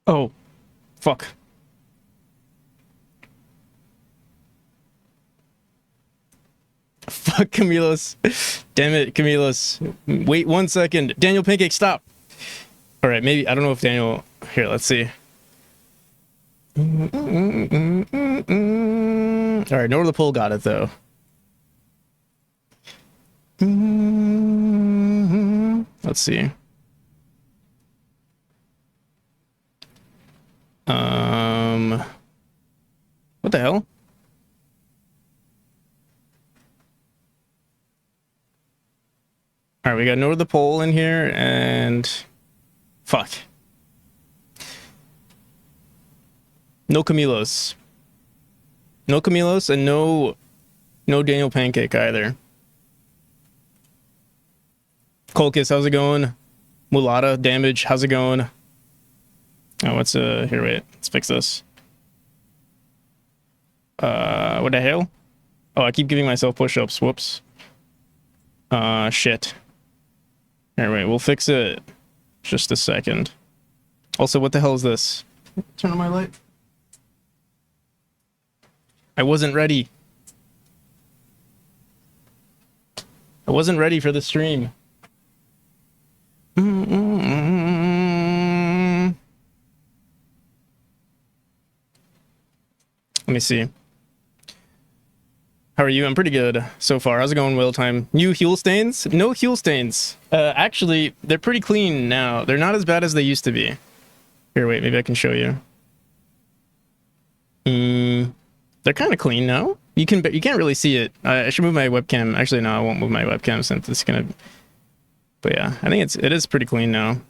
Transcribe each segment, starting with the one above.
Oh, fuck. Fuck, Camilos. Damn it, Camilos. Wait 1 second. Daniel Pancake, stop. All right, maybe, I don't know if Daniel... Here, let's see. All right, Nor the Pole got it, though. Let's see. What the hell? All right, we got North the Pole in here, and fuck. No Camilos. No Camilos, and no Daniel Pancake either. Colchis, how's it going? Mulata, Damage, how's it going? Oh, what's here, wait, let's fix this. What the hell? Oh, I keep giving myself push-ups, whoops. Shit. Here, wait, we'll fix it. Just a second. Also, what the hell is this? Turn on my light. I wasn't ready. I wasn't ready for the stream. Let me see. How are you? I'm pretty good so far. How's it going, Whale Time? New heel stains? No heel stains. Actually, they're pretty clean now. They're not as bad as they used to be. Here, wait, maybe I can show you. They're kind of clean now. You can't really see it. I should move my webcam. Actually, no, I won't move my webcam since it's gonna. But yeah, I think it is pretty clean now.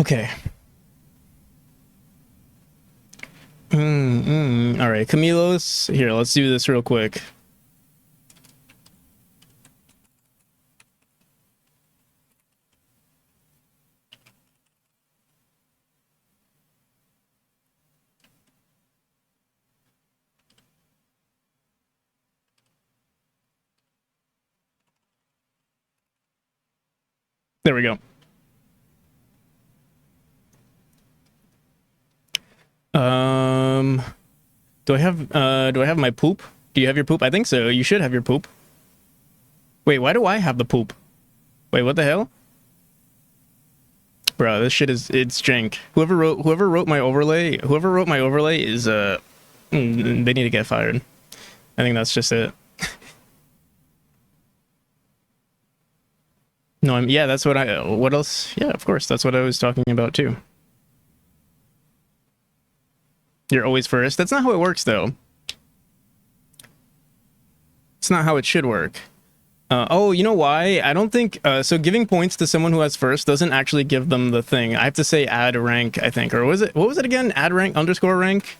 Okay. All right, Camilos. Here, let's do this real quick. There we go. Do I have my poop? Do you have your poop? I think so. You should have your poop. Wait, why do I have the poop? Wait, what the hell? Bro, this shit it's jank. Whoever wrote my overlay is they need to get fired. I think that's just it. No, yeah, that's what what else? Yeah, of course, that's what I was talking about too. You're always first. That's not how it works, though. It's not how it should work. Oh, you know why? I don't think... so giving points to someone who has first doesn't actually give them the thing. I have to say add rank, I think. Or was it... What was it again? Add rank underscore rank?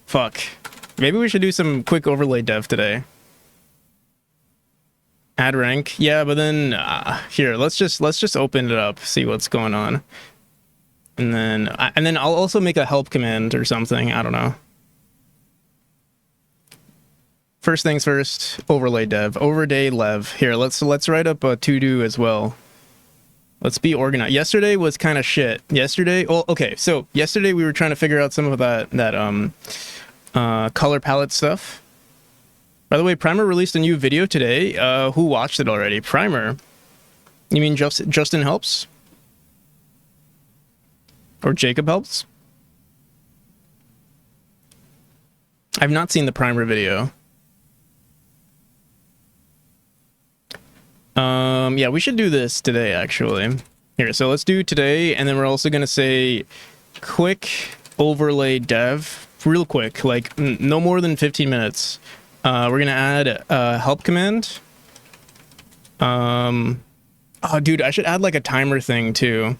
Fuck. Maybe we should do some quick overlay dev today. Add rank. Yeah, but then... here, let's just open it up. See what's going on. And then I'll also make a help command or something. I don't know. First things first, overlay dev, overday lev. Here, let's write up a to-do as well. Let's be organized. Yesterday was kind of shit. Yesterday, well, okay, so yesterday we were trying to figure out some of that color palette stuff. By the way, Primer released a new video today. Who watched it already? Primer? You mean Justin Helps? Or Jacob Helps? I've not seen the Primer video. Yeah, we should do this today, actually. Here, so let's do today, and then we're also gonna say quick overlay dev, real quick, like no more than 15 minutes. We're gonna add a help command. Oh, dude, I should add like a timer thing too.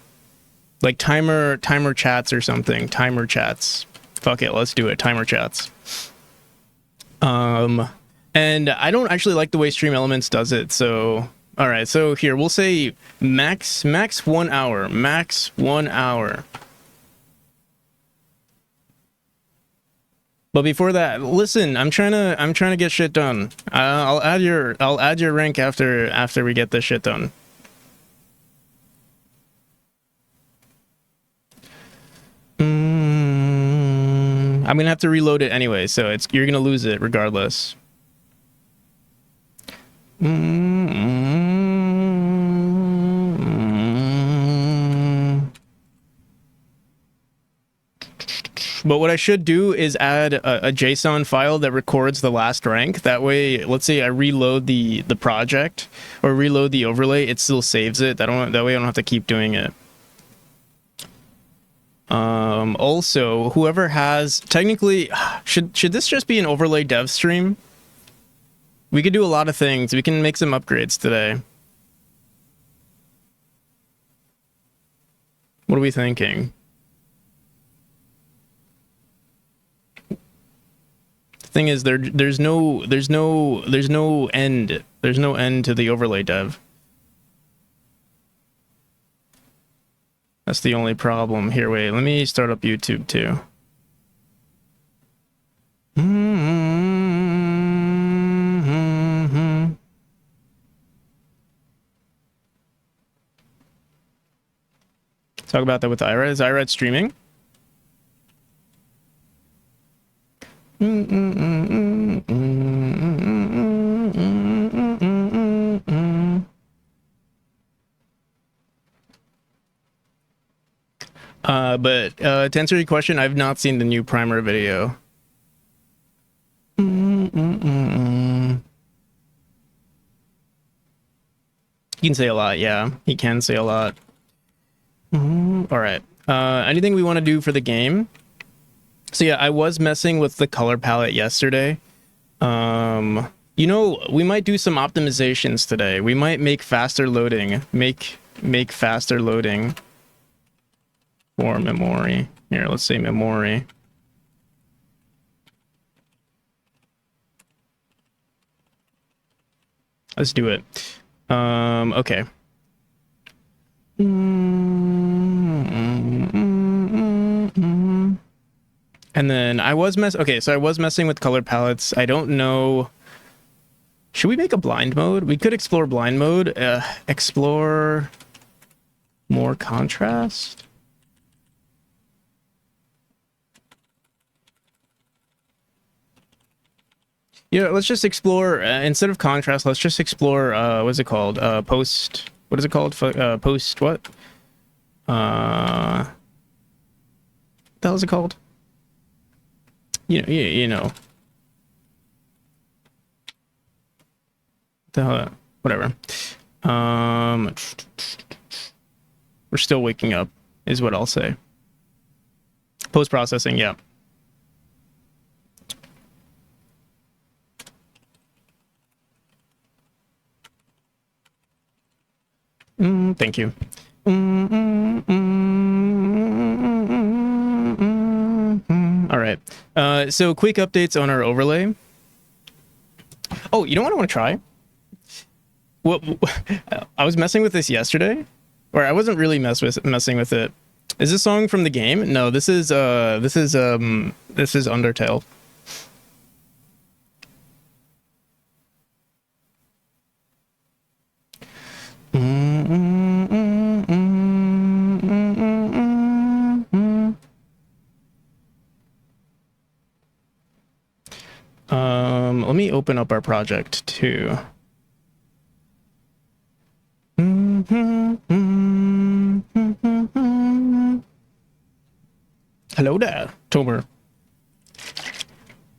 Like timer chats or something. Timer chats. Fuck it, let's do it. Timer chats. And I don't actually like the way Stream Elements does it, so All right, so here we'll say max 1 hour, max 1 hour. But before that, listen, I'm trying to get shit done. I'll add your rank after we get this shit done. I'm gonna have to reload it anyway, so you're gonna lose it regardless. But what I should do is add a JSON file that records the last rank. That way, let's say I reload the project or reload the overlay, it still saves it. That way I don't have to keep doing it. Also, whoever has technically should this just be an overlay dev stream? We could do a lot of things. We can make some upgrades today. What are we thinking? The thing is, there's no end. There's no end to the overlay dev. That's the only problem. Here, wait, let me start up YouTube too. Talk about that with Ira. Is Ira streaming? But to answer your question, I've not seen the new primer video. He can say a lot, yeah. He can say a lot. All right. Anything we want to do for the game? So yeah, I was messing with the color palette yesterday. You know, we might do some optimizations today. We might make faster loading. Make faster loading for memory. Here, let's say memory. Let's do it. Okay. And then I was messing with color palettes. I don't know. Should we make a blind mode? We could explore blind mode. Explore more contrast. Yeah, let's just explore instead of contrast. Let's just explore. What's it called? Post. What is it called? Post what? What the hell is it called? You know. Whatever. We're still waking up, is what I'll say. Post processing, yeah. Thank you. All right. So quick updates on our overlay. Oh, you know what I want to try? Well, I was messing with this yesterday, or I wasn't really messing with it. Is this song from the game? No, this is Undertale. Let me open up our project too. Hello there, Tomer.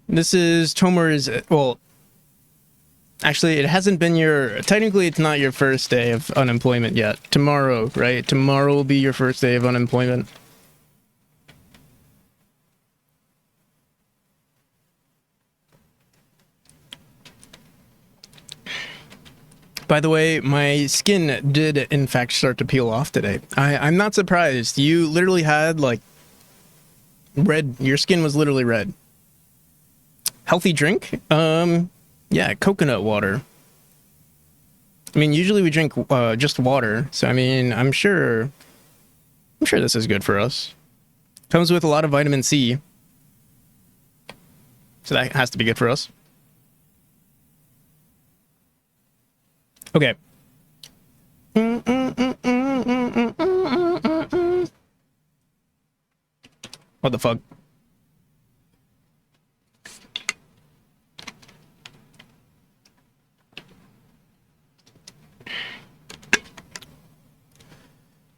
This is Tomer's, well, actually, it hasn't been technically it's not your first day of unemployment yet. Tomorrow, right? Tomorrow will be your first day of unemployment. By the way, my skin did in fact start to peel off today. I'm not surprised. You literally had like red, your skin was literally red. Healthy drink? Yeah, coconut water. I mean, usually we drink just water, so I mean, I'm sure this is good for us. Comes with a lot of vitamin C, so that has to be good for us. Okay. What the fuck?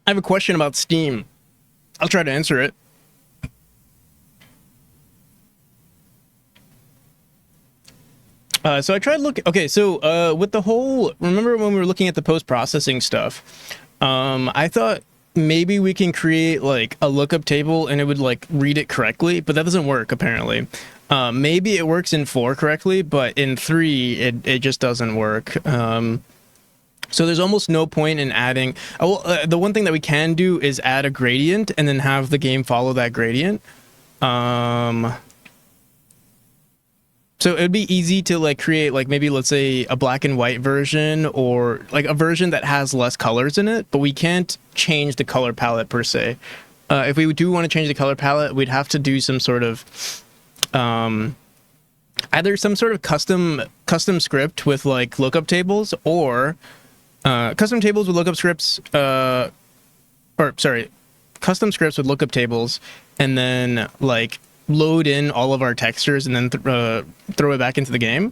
I have a question about Steam. I'll try to answer it. So I tried looking. Okay, so with the whole, remember when we were looking at the post-processing stuff? I thought maybe we can create like a lookup table and it would like read it correctly, but that doesn't work apparently. Maybe it works in 4 correctly, but in 3 it just doesn't work. So there's almost no point in adding. The one thing that we can do is add a gradient and then have the game follow that gradient. So it would be easy to like create like maybe let's say a black and white version or like a version that has less colors in it, but we can't change the color palette per se. If we do want to change the color palette, we'd have to do some sort of either some sort of custom script with like lookup tables or custom tables with lookup scripts custom scripts with lookup tables and then like load in all of our textures and then throw it back into the game.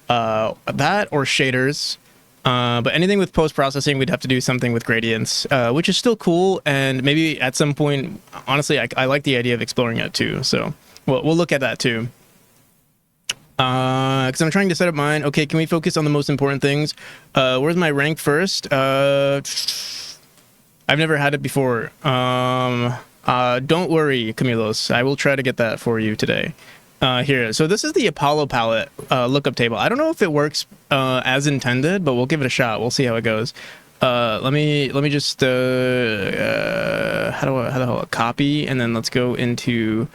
That or shaders. But anything with post-processing, we'd have to do something with gradients, which is still cool. And maybe at some point, honestly, I like the idea of exploring it too. So we'll look at that too. Because I'm trying to set up mine. Okay, can we focus on the most important things? Where's my rank first? I've never had it before. Don't worry, Camilos. I will try to get that for you today. Here. So this is the Apollo palette lookup table. I don't know if it works as intended, but we'll give it a shot. We'll see how it goes. Let me just how do I copy and then let's go into.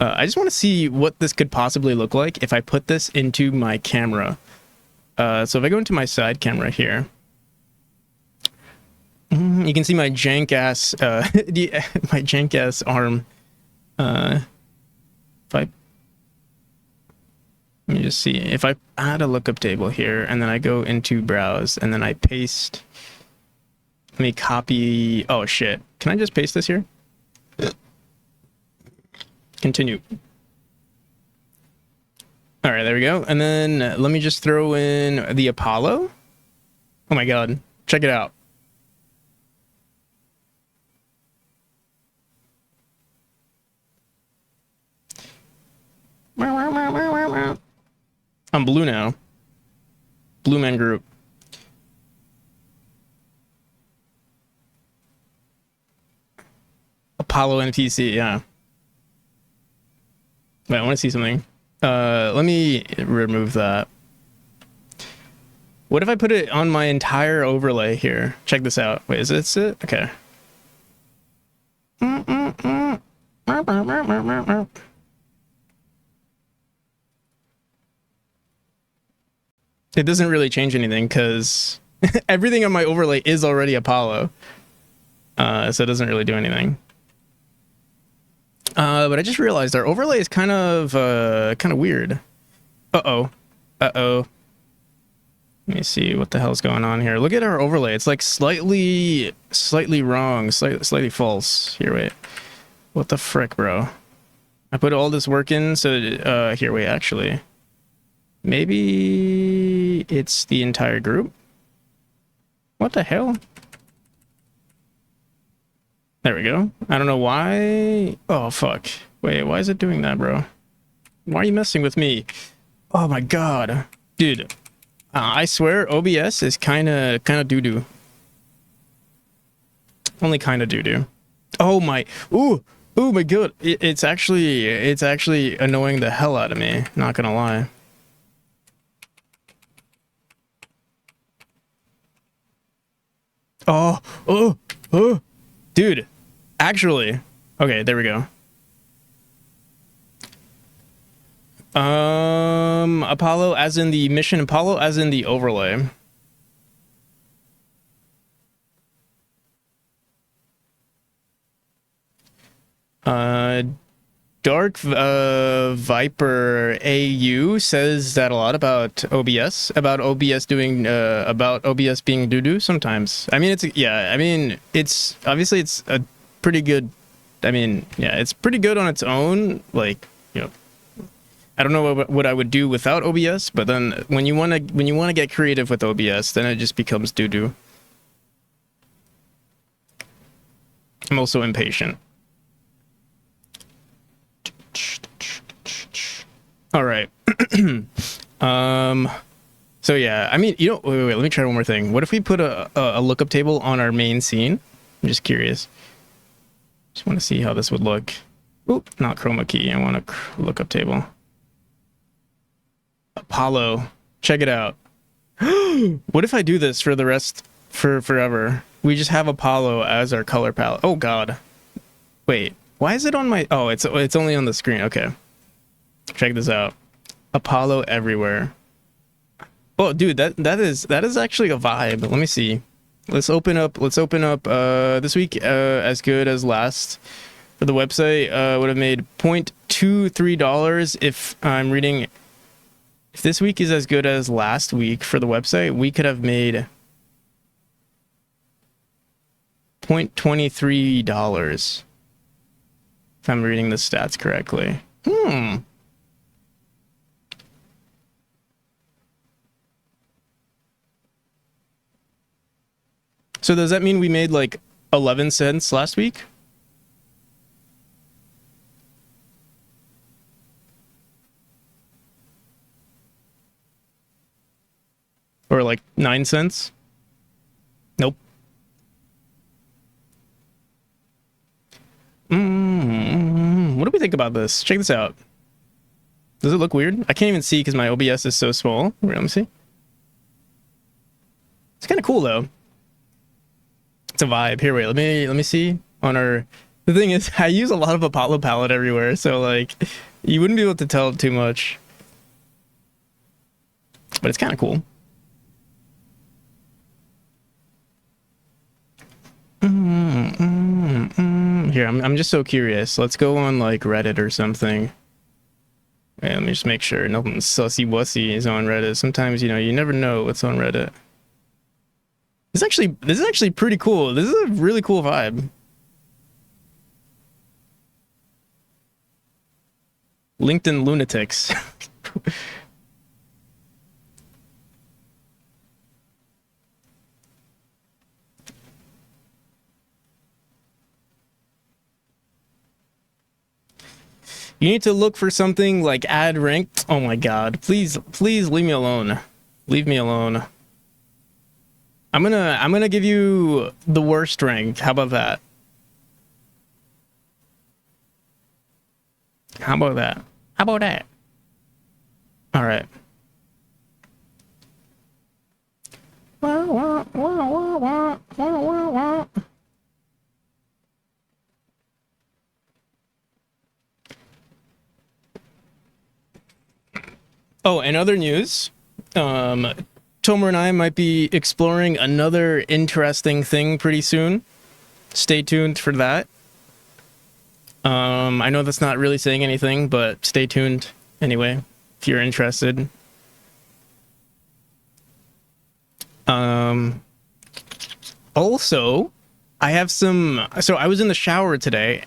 I just want to see what this could possibly look like if I put this into my camera. So if I go into my side camera here. You can see my jank ass, my jank ass arm. Let me just see if I add a lookup table here, and then I go into browse, and then I paste. Let me copy. Oh shit! Can I just paste this here? Continue. All right, there we go. And then let me just throw in the Apollo. Oh my god! Check it out. I'm blue now. Blue man group. Apollo NPC, yeah. Wait, I want to see something. Let me remove that. What if I put it on my entire overlay here? Check this out. Wait, is this it? Okay. It doesn't really change anything because everything on my overlay is already Apollo. So it doesn't really do anything. But I just realized our overlay is kind of weird. Uh-oh. Let me see what the hell's going on here. Look at our overlay. It's like slightly wrong, slightly false. Here, wait. What the frick, bro? I put all this work in, so here, wait, actually. Maybe it's the entire group? What the hell? There we go. I don't know why. Oh, fuck. Wait, why is it doing that, bro? Why are you messing with me? Oh my god. Dude, I swear OBS is kind of doo-doo. Only kind of doo-doo. Oh my. Ooh my god. It's actually annoying the hell out of me. Not gonna lie. Oh, dude, actually, okay, there we go. Apollo as in the mission, Apollo as in the overlay. Dark Viper AU says that a lot about OBS, about OBS being doo-doo sometimes. I mean, it's obviously it's a pretty good. I mean, yeah, it's pretty good on its own. Like, I don't know what I would do without OBS, but then when you wanna get creative with OBS, then it just becomes doo-doo. I'm also impatient. All right. So yeah, I mean, wait, let me try one more thing. What if we put a lookup table on our main scene? I'm just curious. Just want to see how this would look. Oop, not chroma key. I want a lookup table. Apollo. Check it out. What if I do this for the rest, for forever? We just have Apollo as our color palette. Oh God. Wait, why is it on my, oh, it's only on the screen. Okay. Check this out. Apollo everywhere. Oh, dude, that is actually a vibe. Let me see. Let's open up this week as good as last for the website would have made $0.23 if I'm reading. If this week is as good as last week for the website, we could have made $0.23 if I'm reading the stats correctly. So does that mean we made like 11 cents last week? Or like 9 cents? Nope. What do we think about this? Check this out. Does it look weird? I can't even see because my OBS is so small. Wait, let me see. It's kind of cool though. It's a vibe. Here, wait, let me see on our. The thing is, I use a lot of Apollo palette everywhere, so like, you wouldn't be able to tell too much. But it's kind of cool. Here, I'm just so curious. Let's go on like Reddit or something. Wait, let me just make sure nothing sussy wussy is on Reddit. Sometimes, you never know what's on Reddit. This is actually pretty cool. This is a really cool vibe. LinkedIn lunatics. You need to look for something like add rank. Oh my God, please leave me alone. Leave me alone. I'm gonna give you the worst rank. How about that? How about that? How about that? All right. Oh, and other news. Tomer and I might be exploring another interesting thing pretty soon. Stay tuned for that. I know that's not really saying anything, but stay tuned anyway, if you're interested. Also, I have some... So I was in the shower today.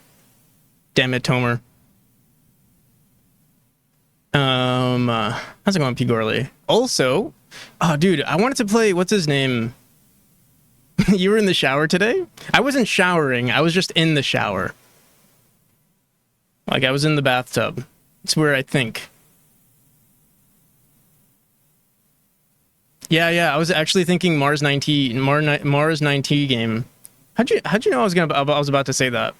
Damn it, Tomer. How's it going, P. Gorley? Also... Oh, dude, I wanted to play... What's his name? You were in the shower today? I wasn't showering. I was just in the shower. Like, I was in the bathtub. It's where I think. Yeah, I was actually thinking Mars 9T game. How'd you know I was about to say that?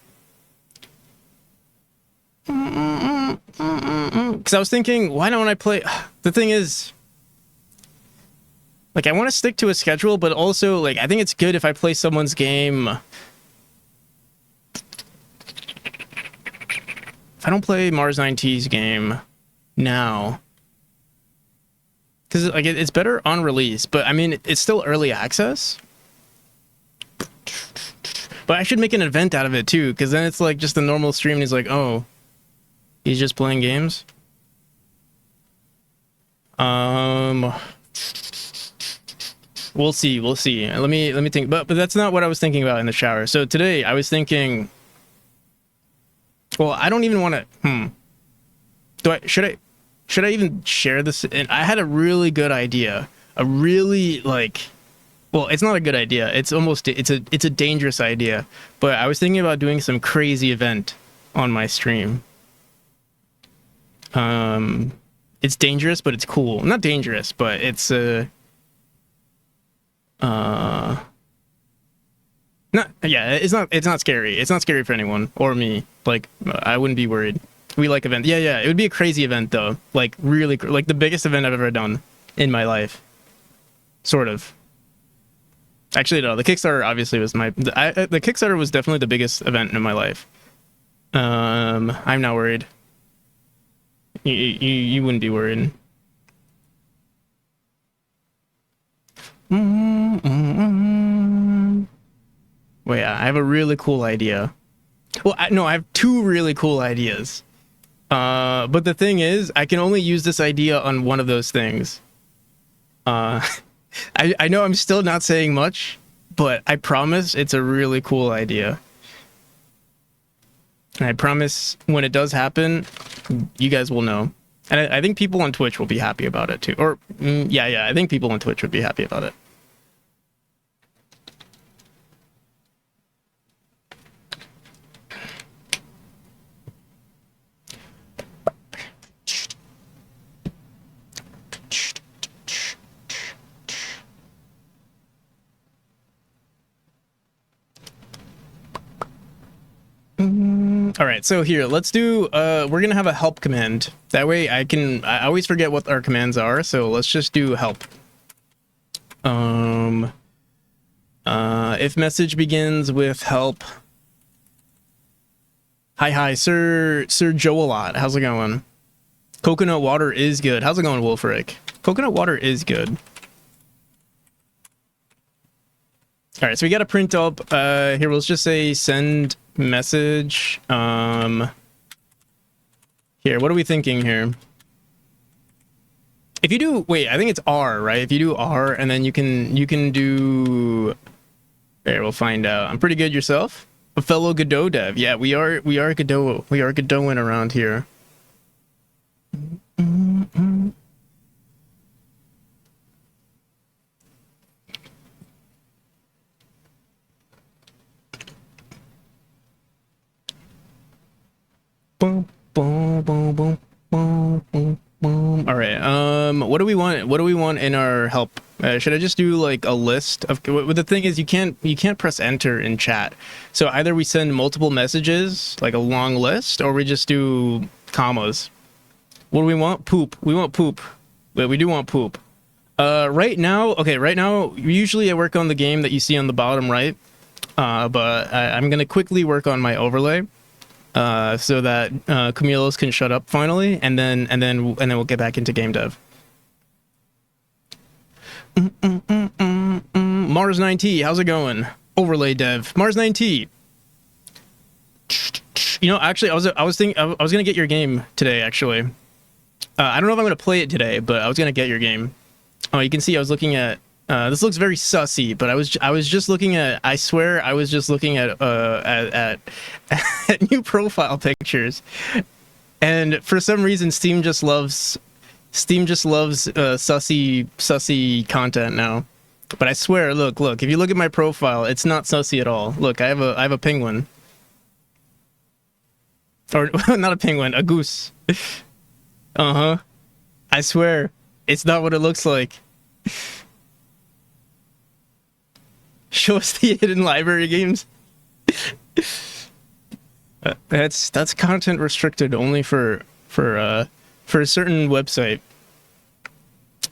Because I was thinking, why don't I play... The thing is... Like, I want to stick to a schedule, but also, like, I think it's good if I play someone's game. If I don't play Mars 9T's game now, because, like, it's better on release, but, I mean, it's still early access. But I should make an event out of it, too, because then it's, like, just a normal stream, and he's like, oh. He's just playing games. We'll see. We'll see. Let me think. But that's not what I was thinking about in the shower. So today I was thinking. Well, I don't even want to. Should I even share this? And I had a really good idea. A really like. Well, it's not a good idea. It's a dangerous idea. But I was thinking about doing some crazy event on my stream. It's dangerous, but it's cool. Not dangerous, but it's it's not scary. It's not scary for anyone or me. Like I wouldn't be worried. We like events. Yeah. It would be a crazy event though. Like really, like the biggest event I've ever done in my life. Sort of. Actually, no. The Kickstarter obviously was the Kickstarter was definitely the biggest event in my life. I'm not worried. You wouldn't be worried. Wait, I have a really cool idea. Well, I have two really cool ideas. But the thing is, I can only use this idea on one of those things. I know I'm still not saying much, but I promise it's a really cool idea. And I promise when it does happen, you guys will know. And I think people on Twitch will be happy about it too. Or, I think people on Twitch would be happy about it. All right, so here, let's do, we're gonna have a help command. That way I always forget what our commands are, so let's just do help. If message begins with help. Hi, Sir Joelot, how's it going? Coconut water is good. How's it going, Wolfric? Coconut water is good. All right, so we got to print up, here, let's just say send message. Here, what are we thinking here? If you do, wait, I think it's R, right? If you do R, and then you can do, there, we'll find out. I'm pretty good yourself. A fellow Godot dev. Yeah, we are Godot. We are Godoting around here. Boom, boom, boom, boom, boom, boom, boom. All right. What do we want? What do we want in our help? Should I just do like a list of? Well, the thing is, you can't press enter in chat. So either we send multiple messages, like a long list, or we just do commas. What do we want? Poop. We want poop. Wait, we do want poop. Right now, okay. Right now, usually I work on the game that you see on the bottom right. But I'm gonna quickly work on my overlay. So that Camilos can shut up finally, and then we'll get back into game dev. Mars9T, how's it going? Overlay dev, Mars9T. You know, actually, I was thinking I was gonna get your game today. Actually, I don't know if I'm gonna play it today, but I was gonna get your game. Oh, you can see I was looking at. This looks very sussy, but I was just looking at. I swear I was just looking at new profile pictures, and for some reason Steam just loves sussy content now. But I swear, look, if you look at my profile, it's not sussy at all. Look, I have a penguin, or not a penguin, a goose. I swear, it's not what it looks like. Show us the hidden library games. That's content restricted only for a certain website.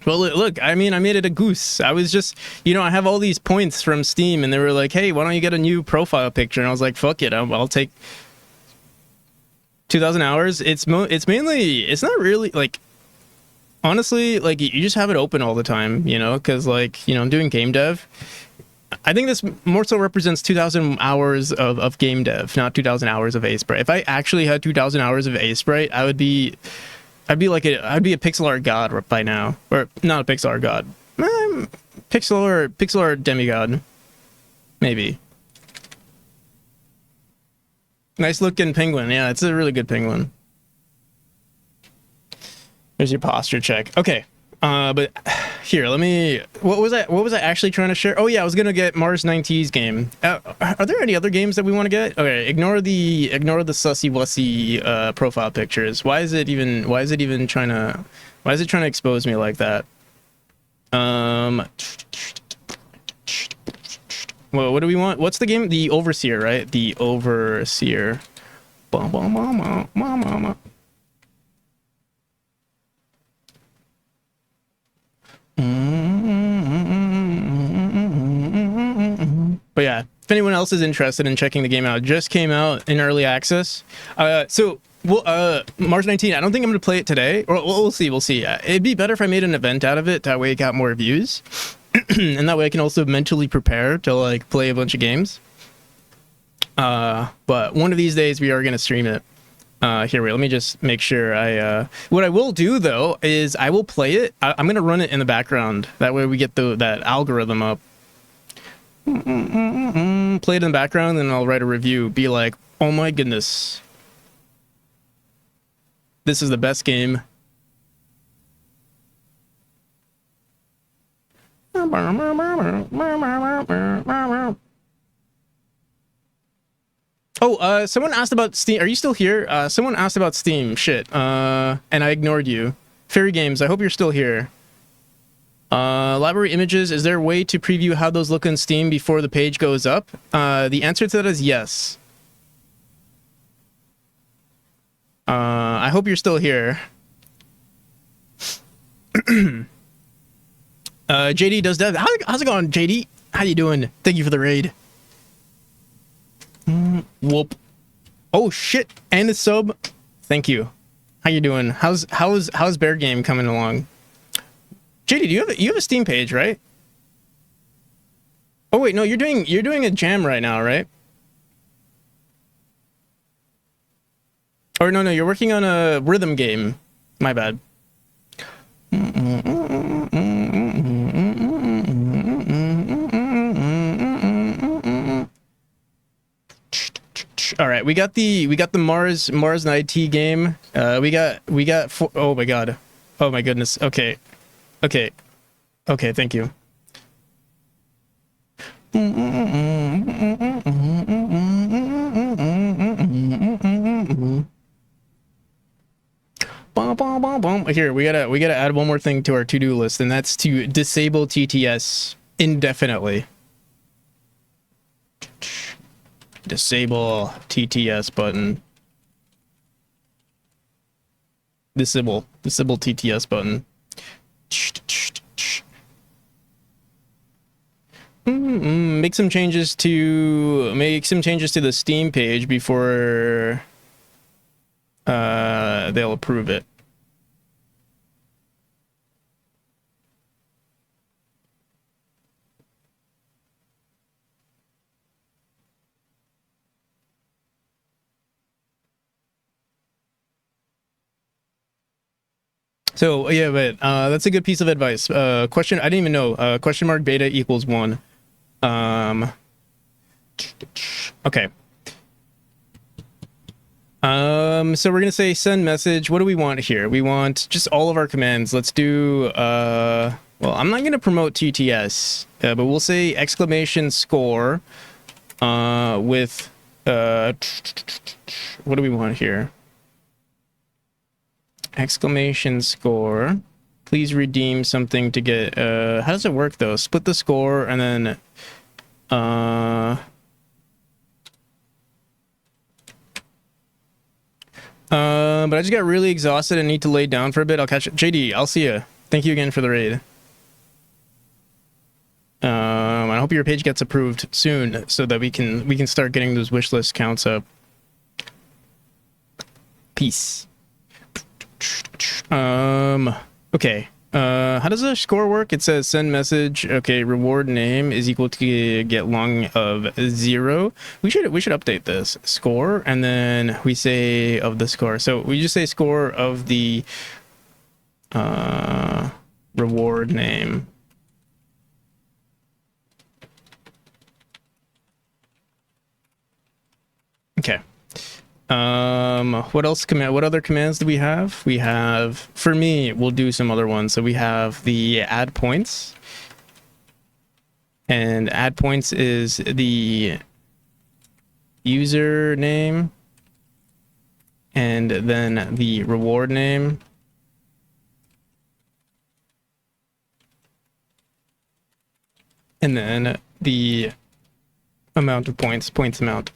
Well, look, I mean, I made it a goose. I was just, I have all these points from Steam, and they were like, "Hey, why don't you get a new profile picture?" And I was like, "Fuck it, I'll take 2,000 hours." It's mainly, it's not really like. Honestly, like, you just have it open all the time, because, like, I'm doing game dev. I think this more so represents 2,000 hours of game dev, not 2,000 hours of Asebright. If I actually had 2,000 hours of Asebright, I'd be a pixel art god by now, or not a pixel art god, pixel art demigod, maybe. Nice looking penguin. Yeah, it's a really good penguin. There's your posture check. Okay. But here, let me. What was I actually trying to share? Oh yeah, I was gonna get Mars 90's game. Are there any other games that we want to get? Okay, ignore the sussy wussy profile pictures. Why is it trying to expose me like that? Well, what do we want? What's the game? The Overseer, right? The Overseer. But yeah, if anyone else is interested in checking the game out, it just came out in early access. Mars 19, I don't think I'm going to play it today. Or we'll see. It'd be better if I made an event out of it. That way it got more views. And that way I can also mentally prepare to like play a bunch of games. But one of these days we are going to stream it. Here, wait, let me just make sure what I will do though is I will play it. I'm going to run it in the background. That way we get that algorithm up. Play it in the background, and I'll write a review. Be like, oh my goodness, this is the best game. Oh, someone asked about Steam. Are you still here? Someone asked about Steam. Shit. And I ignored you. Fairy Games, I hope you're still here. Library images, is there a way to preview how those look on Steam before the page goes up? The answer to that is yes. I hope you're still here. JD does that. How's it going, JD? How you doing? Thank you for the raid. Whoop. Oh shit, and the sub. Thank you. How you doing? How's Bear Game coming along? JD, do you have a Steam page, right? Oh wait, no, you're doing a jam right now, right? Or no, you're working on a rhythm game. My bad. All right, we got the Mars 9T game. We got oh my god. Oh my goodness. Okay, thank you. Here, we gotta add one more thing to our to-do list, and that's to disable TTS indefinitely. Disable TTS button. Disable TTS button. Make some changes to the Steam page before they'll approve it. So yeah, but that's a good piece of advice. Question, I didn't even know. Question mark beta equals 1. Okay. So we're gonna say send message. What do we want here? We want just all of our commands. Let's do well, I'm not gonna promote TTS, but we'll say exclamation score with what do we want here? Exclamation score. Please redeem something to get how does it work though? Split the score and then but I just got really exhausted and need to lay down for a bit. I'll catch it. JD, I'll see you. Thank you again for the raid. I hope your page gets approved soon so that we can start getting those wish list counts up. Peace. Okay. How does the score work? It says send message. Okay, reward name is equal to get long of 0. We should update this score, and then we say of the score. So we just say score of the reward name. Okay. What else what other commands do we have? We have, for me, we'll do some other ones. So we have the add points, and add points is the username and then the reward name. And then the amount of points amount.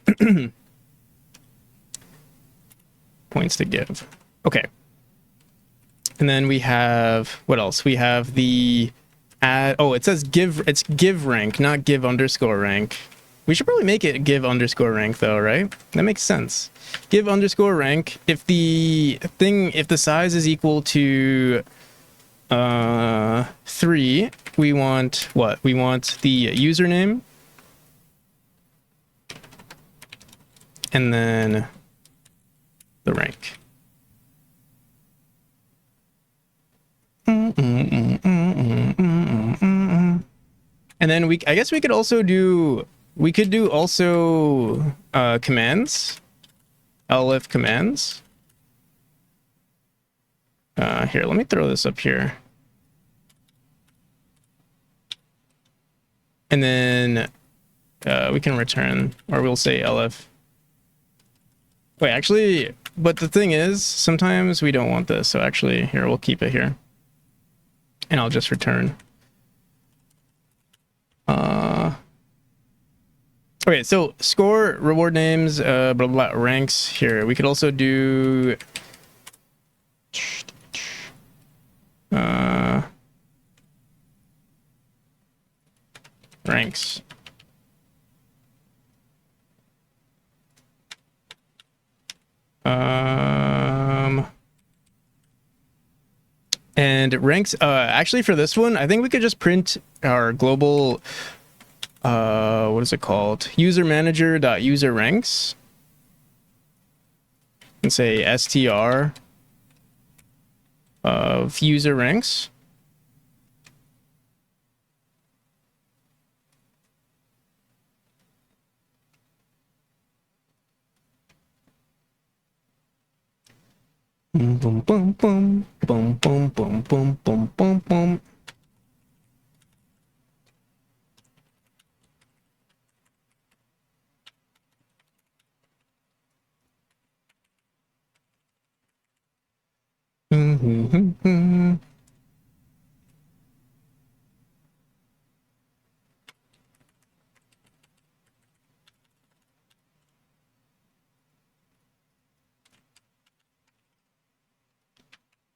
Points to give. Okay. And then we have, what else? We have the add, oh, it says give, it's give rank, not give underscore rank. We should probably make it give underscore rank though, right? That makes sense. Give underscore rank. If the size is equal to 3, we want what? We want the username. And then the rank. And then I guess we could also do, commands, elif commands. Here, let me throw this up here. And then we can return, or we'll say elif. Wait, actually, but the thing is, sometimes we don't want this. So actually, here, we'll keep it here. And I'll just return. Okay, so score, reward names, blah, blah, blah, ranks here. We could also do... ranks. And ranks, actually for this one, I think we could just print our global, what is it called? User manager.user ranks. And say str of user ranks. Boom, boom, boom, boom, boom, boom, boom, boom, boom, boom, boom.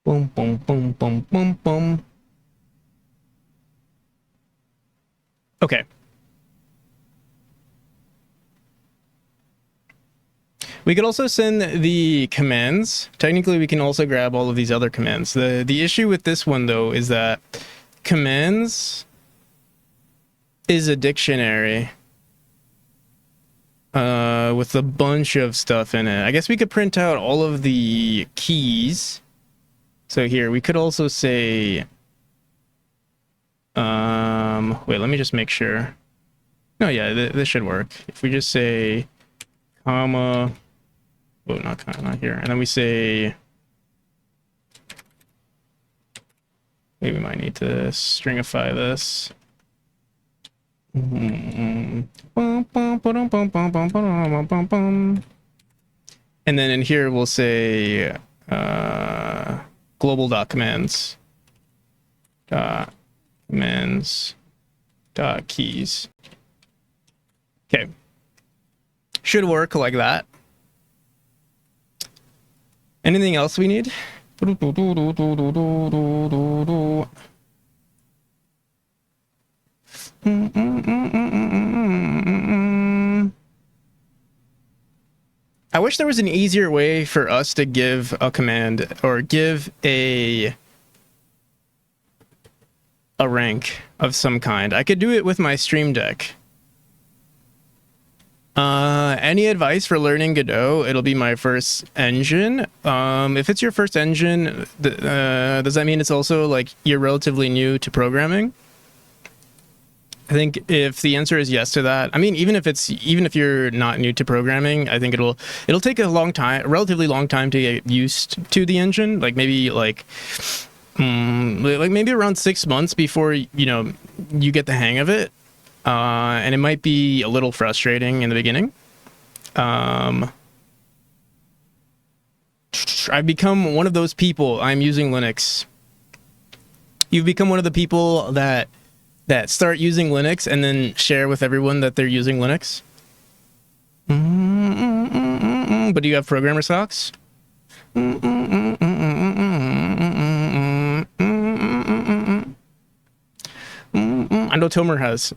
Boom, boom, boom, boom, boom, boom. Okay. We could also send the commands. Technically, we can also grab all of these other commands. The issue with this one, though, is that commands is a dictionary with a bunch of stuff in it. I guess we could print out all of the keys. So here, we could also say... wait, let me just make sure. No, yeah, this should work. If we just say, comma... Oh, not here. And then we say... Maybe we might need to stringify this. And then in here, we'll say... global.commands. Commands. Keys. Okay. Should work like that. Anything else we need? I wish there was an easier way for us to give a command or give a a rank of some kind. I could do it with my Stream Deck. Any advice for learning Godot? It'll be my first engine. If it's your first engine, does that mean it's also like you're relatively new to programming? I think if the answer is yes to that, I mean, even if you're not new to programming, I think it'll take a relatively long time to get used to the engine. Like maybe maybe around 6 months before you get the hang of it. And it might be a little frustrating in the beginning. I've become one of those people. I'm using Linux. You've become one of the people that start using Linux and then share with everyone that they're using Linux. But do you have programmer socks? I know Tomer has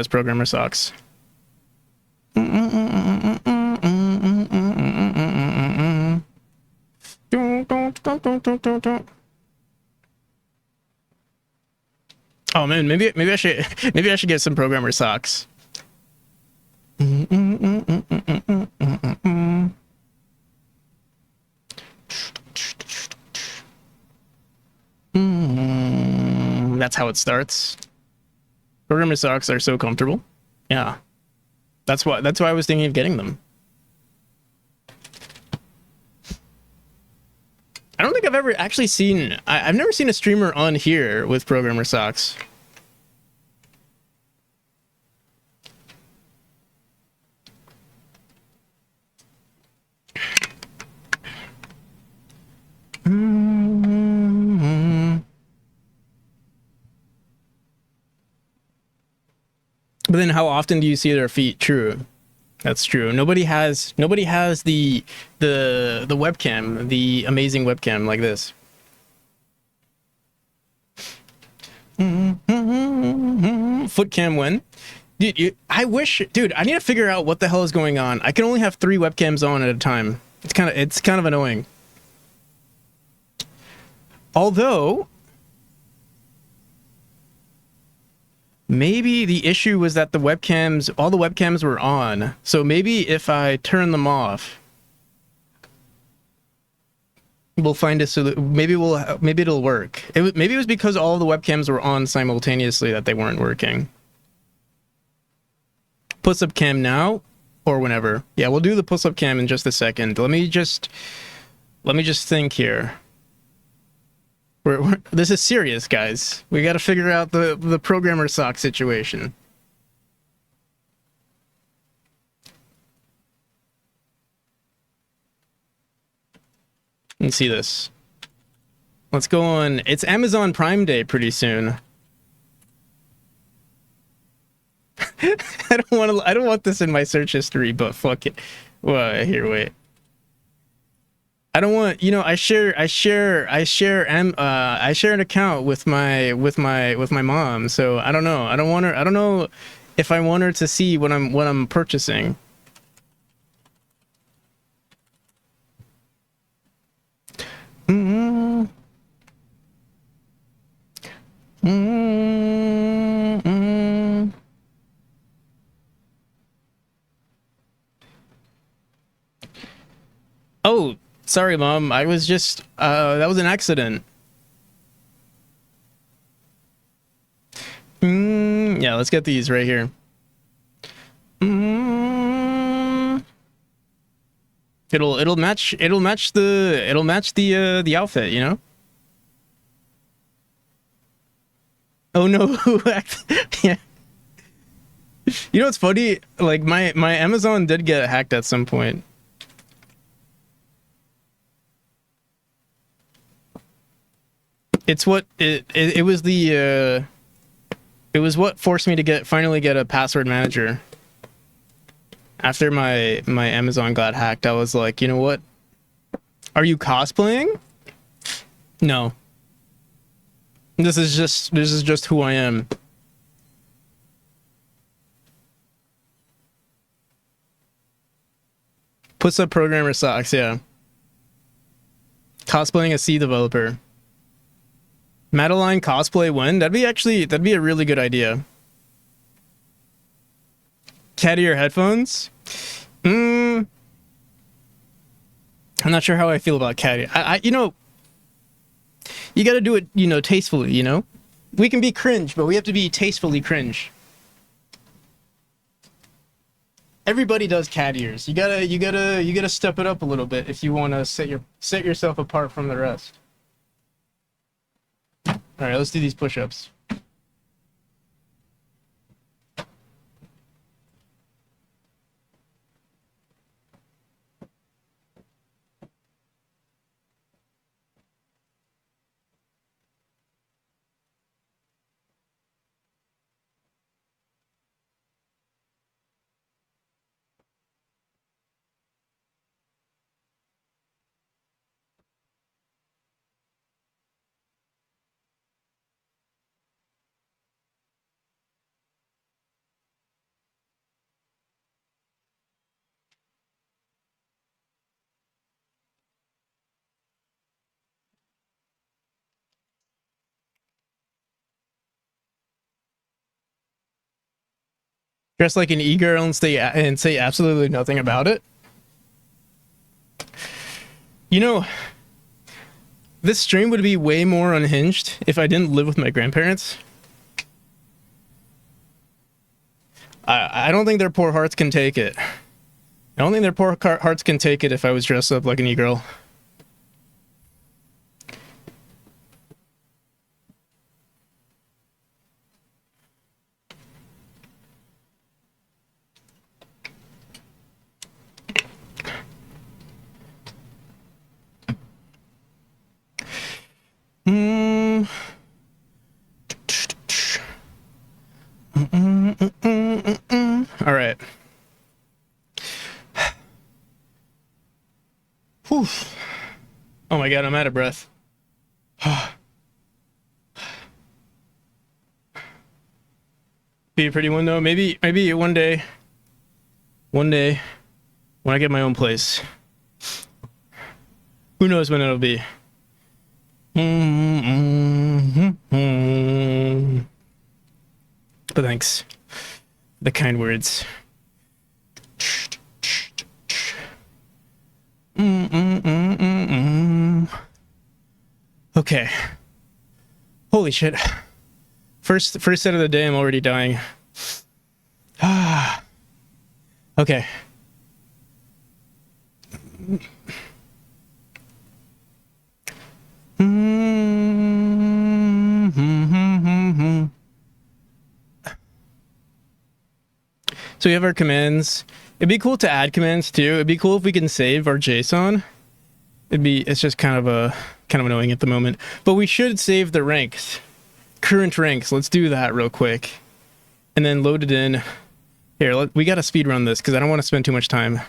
programmer socks. Oh man, maybe I should get some programmer socks. That's how it starts. Programmer socks are so comfortable. Yeah. That's why I was thinking of getting them. I don't think I've ever actually seen... I've never seen a streamer on here with programmer socks. But then how often do you see their feet? True. That's true. Nobody has the webcam, the amazing webcam like this. Foot cam when? Dude, I need to figure out what the hell is going on. I can only have 3 webcams on at a time. It's kind of annoying. Although maybe the issue was that all the webcams were on. So maybe if I turn them off, we'll find a solution. Maybe it'll work. Maybe it was because all the webcams were on simultaneously that they weren't working. Push-up cam now or whenever. Yeah, we'll do the push-up cam in just a second. Let me just think here. This is serious, guys. We got to figure out the programmer sock situation. Let's see this. Let's go on. It's Amazon Prime Day pretty soon. I don't want this in my search history, but fuck it. Well, here, wait. I don't want, I share an account with my mom, so I don't know. I don't know if I want her to see what I'm purchasing. Oh, sorry, Mom. I was just, that was an accident. Yeah, let's get these right here. It'll match the outfit, you know? Oh no. Yeah. You know what's funny? Like my Amazon did get hacked at some point. It's what it was the it was what forced me to finally get a password manager. After my Amazon got hacked, I was like, you know what? Are you cosplaying? No. This is just who I am. Puts up programmer socks, yeah. Cosplaying a C developer. Madeline cosplay when? That'd be a really good idea. Cat ear headphones? I'm not sure how I feel about cat ear. You know, you gotta do it, you know, tastefully, you know? We can be cringe, but we have to be tastefully cringe. Everybody does cat ears. You gotta step it up a little bit if you want to set yourself apart from the rest. All right, let's do these push-ups. Dress like an e-girl and say absolutely nothing about it. You know, this stream would be way more unhinged if I didn't live with my grandparents. I don't think their poor hearts can take it. I don't think their poor hearts can take it if I was dressed up like an e-girl. All right. Whew. Oh my god, I'm out of breath. Be a pretty one though. Maybe one day when I get my own place. Who knows when it'll be. But thanks. The kind words. Okay. Holy shit. First set of the day, I'm already dying. Okay. So we have our commands. It'd be cool to add commands too. It'd be cool if we can save our JSON. It's just kind of annoying at the moment. But we should save the ranks. Current ranks. Let's do that real quick. And then load it in. Here, we gotta speed run this because I don't want to spend too much time.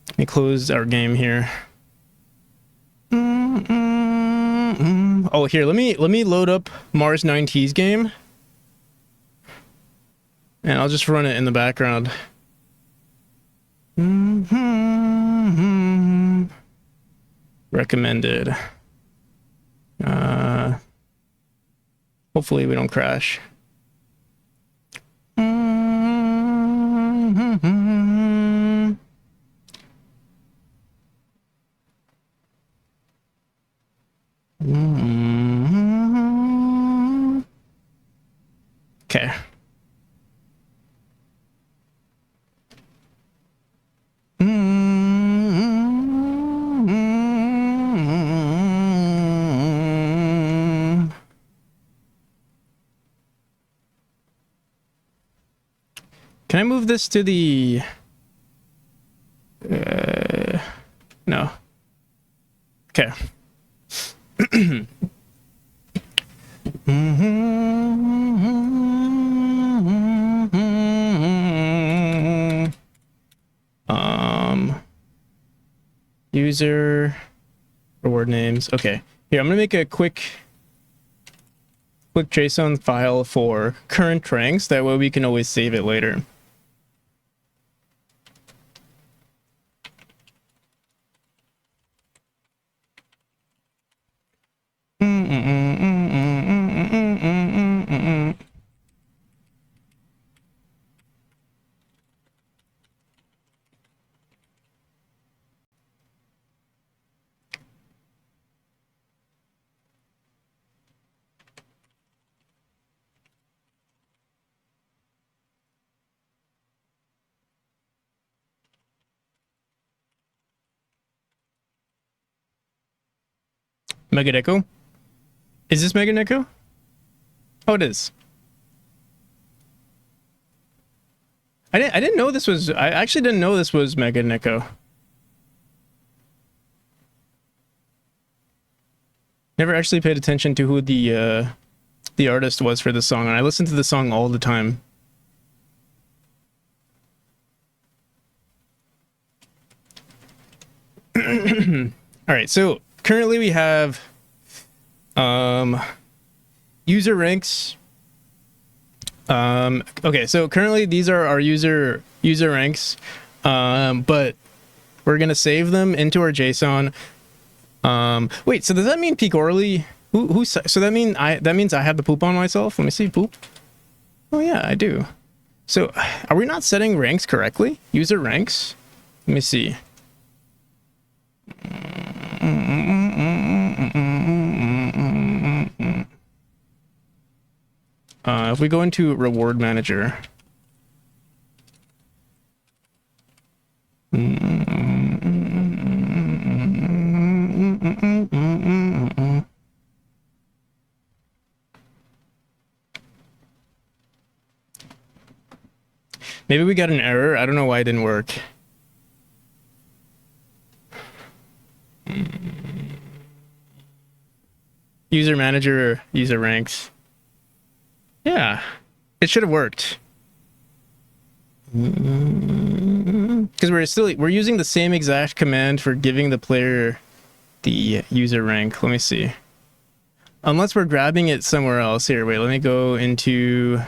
Let me close our game here. Oh, here, let me load up Mars 9T's game. And I'll just run it in the background. Recommended. Hopefully we don't crash. Okay. Can I move this to the... no. Okay. User reward names. Okay. Here, I'm gonna make a quick JSON file for current ranks. That way we can always save it later. Mega Deco? Is this Mega Deco? Oh, it is. I didn't know this was. I actually didn't know this was Mega Neko. Never actually paid attention to who the artist was for the song, and I listen to the song all the time. All right, so currently we have user ranks. Okay, so currently these are our user ranks, but we're gonna save them into our JSON. Wait, so does that mean peak Orly? So that means I have the poop on myself. Let me see, poop. Oh yeah, I do. So are we not setting ranks correctly? User ranks. Let me see. If we go into reward manager, maybe we got an error. I don't know why it didn't work. User manager, user ranks. Yeah, it should have worked. Because we're using the same exact command for giving the player the user rank. Let me see. Unless we're grabbing it somewhere else. Here, wait, let me go into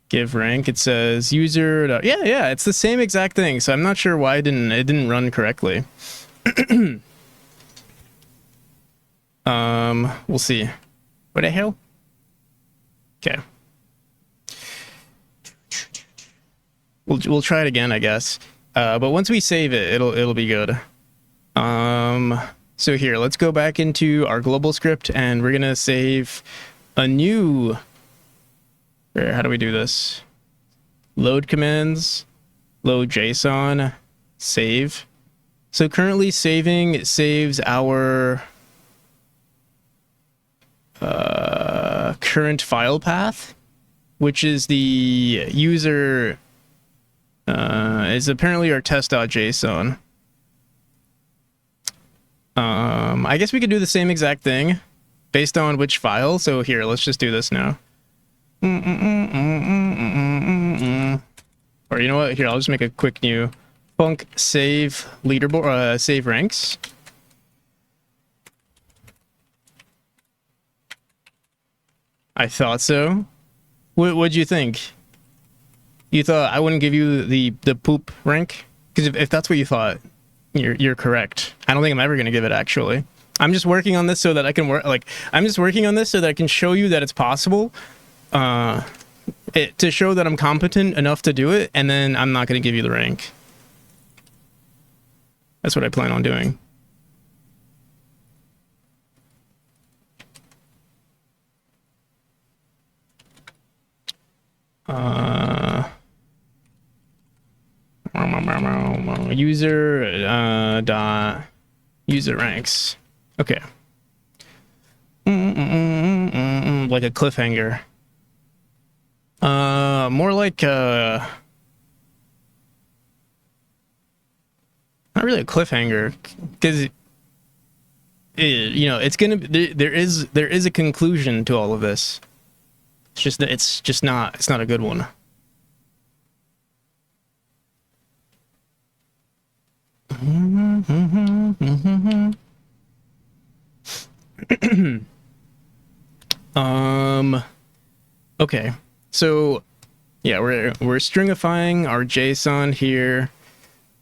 give rank. It says user. Yeah, it's the same exact thing. So I'm not sure why it didn't run correctly. We'll see. What the hell? Okay. We'll try it again, I guess. But once we save it, it'll be good. So here, let's go back into our global script, and we're gonna save a new. How do we do this? Load commands, load JSON, save. So currently saving saves our current file path, which is the user is apparently our test.json. I guess we could do the same exact thing based on which file. So here, let's just do this now. Or you know what? Here, I'll just make a quick new func save leaderboard, save ranks. I thought so. What'd you think? You thought I wouldn't give you the poop rank? Because if that's what you thought, you're correct. I don't think I'm ever gonna give it, actually. I'm just working on this so that I can I'm just working on this so that I can show you that it's possible. To show that I'm competent enough to do it, and then I'm not gonna give you the rank. That's what I plan on doing. User dot user ranks. Okay. Like a cliffhanger. More like not really a cliffhanger, because you know it's gonna there is a conclusion to all of this. It's not a good one. Okay, so yeah, we're stringifying our JSON here.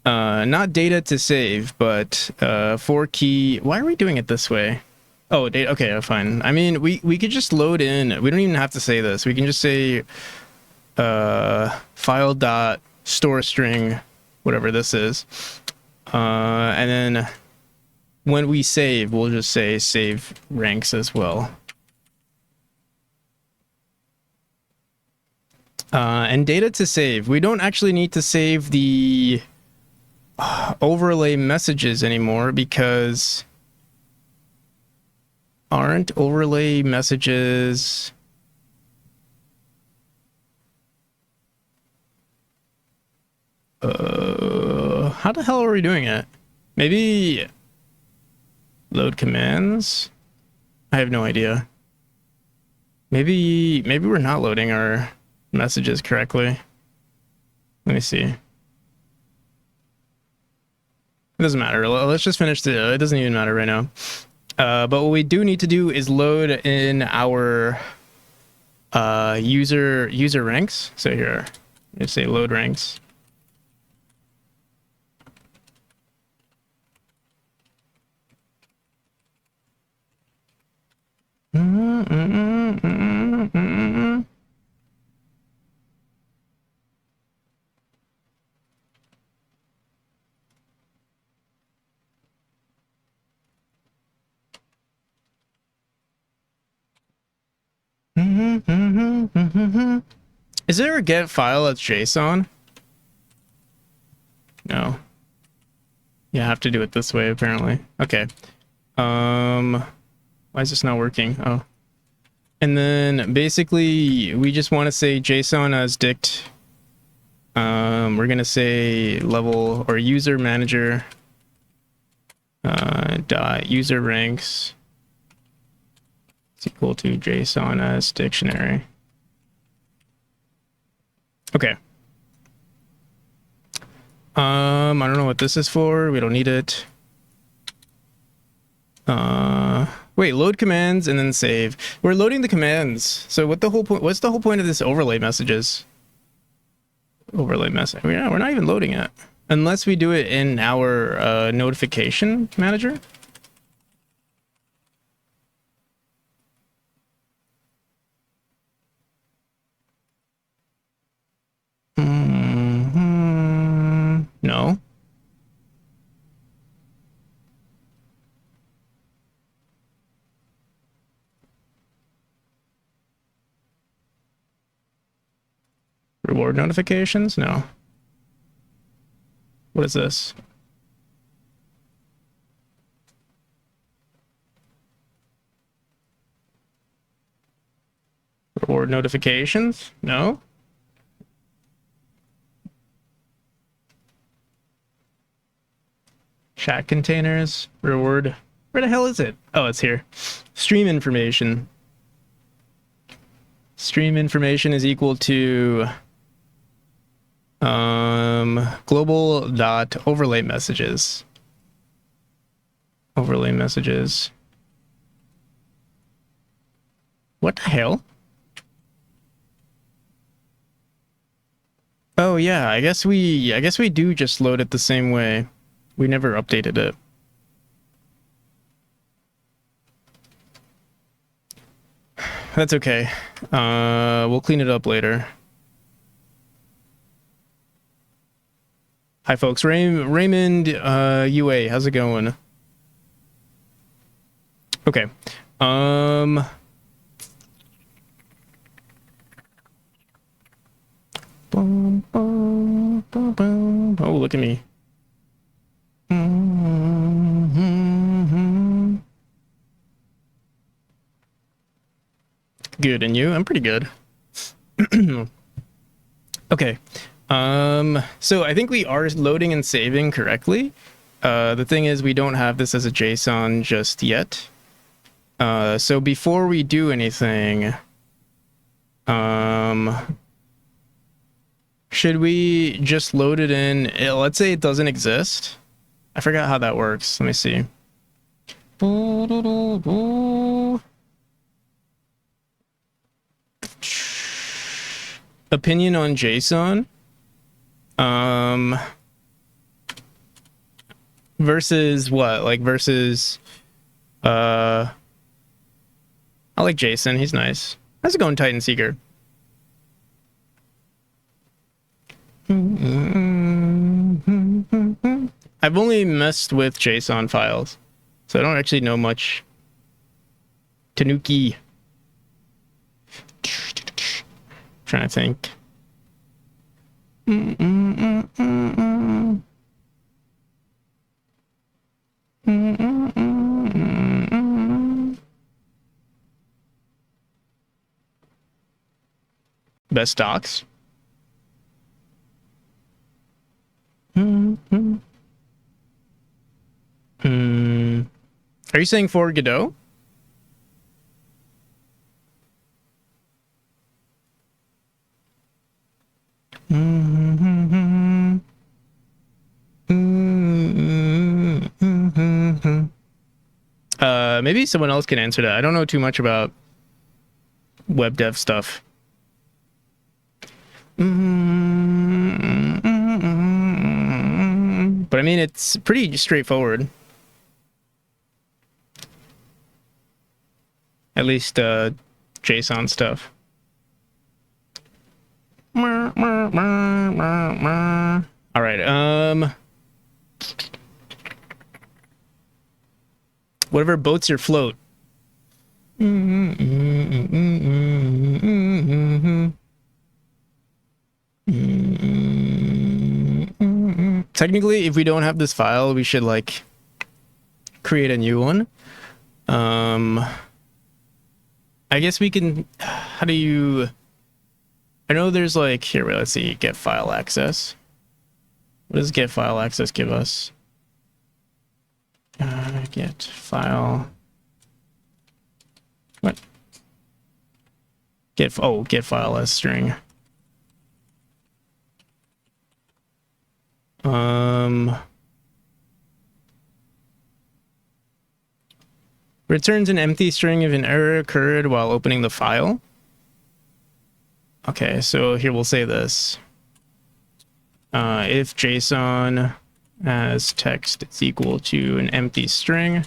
Not data to save, but for key. Why are we doing it this way? Oh, data. Okay, fine. I mean, we could just load in. We don't even have to say this. We can just say file dot store string, whatever this is, and then when we save, we'll just say save ranks as well. And data to save. We don't actually need to save the overlay messages anymore, because aren't overlay messages. How the hell are we doing it? Maybe load commands? I have no idea. Maybe we're not loading our messages correctly. Let me see. It doesn't matter. Let's just finish it doesn't even matter right now. But what we do need to do is load in our user ranks. So here, let's say load ranks. Is there a get file that's JSON? No. You have to do it this way, apparently. Okay. Why is this not working? Oh. And then basically we just want to say JSON as dict. We're gonna say level or user manager dot user ranks is equal to JSON as dictionary. Okay. I don't know what this is for. We don't need it. Wait, load commands and then save. We're loading the commands. So what the whole point? What's the whole point of this overlay messages? Overlay message. We're not even loading it unless we do it in our notification manager. No. Reward notifications? No. What is this? Reward notifications? No. Chat containers? Reward? Where the hell is it? Oh, it's here. Stream information. Stream information is equal to global dot overlay messages. Overlay messages. What the hell? Oh yeah, I guess we do just load it the same way. We never updated it. That's okay. We'll clean it up later. Hi folks, Raymond UA, how's it going? Okay. Bum, bum, bum, bum. Oh, look at me. Good, and you? I'm pretty good. Okay. So I think we are loading and saving correctly. The thing is we don't have this as a JSON just yet. So before we do anything, should we just load it in? Let's say it doesn't exist. I forgot how that works. Let me see. Opinion on JSON. Versus what? Like versus I like Jason, he's nice. How's it going, Titan Seeker? I've only messed with JSON files, so I don't actually know much. Tanuki. Trying to think. best docs. Are you saying for Godot? Maybe someone else can answer that. I don't know too much about web dev stuff. But I mean, it's pretty straightforward. At least JSON stuff. All right. Whatever boats your float. Technically, if we don't have this file, we should like create a new one. I guess we can. How do you? I know there's like here. Let's see. Get file access. What does get file access give us? Get file. What? Get file as string. Returns an empty string if an error occurred while opening the file. Okay, so here we'll say this. If JSON as text is equal to an empty string,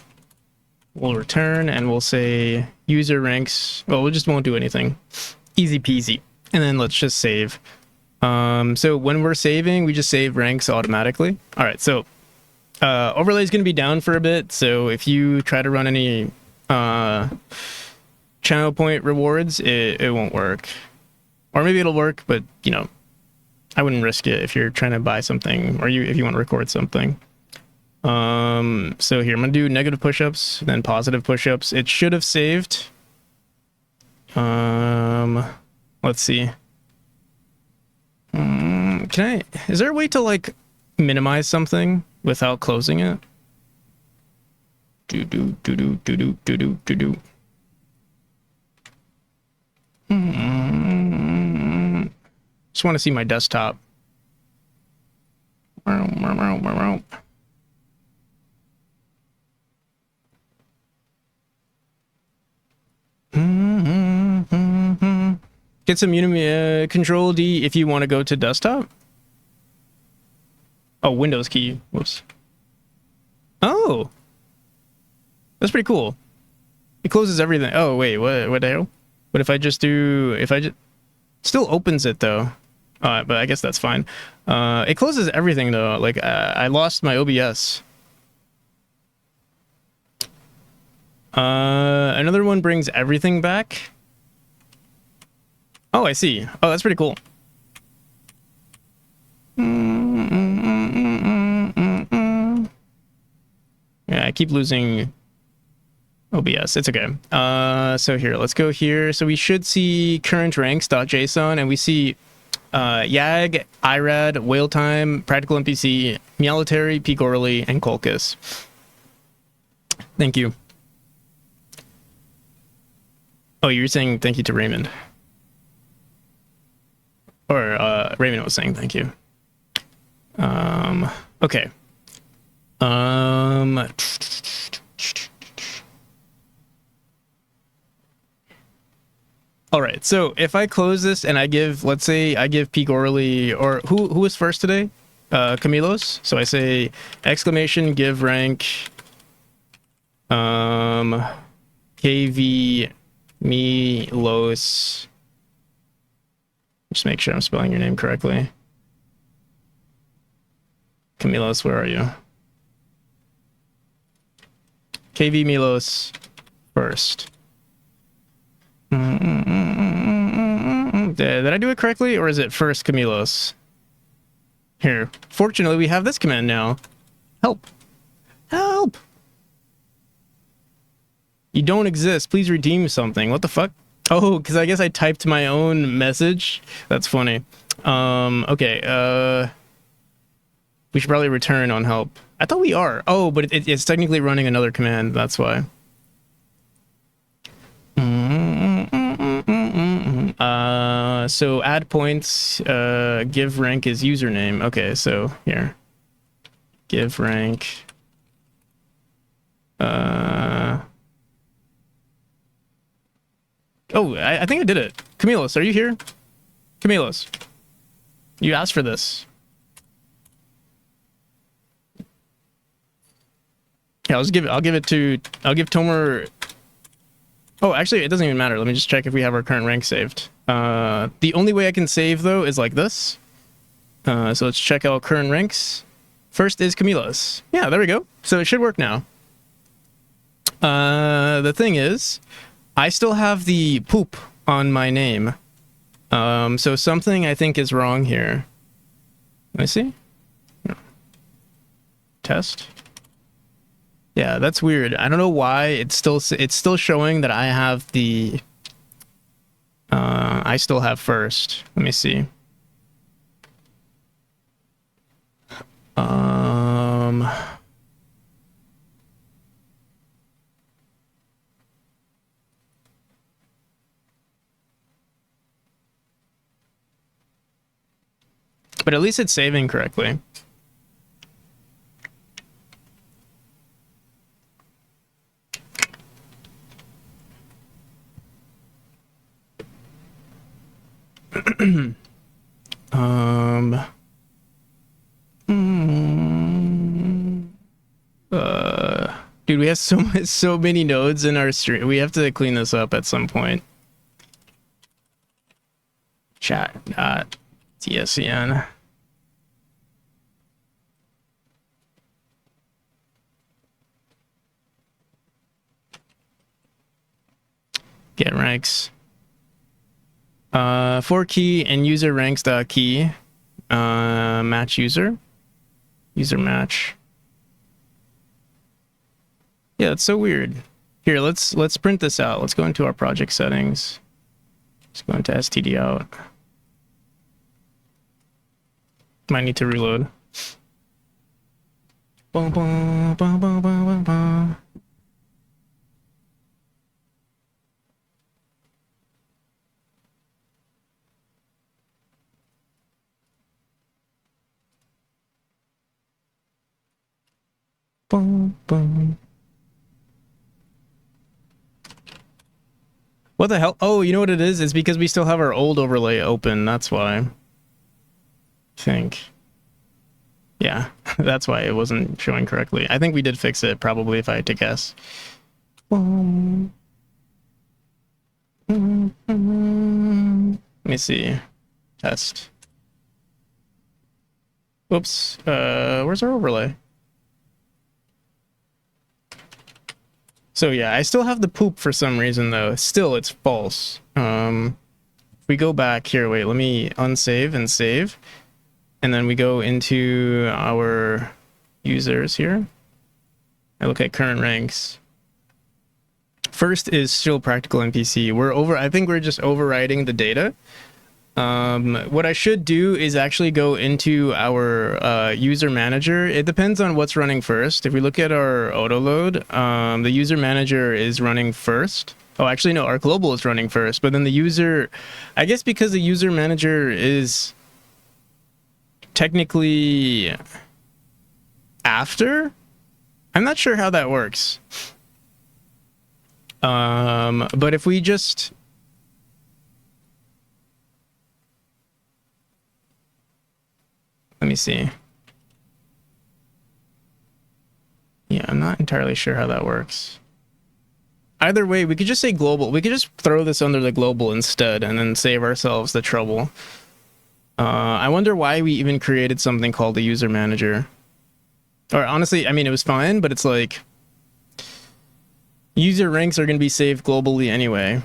we'll return and we'll say user ranks. Well, we just won't do anything. Easy peasy. And then let's just save. So when we're saving, we just save ranks automatically. All right, so overlay is going to be down for a bit. So if you try to run any channel point rewards, it won't work. Or maybe it'll work, but you know, I wouldn't risk it if you're trying to buy something or if you want to record something. So here, I'm going to do negative push-ups, then positive push-ups. It should have saved. Let's see. Is there a way to like minimize something without closing it? Just want to see my desktop. Get some Control D if you want to go to desktop. Oh, Windows key. Whoops. Oh, that's pretty cool. It closes everything. Oh wait, what the hell? What if I just do? If I just still opens it though. But I guess that's fine. It closes everything though. Like I lost my OBS. Another one brings everything back. Oh, I see. Oh, that's pretty cool. Yeah, I keep losing OBS. It's okay. So here, let's go here. So we should see current ranks.json, and we see YAG, IRAD, Whale Time, Practical NPC, Military, Peak Orally, and Colchis. Thank you. Oh, you're saying thank you to Raymond. Or Raymond was saying thank you. Okay. All right. So if I close this and I give, let's say I give Peak Orally, or who was first today? Camilos. So I say exclamation give rank KV Milos. Just make sure I'm spelling your name correctly. Camilos, where are you? KV Milos first. Did I do it correctly, or is it first Camilos? Here. Fortunately, we have this command now. Help. Help! You don't exist. Please redeem something. What the fuck? Oh, because I guess I typed my own message. That's funny. Okay. We should probably return on help. I thought we are. Oh, but it's technically running another command. That's why. So add points. Give rank is username. Okay, so here. Give rank. Oh, I think I did it. Camilos, are you here? Camilos, you asked for this. Yeah, I'll give Tomer. Oh, actually, it doesn't even matter. Let me just check if we have our current rank saved. The only way I can save though is like this. So let's check out current ranks. First is Camilos. Yeah, there we go. So it should work now. The thing is, I still have the poop on my name. So something I think is wrong here. Let me see. Test. Yeah, that's weird. I don't know why it's still showing that I have the I still have first. Let me see. But at least it's saving correctly. Dude, we have so many nodes in our stream. We have to clean this up at some point. Chat TSCN. Get ranks. For key and user ranks dot key. Match user. User match. Yeah, that's so weird. Here, let's print this out. Let's go into our project settings. Let's go into std out. Might need to reload. Bum, bum, bum, bum, bum, bum. Boom, boom. What the hell? Oh, you know what it is? It's because we still have our old overlay open. That's why. I think. Yeah, that's why it wasn't showing correctly. I think we did fix it, probably, if I had to guess. Let me see. Test. Whoops. Where's our overlay? So yeah, I still have the poop for some reason though. Still, it's false. We go back here. Wait, let me unsave and save. And then we go into our users here. I look at current ranks. First is still practical NPC. I think we're just overriding the data. What I should do is actually go into our user manager. It depends on what's running first. If we look at our autoload, the user manager is running first. Oh, actually, no, our global is running first. But then the user, I guess because the user manager is technically after? I'm not sure how that works. But if we just... Let me see. Yeah, I'm not entirely sure how that works. Either way, we could just say global. We could just throw this under the global instead and then save ourselves the trouble. I wonder why we even created something called the user manager. Or honestly, I mean, it was fine, but it's like... User ranks are going to be saved globally anyway.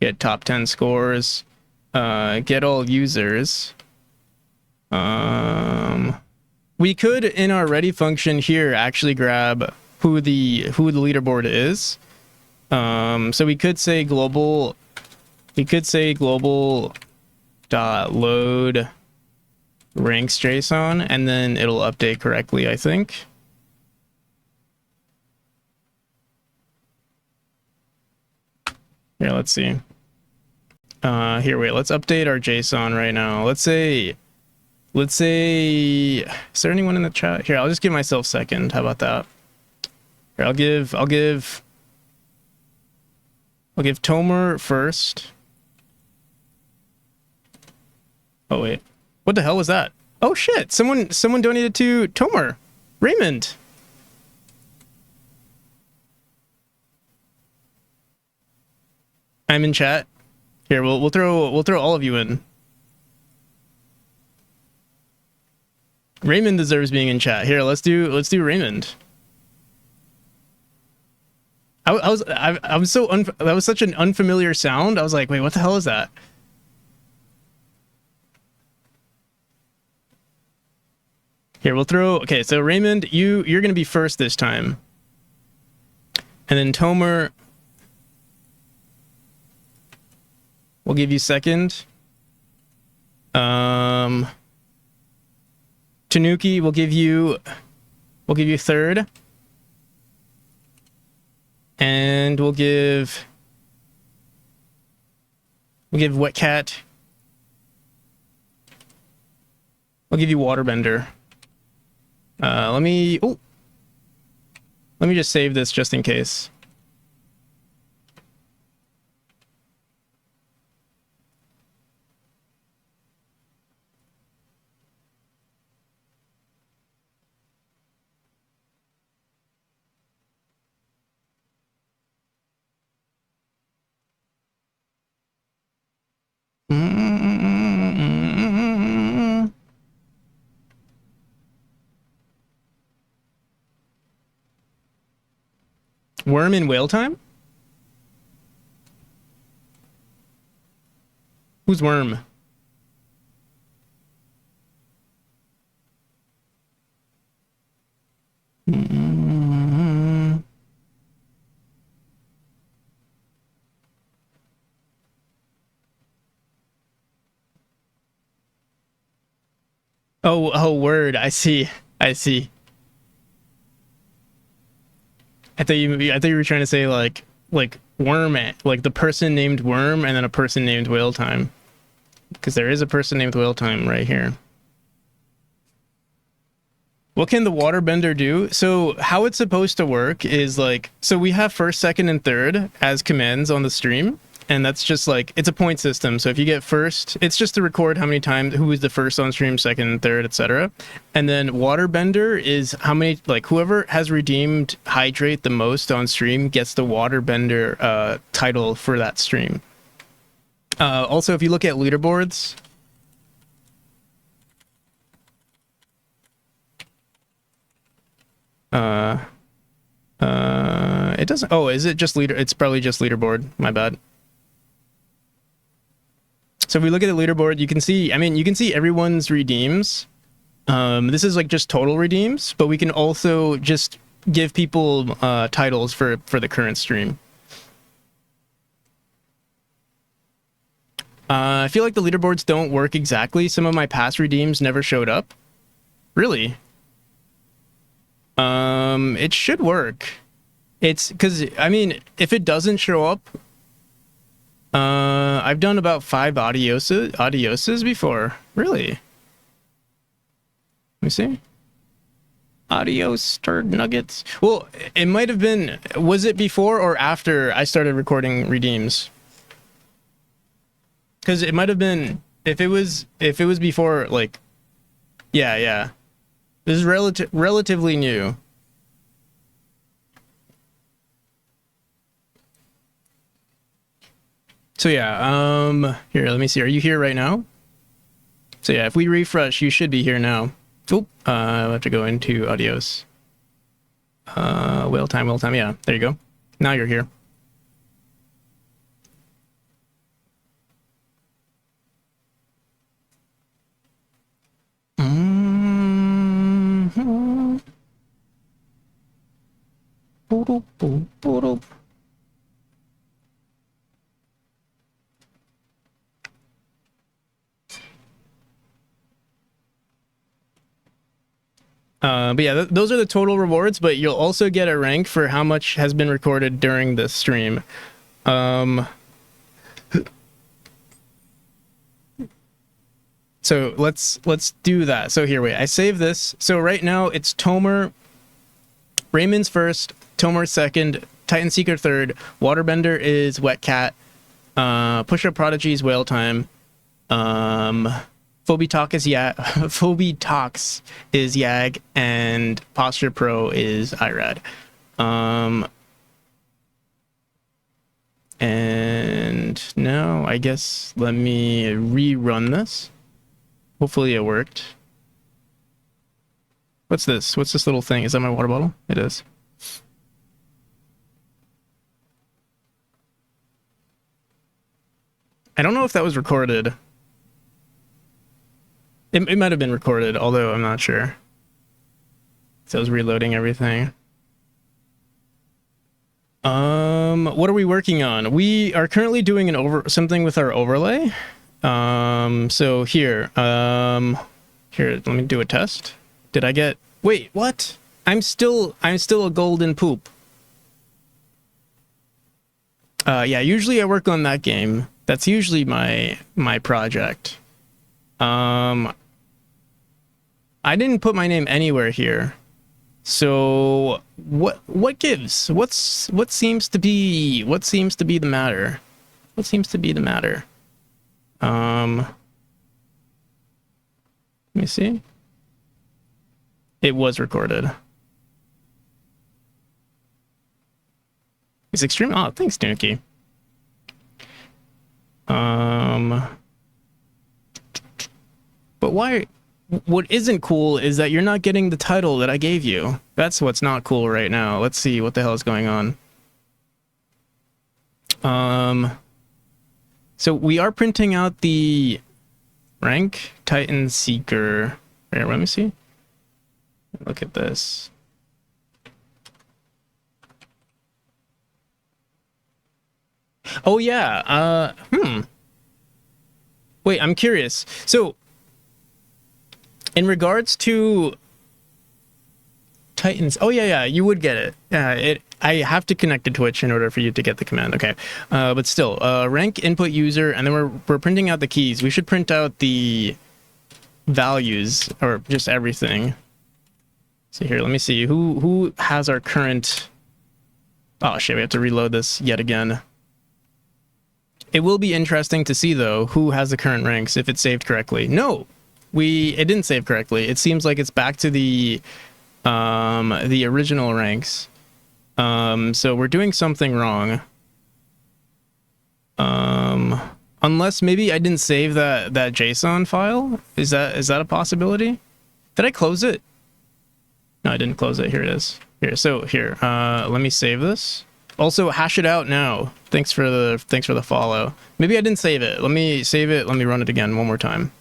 Get top 10 scores. Get all users. We could in our ready function here actually grab who the leaderboard is. So we could say global dot load ranks JSON, and then it'll update correctly, I think. Here, let's see. Here, wait, let's update our JSON right now. Let's say, is there anyone in the chat? Here, I'll just give myself second. How about that? Here, I'll give Tomer first. Oh, wait. What the hell was that? Oh, shit. Someone donated to Tomer. Raymond. I'm in chat. Here, we'll throw all of you in. Raymond deserves being in chat. Here, let's do Raymond. That was such an unfamiliar sound. I was like, wait, what the hell is that? Here, we'll throw. Okay, so Raymond, you're gonna be first this time, and then Tomer, we'll give you second. Tanuki, we'll give you third, and we'll give Wetcat. I'll give you Waterbender. Let me just save this just in case. Worm in whale time? Who's Worm? Oh, word. I see. I thought you were trying to say like Worm, like the person named Worm and then a person named Whale Time. Because there is a person named Whale Time right here. What can the Waterbender do? So how it's supposed to work is like, so we have first, second, and third as commands on the stream. And that's just like, it's a point system. So if you get first, it's just to record how many times, who was the first on stream, second, third, etc. And then Waterbender is how many, like whoever has redeemed Hydrate the most on stream gets the Waterbender title for that stream. Also, if you look at leaderboards, it doesn't, oh, is it just it's probably just leaderboard, my bad. So if we look at the leaderboard, you can see, I mean, you can see everyone's redeems. This is like just total redeems, but we can also just give people titles for the current stream. I feel like the leaderboards don't work exactly. Some of my past redeems never showed up. Really? It should work. It's because, I mean, if it doesn't show up, I've done about 5 adioses before. Really? Let me see. Adios, stirred nuggets. Well, it might have been, was it before or after I started recording redeems? Because it might have been, if it was before, like, yeah. This is relatively new. So yeah, here, let me see. Are you here right now? So yeah, if we refresh, you should be here now. Oh, I have to go into audios. Whale time, yeah, there you go. Now you're here. But yeah, those are the total rewards, but you'll also get a rank for how much has been recorded during the stream. So let's do that. So here, wait, I save this. So right now it's Tomer, Raymond's first, Tomer second, Titan Seeker third, Waterbender is Wet Cat, Push-Up Prodigy is Whale Time, Phobitox is Yag, and Posture Pro is Irad. And now I guess let me rerun this. Hopefully it worked. What's this? What's this little thing? Is that my water bottle? It is. I don't know if that was recorded. It might have been recorded, although I'm not sure. So I was reloading everything. What are we working on? We are currently doing something with our overlay. So here, let me do a test. Did I get, wait, what? I'm still a golden poop. Yeah, usually I work on that game. That's usually my project. I didn't put my name anywhere here. So what gives? What seems to be the matter? What seems to be the matter? Let me see. It was recorded. It's extreme. Oh, thanks, Nuki. But why? What isn't cool is that you're not getting the title that I gave you. That's what's not cool right now. Let's see what the hell is going on. So we are printing out the rank Titan Seeker. Here, let me see. Look at this. Oh yeah. Wait, I'm curious. So in regards to Titans, oh yeah, you would get it. Yeah, I have to connect to Twitch in order for you to get the command. Okay, but still, rank input user, and then we're printing out the keys. We should print out the values or just everything. So here, let me see who has our current. Oh shit, we have to reload this yet again. It will be interesting to see though who has the current ranks if it's saved correctly. No, it didn't save correctly. It seems like it's back to the original ranks. So we're doing something wrong. Unless maybe I didn't save that JSON file. Is that a possibility? Did I close it? No, I didn't close it. Here it is. Here, so here, let me save this. Also, hash it out now. Thanks for the follow. Maybe I didn't save it. Let me save it. Let me run it again one more time.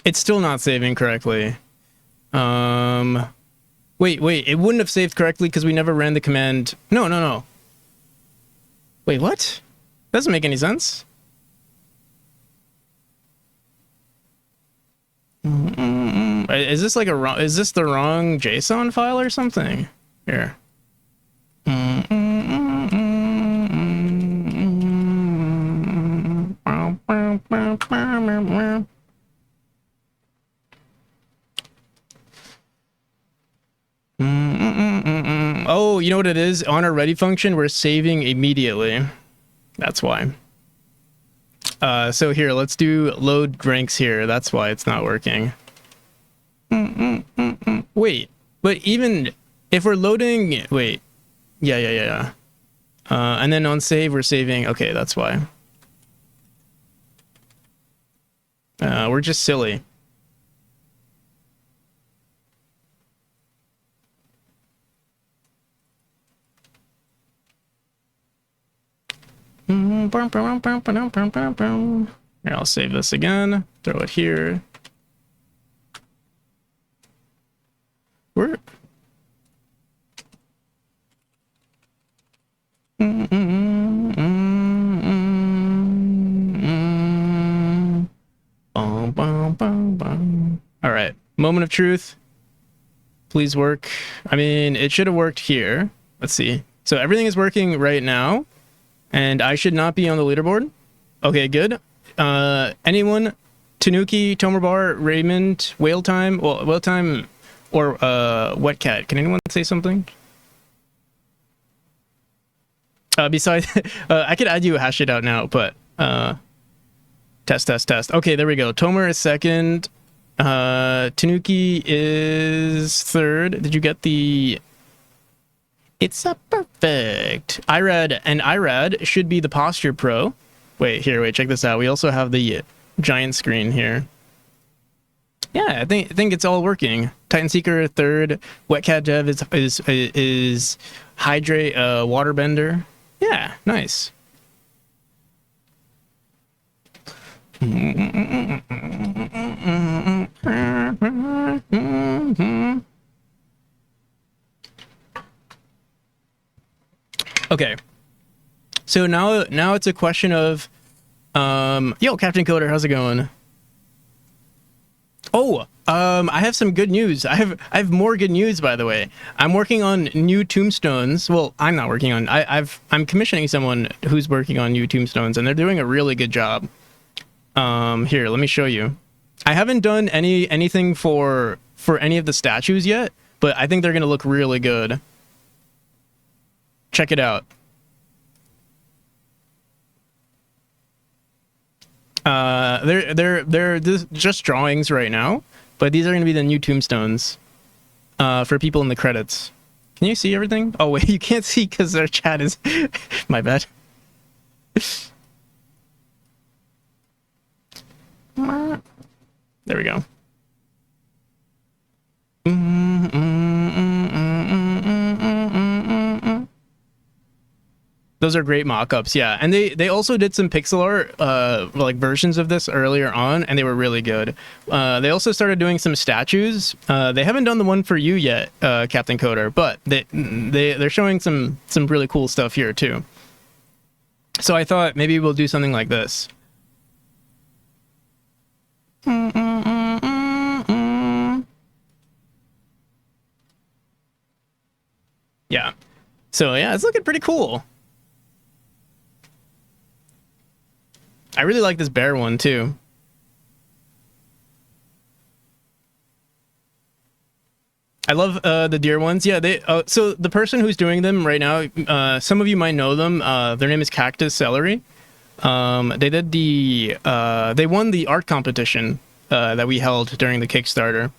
It's still not saving correctly. Wait, it wouldn't have saved correctly because we never ran the command. No. Wait, what? Doesn't make any sense. Is this like is this the wrong JSON file or something? Here. Oh, you know what it is? On our ready function, we're saving immediately. That's why. So here, let's do load ranks here. That's why it's not working. Wait, but even if we're loading, wait. Yeah. And then on save, we're saving. Okay, that's why. We're just silly. Here, I'll save this again. Throw it here. Where? All right. Moment of truth. Please work. I mean, it should have worked here. Let's see. So everything is working right now, and I should not be on the leaderboard. Okay, good. Anyone? Tanuki, Tomerbar, Raymond, Whale Time, well, Whale Time, or Wet Cat. Can anyone say something? Besides, I could add you a hash it out now, but test. Okay, there we go. Tomer is second. Tanuki is third. Did you get the? It's a perfect. Irad should be the posture pro. Wait, check this out. We also have the giant screen here. Yeah, I think it's all working. Titan Seeker third. Wet Cat Dev is Hydrate Waterbender. Yeah, nice. Okay. So now it's a question of yo, Captain Coder, how's it going? Oh, I have some good news. I have more good news, by the way. I'm working on new tombstones. Well, I'm not working on. I'm commissioning someone who's working on new tombstones, and they're doing a really good job. Here, let me show you. I haven't done anything for any of the statues yet, but I think they're gonna look really good. Check it out. They're just drawings right now, but these are going to be the new tombstones for people in the credits. Can you see everything? Oh wait, you can't see because their chat is my bad. There we go. Those are great mock-ups, yeah. And they also did some pixel art, like versions of this earlier on, and they were really good. They also started doing some statues. They haven't done the one for you yet, Captain Coder, but they're showing some really cool stuff here too. So I thought maybe we'll do something like this. Yeah. So yeah, it's looking pretty cool. I really like this bear one too. I love the deer ones. Yeah, so the person who's doing them right now, some of you might know them. Their name is Cactus Celery. They did they won the art competition that we held during the Kickstarter.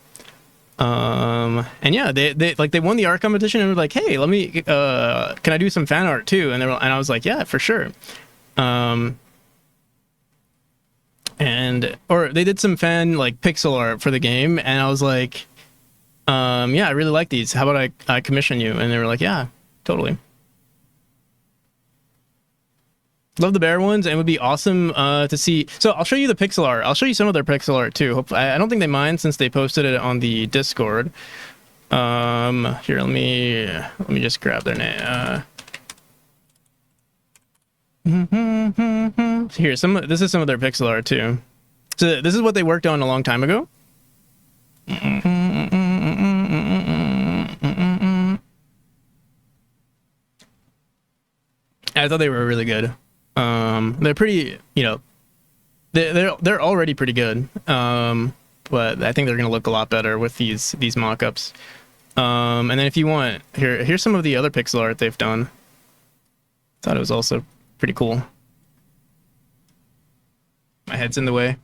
And yeah, they won the art competition and were like, hey, let me can I do some fan art too? And I was like, yeah, for sure. Or they did some fan like pixel art for the game, and I was like, yeah, I really like these. How about I commission you? And they were like, yeah, totally. Love the bear ones, and it would be awesome to see. So I'll show you the pixel art. I'll show you some of their pixel art too. Hopefully, I don't think they mind since they posted it on the Discord. Here, let me just grab their name. Here, this is some of their pixel art too. So this is what they worked on a long time ago. I thought they were really good. They're pretty, they're already pretty good. But I think they're gonna look a lot better with these mock-ups. And then if you want, here's some of the other pixel art they've done. Thought it was also pretty cool. My head's in the way.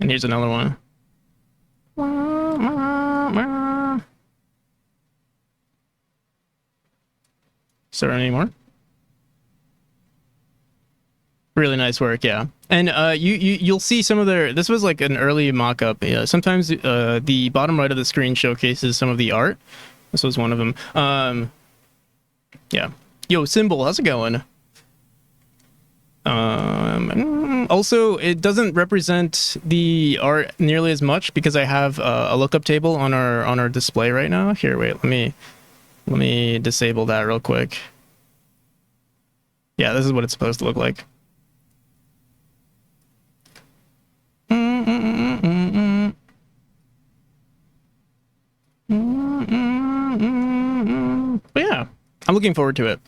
And here's another one. Is there any more? Really nice work, yeah. And you'll see some of their. This was like an early mock-up. Sometimes the bottom right of the screen showcases some of the art. This was one of them. Yeah. Yo, Symbol, how's it going? Also, it doesn't represent the art nearly as much because I have a lookup table on our display right now. Here, wait, let me disable that real quick. Yeah, this is what it's supposed to look like. But yeah, I'm looking forward to it.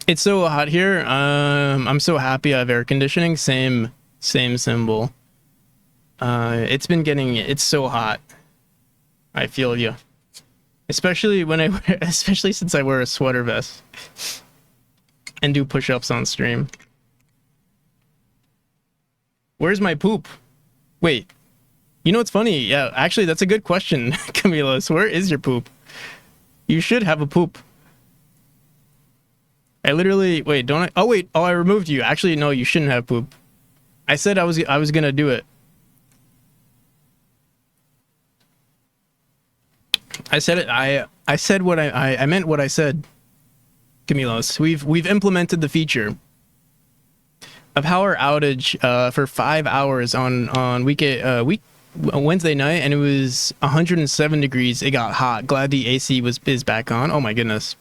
It's so hot here. I'm so happy I have air conditioning. Same Symbol. It's so hot. I feel you. Especially especially since I wear a sweater vest and do push-ups on stream. Where's my poop? Wait. You know what's funny? Yeah, actually, that's a good question, Camilos. Where is your poop? You should have a poop. I literally... Wait, don't I... Oh, wait. Oh, I removed you. Actually, no, you shouldn't have poop. I said I was gonna do it. I said it. I said what I meant what I said. Camilos. We've implemented the feature of power outage for 5 hours on Wednesday night, and it was 107 degrees. It got hot. Glad the AC is back on. Oh my goodness.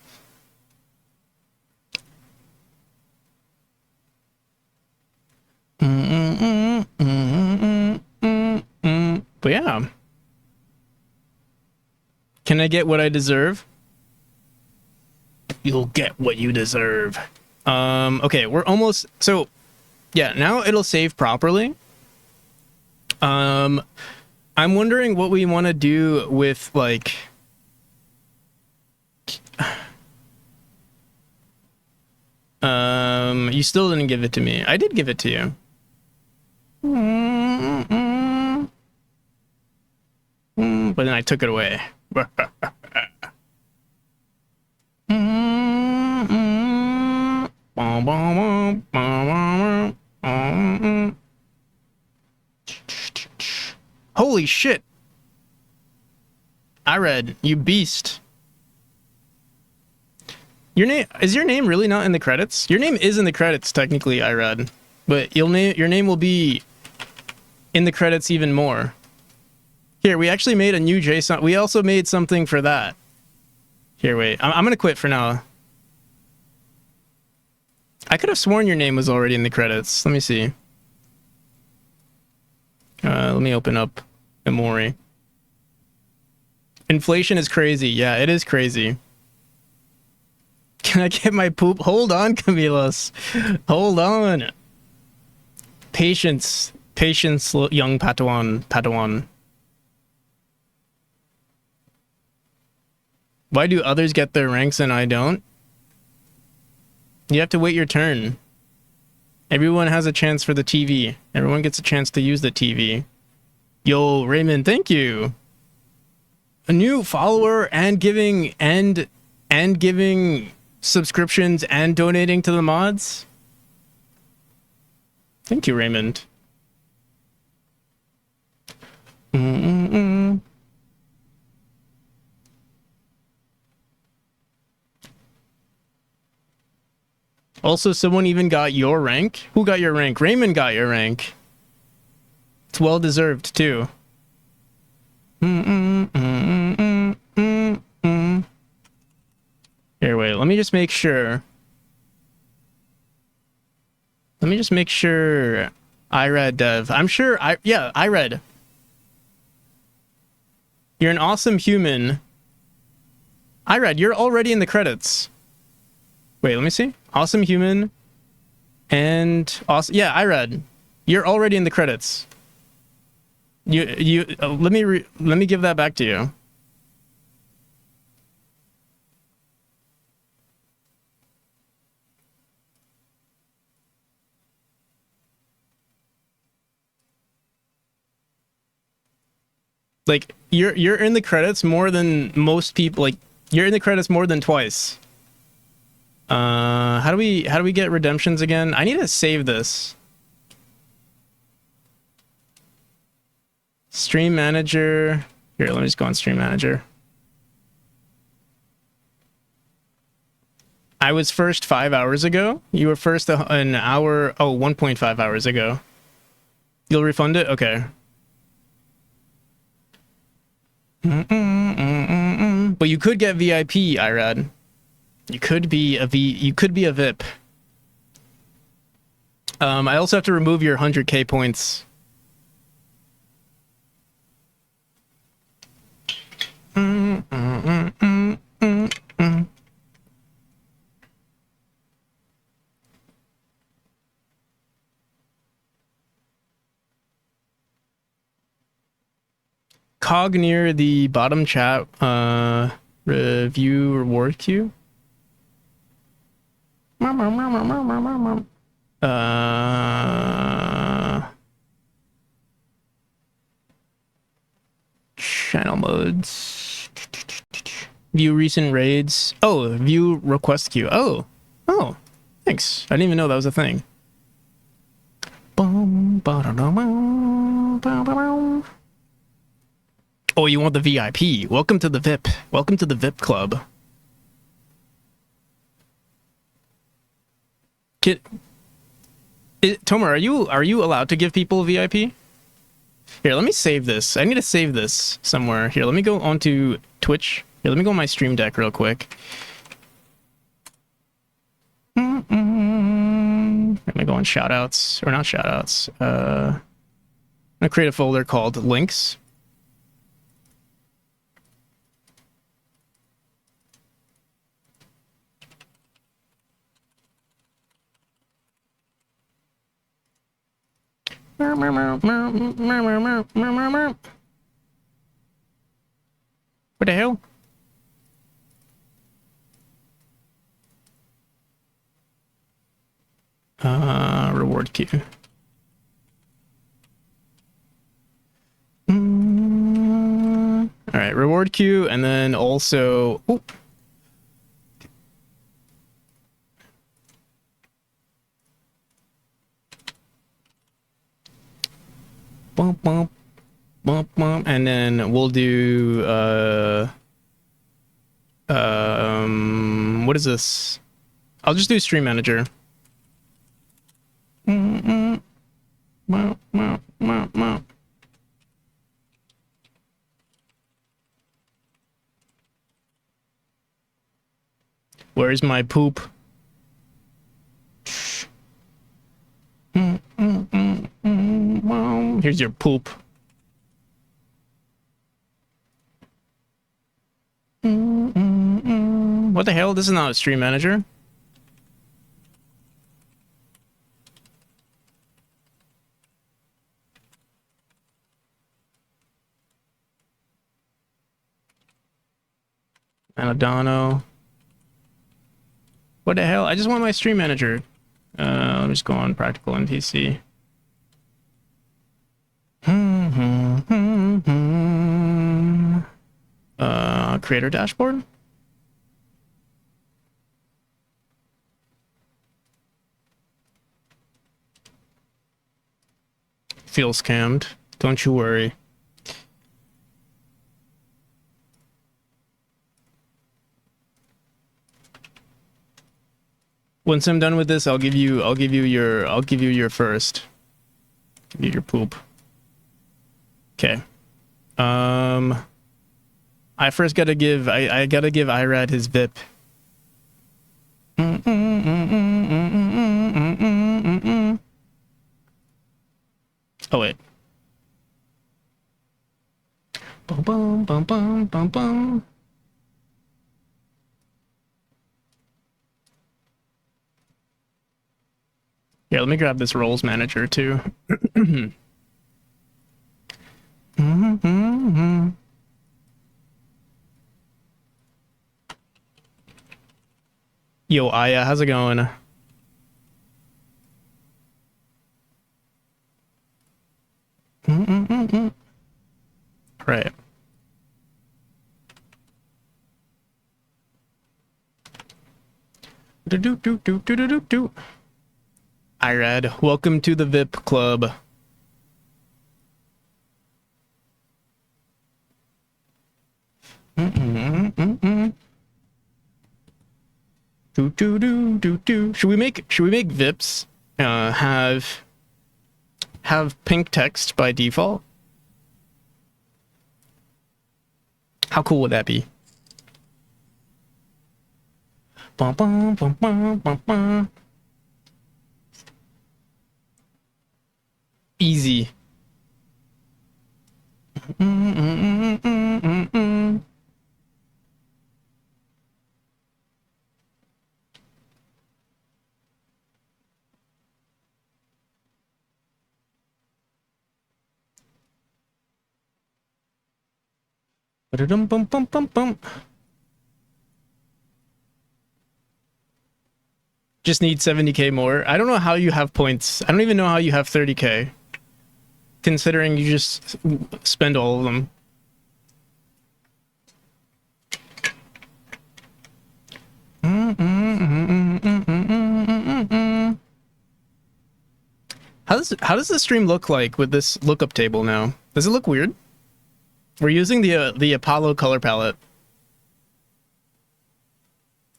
But yeah. Can I get what I deserve? You'll get what you deserve. Okay, we're almost... So, yeah, now it'll save properly. I'm wondering what we want to do with, like... You still didn't give it to me. I did give it to you. But then I took it away. Holy shit! I read, you beast. Your name really not in the credits? Your name is in the credits technically, I read, but your name will be in the credits even more. Here, we actually made a new JSON. We also made something for that. Here, wait. I'm gonna quit for now. I could have sworn your name was already in the credits. Let me see. Let me open up Emori. Inflation is crazy. Yeah, it is crazy. Can I get my poop? Hold on, Camilos. Hold on. Patience. Patience, young Padawan. Why do others get their ranks and I don't? You have to wait your turn. Everyone has a chance for the TV. Everyone gets a chance to use the TV. Yo, Raymond, thank you. A new follower and giving subscriptions and donating to the mods. Thank you, Raymond. Also, someone even got your rank. Who got your rank? Raymond got your rank. It's well deserved too. Here, wait. Let me just make sure. I read Dev. I'm sure I read. You're an awesome human. I read. You're already in the credits. Wait, let me see. Awesome human. And awesome. Yeah, I read. You're already in the credits. Let me give that back to you. Like you're in the credits more than most people. Like you're in the credits more than twice. How do we get redemptions again? I need to save this. Stream manager. Here, let me just go on stream manager. I was first 5 hours ago. You were first an hour. Oh, 1.5 hours ago. You'll refund it? Okay. But you could get VIP, Irad. You could be a VIP. I also have to remove your 100k points. Cog near the bottom chat, review reward queue. Channel modes. View recent raids. Oh, view request queue. Oh, thanks. I didn't even know that was a thing. Oh, you want the VIP? Welcome to the VIP. Welcome to the VIP club. Tomer, are you allowed to give people VIP? Here, let me save this. I need to save this somewhere. Here, let me go onto Twitch. Here, let me go on my stream deck real quick. Let me go on shoutouts, or not shoutouts. I'm gonna create a folder called links. What the hell? Reward queue. All right, reward queue, and then also. Oh. Bump, bump, bump, bump, and then we'll do what is this? I'll just do stream manager. Where's my poop? Here's your poop. What the hell? This is not a stream manager. Anadano. What the hell? I just want my stream manager. Let me just go on practical NPC. Creator dashboard. Feel scammed. Don't you worry. Once I'm done with this, I'll give you your first. Give you your poop. Okay. I first gotta give I gotta give Irad his VIP. Oh wait. Bum bum bum bum bum bum. Yeah, let me grab this roles manager too. Yo, Aya, how's it going? Right. Irad, welcome to the VIP club. Do do do do do. Should we make Vips have pink text by default? How cool would that be? Bum, bum, bum, bum, bum, bum. Easy. Ba-da-dum, bum, bum, bum, bum. Just need 70k more. I don't know how you have points. I don't even know how you have 30k. Considering you just spend all of them. How does the stream look like with this lookup table now? Does it look weird? We're using the Apollo color palette.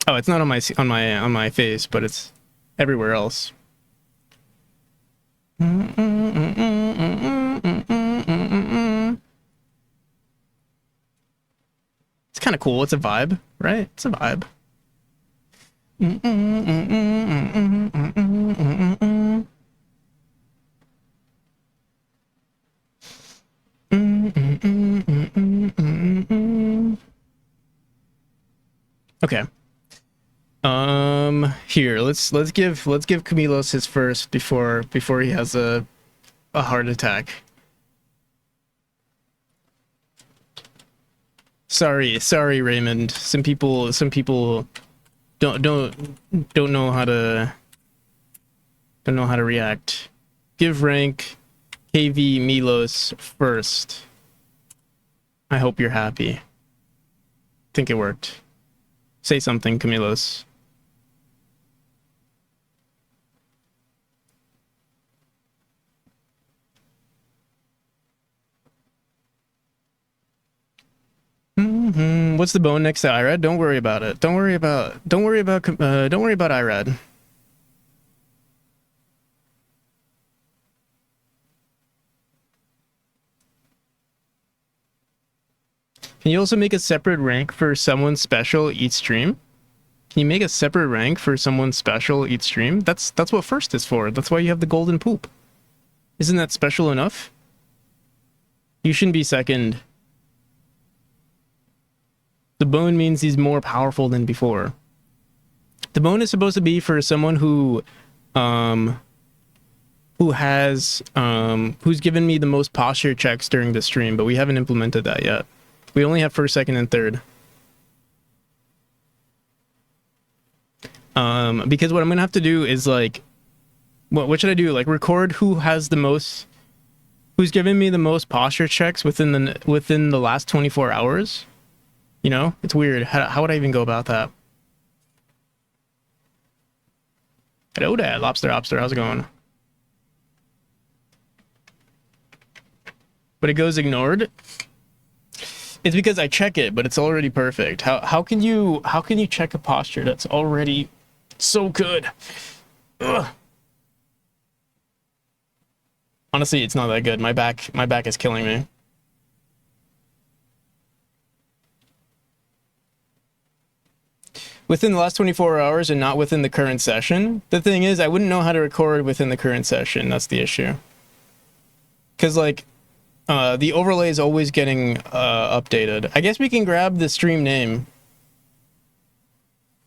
Oh, it's not on my face, but it's everywhere else. It's kind of cool. It's a vibe, right? It's a vibe. Okay. Here, let's give Camilos his first before he has a heart attack. Sorry, Raymond. Some people don't know how to react. Give rank KV Milos first. I hope you're happy. Think it worked. Say something, Camilos. What's the bone next to Irad? Don't worry about it. Don't worry about Irad. Can you also make a separate rank for someone special each stream? Can you make a separate rank for someone special each stream? That's what first is for. That's why you have the golden poop. Isn't that special enough? You shouldn't be second. The bone means he's more powerful than before. The bone is supposed to be for someone who's given me the most posture checks during the stream, but we haven't implemented that yet. We only have first, second, and third. Because what I'm gonna have to do is like, what should I do? Like record who's given me the most posture checks within the last 24 hours. You know, it's weird. How would I even go about that? Hello there, Lobster. How's it going? But it goes ignored. It's because I check it, but it's already perfect. How can you check a posture that's already so good? Ugh. Honestly, it's not that good. My back is killing me. Within the last 24 hours and not within the current session. The thing is, I wouldn't know how to record within the current session. That's the issue. Because, like, the overlay is always getting updated. I guess we can grab the stream name.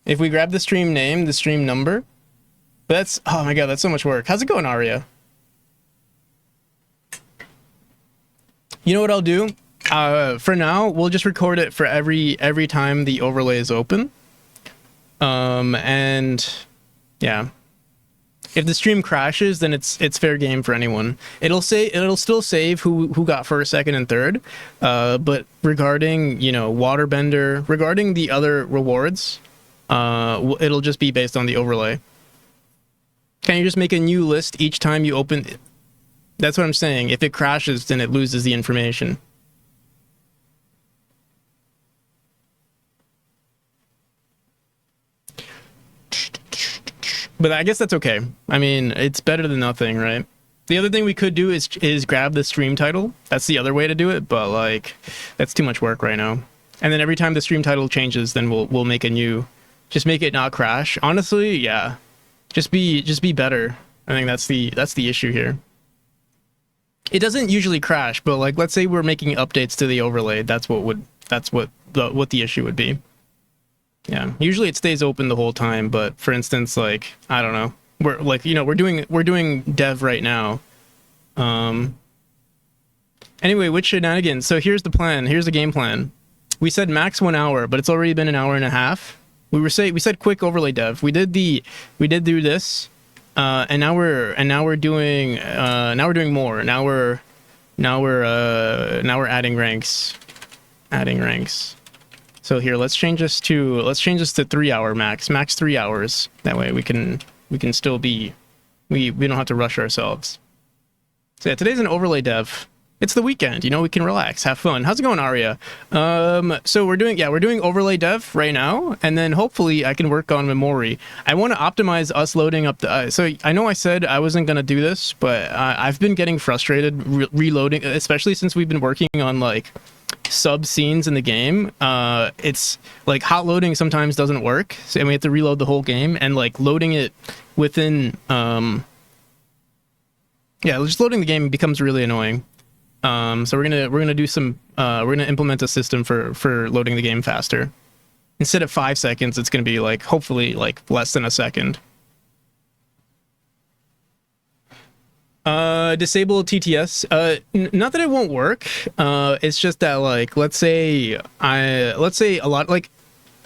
If we grab the stream name, the stream number. But that's, oh my god, that's so much work. How's it going, Aria? You know what I'll do? For now, we'll just record it for every time the overlay is open. And yeah, if the stream crashes, then it's fair game for anyone. It'll still save who got first, second, and third. But regarding, you know, waterbender, regarding the other rewards, it'll just be based on the overlay. Can you just make a new list each time you open it? That's what I'm saying. If it crashes, then it loses the information. But I guess that's okay. I mean, it's better than nothing, right? The other thing we could do is grab the stream title. That's the other way to do it, but like that's too much work right now. And then every time the stream title changes, then we'll make a new, just make it not crash. Honestly, yeah. Just be better. I think that's the issue here. It doesn't usually crash, but like let's say we're making updates to the overlay, that's what the issue would be. Yeah, usually it stays open the whole time, but for instance, like I don't know, we're like we're doing dev right now. Anyway, which shenanigans? So here's the plan. Here's the game plan. We said max 1 hour, but it's already been an hour and a half. We said quick overlay dev. We did do this, and now we're doing more. Now we're adding ranks. So here, let's change this to 3 hour max 3 hours. That way we can still be, we don't have to rush ourselves. So yeah, today's an overlay dev. It's the weekend, we can relax, have fun. How's it going, Aria? So we're doing overlay dev right now, and then hopefully I can work on memory. I want to optimize us loading up the, so I know I said I wasn't going to do this, but I've been getting frustrated reloading, especially since we've been working on like sub scenes in the game. It's like hot loading sometimes doesn't work, so we have to reload the whole game, and like loading it within, just loading the game becomes really annoying. So we're gonna do some we're gonna implement a system for loading the game faster. Instead of 5 seconds, it's gonna be like hopefully like less than a second. Disable TTS. Not that it won't work. It's just that like let's say a lot, like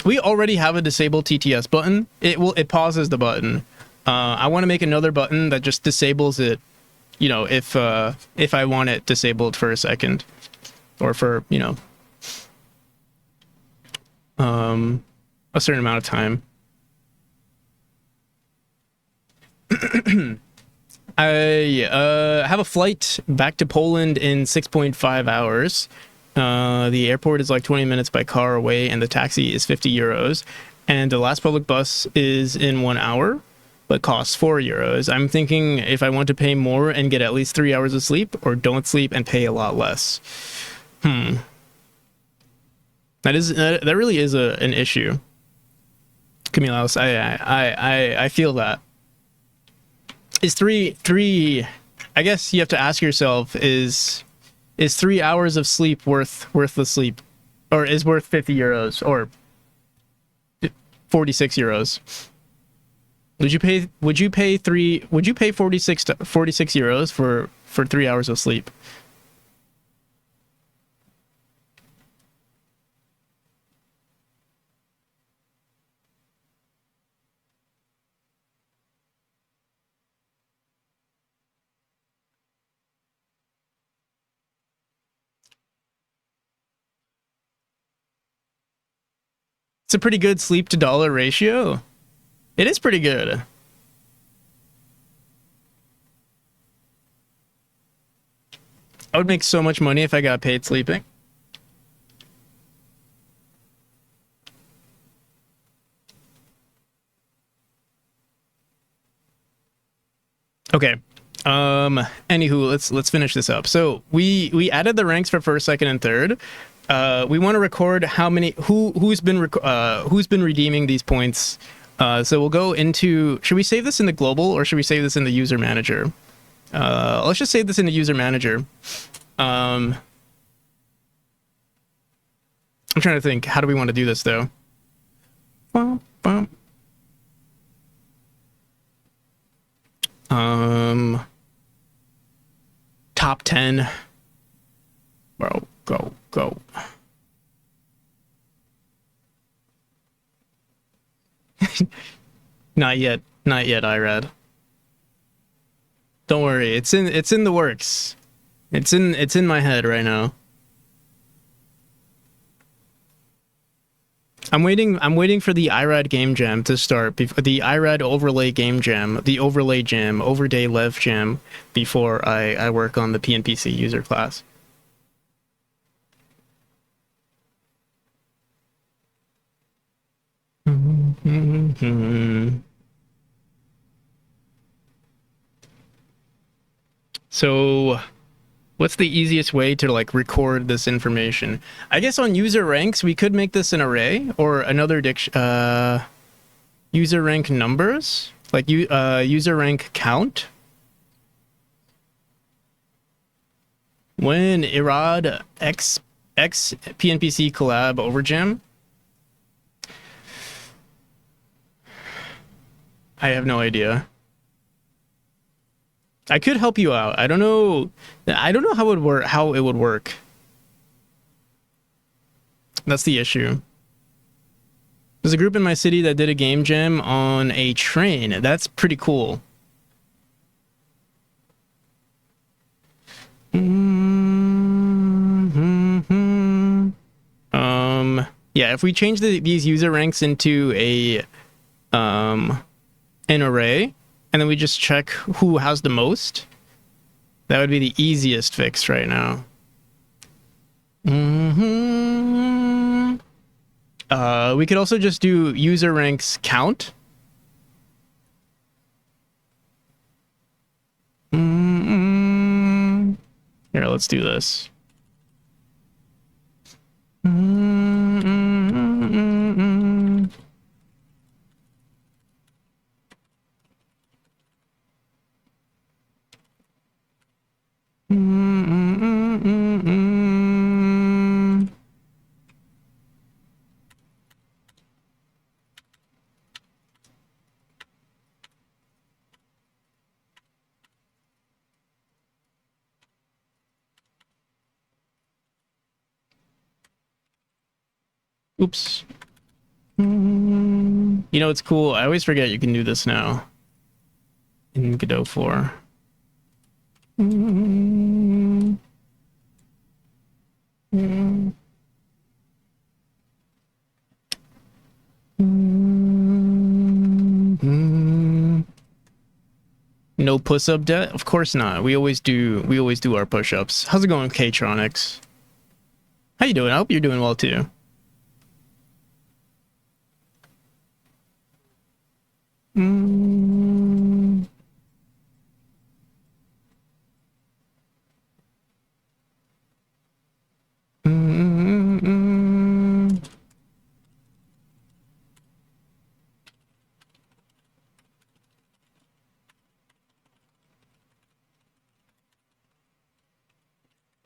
we already have a disable TTS button. It pauses the button. I want to make another button that just disables it. If I want it disabled for a second, or for a certain amount of time. I have a flight back to Poland in 6.5 hours. The airport is like 20 minutes by car away, and the taxi is 50 euros. And the last public bus is in 1 hour, but costs 4 euros. I'm thinking if I want to pay more and get at least 3 hours of sleep, or don't sleep and pay a lot less. That really is an issue. Camilaus, I feel that. Is three I guess you have to ask yourself, is 3 hours of sleep worth the sleep, or is worth 50 euros or 46 euros? Would you pay 46 euros for 3 hours of sleep? It's a pretty good sleep to dollar ratio. It is pretty good. I would make so much money if I got paid sleeping. Okay. Anywho, let's finish this up. So we added the ranks for first, second, and third. We want to record how many who's been redeeming these points. So we'll go into, should we save this in the global, or should we save this in the user manager? Let's just save this in the user manager. I'm trying to think, how do we want to do this though? Top 10. Bro, go. Not yet, Irad. Don't worry, it's in the works. It's in my head right now. I'm waiting for the IRAD game jam to start, the IRAD overlay game jam, the overlay jam, overday lev jam, before I work on the PNPC user class. So what's the easiest way to like record this information? I guess on user ranks, we could make this an array or another user rank numbers, like user rank count. When Irad X PNPC collab overjam. I have no idea. I could help you out. I don't know how it would work. That's the issue. There's a group in my city that did a game jam on a train. That's pretty cool. Yeah, if we change these user ranks into an array, and then we just check who has the most, that would be the easiest fix right now. We could also just do user ranks count. Here, let's do this. Oops. You know, it's cool. I always forget you can do this now in Godot 4. No push-up debt? Of course not. We always do our push-ups. How's it going, K-Tronics? How you doing? I hope you're doing well too.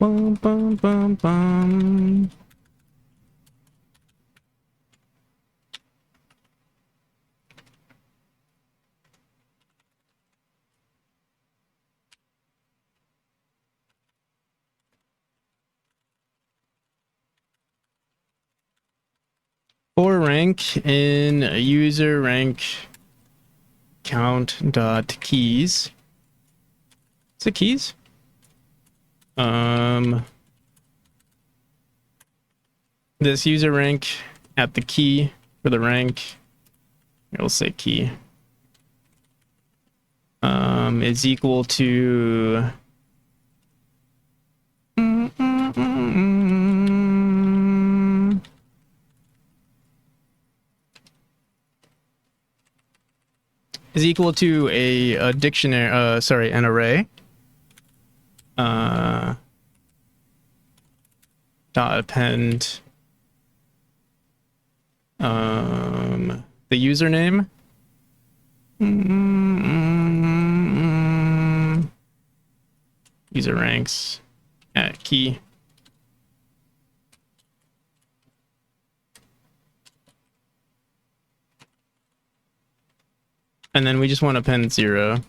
Bum, bum, bum, bum. For rank in user rank count dot keys. Is it keys? This user rank at the key for the rank, it'll say key, is equal to a dictionary, sorry, an array. Dot append the username. User ranks at key. And then we just want to append 0.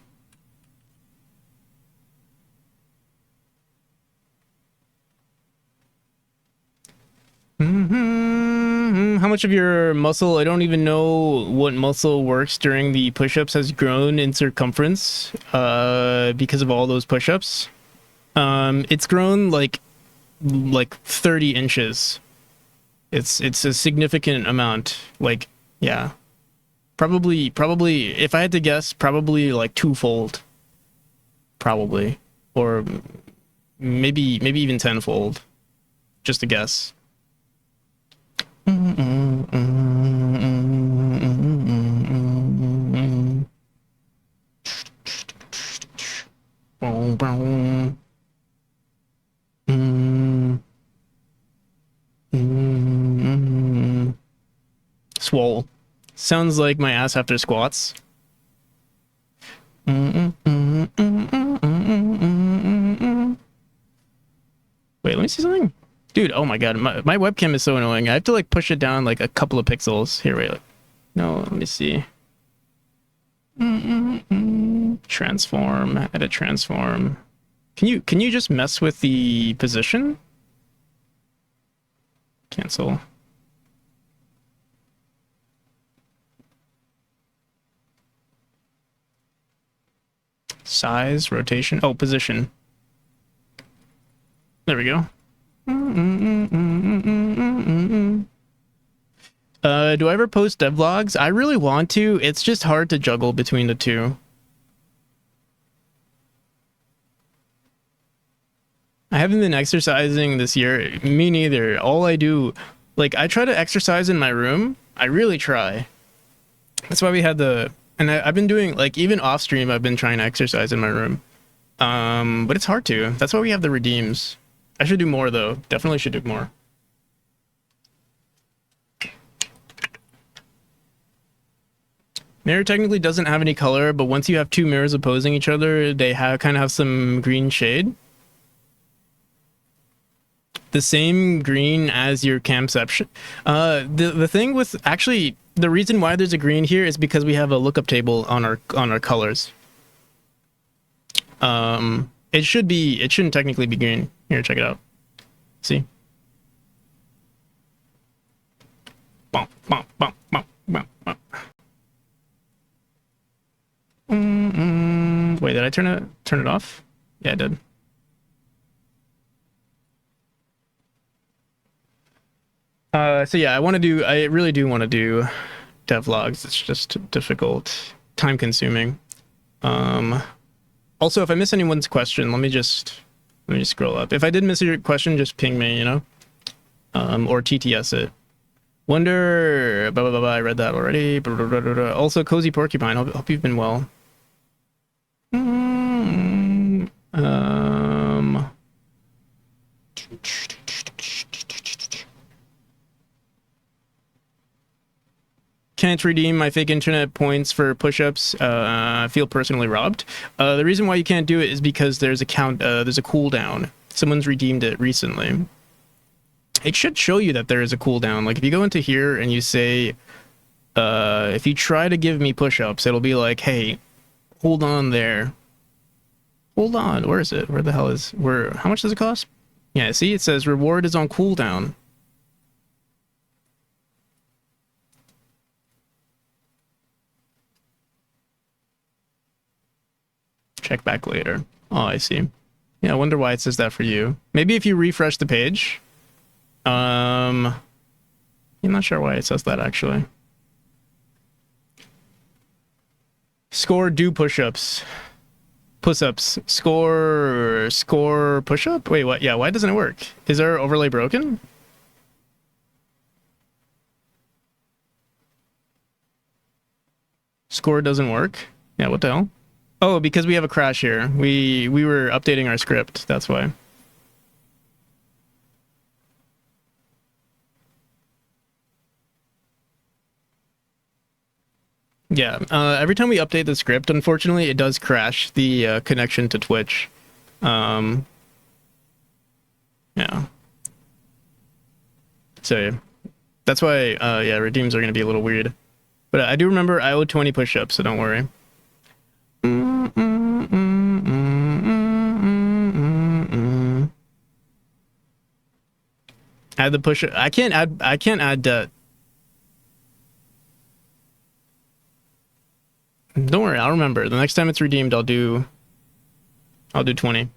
How much of your muscle, I don't even know what muscle works during the push-ups, has grown in circumference because of all those push-ups. It's grown like 30 inches. It's a significant amount. Like, yeah. Probably, if I had to guess, probably like twofold. Probably. Or maybe even tenfold. Just a guess. Sounds like my ass after squats. Wait, let me see something. Dude, oh my god, my webcam is so annoying. I have to like push it down like a couple of pixels. Here, wait. No, let me see. Transform, edit transform. Can you just mess with the position? Cancel. Size, rotation. Oh, position. There we go. Do I ever post devlogs? I really want to. It's just hard to juggle between the two. I haven't been exercising this year. Me neither. All I do, like, I try to exercise in my room. I really try. That's why we had the... And I've been doing, like, even off stream, I've been trying to exercise in my room. But it's hard to. That's why we have the redeems. I should do more, though. Definitely should do more. Mirror technically doesn't have any color, but once you have two mirrors opposing each other, they kind of have some green shade. The same green as your camception. The thing with... Actually... The reason why there's a green here is because we have a lookup table on our colors. It shouldn't technically be green. Here, check it out. See? Bump, bump, bump, bump, bump, bump. Wait, did I turn it off? Yeah, I did. So yeah, I really do want to do devlogs. It's just difficult, time consuming. Also, if I miss anyone's question, let me just scroll up. If I did miss your question, just ping me, you know, or TTS it. Wonder, blah, blah, blah, blah, I read that already. Blah, blah, blah, blah, blah. Also, Cozy Porcupine, hope you've been well. Can't redeem my fake internet points for push-ups. I feel personally robbed. The reason why you can't do it is because there's a cooldown. Someone's redeemed it recently. It should show you that there is a cooldown. Like if you go into here and you say, if you try to give me push-ups, it'll be like, hey, hold on there. Hold on, where is it? Where the hell is, how much does it cost? Yeah, see, it says reward is on cooldown. Check back later. Oh, I see. Yeah, I wonder why it says that for you. Maybe if you refresh the page. I'm not sure why it says that, actually. Score do push-ups. Push-ups. Score push-up? Wait, what? Yeah, why doesn't it work? Is our overlay broken? Score doesn't work? Yeah, what the hell? Oh, because we have a crash here. We were updating our script, that's why. Yeah, every time we update the script, unfortunately, it does crash the connection to Twitch. Yeah. So, that's why, yeah, redeems are going to be a little weird. But I do remember I owe 20 push-ups, so don't worry. Add the push. I can't add debt. Don't worry, I'll remember. The next time it's redeemed, I'll do 20.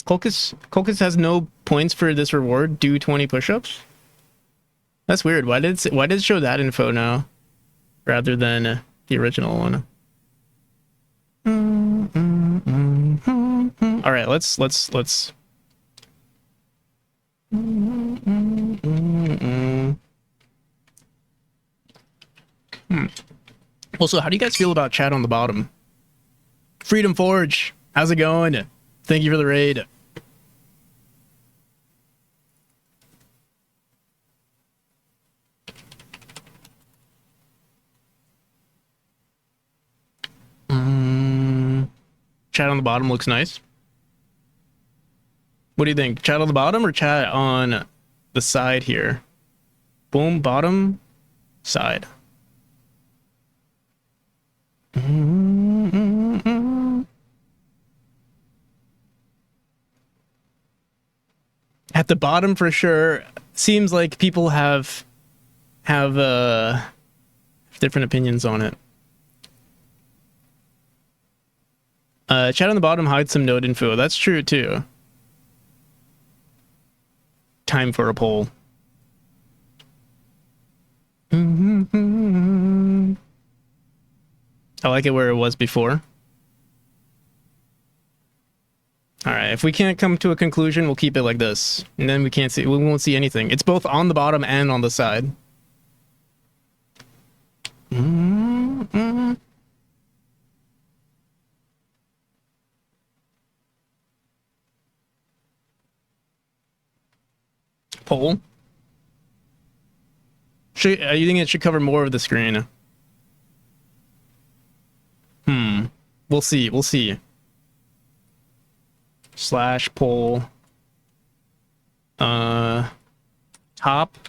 Colchis has no points for this reward. Do 20 push-ups. That's weird. Why did it show that info now, rather than the original one? All right, let's. Also, how do you guys feel about chat on the bottom? Freedom Forge, how's it going? Thank you for the raid. Chat on the bottom looks nice. What do you think? Chat on the bottom or chat on the side here? Boom, bottom, side. At the bottom for sure. Seems like people have different opinions on it. Chat on the bottom hides some node info. That's true too. Time for a poll. I like it where it was before. All right, if we can't come to a conclusion, we'll keep it like this. And then we won't see anything. It's both on the bottom and on the side. Poll. You think it should cover more of the screen? We'll see. We'll see. Slash poll. Top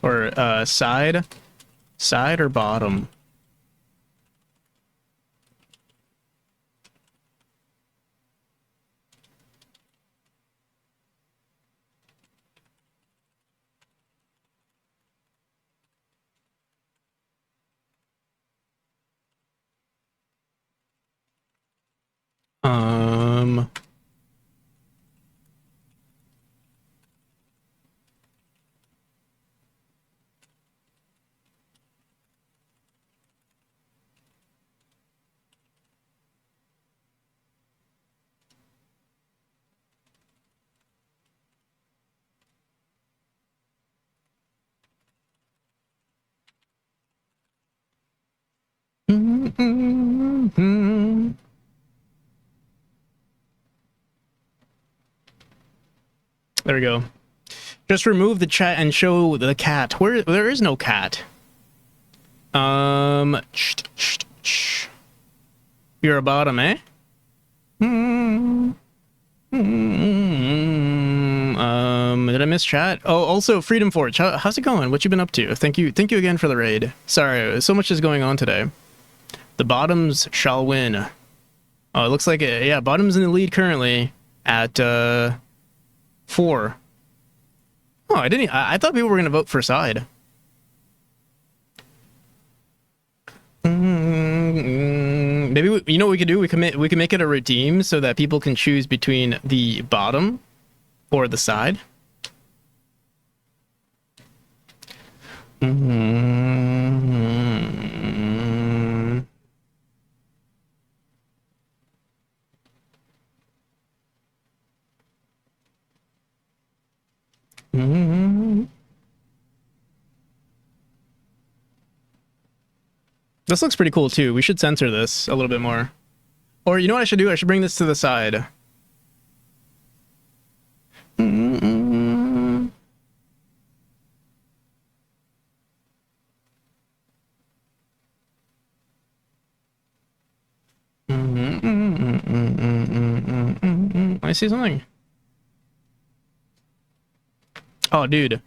or side? Side or bottom? There we go. Just remove the chat and show the cat. There is no cat. You're a bottom, eh? Did I miss chat? Oh, also Freedom Forge. How's it going? What you been up to? Thank you again for the raid. Sorry, so much is going on today. The bottoms shall win. Oh, it looks like it. Yeah, bottoms in the lead currently at 4. Oh, I thought people were gonna vote for side. Maybe you know what we could do? We can make it a redeem so that people can choose between the bottom or the side. This looks pretty cool too. We should censor this a little bit more. Or you know what I should do? I should bring this to the side. I see something. Oh, dude.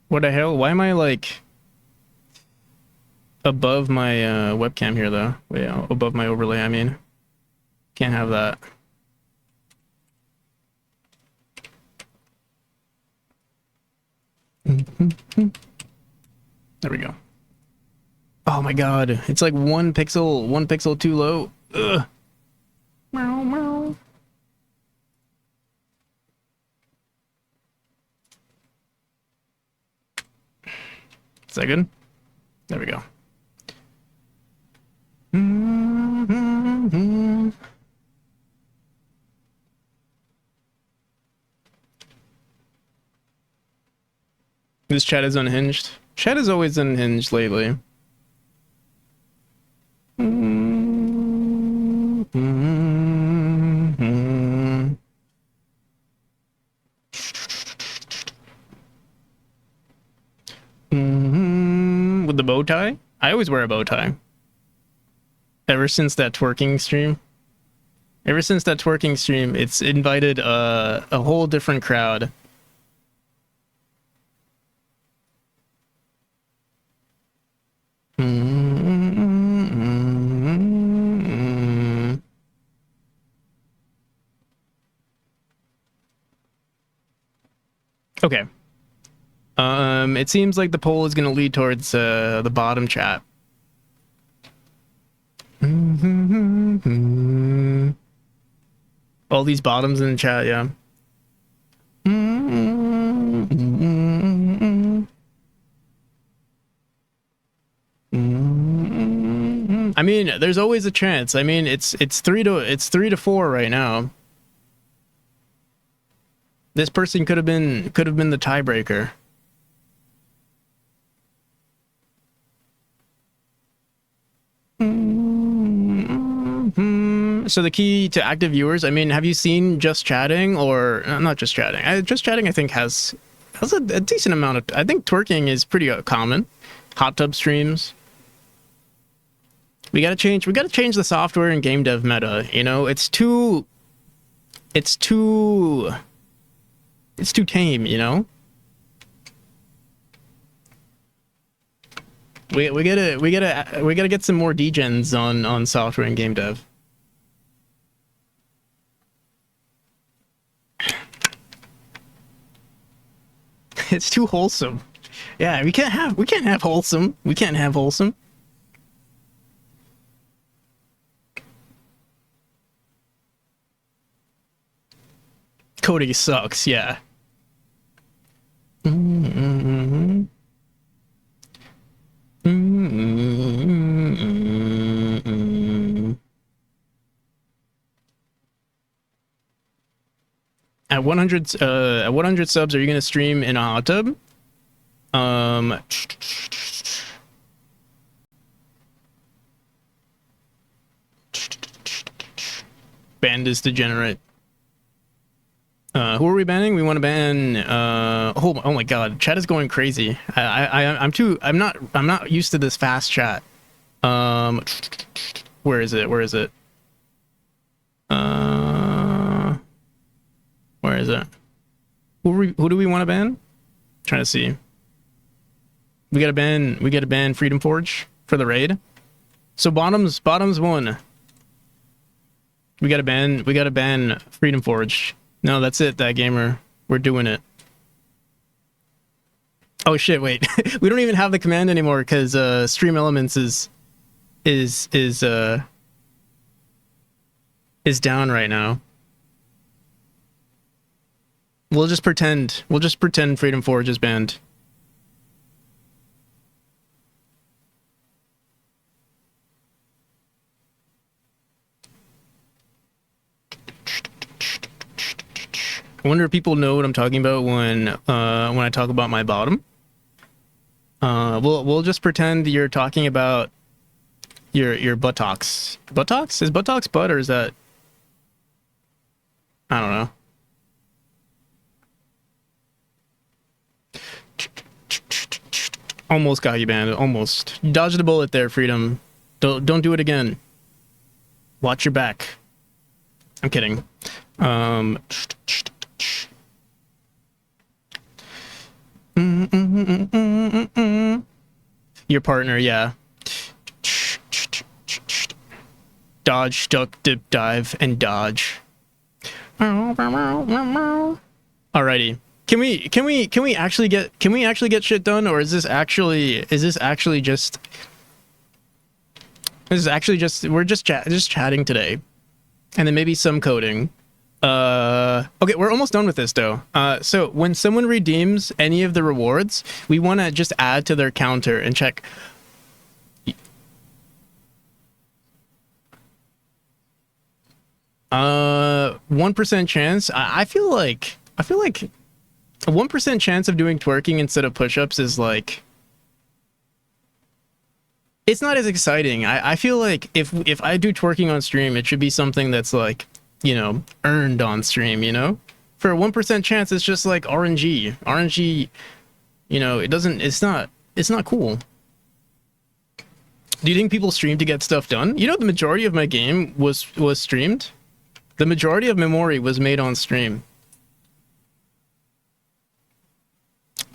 What the hell? Why am I like above my webcam here though? Wait, above my overlay, I mean. Can't have that. There we go. Oh my god, it's like one pixel too low. Ugh. Meow, meow. Is that good? There we go. This chat is unhinged. Chat is always unhinged lately. With the bow tie? I always wear a bow tie. Ever since that twerking stream. It's invited a whole different crowd. Okay. It seems like the poll is going to lead towards the bottom chat. All these bottoms in the chat, yeah. I mean, there's always a chance. I mean, it's 3-4 right now. This person could have been the tiebreaker. So the key to active viewers, I mean, have you seen Just Chatting or not Just Chatting? Just Chatting, I think, has a decent amount of. I think twerking is pretty common. Hot tub streams. We gotta change the software and game dev meta. You know, it's too tame. You know. We gotta get some more degens on software and game dev. It's too wholesome. Yeah, we can't have wholesome. We can't have wholesome. Cody sucks, yeah. At 100 subs, are you gonna stream in a hot tub? Banned is degenerate. Who are we banning? We want to ban. Oh my god, chat is going crazy. I'm not used to this fast chat. Where is it? Where is it? Who do we want to ban? Trying to see. We gotta ban Freedom Forge for the raid. So bottoms won. We gotta ban Freedom Forge. No, that's it, that gamer. We're doing it. Oh shit, wait. We don't even have the command anymore because Stream Elements is down right now. We'll just pretend Freedom Forge is banned. I wonder if people know what I'm talking about when I talk about my bottom. We'll just pretend you're talking about your buttocks. Buttocks? Is buttocks butt or is that? I don't know. Almost got you banned. Almost. You dodged a bullet there, Freedom. Don't do it again. Watch your back. I'm kidding. Your partner, yeah. Dodge, duck, dip, dive, and dodge. Alrighty. Can we actually get shit done, or is this actually just we're just chatting today, and then maybe some coding. Okay, we're almost done with this though. So when someone redeems any of the rewards, we want to just add to their counter and check. 1% chance. I feel like a 1% chance of doing twerking instead of push-ups is like, it's not as exciting. I feel like if I do twerking on stream, it should be something that's like, you know, earned on stream, you know? For a 1% chance, it's just like RNG. RNG, you know, it's not cool. Do you think people stream to get stuff done? You know, the majority of my game was streamed. The majority of memory was made on stream.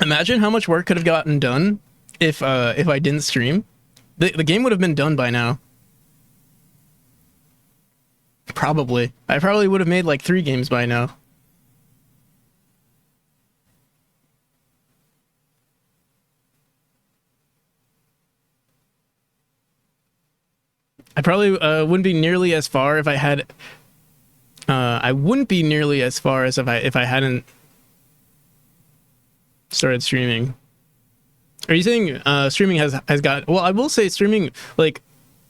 Imagine how much work could have gotten done if I didn't stream. The game would have been done by now. Probably. I probably would have made like 3 games by now. I probably wouldn't be nearly as far if I had. I wouldn't be nearly as far as if I hadn't started streaming. Are you saying streaming has got? Well, I will say streaming, like,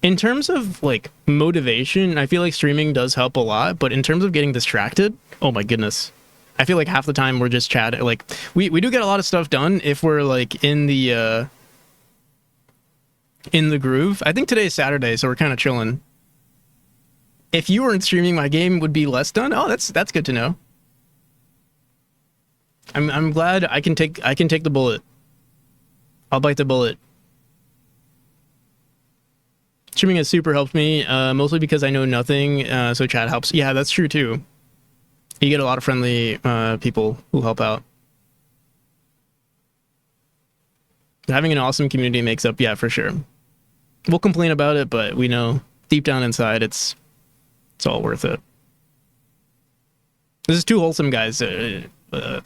in terms of like motivation, I feel like streaming does help a lot. But in terms of getting distracted, oh my goodness, I feel like half the time we're just chatting. Like we do get a lot of stuff done if we're like in the groove. I think today's Saturday, so we're kind of chilling. If you weren't streaming, my game would be less done. Oh, that's good to know. I'm glad I can take the bullet. I'll bite the bullet. Streaming has super helped me, mostly because I know nothing, so chat helps. Yeah, that's true too. You get a lot of friendly people who help out. Having an awesome community makes up, yeah, for sure. We'll complain about it, but we know deep down inside it's all worth it. This is too wholesome, guys.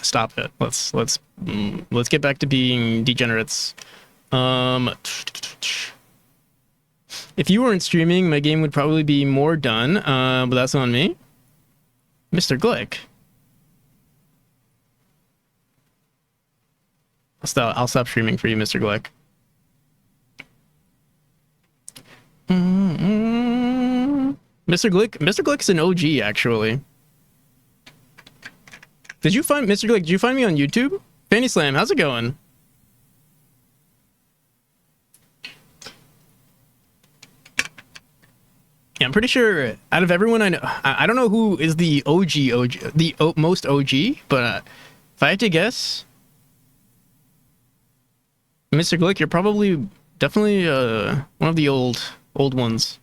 Stop it. Let's get back to being degenerates. If you weren't streaming, my game would probably be more done, but that's on me. Mr. Glick. I'll stop streaming for you, Mr. Glick. Mr. Glick's an OG, actually. Did you find Mr. Glick? Did you find me on YouTube? Fanny Slam, how's it going? Yeah, I'm pretty sure out of everyone I know, I don't know who is the most OG, but if I had to guess, Mr. Glick, you're probably definitely one of the old ones.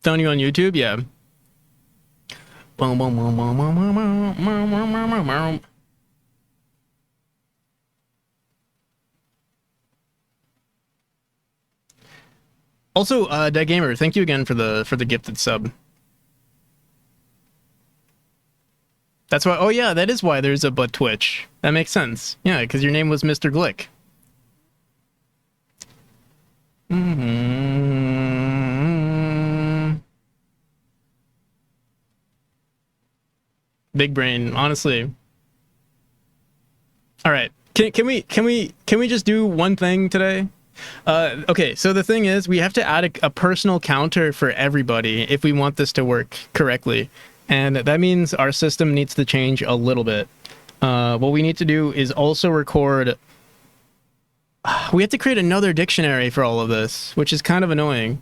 Found you on YouTube, yeah. Also, Dead Gamer, thank you again for the gifted sub. That's why. Oh yeah, that is why there's a but Twitch. That makes sense. Yeah, because your name was Mr. Glick. Big brain, honestly. All right, can we just do one thing today? Okay, so the thing is, we have to add a personal counter for everybody if we want this to work correctly, and that means our system needs to change a little bit. What we need to do is also record. We have to create another dictionary for all of this, which is kind of annoying.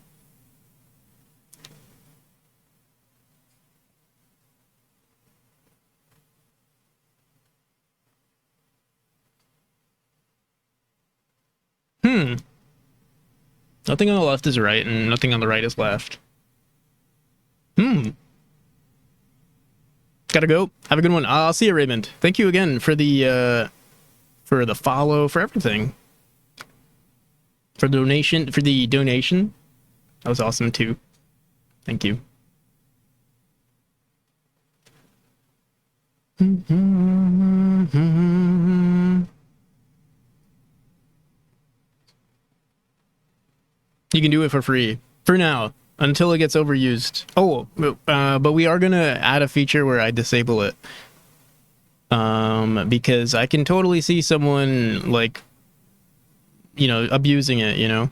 Nothing on the left is right, and nothing on the right is left. Gotta go. Have a good one. I'll see you, Raymond. Thank you again for the follow, for everything. For the donation. That was awesome too. Thank you. You can do it for free for now until it gets overused. Oh, but we are gonna add a feature where I disable it, because I can totally see someone, like, you know, abusing it, you know.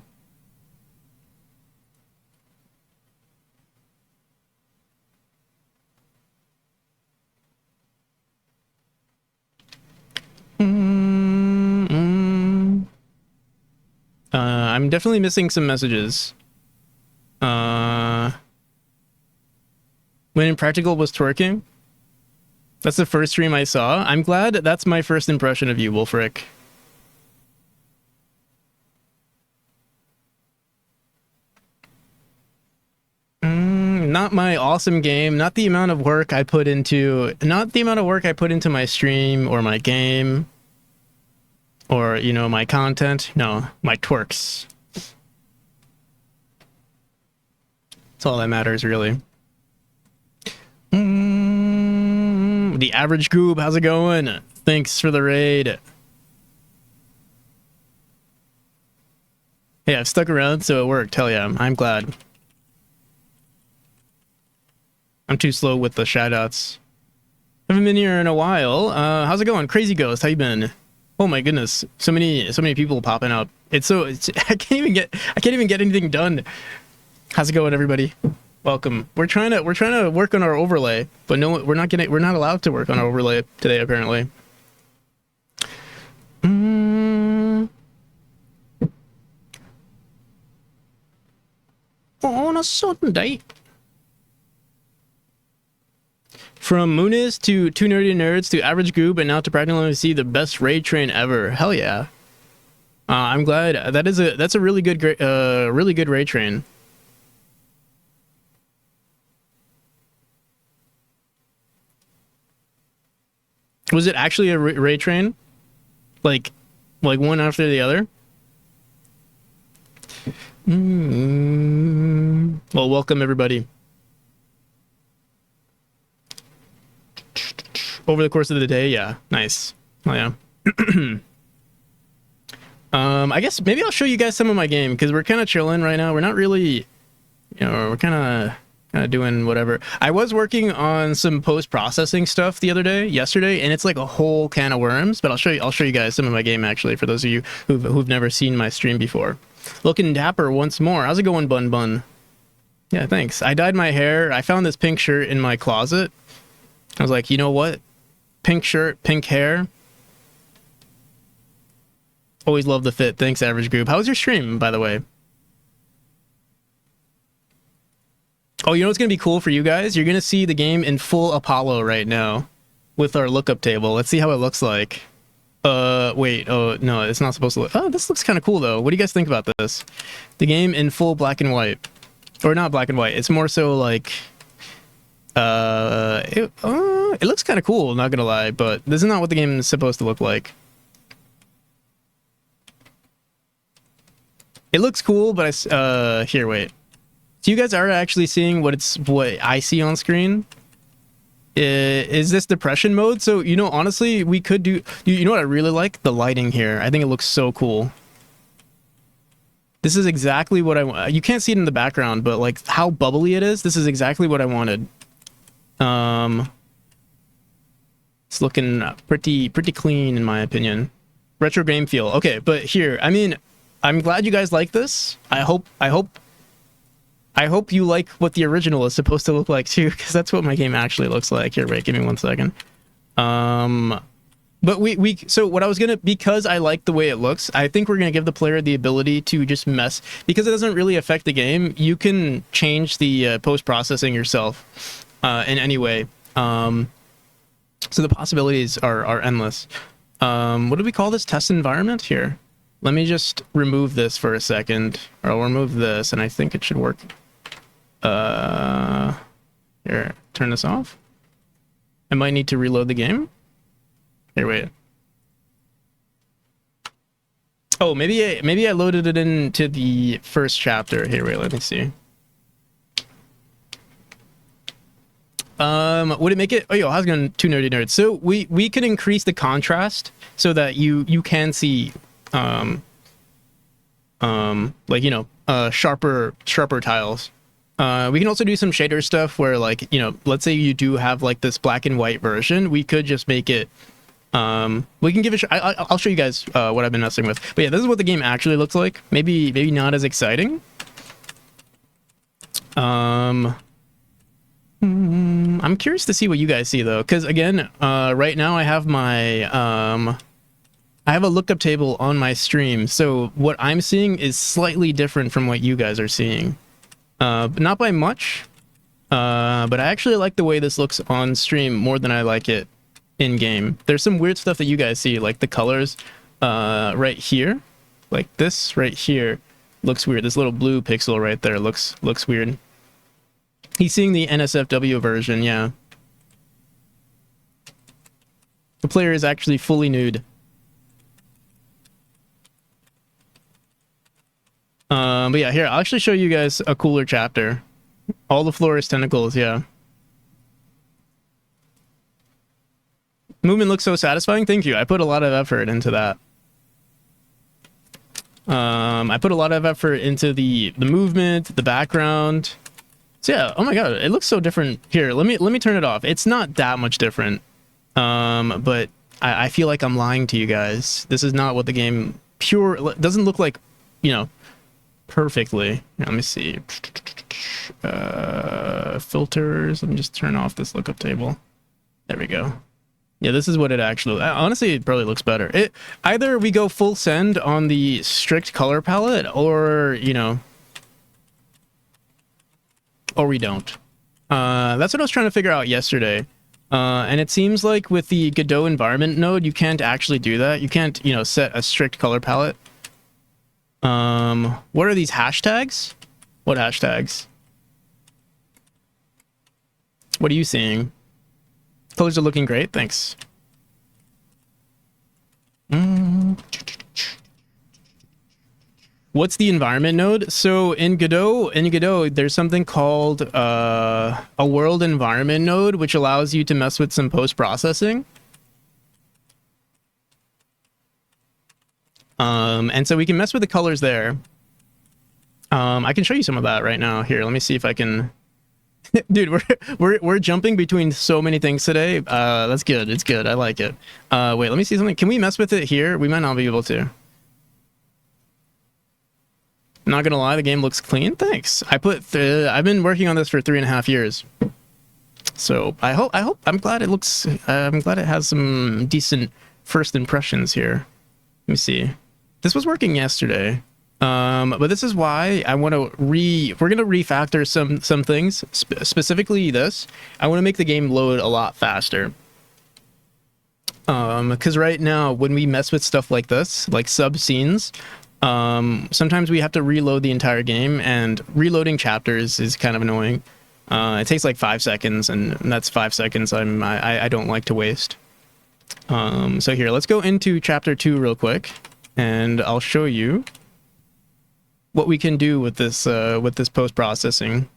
I'm definitely missing some messages. When Impractical was twerking? That's the first stream I saw. I'm glad that's my first impression of you, Wolfric. not my awesome game, not the amount of work I put into, my stream or my game or, you know, my content. No, my twerks. That's all that matters, really. The average goob, how's it going? Thanks for the raid. Hey, I've stuck around, so it worked. Hell yeah, I'm glad. I'm too slow with the shoutouts. Haven't been here in a while. How's it going? Crazy Ghost, how you been? Oh my goodness, so many people popping up. I can't even get anything done. How's it going, everybody? Welcome. We're trying to work on our overlay, but no, we're not allowed to work on our overlay today, apparently. On a certain date. From Muniz to Two Nerdy Nerds to Average Goob and now to practically see the best raid train ever. Hell yeah. I'm glad. That's a really good raid train. Was it actually a raid train? Like one after the other? Well, welcome everybody. Over the course of the day, yeah, nice. Oh yeah. I guess maybe I'll show you guys some of my game because we're kind of chilling right now. We're not really, you know, we're kind of doing whatever. I was working on some post-processing stuff yesterday, and it's like a whole can of worms. But I'll show you guys some of my game actually for those of you who've never seen my stream before. Looking dapper once more. How's it going, Bun Bun? Yeah, thanks. I dyed my hair. I found this pink shirt in my closet. I was like, you know what? Pink shirt, pink hair. Always love the fit. Thanks, Average Group. How was your stream, by the way? Oh, you know what's going to be cool for you guys? You're going to see the game in full Apollo right now with our lookup table. Let's see how it looks like. Wait. Oh, no, it's not supposed to look. Oh, this looks kind of cool, though. What do you guys think about this? The game in full black and white. Or not black and white. It's more so like... it looks kind of cool, not gonna lie, but this is not what the game is supposed to look like. It looks cool, but here, wait. So you guys are actually seeing what I see on screen? Is this depression mode? So, you know, honestly, we could do... You know what I really like? The lighting here. I think it looks so cool. This is exactly what I want. You can't see it in the background, but like how bubbly it is, this is exactly what I wanted. It's looking pretty clean in my opinion. Retro game feel. Okay, but here, I mean, I'm glad you guys like this. I hope you like what the original is supposed to look like too, because that's what my game actually looks like. Here, wait, give me 1 second. But so what I was gonna, because I like the way it looks, I think we're gonna give the player the ability to just mess, because it doesn't really affect the game. You can change the post-processing yourself in any way. So the possibilities are endless. What do we call this? Test environment? Here. Let me just remove this for a second. Or I'll remove this, and I think it should work. Here, turn this off. I might need to reload the game. Here, wait. Oh, maybe I loaded it into the first chapter. Here, wait, let me see. Would it make it? Oh, yo, how's it going, Two Nerdy Nerds? So we can increase the contrast so that you can see, like, you know, sharper tiles. We can also do some shader stuff where, like, you know, let's say you do have like this black and white version. We could just make it. We can give it. I'll show you guys what I've been messing with. But yeah, this is what the game actually looks like. Maybe not as exciting. I'm curious to see what you guys see though, because again, right now I have my I have a lookup table on my stream, so what I'm seeing is slightly different from what you guys are seeing. Not by much, but I actually like the way this looks on stream more than I like it in game. There's some weird stuff that you guys see, like the colors right here, like this right here looks weird. This little blue pixel right there looks weird. He's seeing the NSFW version, yeah. The player is actually fully nude. But yeah, here, I'll actually show you guys a cooler chapter. All the floor is tentacles, yeah. Movement looks so satisfying. Thank you. I put a lot of effort into that. I put a lot of effort into the movement, the background. So yeah, oh my god, it looks so different. Here, let me turn it off. It's not that much different. But I feel like I'm lying to you guys. This is not what the game doesn't look like, you know, perfectly. Here, let me see. Filters. Let me just turn off this lookup table. There we go. Yeah, this is what it actually... Honestly, it probably looks better. Either we go full send on the strict color palette, or, you know... Or we don't. That's what I was trying to figure out yesterday. And it seems like with the Godot environment node, you can't actually do that. You can't, you know, set a strict color palette. What are these hashtags? What hashtags? What are you seeing? Colors are looking great, thanks. What's the environment node? So in Godot, there's something called a world environment node, which allows you to mess with some post-processing. And so we can mess with the colors there. I can show you some of that right now. Here, let me see if I can... Dude, we're jumping between so many things today. That's good. It's good. I like it. Wait, let me see something. Can we mess with it here? We might not be able to. Not gonna lie, the game looks clean. Thanks. I've been working on this for 3.5 years. So I'm glad it looks. I'm glad it has some decent first impressions here. Let me see. This was working yesterday. But this is why I want to we're going to refactor some things, specifically this. I want to make the game load a lot faster. Because right now, when we mess with stuff like this, like sub scenes, sometimes we have to reload the entire game, and reloading chapters is kind of annoying. It takes like 5 seconds, and that's 5 seconds I don't like to waste. So here, let's go into chapter 2 real quick, and I'll show you what we can do with this post-processing.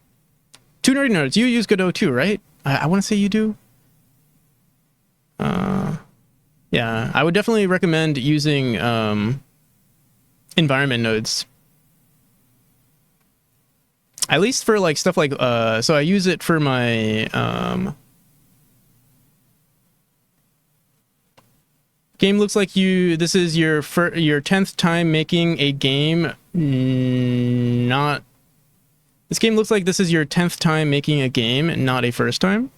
Two nerdy nerds, you use Godot too, right? I want to say you do. Yeah, I would definitely recommend using environment nodes. At least for like stuff like so I use it for my game. Looks like this is your 10th time making a game. This game looks like this is your 10th time making a game, not a first time.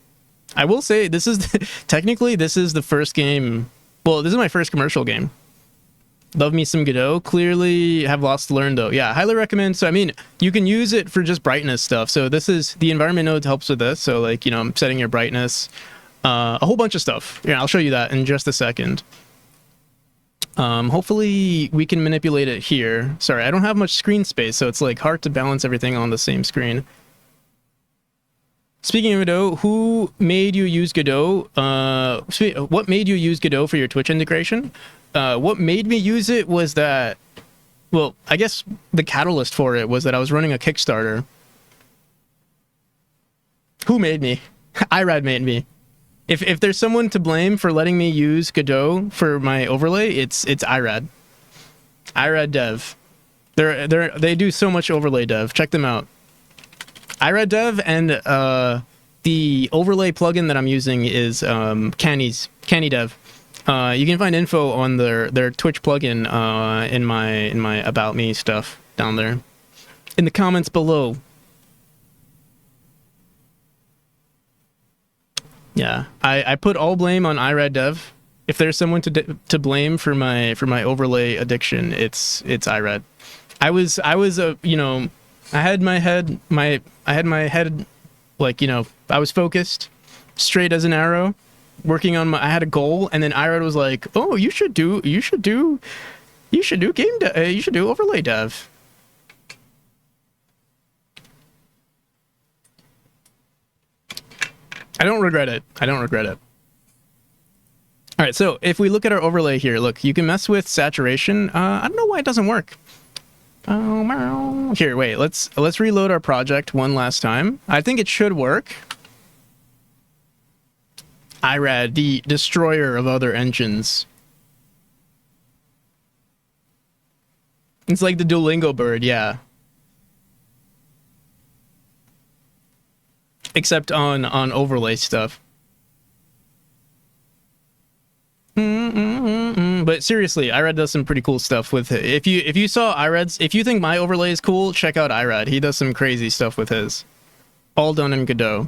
I will say this is technically this is the first game. Well, this is my first commercial game. Love me some Godot. Clearly have lots to learn though. Yeah, highly recommend. So I mean, you can use it for just brightness stuff. So this is the environment node helps with this. So like, you know, setting your brightness, a whole bunch of stuff. Yeah, I'll show you that in just a second. Hopefully we can manipulate it here. Sorry, I don't have much screen space, so it's like hard to balance everything on the same screen. Speaking of Godot, who made you use Godot? What made you use Godot for your Twitch integration? What made me use it was that, well, I guess the catalyst for it was that I was running a Kickstarter. Who made me? Irad made me. If there's someone to blame for letting me use Godot for my overlay, it's Irad. Irad Dev. They do so much overlay dev. Check them out. Irad Dev, and the overlay plugin that I'm using is Canny Dev. You can find info on their Twitch plugin in my About Me stuff down there in the comments below. Yeah, I put all blame on Irad Dev. If there's someone to blame for my overlay addiction, it's Irad. I was you know, I had my head like, you know, I was focused, straight as an arrow, working on I had a goal, and then Irad was like, "Oh, you should do overlay dev." I don't regret it. I don't regret it. All right, so if we look at our overlay here, look, you can mess with saturation. I don't know why it doesn't work. Here, wait, let's reload our project one last time. I think it should work. IRAD, the destroyer of other engines. It's like the Duolingo bird, yeah. Except on overlay stuff. But seriously, IRAD does some pretty cool stuff with it. If you saw IRAD's, if you think my overlay is cool, check out IRAD. He does some crazy stuff with his. All done in Godot.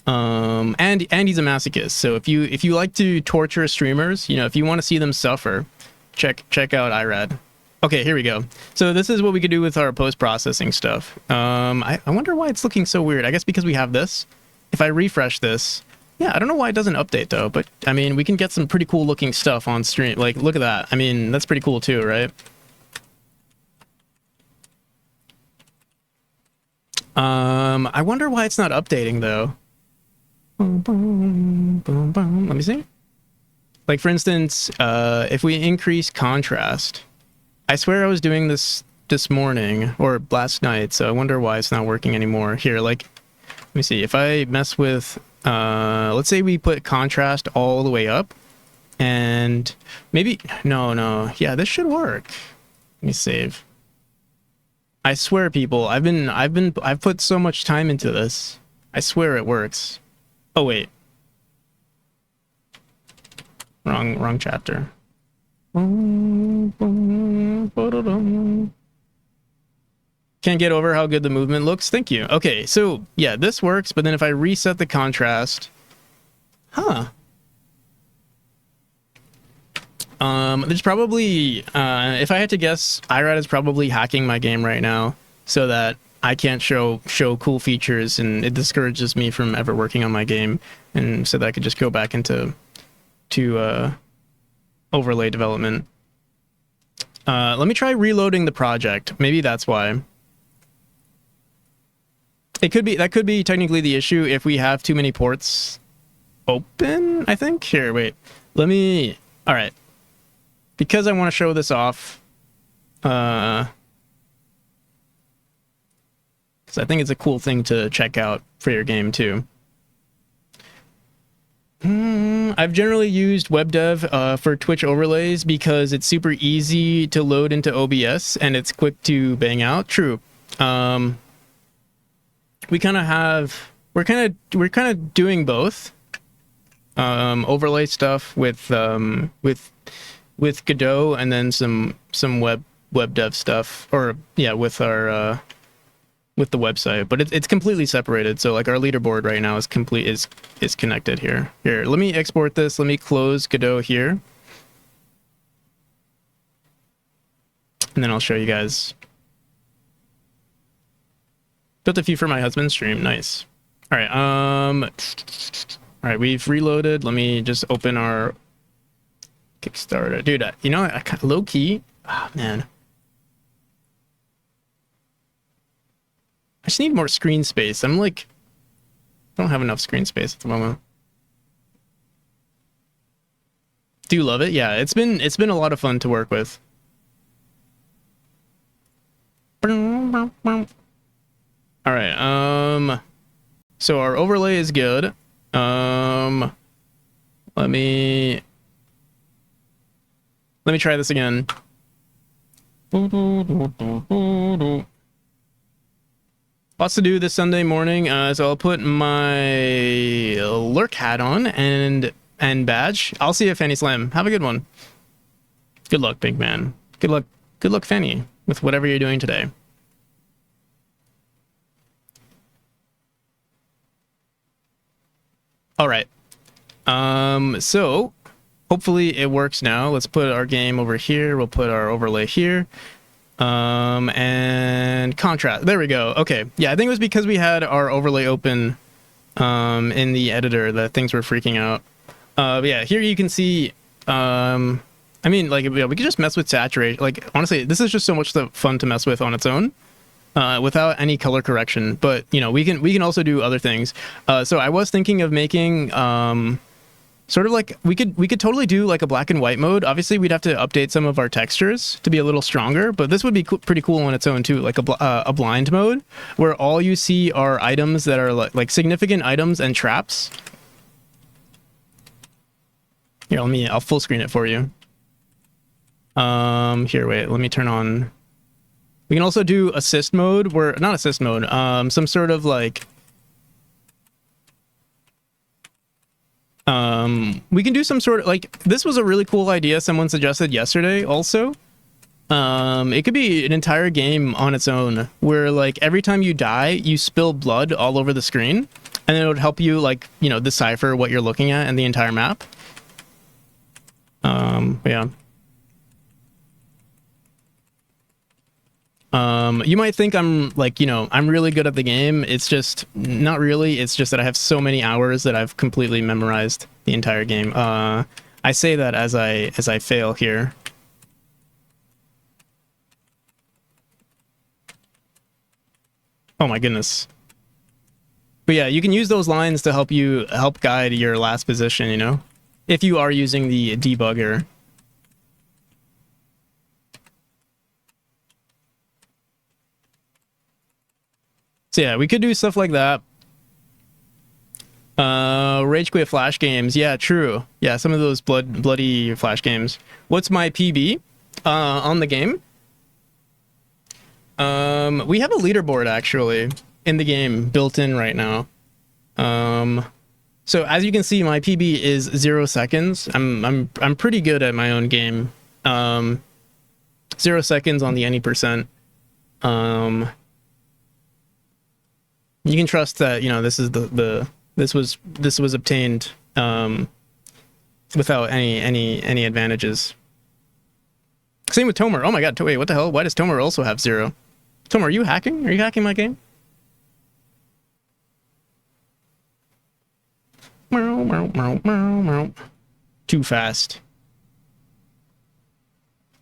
And he's a masochist. So if you like to torture streamers, you know, if you want to see them suffer, check out IRAD. Okay, here we go. So this is what we could do with our post-processing stuff. I wonder why it's looking so weird. I guess because we have this. If I refresh this, yeah, I don't know why it doesn't update though, but I mean, we can get some pretty cool looking stuff on stream. Like, look at that. I mean, that's pretty cool too, right? I wonder why it's not updating though. Let me see. Like for instance, if we increase contrast, I swear I was doing this morning or last night, so I wonder why it's not working anymore. Here, like, let me see. If I mess with, let's say we put contrast all the way up, and maybe no, yeah, this should work. Let me save. I swear, people, I've put so much time into this. I swear it works. Oh wait, wrong chapter. Can't get over how good the movement looks. Thank you. Okay, so yeah, this works, but then if I reset the contrast, there's probably, if I had to guess, IRAD is probably hacking my game right now so that I can't show cool features, and it discourages me from ever working on my game, and so that I could just go back into overlay development. Let me try reloading the project. Maybe that's why. That could be technically the issue if we have too many ports open, I think. Here, wait. All right. Because I want to show this off, because I think it's a cool thing to check out for your game too. I've generally used WebDev for Twitch overlays because it's super easy to load into OBS and it's quick to bang out. True. We're kind of doing both. Overlay stuff with Godot, and then some web dev stuff, or yeah, with our with the website, but it's completely separated. So like our leaderboard right now is connected here. Here, let me export this. Let me close Godot here, and then I'll show you guys. Built a few for my husband's stream. Nice. All right. All right. We've reloaded. Let me just open our Kickstarter, dude. You know, I low key. Oh, man. I just need more screen space. I'm like, I don't have enough screen space at the moment. Do you love it? Yeah, it's been a lot of fun to work with. All right. So our overlay is good. Let me try this again. Lots to do this Sunday morning, so I'll put my lurk hat on and badge. I'll see you at Fanny Slam. Have a good one. Good luck, big man. Good luck, Fanny, with whatever you're doing today. All right. So hopefully it works now. Let's put our game over here. We'll put our overlay here. And contrast. There we go. Okay. Yeah, I think it was because we had our overlay open in the editor that things were freaking out. But yeah, here you can see, I mean, like, yeah, we could just mess with saturation. Like, honestly, this is just so much fun to mess with on its own. without any color correction. But you know, we can also do other things. So I was thinking of making sort of like we could totally do like a black and white mode. Obviously, we'd have to update some of our textures to be a little stronger, but this would be pretty cool on its own too, like a blind mode where all you see are items that are like significant items and traps. Here, I'll full screen it for you. Here, wait, let me turn on. We can also do assist mode, where not assist mode, some sort of like we can do some sort of like, this was a really cool idea someone suggested yesterday also. It could be an entire game on its own where like every time you die, you spill blood all over the screen, and then it would help you like, you know, decipher what you're looking at in the entire map. Yeah. You might think I'm like, you know, I'm really good at the game. It's just not really. It's just that I have so many hours that I've completely memorized the entire game. I say that as I fail here. Oh my goodness. But yeah, you can use those lines to help guide your last position, you know, if you are using the debugger. So yeah, we could do stuff like that. Rage Quit Flash games. Yeah, true. Yeah, some of those bloody Flash games. What's my PB on the game? We have a leaderboard actually in the game built in right now. So as you can see, my PB is 0 seconds. I'm pretty good at my own game. 0 seconds on the any percent. You can trust that, you know, this is this was obtained without any advantages. Same with Tomer. Oh my god, wait, what the hell? Why does Tomer also have 0? Tomer, are you hacking? Are you hacking my game? Too fast.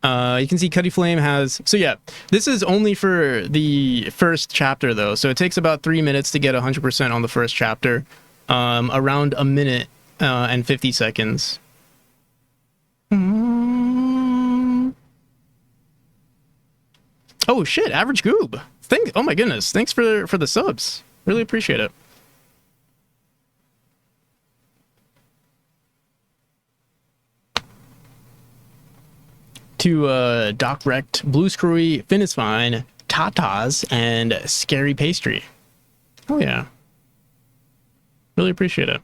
You can see Cuddy Flame has... So yeah, this is only for the first chapter though. So it takes about 3 minutes to get 100% on the first chapter. Around a minute and 50 seconds. Oh shit, Average Goob. Oh my goodness, thanks for the subs. Really appreciate it. To Doc Wrecked, Blue Screwy, Finn is Fine, Tatas, and Scary Pastry. Oh yeah. Really appreciate it.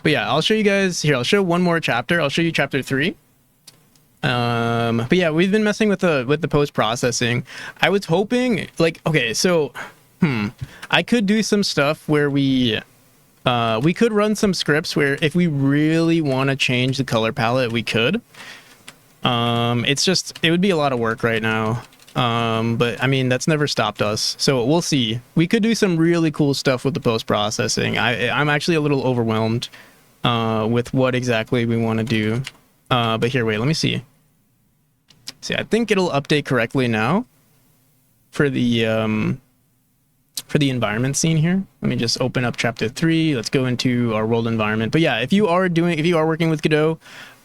But yeah, I'll show you guys here. I'll show one more chapter. I'll show you chapter 3. But yeah, we've been messing with the post processing. I was hoping, like, okay, so I could do some stuff where we could run some scripts where if we really want to change the color palette, we could. It's just, it would be a lot of work right now. But I mean, that's never stopped us. So we'll see. We could do some really cool stuff with the post processing. I'm actually a little overwhelmed with what exactly we want to do. But here, wait, let me see. See, I think it'll update correctly now for the environment scene here. Let me just open up chapter 3. Let's go into our world environment. But yeah, if you are working with Godot,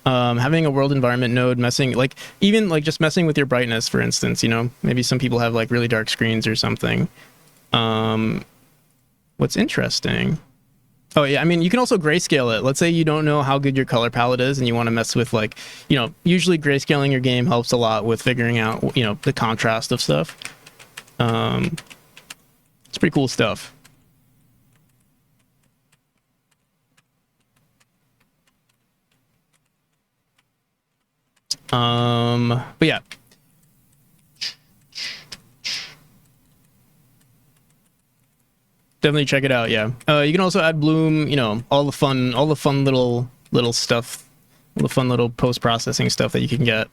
having a world environment node even just messing with your brightness, for instance, you know, maybe some people have like really dark screens or something. What's interesting? Oh yeah, I mean, you can also grayscale it. Let's say you don't know how good your color palette is and you want to mess with, like, you know, usually grayscaling your game helps a lot with figuring out, you know, the contrast of stuff. It's pretty cool stuff. But yeah. Definitely check it out, yeah. You can also add bloom, you know, all the fun little stuff, all the fun little post-processing stuff that you can get.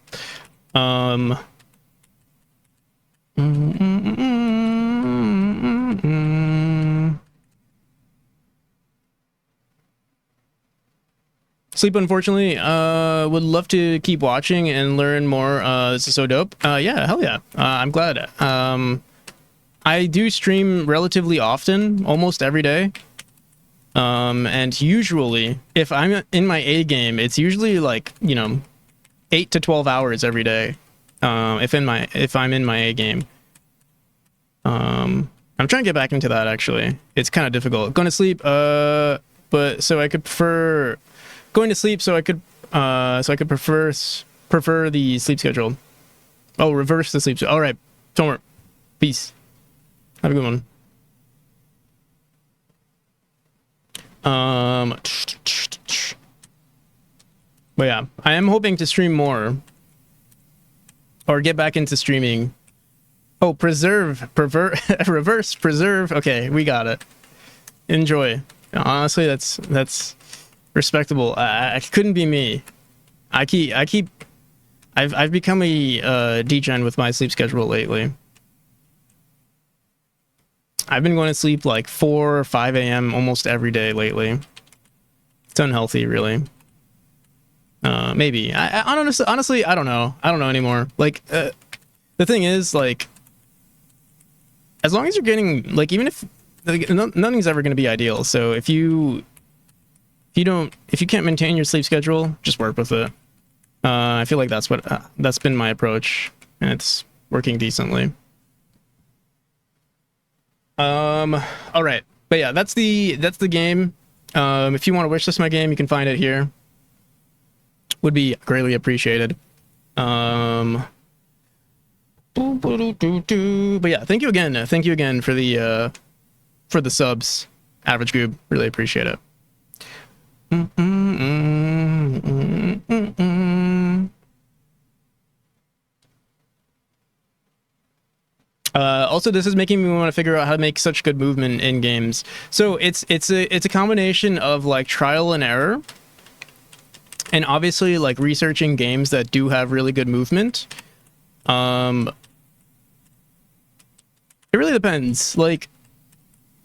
Sleep, unfortunately. Would love to keep watching and learn more. This is so dope. Yeah, hell yeah. I'm glad. I do stream relatively often, almost every day. And usually, if I'm in my A game, it's usually like, you know, 8 to 12 hours every day. If I'm in my A game. I'm trying to get back into that, actually. It's kind of difficult. Going to sleep, but so I could prefer going to sleep so I could prefer the sleep schedule. Oh, reverse the sleep schedule. All right. Don't worry. Peace. Have a good one. But yeah, I am hoping to stream more or get back into streaming. Oh, reverse preserve. Okay, we got it. Enjoy. Honestly, that's respectable. I couldn't be me. I've become a degen with my sleep schedule lately. I've been going to sleep like 4 or 5 a.m. almost every day lately. It's unhealthy, really. Maybe. Honestly, I don't know. I don't know anymore. Like, the thing is, like, as long as you're getting, like, even if, like, nothing's ever going to be ideal. So if you can't maintain your sleep schedule, just work with it. I feel like that's been my approach, and it's working decently. All right, but yeah, that's the game. If you want to wishlist my game, you can find it here. Would be greatly appreciated. But yeah, thank you again for the subs, Average Goob. Really appreciate it. Also, this is making me want to figure out how to make such good movement in games. So it's a combination of like trial and error, and obviously like researching games that do have really good movement. It really depends. Like,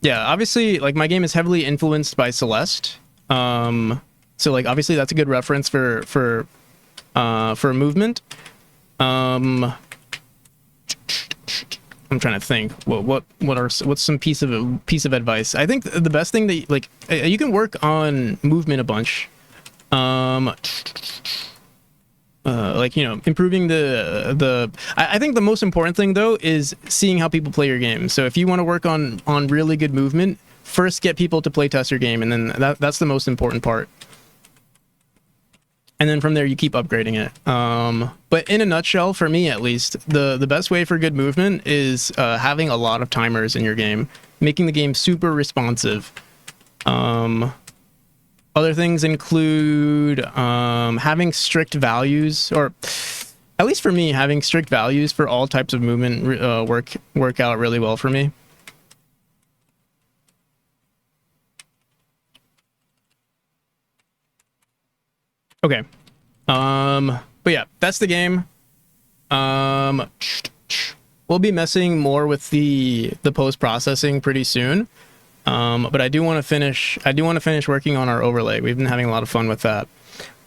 yeah, obviously, like my game is heavily influenced by Celeste. So like obviously that's a good reference for movement. I'm trying to think. What's some piece of advice? I think the best thing that like you can work on movement a bunch. Like, you know, improving I think the most important thing though is seeing how people play your game. So if you want to work on really good movement, first get people to play test your game, and then that's the most important part. And then from there you keep upgrading it. But in a nutshell, for me at least, the best way for good movement is having a lot of timers in your game, making the game super responsive. Other things include having strict values, or at least for me, having strict values for all types of movement work out really well for me. Okay. But yeah, that's the game. We'll be messing more with the post-processing pretty soon. But I do want to finish working on our overlay. We've been having a lot of fun with that.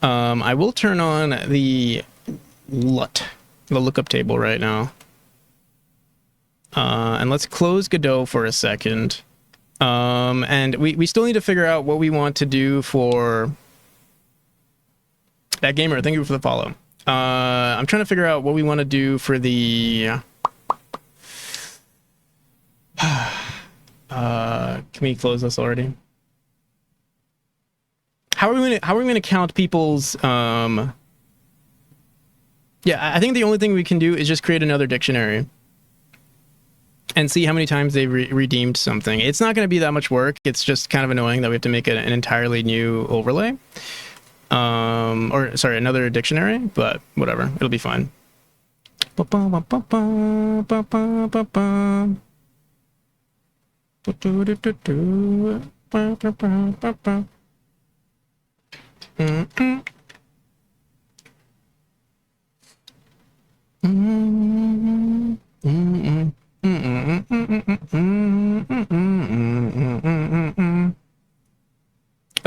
I will turn on the lookup table right now. And let's close Godot for a second. And we still need to figure out what we want to do for that gamer. Thank you for the follow. I'm trying to figure out what we want to do for the can we close this already? How are we gonna count people's yeah, I think the only thing we can do is just create another dictionary and see how many times they redeemed something. It's not going to be that much work. It's just kind of annoying that we have to make an entirely new overlay. Or sorry, another dictionary, but whatever, it'll be fine.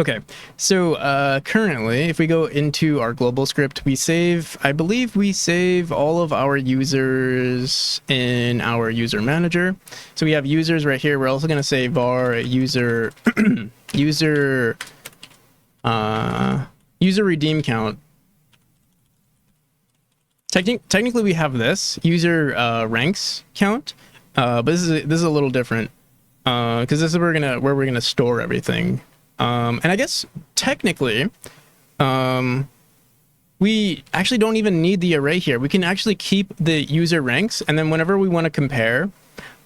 Okay, so currently, if we go into our global script, we save, I believe we save all of our users in our user manager. So we have users right here. We're also going to say var user user user redeem count. Technically, we have this user ranks count, but this is a little different because this is where we're gonna store everything. And I guess technically, we actually don't even need the array here. We can actually keep the user ranks, and then whenever we want to compare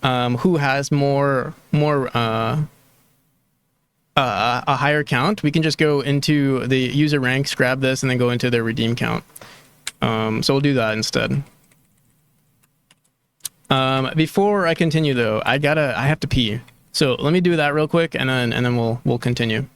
who has more a higher count, we can just go into the user ranks, grab this, and then go into their redeem count. So we'll do that instead. Before I continue though, I have to pee. So let me do that real quick, and then we'll continue.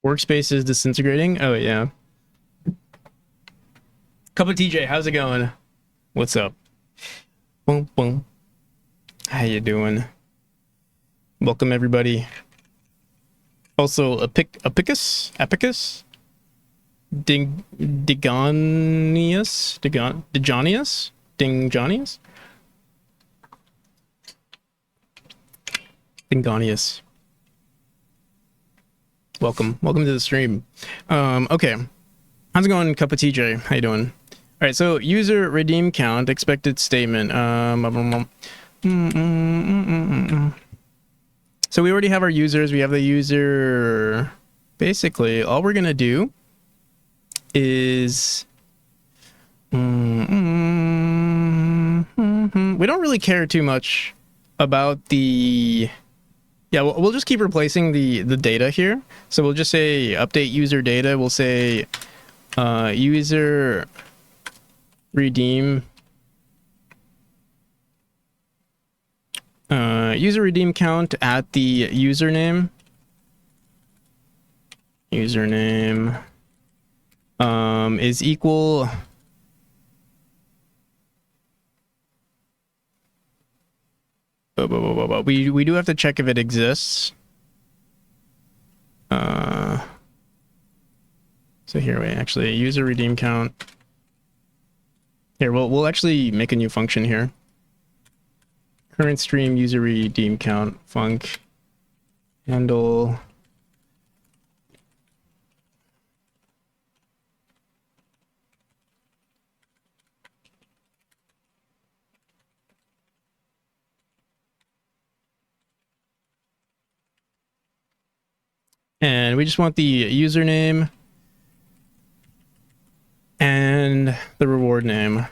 Workspace is disintegrating. Oh yeah. Cup of TJ, how's it going? What's up? Boom boom. How you doing? Welcome everybody. Also, Apicus, Digonius, Dingonius. Welcome to the stream. Okay, how's it going, Cup of TJ? How you doing? All right, so user redeem count expected statement. So we already have our users. We have the user. Basically, all we're gonna do is we don't really care too much about the. Yeah, we'll just keep replacing the data here. So we'll just say update user data. We'll say user redeem. User redeem count at the username. Username is equal. We do have to check if it exists. So here we actually user redeem count. Here we'll actually make a new function here. Current stream user redeem count func handle. And we just want the username and the reward name.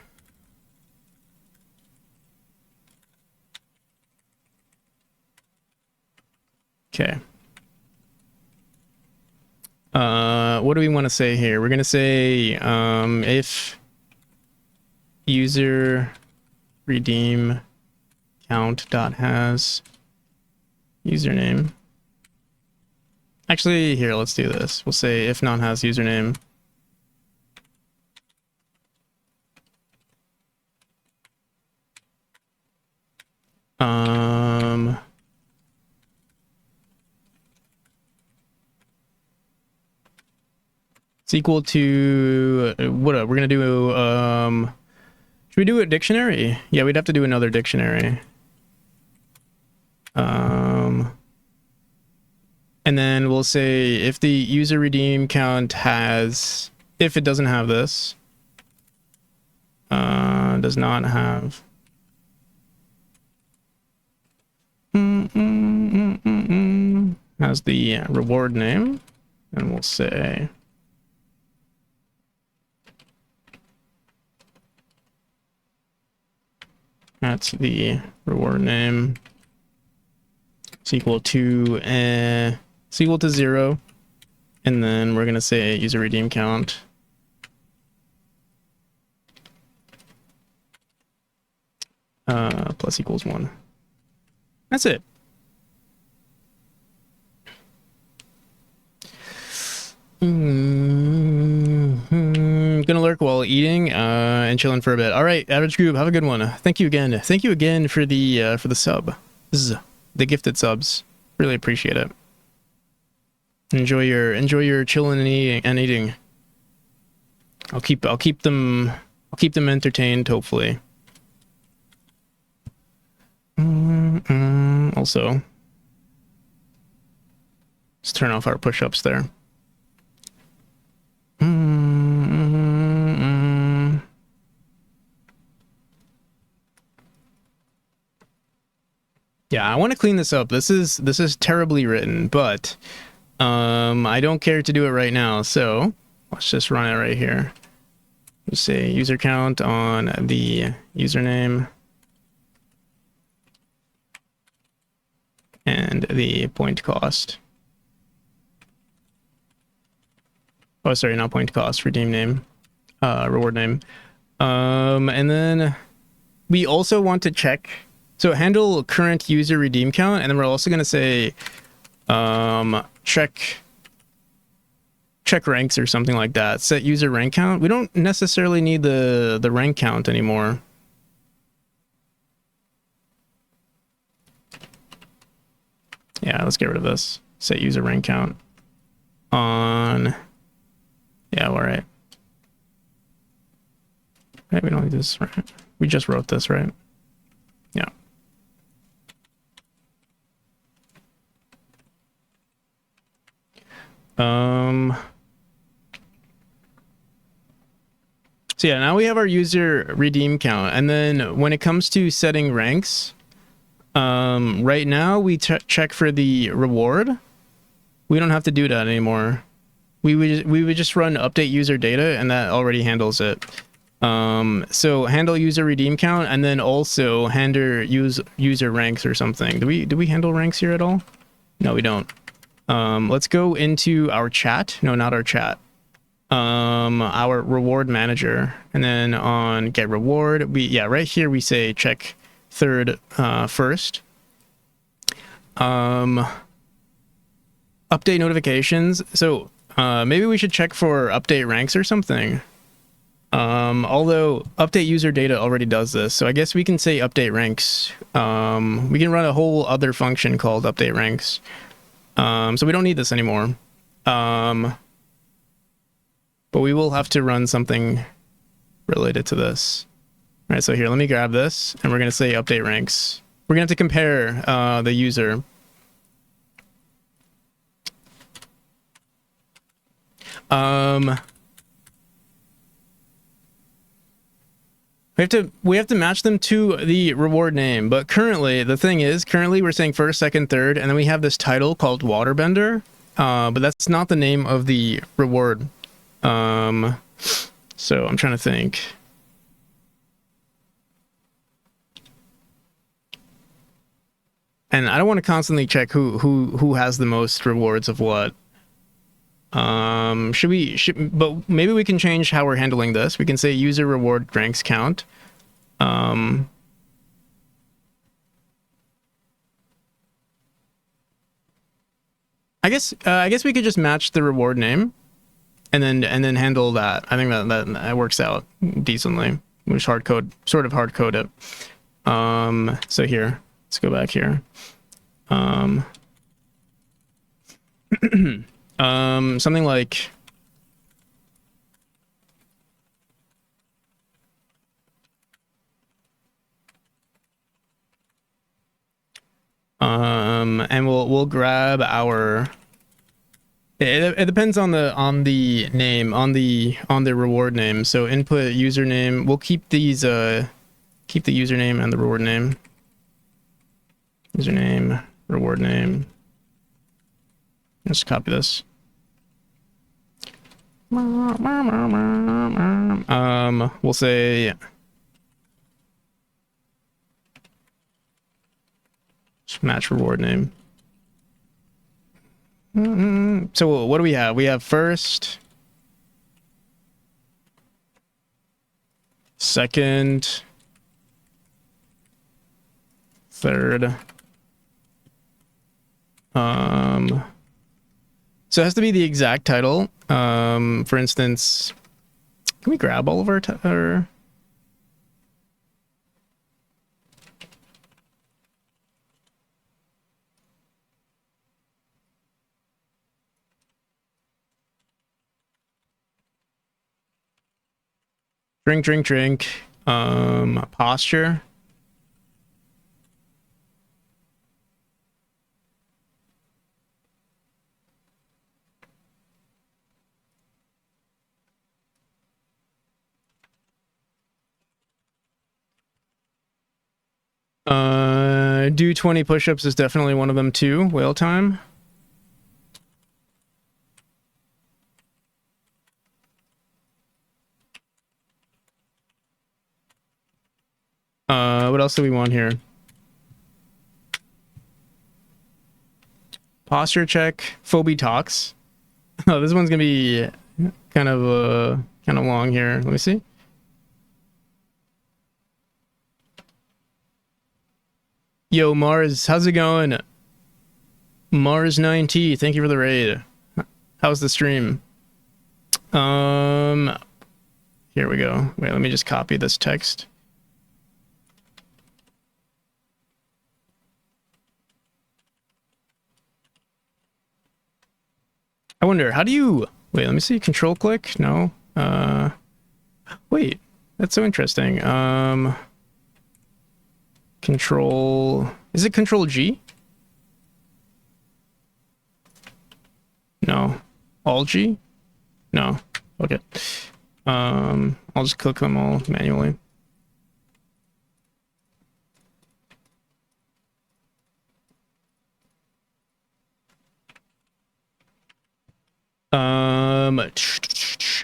Okay. What do we want to say here? We're gonna say if user redeem count dot has username. Actually, here, let's do this. We'll say if not has username. It's equal to what? We're gonna do should we do a dictionary? Yeah, we'd have to do another dictionary. And then we'll say if the user redeem count has, if it doesn't have this, does not have. Has the reward name, and we'll say that's the reward name. It's equal to 0, and then we're gonna say user redeem count plus equals 1. That's it. Gonna lurk while eating and chilling for a bit. All right, average group, have a good one. Thank you again. Thank you again for the sub, the gifted subs. Really appreciate it. Enjoy your chilling and eating. I'll keep them entertained, hopefully. Also, let's turn off our push-ups there. Yeah, I want to clean this up. This is terribly written, but I don't care to do it right now. So let's just run it right here. Just say user count on the username and the point cost. Oh, sorry, not point cost, redeem name, reward name. And then we also want to check. So handle current user redeem count, and then we're also going to say check ranks or something like that. Set user rank count. We don't necessarily need the rank count anymore. Yeah, let's get rid of this. Set user rank count on. Yeah, all right. Right, we don't need this, right? We just wrote this, right? Yeah. So yeah, now we have our user redeem count, and then when it comes to setting ranks, right now we check for the reward. We don't have to do that anymore. We would just run update user data, and that already handles it. So handle user redeem count, and then also handle user ranks or something. Do we handle ranks here at all? No, we don't. Let's go into our chat. No, not our chat. Our reward manager, and then on get reward, right here we say check third first. Update notifications. So maybe we should check for update ranks or something. Although update user data already does this, so I guess we can say update ranks. We can run a whole other function called update ranks. So we don't need this anymore. But we will have to run something related to this. All right, so here, let me grab this, and we're going to say update ranks. We're going to have to compare the user. We have to match them to the reward name, but currently we're saying first, second, third, and then we have this title called Waterbender, but that's not the name of the reward. So I'm trying to think. and I don't want to constantly check who has the most rewards of what. But maybe we can change how we're handling this. We can say user reward ranks count. I guess we could just match the reward name, and then handle that. I think that works out decently. We just sort of hard code it. So here, let's go back here. Something like and we'll grab our it depends on the name, on the reward name. So input username, we'll keep these keep the username and the reward name. Username, reward name. Let's copy this. We'll say just match reward name. So what do we have? We have first, second, third. So it has to be the exact title. For instance, can we grab all of our drink. Posture. Do 20 push-ups is definitely one of them too. Whale time. What else do we want here? Posture check. Phobie talks. Oh, this one's gonna be kind of long here. Let me see. Yo, Mars, how's it going? Mars9T, thank you for the raid. How's the stream? Here we go. Wait, let me just copy this text. I wonder, how do you... Wait, let me see. Control click? No. Wait, that's so interesting. Control... Is it Control G? No. Alt G? No. Okay. I'll just click them all manually.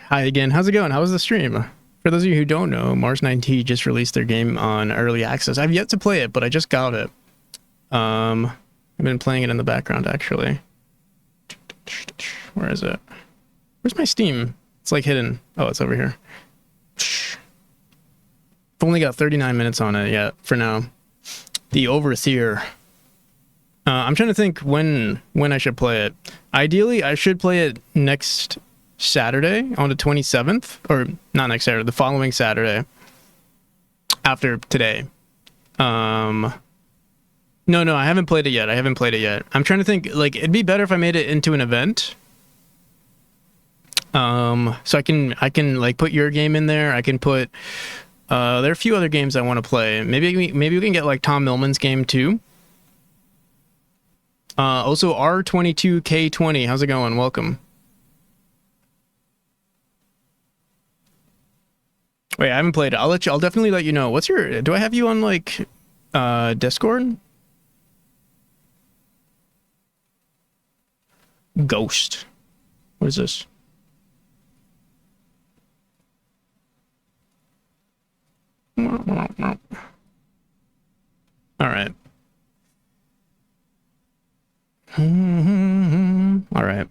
Hi again. How's it going? How was the stream? For those of you who don't know, Mars9T just released their game on early access. I've yet to play it, but I just got it. I've been playing it in the background, actually. Where is it? Where's my Steam? It's like hidden. Oh, it's over here. I've only got 39 minutes on it yet, for now. The Overseer. I'm trying to think when I should play it. Ideally, I should play it next Saturday on the 27th, or not next Saturday, the following Saturday after today. No, I haven't played it yet. I'm trying to think, like, it'd be better if I made it into an event. So I can like put your game in there. I can put there are a few other games I want to play. Maybe we can get like Tom Millman's game too. Also R22K20. How's it going? Welcome. Wait, I haven't played it. I'll definitely let you know. Do I have you on like Discord? Ghost. What is this? All right. All right.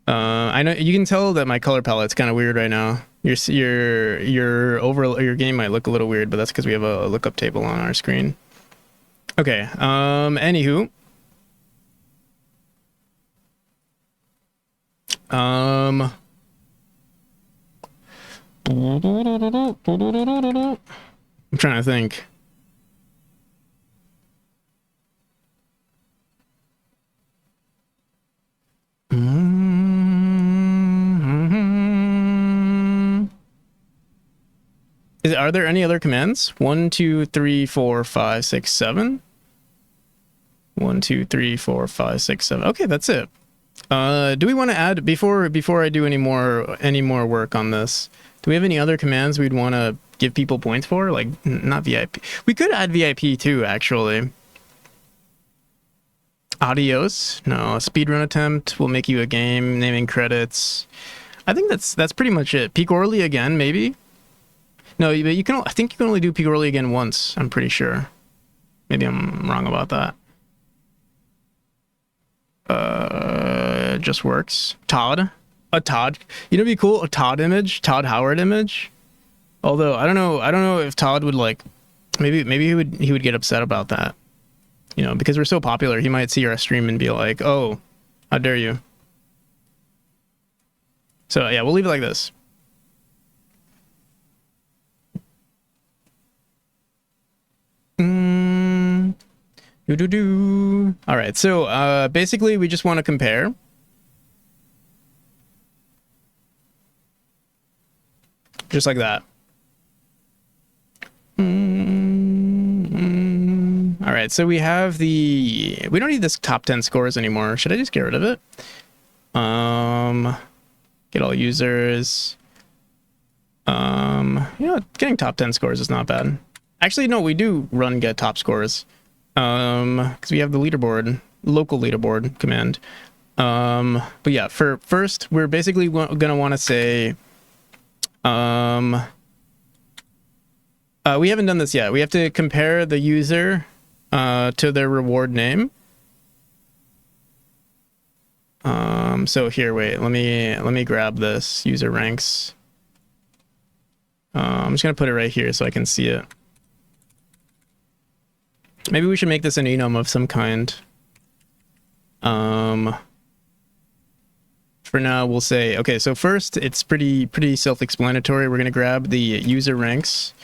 I know you can tell that my color palette's kind of weird right now. Your game might look a little weird, but that's because we have a lookup table on our screen. Okay. Anywho. I'm trying to think. Are there any other commands? 1, 2, 3, 4, 5, 6, 7. 1, 2, 3, 4, 5, 6, 7. Okay, that's it. Do we want to add before I do any more work on this? Do we have any other commands we'd want to give people points for? Like not VIP. We could add VIP too, actually. Adios. No, speedrun attempt will make you a game. Naming credits. I think that's pretty much it. Peak Orly again, maybe. No, but you can. I think you can only do Peak Orly again once. I'm pretty sure. Maybe I'm wrong about that. Just works. Todd. A Todd. You know, it'd be cool. A Todd image. Todd Howard image. Although I don't know if Todd would like. Maybe he would get upset about that. You know, because we're so popular, he might see our stream and be like, "Oh, how dare you?" So yeah, we'll leave it like this. All right, so basically we just want to compare. Just like that. All right, so we have we don't need this top 10 scores anymore. Should I just get rid of it? Get all users. You know, getting top 10 scores is not bad. Actually, no, we do run get top scores. Because we have the leaderboard, local leaderboard command. But yeah, for first, we're basically gonna want to say, we haven't done this yet. We have to compare the user to their reward name. So here, wait, let me grab this user ranks. I'm just gonna put it right here so I can see it. Maybe we should make this an enum of some kind. For now, we'll say, okay, so first, it's pretty self-explanatory. We're gonna grab the user ranks.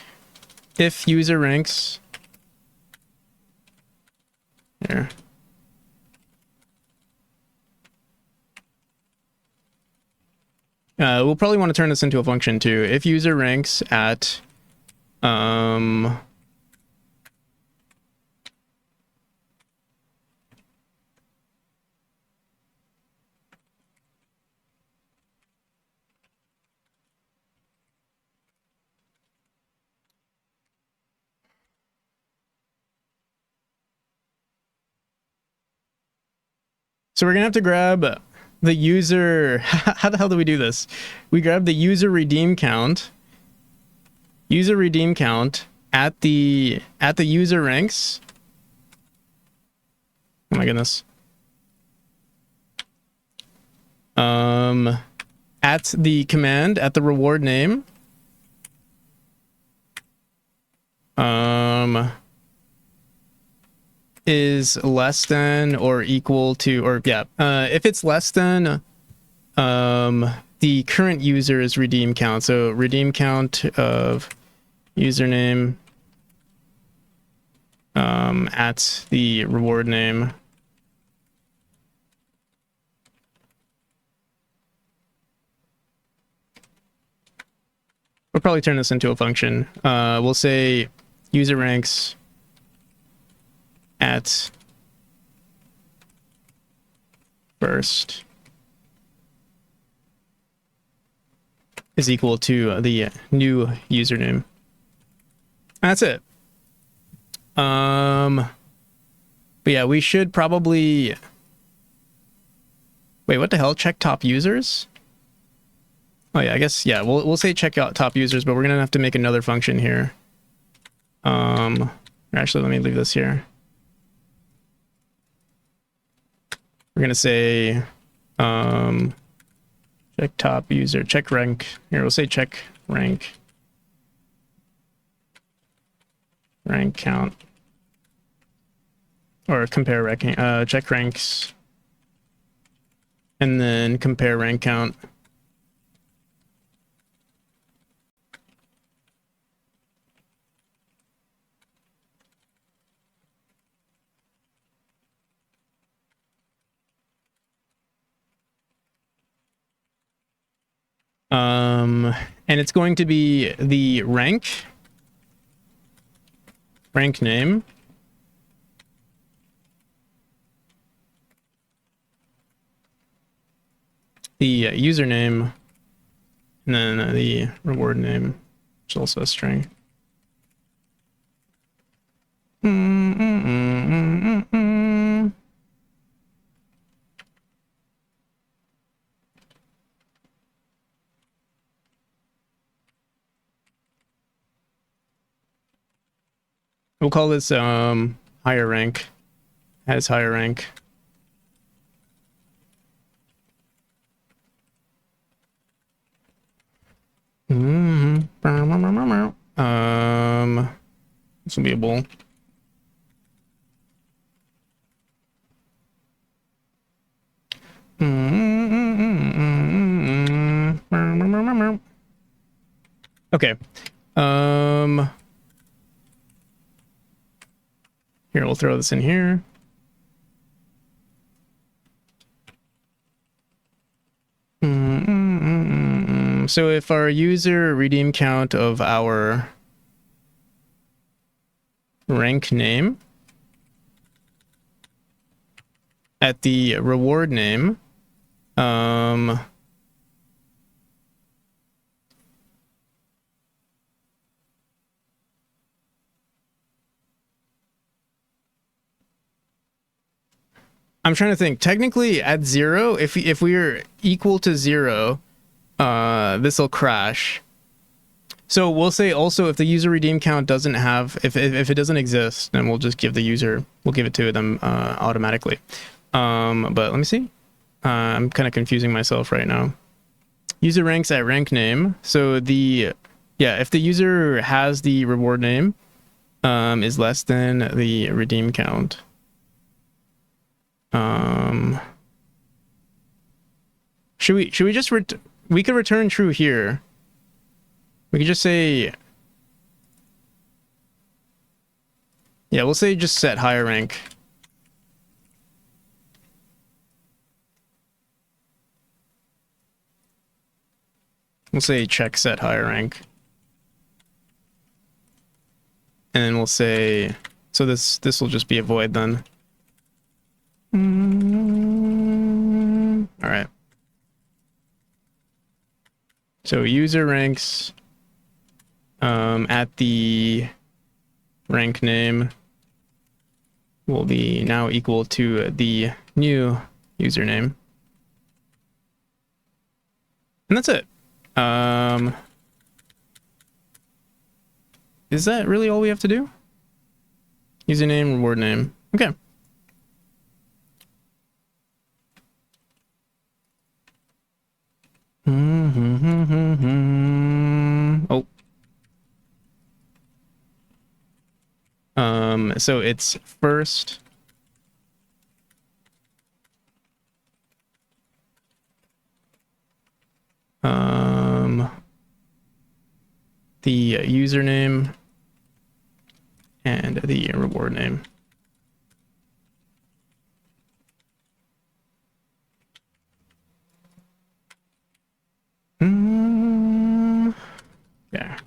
If user ranks, here. We'll probably want to turn this into a function too. If user ranks at, so we're gonna have to grab the user. How the hell do we do this? We grab the user redeem count. User redeem count at the user ranks. Oh my goodness. At the command at the reward name. Is less than or equal to, or yeah, if it's less than the current user's redeem count, so redeem count of username at the reward name. We'll probably turn this into a function. We'll say user ranks at first is equal to the new username. That's it. But yeah, we should probably wait, what the hell? Check top users? Oh yeah, I guess yeah, we'll say check out top users, but we're gonna have to make another function here. Actually, let me leave this here. We're gonna say Check top user, check rank. Here, we'll say check rank. Rank count. Or compare ranking, check ranks. And then compare rank count. And it's going to be the rank name, the username, and then the reward name, which is also a string. We'll call this higher rank. Has higher rank. This will be a bool. Okay. Here, we'll throw this in here. So if our user redeem count of our rank name at the reward name, I'm trying to think. Technically, at 0, if we are equal to 0, this will crash. So we'll say also if the user redeem count doesn't have, if it doesn't exist, then we'll just give the user, we'll give it to them automatically. But let me see. I'm kind of confusing myself right now. User ranks at rank name. So the, yeah, if the user has the reward name is less than the redeem count. Should we just we could return true here. We could just say, yeah, we'll say just set higher rank. We'll say check set higher rank. And then we'll say, so this will just be a void then. All right. So user ranks at the rank name will be now equal to the new username. And that's it. Is that really all we have to do? Username, reward name. Okay. Oh. So it's first. The username and the reward name. Yeah.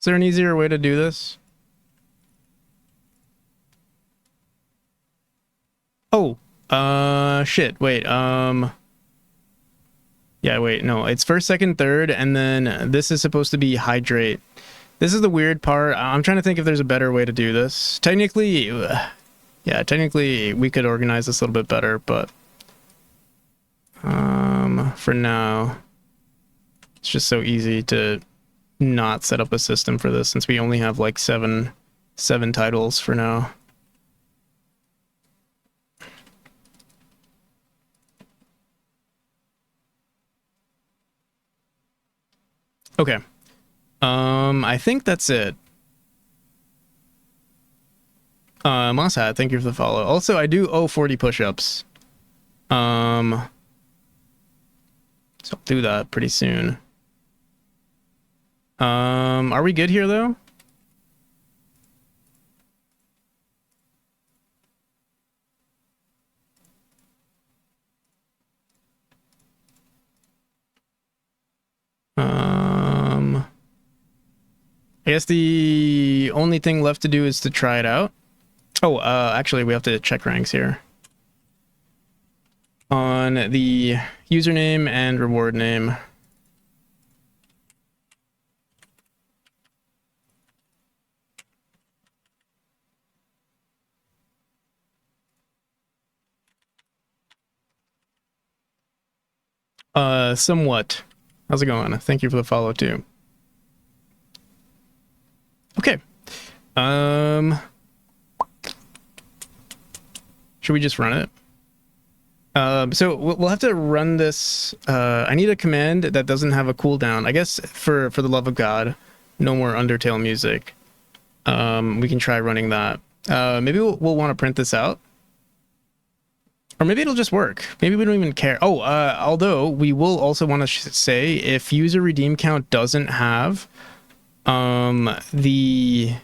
Is there an easier way to do this? Oh, shit, wait, yeah, wait, no, it's first, second, third, and then this is supposed to be hydrate. This is the weird part. I'm trying to think if there's a better way to do this. Technically, Yeah, technically we could organize this a little bit better, but for now, it's just so easy to not set up a system for this since we only have like seven titles for now. Okay. I think that's it. Mossad, thank you for the follow. Also, I do owe 40 push-ups. So I'll do that pretty soon. Are we good here though? I guess the only thing left to do is to try it out. Oh, actually, we have to check ranks here. On the username and reward name. Somewhat. How's it going? Thank you for the follow too. Okay. Should we just run it? So we'll have to run this. I need a command that doesn't have a cooldown. I guess for the love of God, no more Undertale music. We can try running that. Maybe we'll want to print this out. Or maybe it'll just work. Maybe we don't even care. Oh, although we will also want to say if user redeem count doesn't have the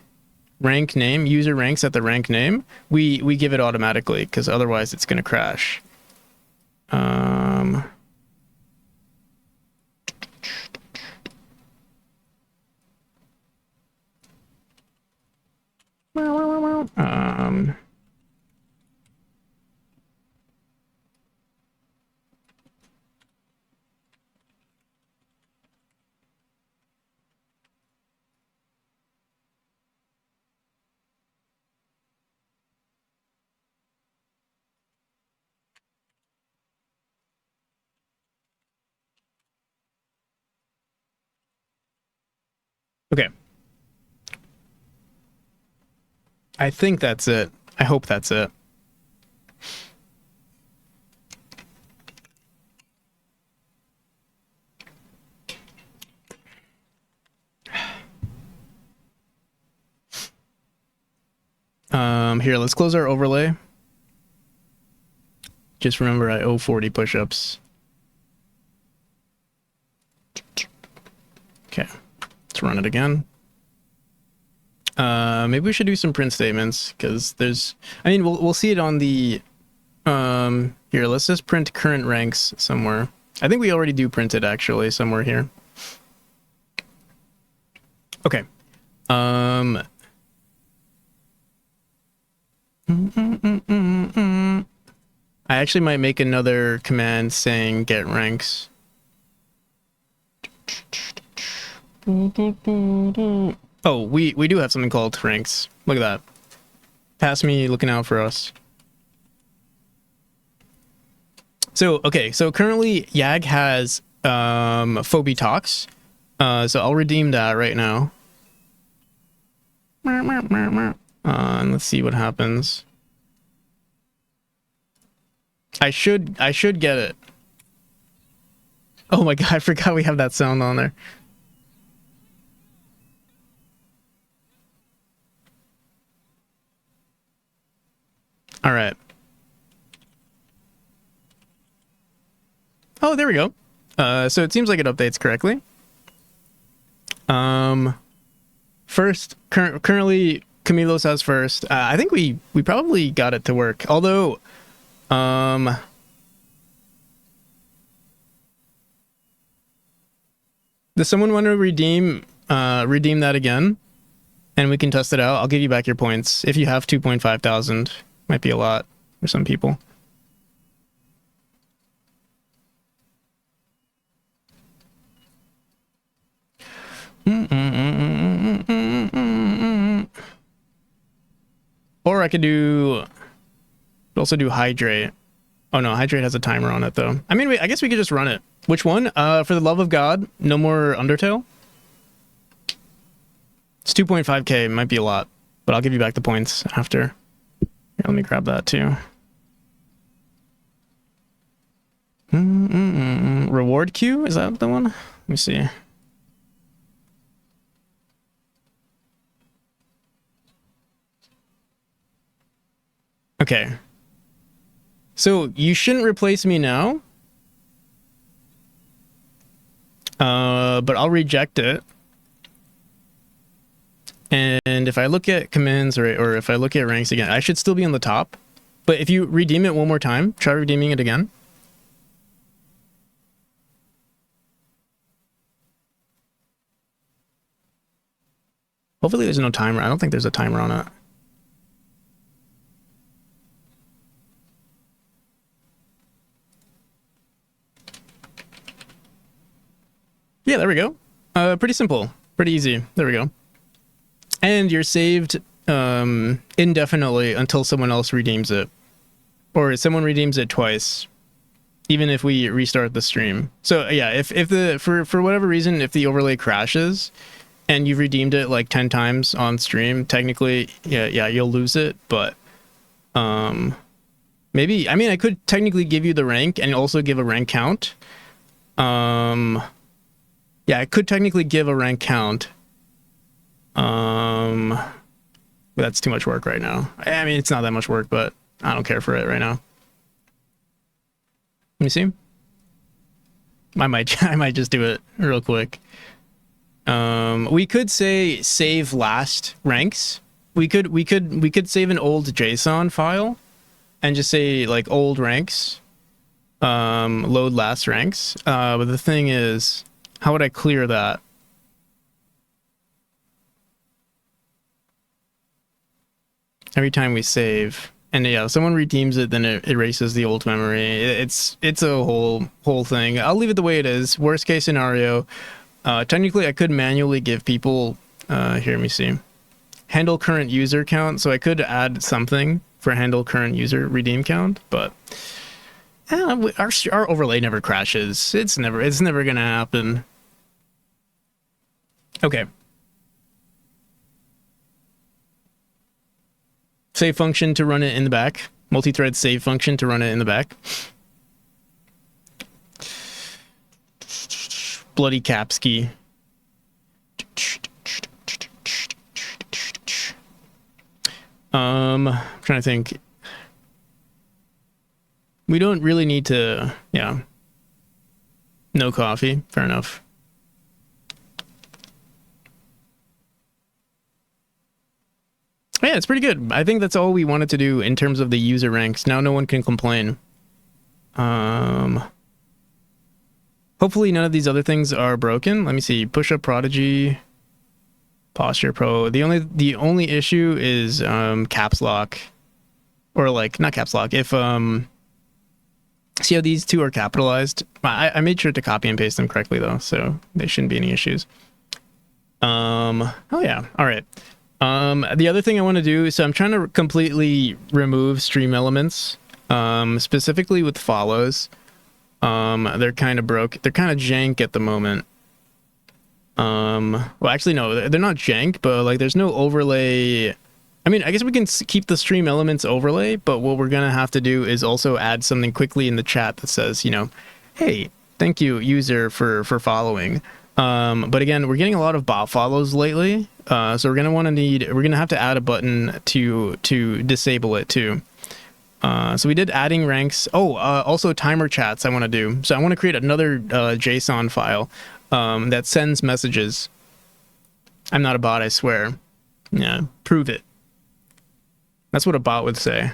rank name, user ranks at the rank name, we give it automatically because otherwise it's going to crash. Okay. I think that's it. I hope that's it. Here, let's close our overlay. Just remember I owe 40 push-ups. Okay, let's run it again. Maybe we should do some print statements because there's, I mean, we'll see it on the, here, let's just print current ranks somewhere. I think we already do print it actually somewhere here. Okay. I actually might make another command saying get ranks. Oh, we do have something called ranks. Look at that. Pass me looking out for us. So, okay, so currently Yag has Phoebe Talks. So I'll redeem that right now. And let's see what happens. I should get it. Oh my god, I forgot we have that sound on there. All right. Oh, there we go. So it seems like it updates correctly. First, currently Camilo's has first. I think we probably got it to work. Although, does someone want to redeem that again? And we can test it out. I'll give you back your points. If you have 2.5 thousand, might be a lot for some people. Or I could do also do hydrate. Oh no, hydrate has a timer on it though. I mean, I guess we could just run it. Which one? For the love of God, no more Undertale. It's 2.5k, might be a lot, but I'll give you back the points after. Here, let me grab that too. Reward queue, is that the one? Let me see. Okay. So you shouldn't replace me now. But I'll reject it. And if I look at commands or if I look at ranks again, I should still be on the top. But if you redeem it one more time, try redeeming it again. Hopefully there's no timer. I don't think there's a timer on it. Yeah, there we go. Pretty simple. Pretty easy. There we go. And you're saved indefinitely until someone else redeems it. Or someone redeems it twice. Even if we restart the stream. So yeah, if the for whatever reason, if the overlay crashes and you've redeemed it like 10 times on stream, technically, yeah, you'll lose it, but maybe, I mean, I could technically give you the rank and also give a rank count. Yeah, I could technically give a rank count. But that's too much work right now. I mean, it's not that much work, but I don't care for it right now. Let me see. I might just do it real quick. We could say save last ranks. We could save an old JSON file and just say like old ranks. Load last ranks. But the thing is, how would I clear that? Every time we save, and yeah, if someone redeems it, then it erases the old memory. It's a whole thing. I'll leave it the way it is. Worst case scenario. Technically, I could manually give people. Here, let me see. Handle current user count. So I could add something for handle current user redeem count, but our overlay never crashes. It's never gonna happen. Okay. Save function to run it in the back. Multi-thread save function to run it in the back. Bloody caps key. I'm trying to think. We don't really need to, yeah. No coffee, fair enough. Yeah, it's pretty good. I think that's all we wanted to do in terms of the user ranks. Now no one can complain. Hopefully none of these other things are broken. Let me see. Push-up prodigy, posture pro. The only issue is caps lock, or like not caps lock. If see how these two are capitalized. I made sure to copy and paste them correctly though, so there shouldn't be any issues. Oh yeah. All right. The other thing I want to do, so I'm trying to completely remove stream elements, specifically with follows. They're kind of broke. They're kind of jank at the moment. Well, actually, no, they're not jank, but like there's no overlay. I mean, I guess we can keep the stream elements overlay, but what we're going to have to do is also add something quickly in the chat that says, you know, hey, thank you, user, for following. But again, we're getting a lot of bot follows lately. So we're going to have to add a button to disable it too. So we did adding ranks. Oh, also timer chats I want to do. So I want to create another JSON file that sends messages. I'm not a bot, I swear. Yeah, prove it. That's what a bot would say.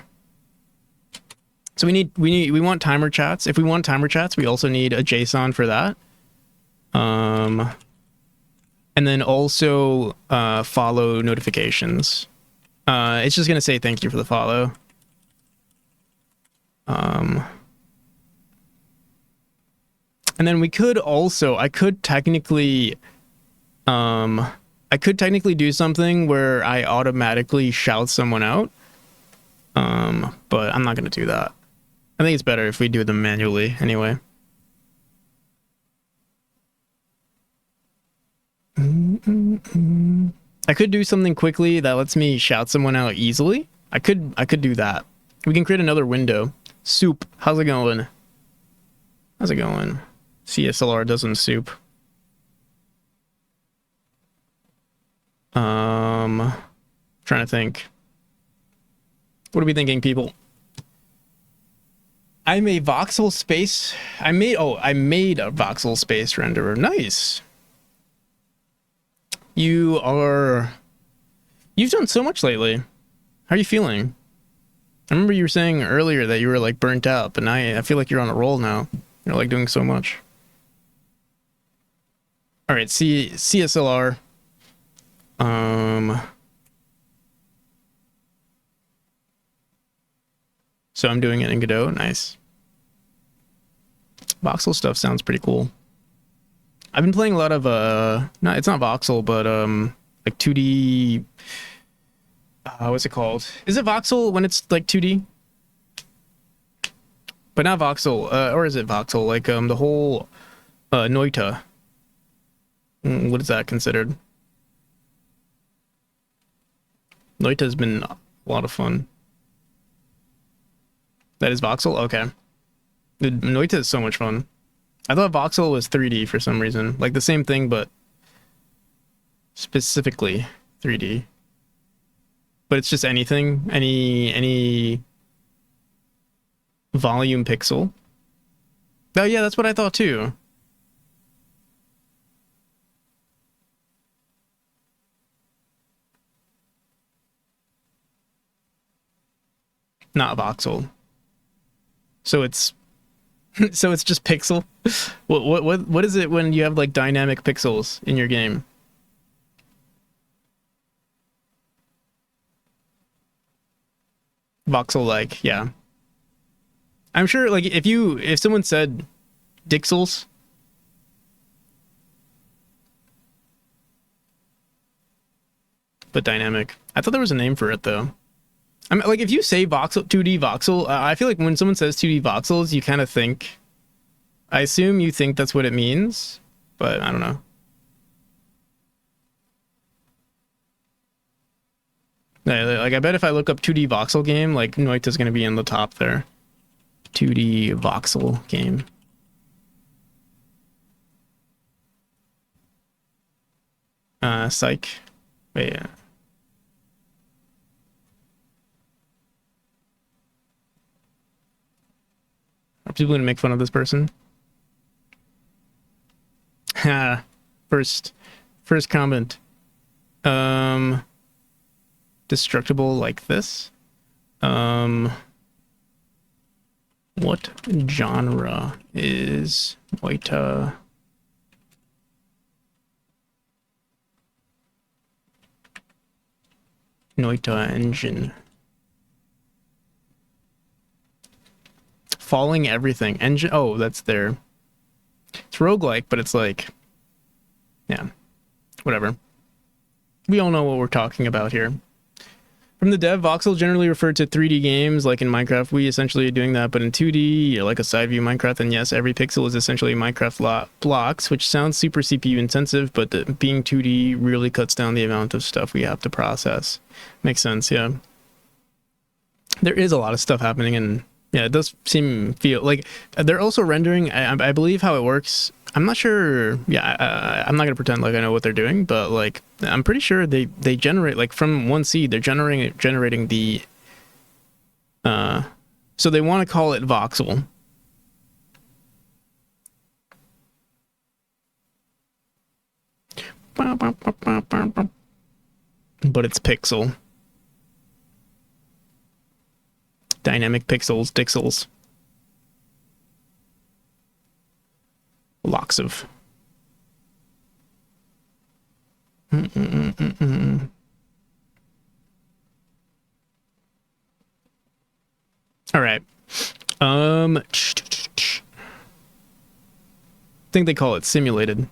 So we want timer chats. If we want timer chats, we also need a JSON for that. And then also follow notifications. It's just gonna say thank you for the follow. And then we could also, I could technically do something where I automatically shout someone out. But I'm not gonna do that. I think it's better if we do them manually anyway. I could do something quickly that lets me shout someone out easily. I could do that. We can create another window. Soup, how's it going? How's it going? CSLR doesn't soup. Trying to think. What are we thinking, people? I made voxel space. I made a voxel space renderer. Nice. You've done so much lately. How are you feeling? I remember you were saying earlier that you were like burnt out, but now I feel like you're on a roll now. You're like doing so much. All right, CSLR. So I'm doing it in Godot. Nice. Voxel stuff sounds pretty cool. I've been playing a lot of no, it's not voxel, but like 2D. What's it called? Is it voxel when it's like 2D? But not voxel, or is it voxel? Like the whole Noita. What is that considered? Noita's been a lot of fun. That is voxel? Okay. The Noita is so much fun. I thought voxel was 3D for some reason. Like the same thing, but specifically 3D. But it's just anything, any volume pixel. Oh yeah, that's what I thought too. Not voxel. So it's so it's just pixel. What is it when you have like dynamic pixels in your game? Voxel like, yeah. I'm sure like if someone said dixels, but dynamic. I thought there was a name for it though. I mean, like if you say voxel, 2D voxel, I feel like when someone says 2D voxels, you kind of think, I assume you think that's what it means, but I don't know. Like I bet if I look up 2D voxel game, like Noita's gonna be in the top there. 2D voxel game. Psych. Wait, yeah. Are people gonna make fun of this person? Ha. First comment. Destructible like this. What genre is Noita? Noita engine. Falling everything. Engine. Oh, that's there. It's roguelike, but it's like, yeah, whatever. We all know what we're talking about here. From the dev, voxel generally referred to 3D games, like in Minecraft. We essentially are doing that, but in 2D, like a side view Minecraft, and yes, every pixel is essentially Minecraft blocks, which sounds super CPU intensive, but being 2D really cuts down the amount of stuff we have to process. Makes sense, yeah. There is a lot of stuff happening, and yeah, it does feel like they're also rendering. I believe how it works. I'm not sure. Yeah, I'm not gonna pretend like I know what they're doing, but like I'm pretty sure they generate like from one seed. They're generating the. So they want to call it voxel. But it's pixel. Dynamic pixels, dixels. Lots of. All right. I think they call it simulated.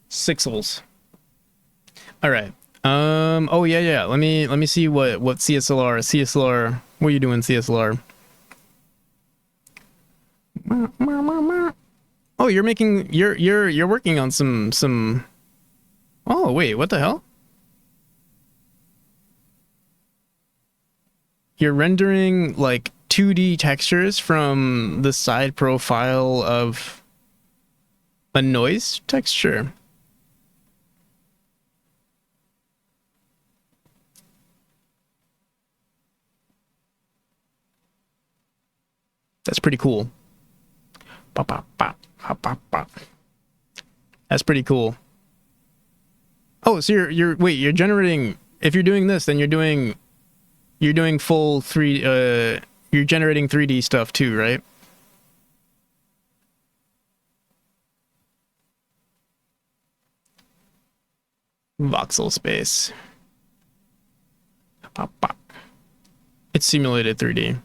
Sixels. All right. Oh yeah, yeah. Let me see what CSLR. What are you doing, CSLR? Oh, you're working on some. Oh wait, what the hell? You're rendering like 2D textures from the side profile of a noise texture. That's pretty cool. Bop, bop, bop, bop, bop, bop. That's pretty cool. Oh, so you're generating, if you're doing this, then you're doing full you're generating 3D stuff too, right? Voxel space. Pop, pop. It's simulated 3D.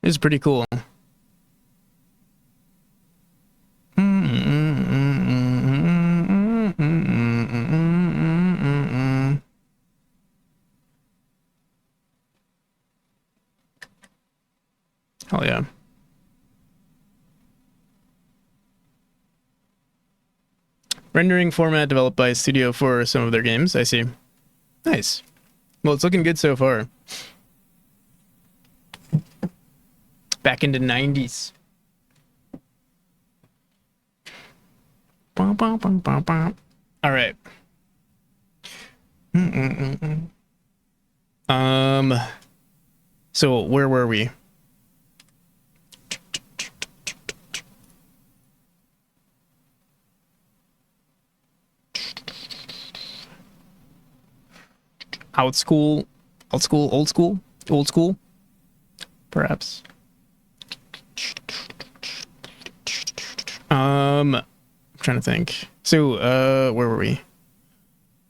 It's pretty cool. Hell yeah. Rendering format developed by Studio for some of their games. I see. Nice. Well, it's looking good so far. Back into 90s. All right. So where were we? Old school, perhaps. I'm trying to think. So, where were we?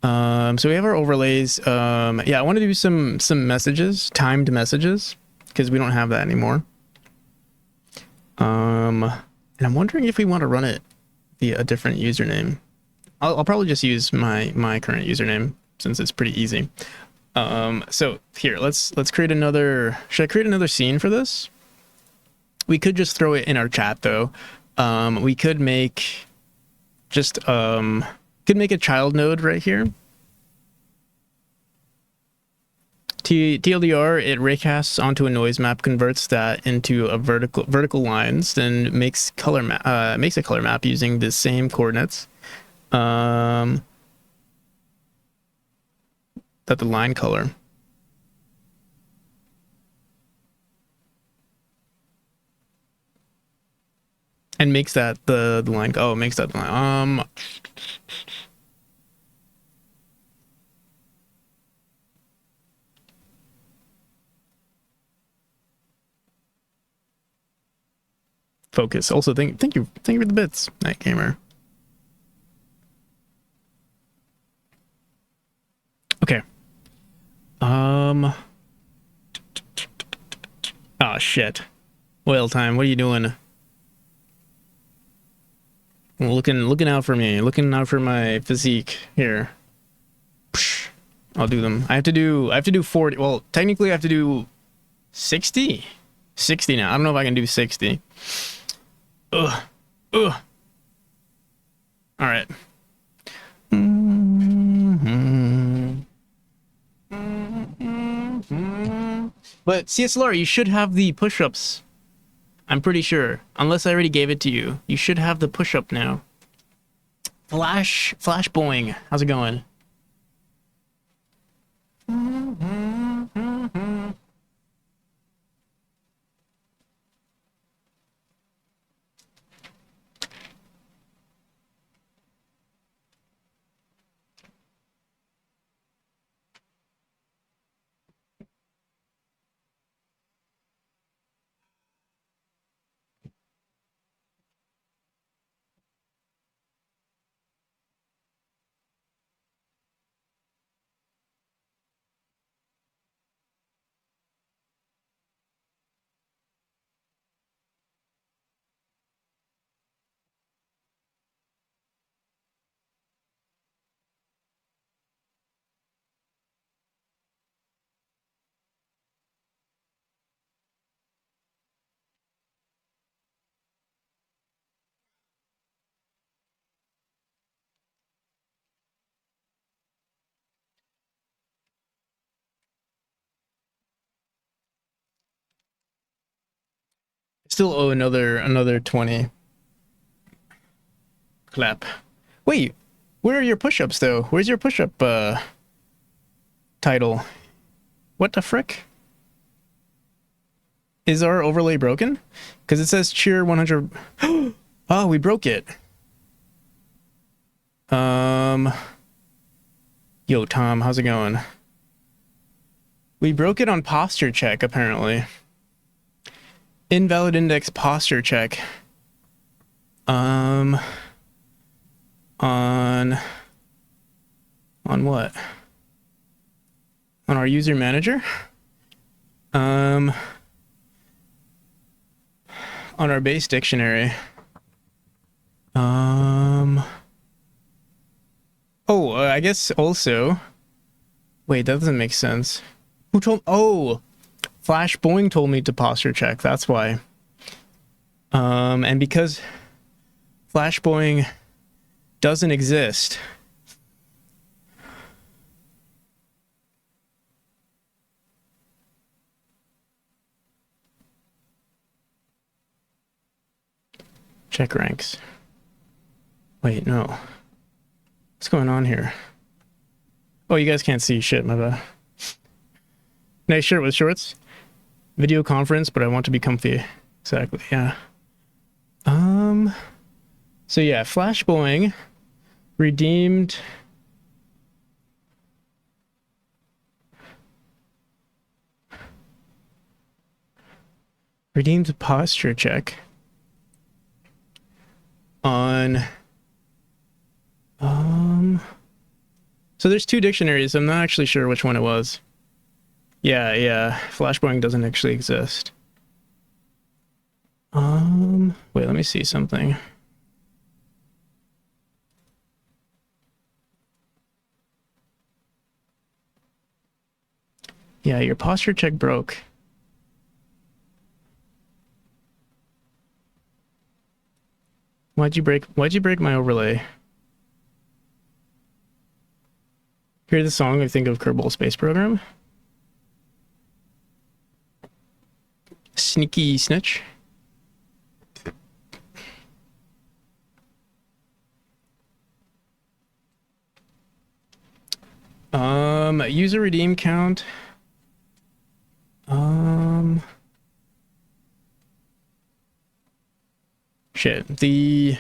So we have our overlays. Yeah, I want to do some messages, timed messages, because we don't have that anymore. And I'm wondering if we want to run it via a different username. I'll probably just use my current username since it's pretty easy. So here, let's create another. Should I create another scene for this? We could just throw it in our chat though. We could make just could make a child node right here. TLDR, it raycasts onto a noise map, converts that into a vertical lines, then makes makes a color map using the same coordinates. That the line color. And makes that the line. Oh, makes that the line. Focus. Also, thank you for the bits, Night Gamer. Okay. Oh shit. Whale time. What are you doing? Looking out for me. Looking out for my physique here. I'll do them. I have to do 40. Well, technically I have to do 60. 60 now. I don't know if I can do 60. Ugh. Ugh. All right. But CSLR, you should have the push-ups. I'm pretty sure. Unless I already gave it to you. You should have the push-up now. Flash Boing. How's it going? Still owe another 20. Clap. Wait, where are your push-ups though? Where's your push-up title? What the frick? Is our overlay broken? Because it says cheer 100. Oh, we broke it. Yo, Tom, how's it going? We broke it on posture check, apparently. Invalid index posture check. On what? On our user manager? On our base dictionary. Oh, I guess also. Wait, that doesn't make sense. Who told? Oh, Flash Boeing told me to posture check. That's why. And because Flash Boeing doesn't exist. Check ranks. Wait, no. What's going on here? Oh, you guys can't see shit, my bad. Nice shirt with shorts. Video conference, but I want to be comfy. Exactly, yeah. So yeah, Flash Boeing redeemed posture check on so there's two dictionaries. I'm not actually sure which one it was. Yeah, Flash Boeing doesn't actually exist. Wait, let me see something. Yeah, your posture check broke. Why'd you break my overlay? Hear the song, I think of Kerbal Space Program. Sneaky snitch. User redeem count. Shit, the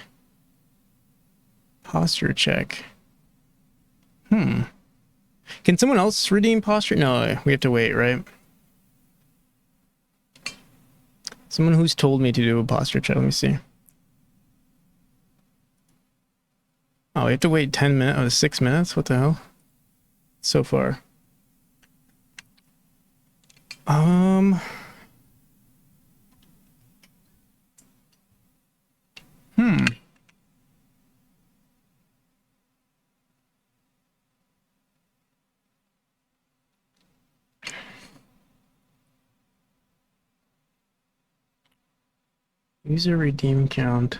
posture check. Can someone else redeem posture? No, we have to wait, right? Someone who's told me to do a posture check. Let me see. Oh, we have to wait 10 minutes. Oh, 6 minutes? What the hell? So far. User redeem count.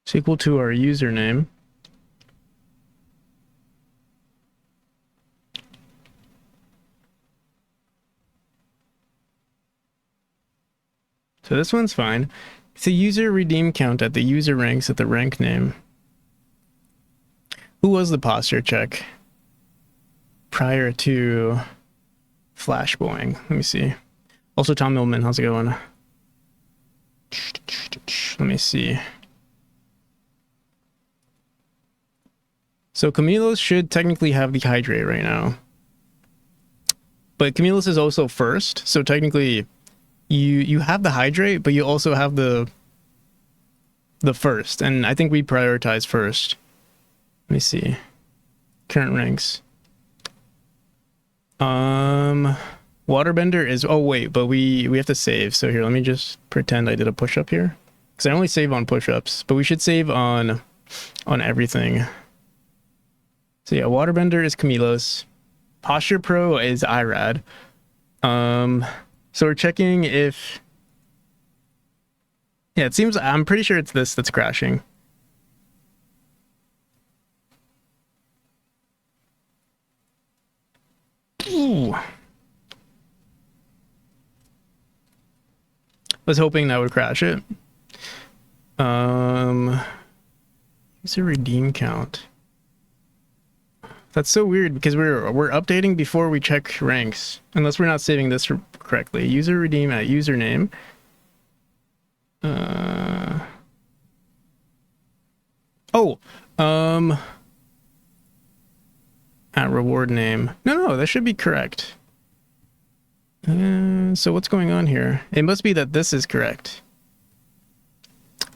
It's equal to our username. So this one's fine. It's a user redeem count at the user ranks at the rank name. Who was the posture check prior to Flash Boeing? Let me see. Also, Tom Millman, how's it going? Let me see. So Camilos should technically have the hydrate right now. But Camilos is also first, so technically you have the hydrate, but you also have the first, and I think we prioritize first. Let me see. Current ranks. Waterbender is, oh wait, but we have to save. So here, let me just pretend I did a push-up here. Because I only save on push-ups, but we should save on everything. So yeah, Waterbender is Camilos. Posture Pro is Irad. So we're checking if Yeah, it seems, I'm pretty sure it's this that's crashing. Ooh. Was hoping that would crash it. User redeem count. That's so weird because we're updating before we check ranks, unless we're not saving this correctly. User redeem at username. At reward name. No, that should be correct. So what's going on here? It must be that this is correct.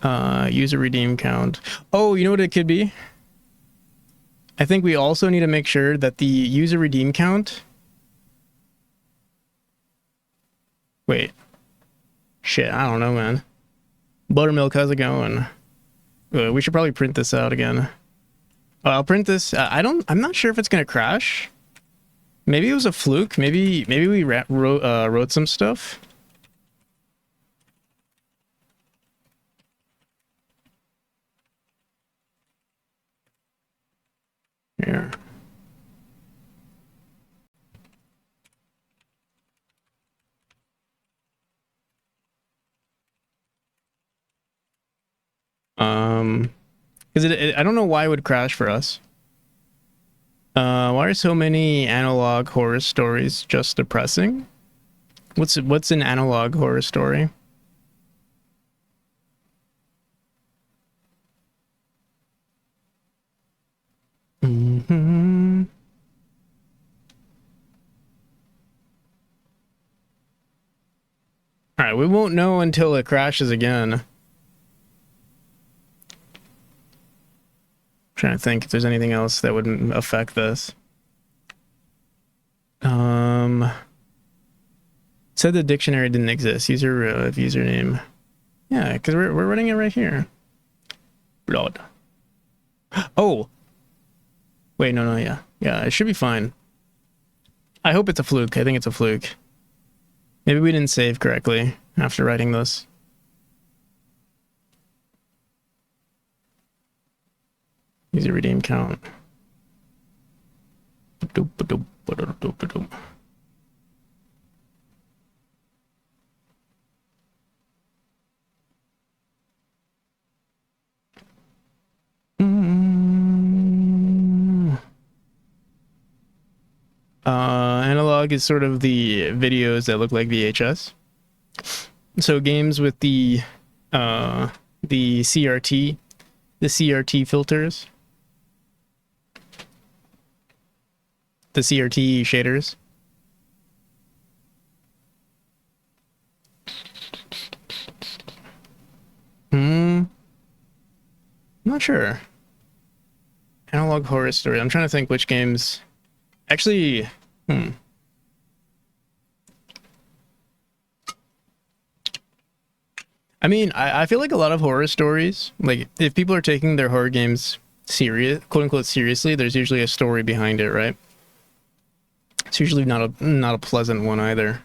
User redeem count. Oh, you know what it could be? I think we also need to make sure that the user redeem count. Wait. Shit, I don't know, man. Buttermilk, how's it going? We should probably print this out again. I'll print this. I'm not sure if it's gonna crash. Maybe it was a fluke. Maybe we wrote some stuff. Here. Is it? I don't know why it would crash for us. Why are so many analog horror stories just depressing? What's an analog horror story? Mm-hmm. All right, we won't know until it crashes again. Trying to think if there's anything else that would affect this. Said the dictionary didn't exist. User of username. Yeah, because we're running it right here. Blood. Oh. Wait, no, yeah. Yeah, it should be fine. I hope it's a fluke. I think it's a fluke. Maybe we didn't save correctly after writing this. User redeem count. Analog is sort of the videos that look like VHS. So games with the CRT, the CRT filters, the CRT shaders. I'm not sure. Analog horror story. I'm trying to think which games. Actually, I mean, I feel like a lot of horror stories, like if people are taking their horror games serious, quote unquote seriously, there's usually a story behind it, right? It's usually not a pleasant one either.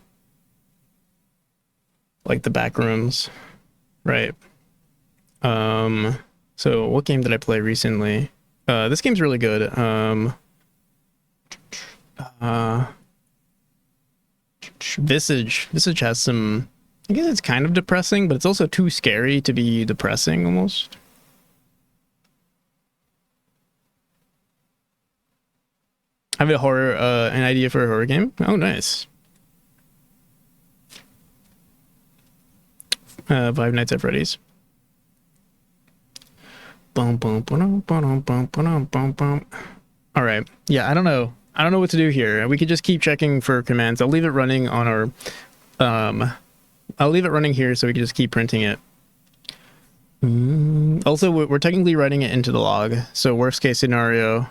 Like the back rooms, right? So what game did I play recently? This game's really good. Visage has some, I guess it's kind of depressing, but it's also too scary to be depressing almost. I have a horror, an idea for a horror game. Oh, nice. Five Nights at Freddy's. All right. Yeah, I don't know what to do here. We could just keep checking for commands. I'll leave it running on our, I'll leave it running here so we can just keep printing it. Also, we're technically writing it into the log, so worst case scenario,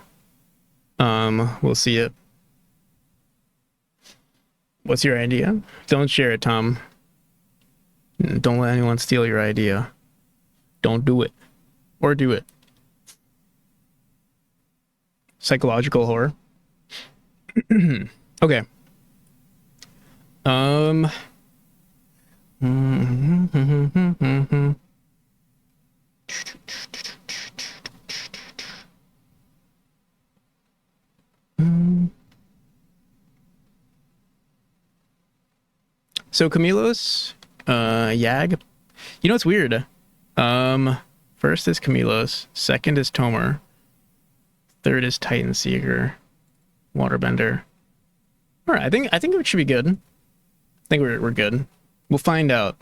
we'll see it. What's your idea? Don't share it, Tom. Don't let anyone steal your idea. Don't do it. Or do it. Psychological horror. Okay. So Camilos, Yag. You know what's weird? First is Camilos, second is Tomer, third is Titan Seeker, Waterbender. All right, I think it should be good. I think we're good. We'll find out.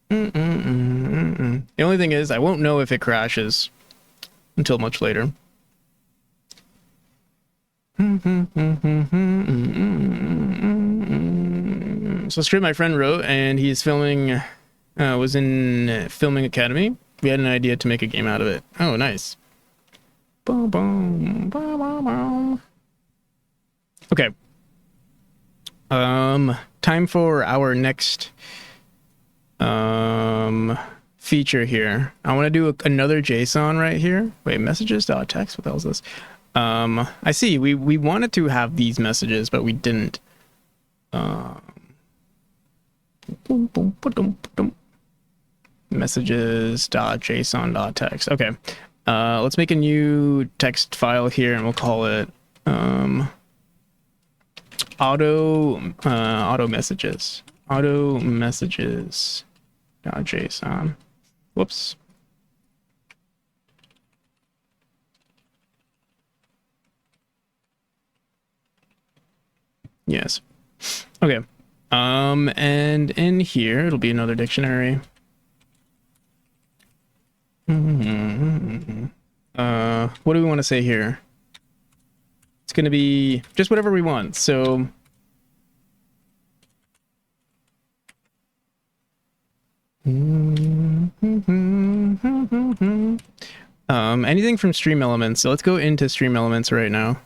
The only thing is, I won't know if it crashes until much later. So script my friend wrote, and he's filming. Was in filming academy. We had an idea to make a game out of it. Oh, nice. Boom, boom, boom, boom, boom. Okay. Time for our next feature here. I want to do another JSON right here. Wait, messages.txt. What the hell is this? I see. We wanted to have these messages, but we didn't. Messages.json.text. Okay. Let's make a new text file here, and we'll call it auto messages. Auto messages.json. Whoops. Yes. Okay. And in here it'll be another dictionary. What do we want to say here? It's going to be just whatever we want. So anything from stream elements. So let's go into stream elements right now.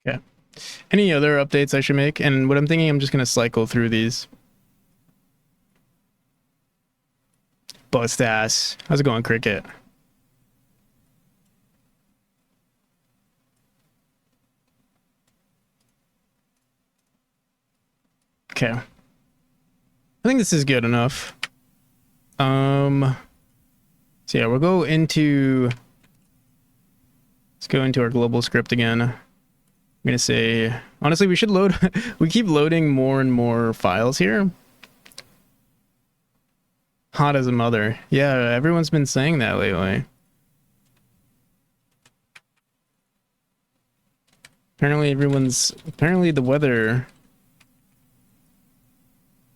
Okay. Any other updates I should make? And what I'm thinking, I'm just going to cycle through these. Bust ass. How's it going, Cricket? Okay. I think this is good enough. So yeah, we'll go into... Let's go into our global script again. I'm gonna say, honestly, we should load, we keep loading more and more files here. Hot as a mother. Yeah, everyone's been saying that lately. Apparently the weather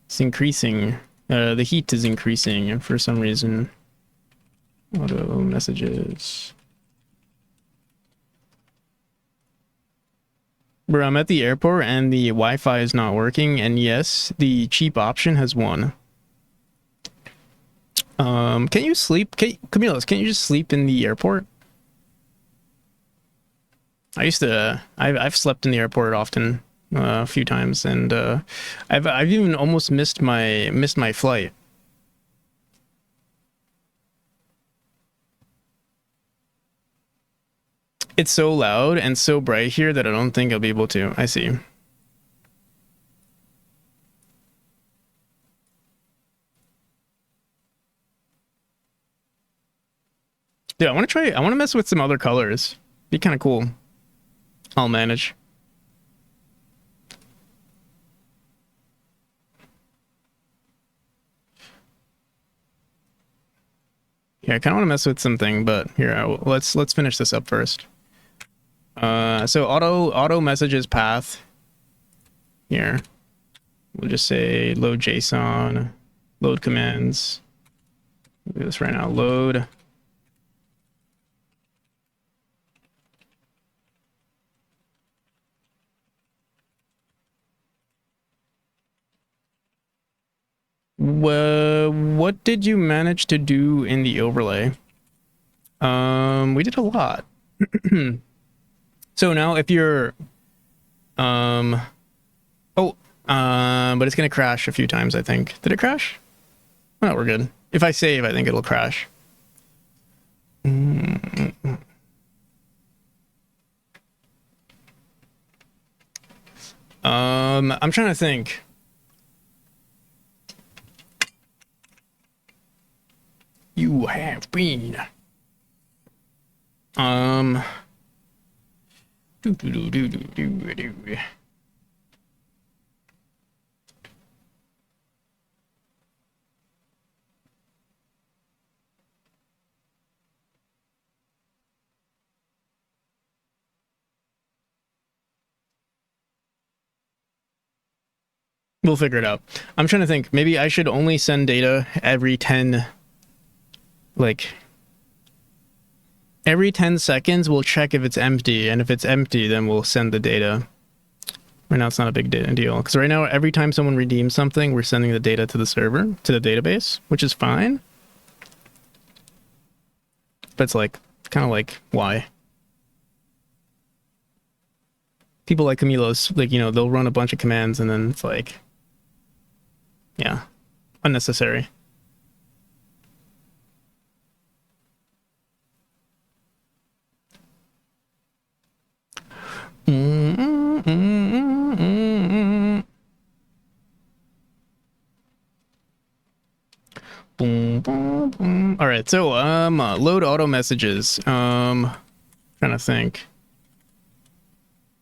is increasing. The heat is increasing for some reason. Auto messages. Bro, I'm at the airport and the Wi-Fi is not working, and yes, the cheap option has won. Can you sleep? Camilos, can't you just sleep in the airport? I used to. I've slept in the airport often, a few times, and I've even almost missed my flight. It's so loud and so bright here that I don't think I'll be able to. I see. Dude, I want to mess with some other colors. Be kind of cool. I'll manage. Yeah, I kind of want to mess with something, but here, let's finish this up first. So auto messages path. Here, we'll just say load JSON, load commands. We'll do this right now. Load. What did you manage to do in the overlay? We did a lot. So now if you're, but it's gonna crash a few times, I think. Did it crash? Oh, we're good. If I save, I think it'll crash. I'm trying to think. You have been. We'll figure it out. I'm trying to think. Maybe I should only send data every 10, like, every 10 seconds we'll check if it's empty, and if it's empty, then we'll send the data. Right now it's not a big deal, because right now every time someone redeems something, we're sending the data to the server, to the database, which is fine. But it's like, kind of like, why? People like Camilo's, like, you know, they'll run a bunch of commands and then it's like, yeah, unnecessary. Boom, boom, boom. All right, so load auto messages. Trying to think.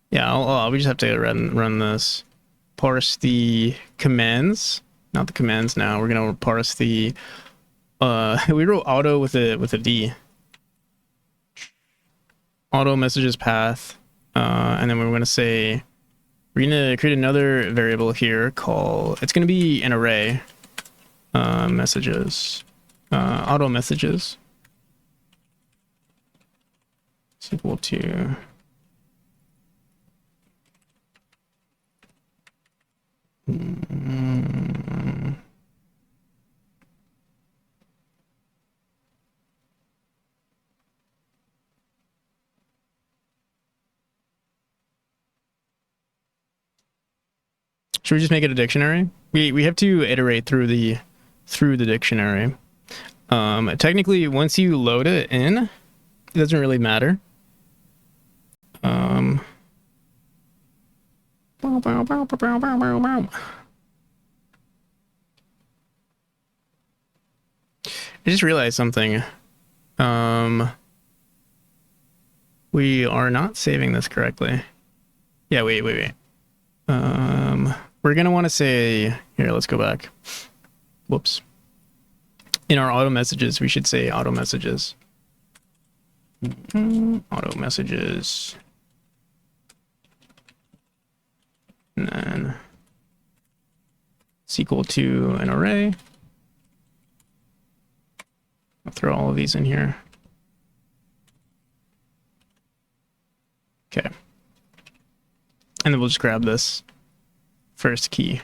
Yeah, we just have to run this. Parse the commands, not the commands. Now we're gonna parse the. We wrote auto with a D. Auto messages path, and then we're gonna say we're gonna create another variable here called. It's gonna be an array. Messages, auto messages. It's equal to. Should we just make it a dictionary? We have to iterate through the dictionary. Technically, once you load it in, it doesn't really matter. I just realized something. We are not saving this correctly. Yeah, wait. We're gonna want to say here. Let's go back. Whoops. In our auto messages, we should say auto messages. Auto messages. And then it's equal to an array. I'll throw all of these in here. Okay. And then we'll just grab this first key.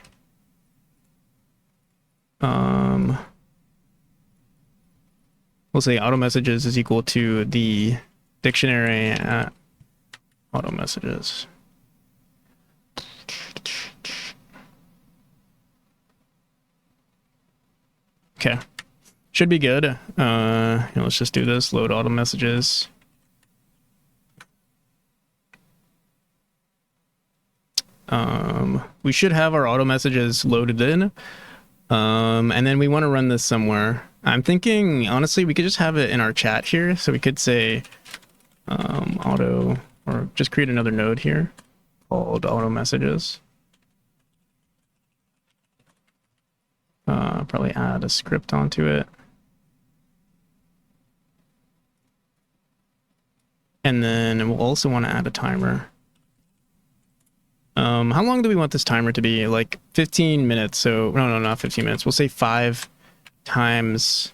We'll say auto messages is equal to the dictionary at auto messages. Okay, should be good. Let's just do this. Load auto messages. We should have our auto messages loaded in. And then we want to run this somewhere. I'm thinking, honestly, we could just have it in our chat here. So we could say, auto, or just create another node here called auto messages. Probably add a script onto it. And then we'll also want to add a timer. How long do we want this timer to be? Like 15 minutes. So no, not 15 minutes. We'll say 5 times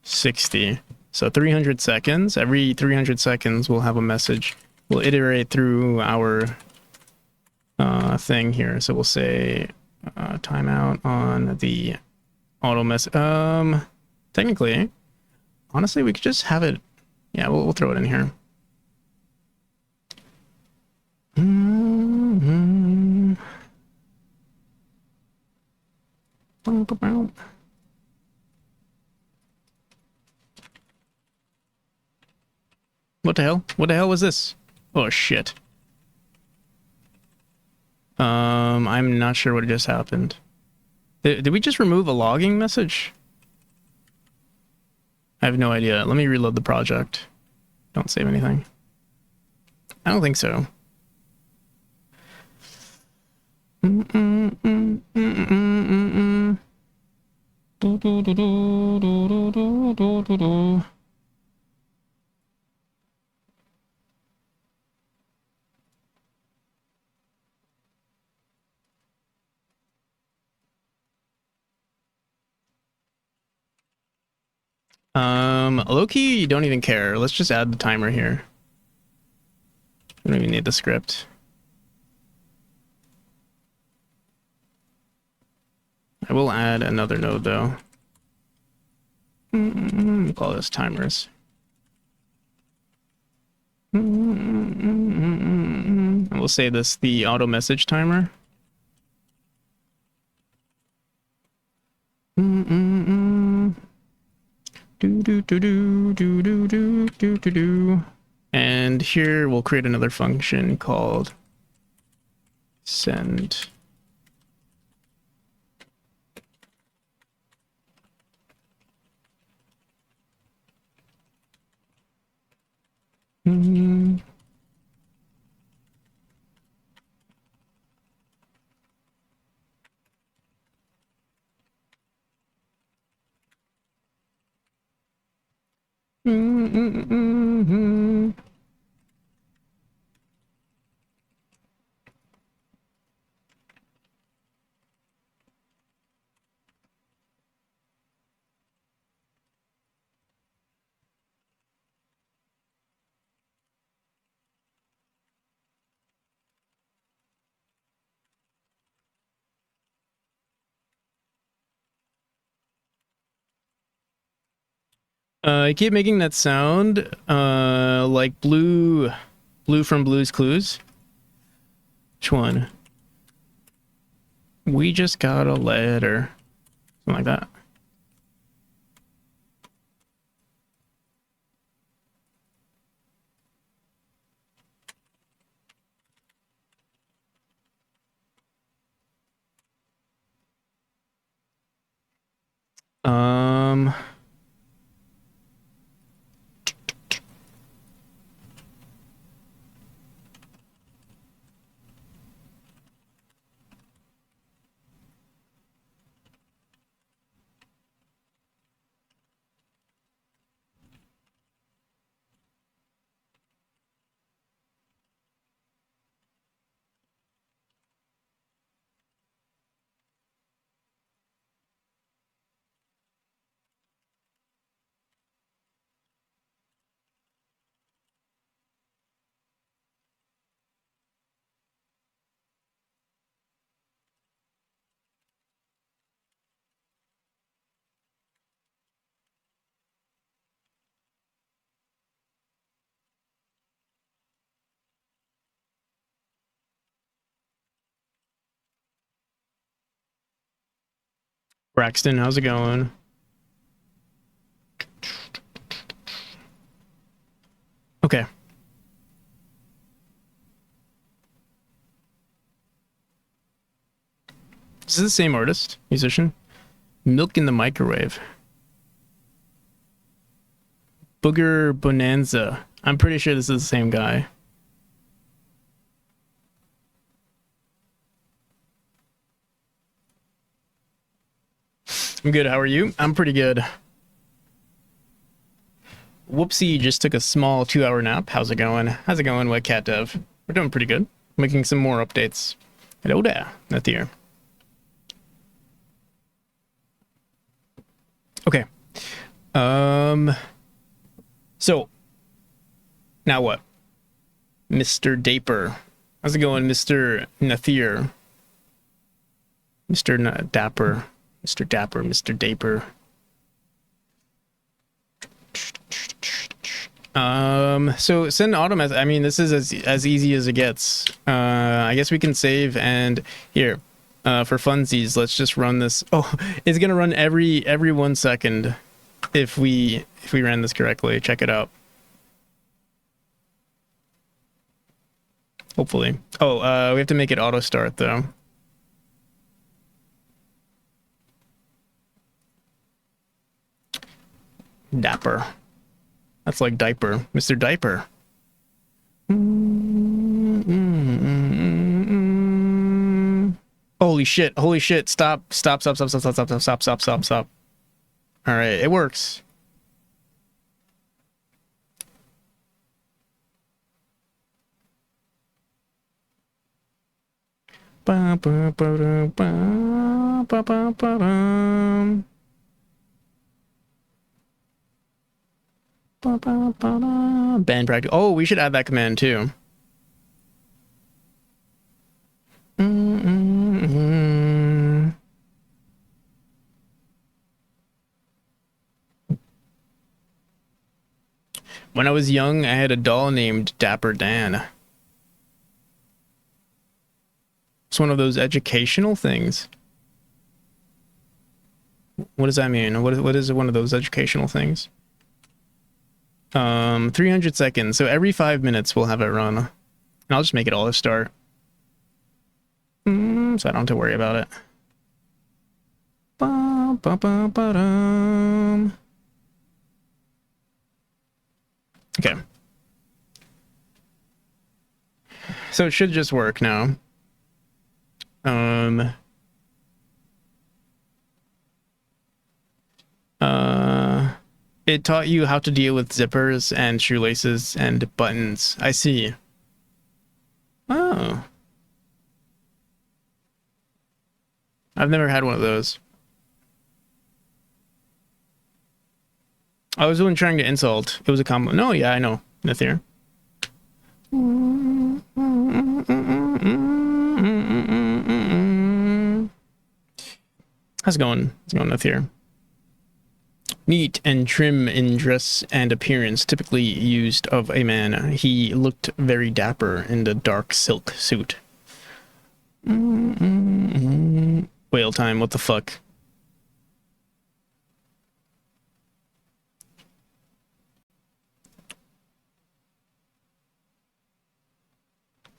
60. So 300 seconds. Every 300 seconds, we'll have a message. We'll iterate through our thing here. So we'll say timeout on the auto message. Technically, honestly, we could just have it. Yeah, we'll throw it in here. What the hell? What the hell was this? Oh shit. I'm not sure what just happened. Did we just remove a logging message? I have no idea. Let me reload the project. Don't save anything. I don't think so. Low-key, you don't even care. Let's just add the timer here. We don't even need the script. I will add another node though. We'll call this timers. And we'll say this the auto message timer. And here we'll create another function called send. I keep making that sound, like Blue from Blue's Clues. Which one? We just got a letter. Something like that. Braxton, how's it going? Okay. This is the same artist, musician. Milk in the Microwave. Booger Bonanza. I'm pretty sure this is the same guy. I'm good. How are you? I'm pretty good. Whoopsie, just took a small 2-hour nap. How's it going? How's it going with Cat Dev? We're doing pretty good. Making some more updates. Hello there, Nathir. Okay. So, now what? Mr. Daper. How's it going, Mr. Nathir? Mr. Dapper. Mr. Dapper, Mr. Daper. So send auto message. I mean, this is as easy as it gets. I guess we can save, and here, for funsies, let's just run this. Oh, it's gonna run every 1 second if we ran this correctly. Check it out. Hopefully. Oh, we have to make it auto start though. Dapper. That's like diaper. Mr. Diaper. Holy shit. Holy shit. Stop. Stop. Stop. Stop. Stop. Stop. Stop. Stop. Stop. Stop. Stop. All right. It works. Ba, ba, ba, ba, ba, ba, ba, band practice. Oh, we should add that command too. When I was young, I had a doll named Dapper Dan. It's one of those educational things. What does that mean? What is one of those educational things? 300 seconds. So every 5 minutes we'll have it run. And I'll just make it all a start. So I don't have to worry about it. Ba, ba, ba, ba, dum. Okay. So it should just work now. It taught you how to deal with zippers and shoelaces and buttons. I see. Oh. I've never had one of those. I was really trying to insult. It was a compliment. No, yeah, I know. Nathir. How's it going? How's it going, Nathir? Neat and trim in dress and appearance, typically used of a man. He looked very dapper in the dark silk suit. Whale time, what the fuck?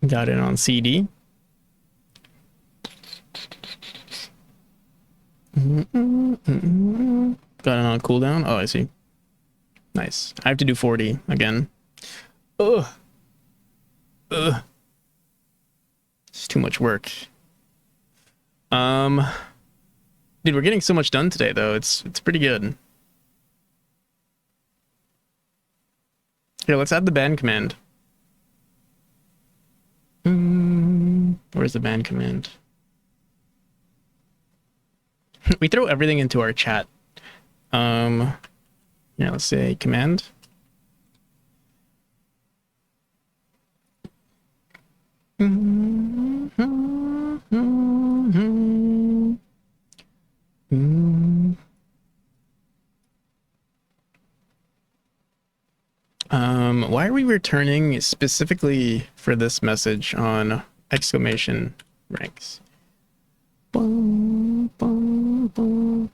Got it on CD. Got it on cooldown. Oh, I see. Nice. I have to do 40 again. Ugh. Ugh. It's too much work. Dude, we're getting so much done today, though. It's pretty good. Here, let's add the ban command. Where's the ban command? We throw everything into our chat. Yeah, let's say command. Why are we returning specifically for this message on exclamation ranks? Bum, bum, bum.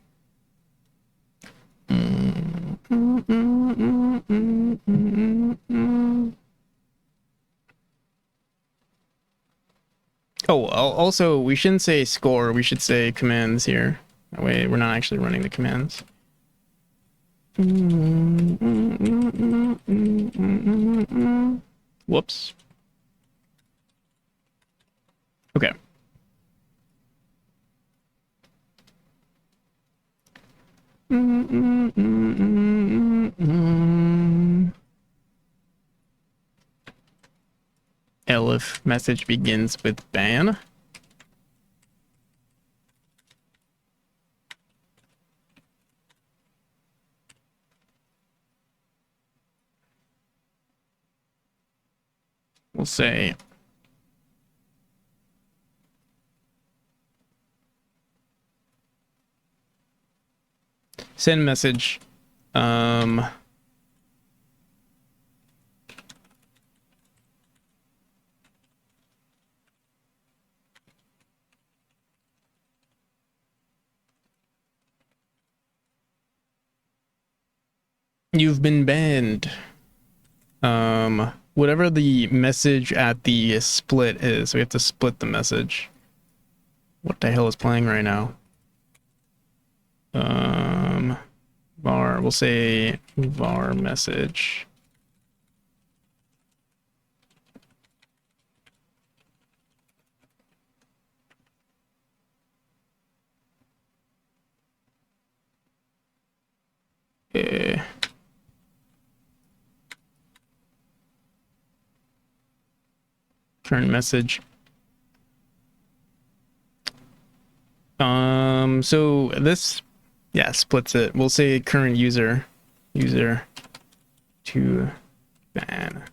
Oh, also, we shouldn't say score, we should say commands here. That way we're not actually running the commands. Whoops. Okay. Elif message begins with ban. We'll say send message. You've been banned. Whatever the message at the split is, we have to split the message. What the hell is playing right now? Var, we'll say var message. Okay. Current message. So this, yeah, splits it. We'll say current user to ban.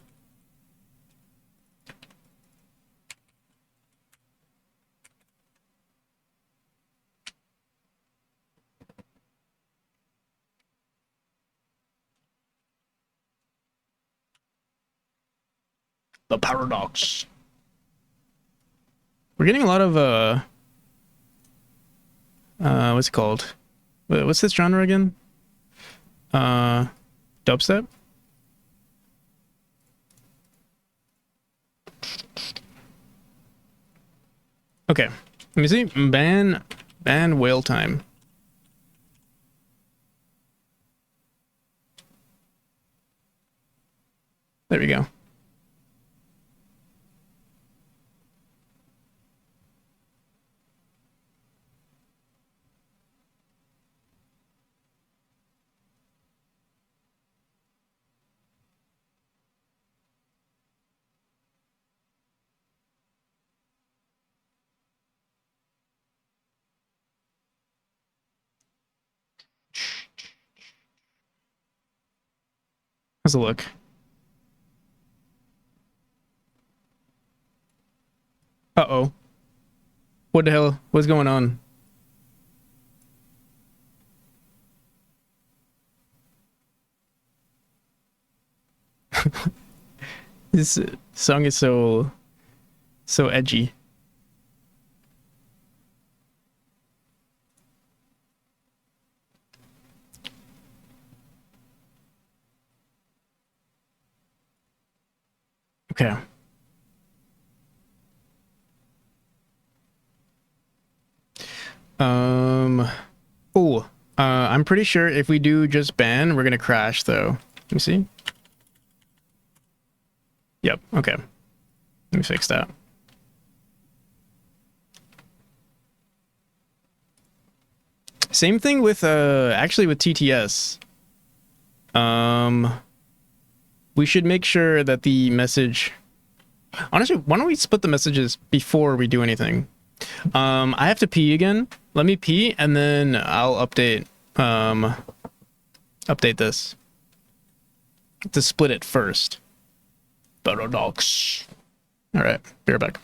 The paradox. We're getting a lot of what's it called? What's this genre again? Dubstep? Okay. Let me see. Ban whale time. There we go. How's it look? Uh-oh. What the hell? What's going on? This song is so edgy. Okay. Oh, I'm pretty sure if we do just ban, we're gonna crash though. Let me see. Yep, okay. Let me fix that. Same thing with actually with TTS. We should make sure that the message, honestly, why don't we split the messages before we do anything? I have to pee again. Let me pee and then I'll update this to split it first. Paradox. All right, be right back.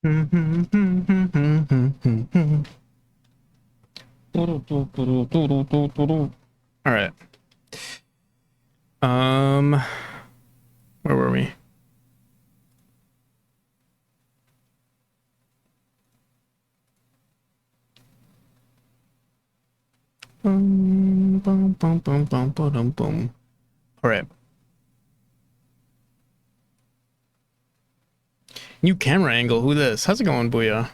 All right. Where were we? Boom, boom, boom, boom, boom, boom, boom. All right. New camera angle. Who this? How's it going, Booyah?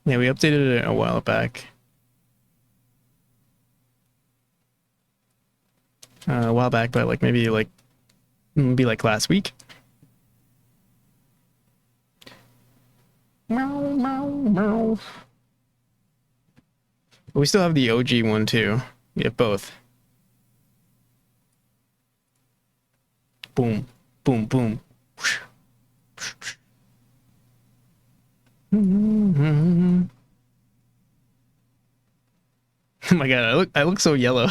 Yeah, we updated it a while back. A while back, but like maybe like last week. Meow, meow, meow. But we still have the OG one too. We have both. Boom, boom, boom. Oh my god, I look so yellow.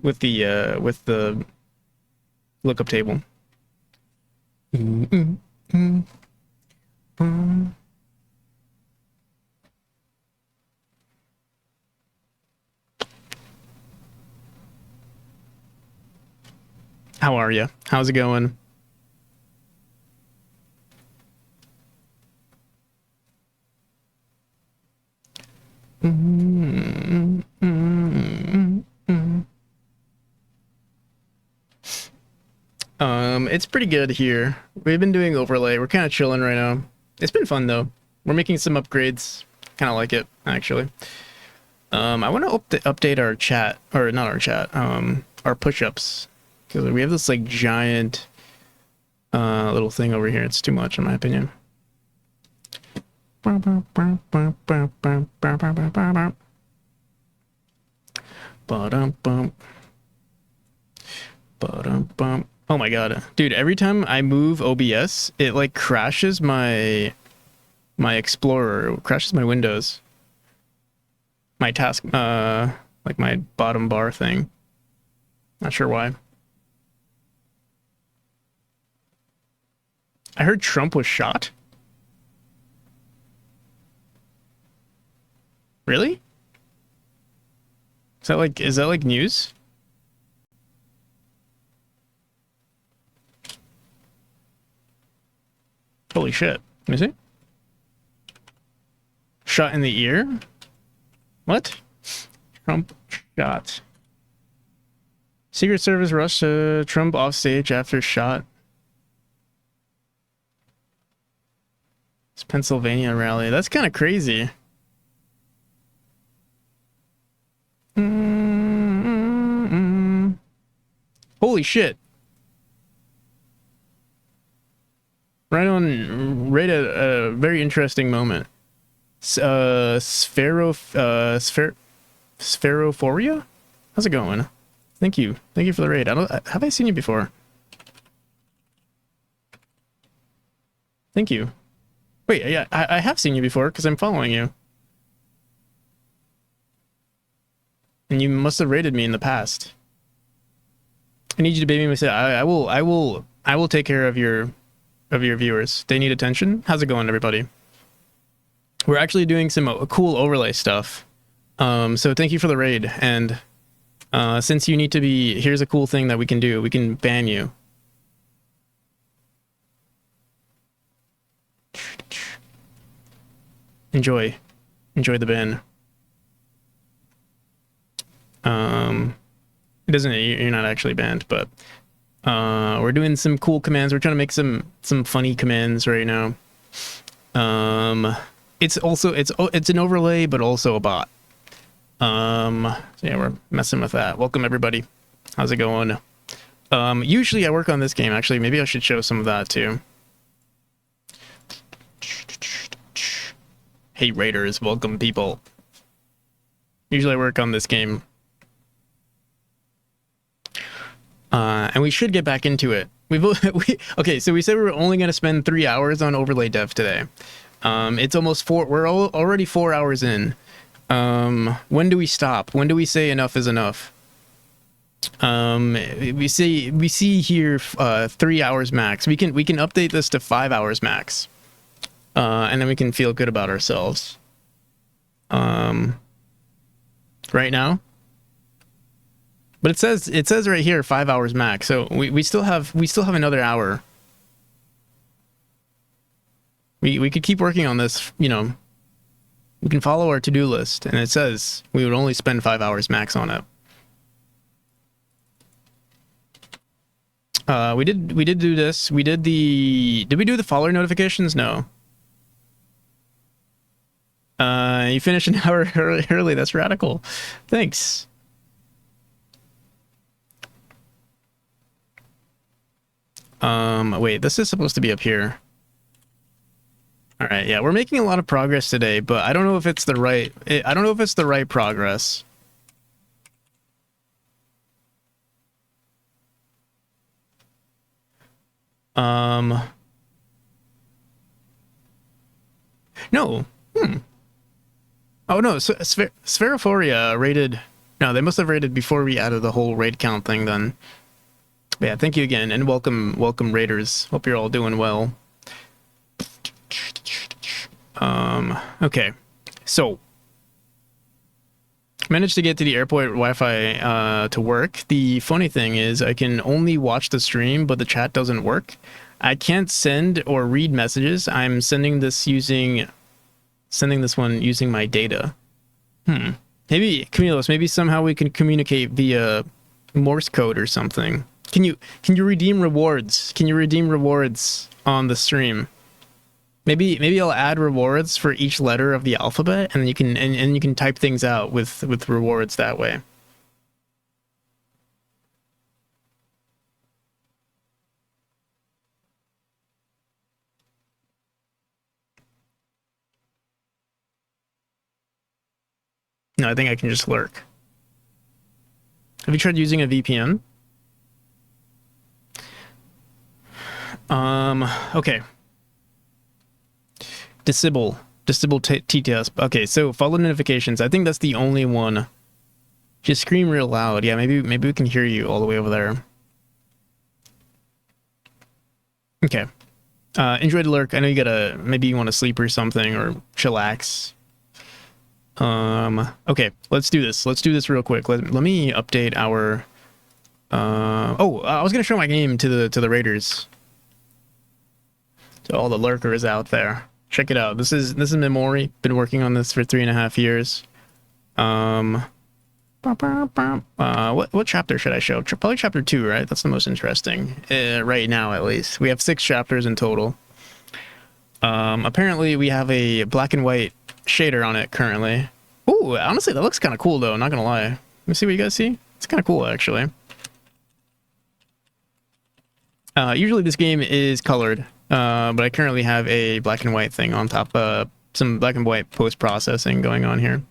with the lookup table. How are you? How's it going? It's pretty good here. We've been doing overlay. We're kind of chilling right now. It's been fun though. We're making some upgrades. Kind of like it actually. I want to update our chat, or not our chat. Our push-ups, because we have this like giant little thing over here. It's too much in my opinion. Oh my god, dude, every time I move OBS, it like crashes my Explorer, crashes my windows. My task, like my bottom bar thing. Not sure why. I heard Trump was shot. Really? Is that like news? Holy shit. Let me see. Shot in the ear? What? Trump shot. Secret Service rushed Trump off stage after shot. It's Pennsylvania rally. That's kind of crazy. Holy shit. Right at a very interesting moment. Spherophoria? How's it going? Thank you for the raid. Have I seen you before? Thank you. Wait, yeah, I have seen you before because I'm following you. And you must have raided me in the past. I need you to baby me. I will take care of your viewers. They need attention. How's it going, everybody? We're actually doing some cool overlay stuff. So thank you for the raid. And since you need to be, here's a cool thing that we can do. We can ban you. Enjoy the ban. It doesn't, you're not actually banned, but we're doing some cool commands. We're trying to make some funny commands right now. It's an overlay, but also a bot. So yeah, we're messing with that. Welcome everybody. How's it going? Usually I work on this game. Actually, maybe I should show some of that too. Hey raiders, welcome people. Usually I work on this game. And we should get back into it. Okay, so we said we were only going to spend 3 hours on overlay dev today. It's almost we're already 4 hours in. When do we stop? When do we say enough is enough? We see here 3 hours max. We can update this to 5 hours max, and then we can feel good about ourselves. Right now, but it says right here 5 hours max. So we still have another hour. We could keep working on this. You know, we can follow our to-do list, and it says we would only spend 5 hours max on it. We did do this. Did we do the follower notifications? No. You finished an hour early. That's radical. Thanks. Wait, this is supposed to be up here. All right, yeah, we're making a lot of progress today, but I don't know if it's the right. I don't know if it's the right progress. No. Oh no, so Spheriphoria rated. No, they must have rated before we added the whole raid count thing. Then, but yeah, thank you again, and welcome raiders. Hope you're all doing well. Okay, so managed to get to the airport Wi-Fi to work. The funny thing is, I can only watch the stream, but the chat doesn't work. I can't send or read messages. I'm sending this one using my data. Maybe Camillus, maybe somehow we can communicate via Morse code or something. Can you redeem rewards? Can you redeem rewards on the stream? Maybe I'll add rewards for each letter of the alphabet, and you can type things out with rewards that way. No, I think I can just lurk. Have you tried using a VPN? Okay. Disable TTS. Okay, so follow notifications. I think that's the only one. Just scream real loud. Yeah, maybe we can hear you all the way over there. Okay. Enjoy the lurk. I know maybe you want to sleep or something, or chillax. Okay, let's do this. Let's do this real quick. Let me update our I was gonna show my game to the raiders. To all the lurkers out there. Check it out. This is Memori. Been working on this for 3.5 years. What chapter should I show? Probably chapter 2, right? That's the most interesting. Right now, at least. We have 6 chapters in total. Apparently we have a black and white shader on it currently. Ooh, honestly, that looks kind of cool though, not gonna lie. Let me see what you guys see. It's kind of cool, actually. Usually this game is colored, but I currently have a black and white thing on top of some black and white post-processing going on here.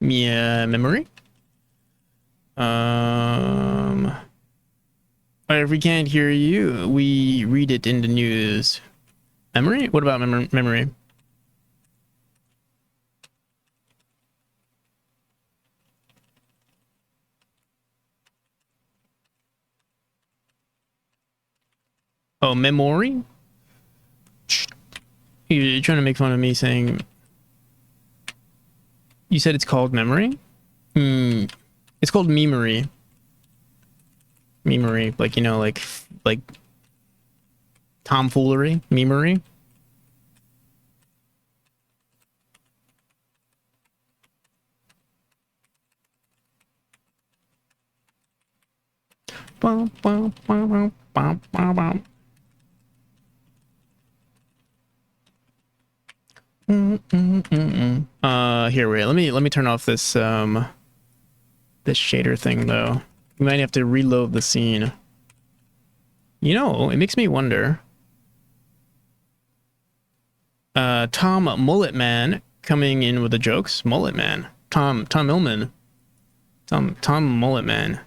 Yeah, memory. If we can't hear you, we read it in the news. Memory? What about memory? Oh, memory? You're trying to make fun of me saying... You said it's called memory? It's called memory. Memory, like, you know, like tomfoolery, memory. Here, wait, let me turn off this this shader thing though. We might have to reload the scene. You know, it makes me wonder. Tom Mullet Man coming in with the jokes. Mullet Man. Tom Illman. Tom Mullet Man.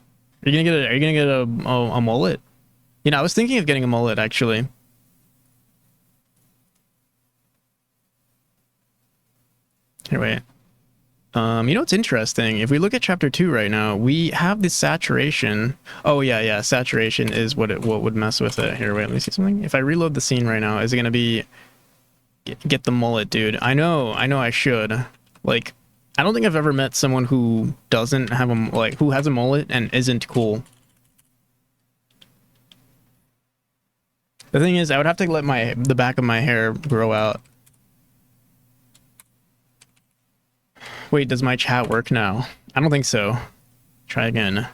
Are you gonna get a mullet? You know, I was thinking of getting a mullet actually. Here, wait. You know what's interesting? If we look at chapter 2 right now, we have the saturation. Oh yeah, saturation is what would mess with it. Here, wait, let me see something. If I reload the scene right now, is it gonna be get the mullet, dude? I know I should. Like, I don't think I've ever met someone who doesn't have who has a mullet and isn't cool. The thing is, I would have to let the back of my hair grow out. Wait, does my chat work now? I don't think so. Try again.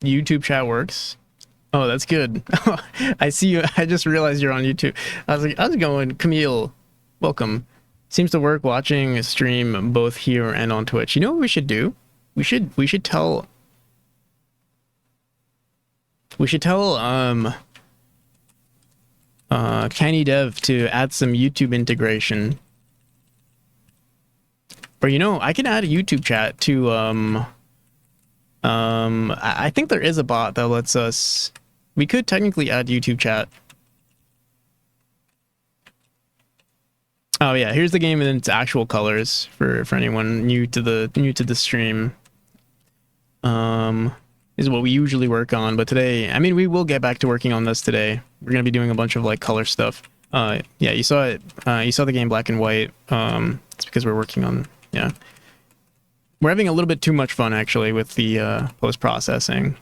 YouTube chat works. Oh, that's good. I see you. I just realized you're on YouTube. I was like, how's it going? Camille, welcome. Seems to work watching a stream both here and on Twitch. You know what we should do? We should tell Canny Dev to add some YouTube integration. Or, you know, I can add a YouTube chat to I think there is a bot that lets us. We could technically add YouTube chat. Oh yeah, here's the game in its actual colors for anyone new to the stream. Is what we usually work on, but today, I mean, we will get back to working on this today. We're gonna be doing a bunch of like color stuff. Yeah, you saw it. You saw the game black and white. It's because we're working on, yeah. We're having a little bit too much fun actually with the post processing.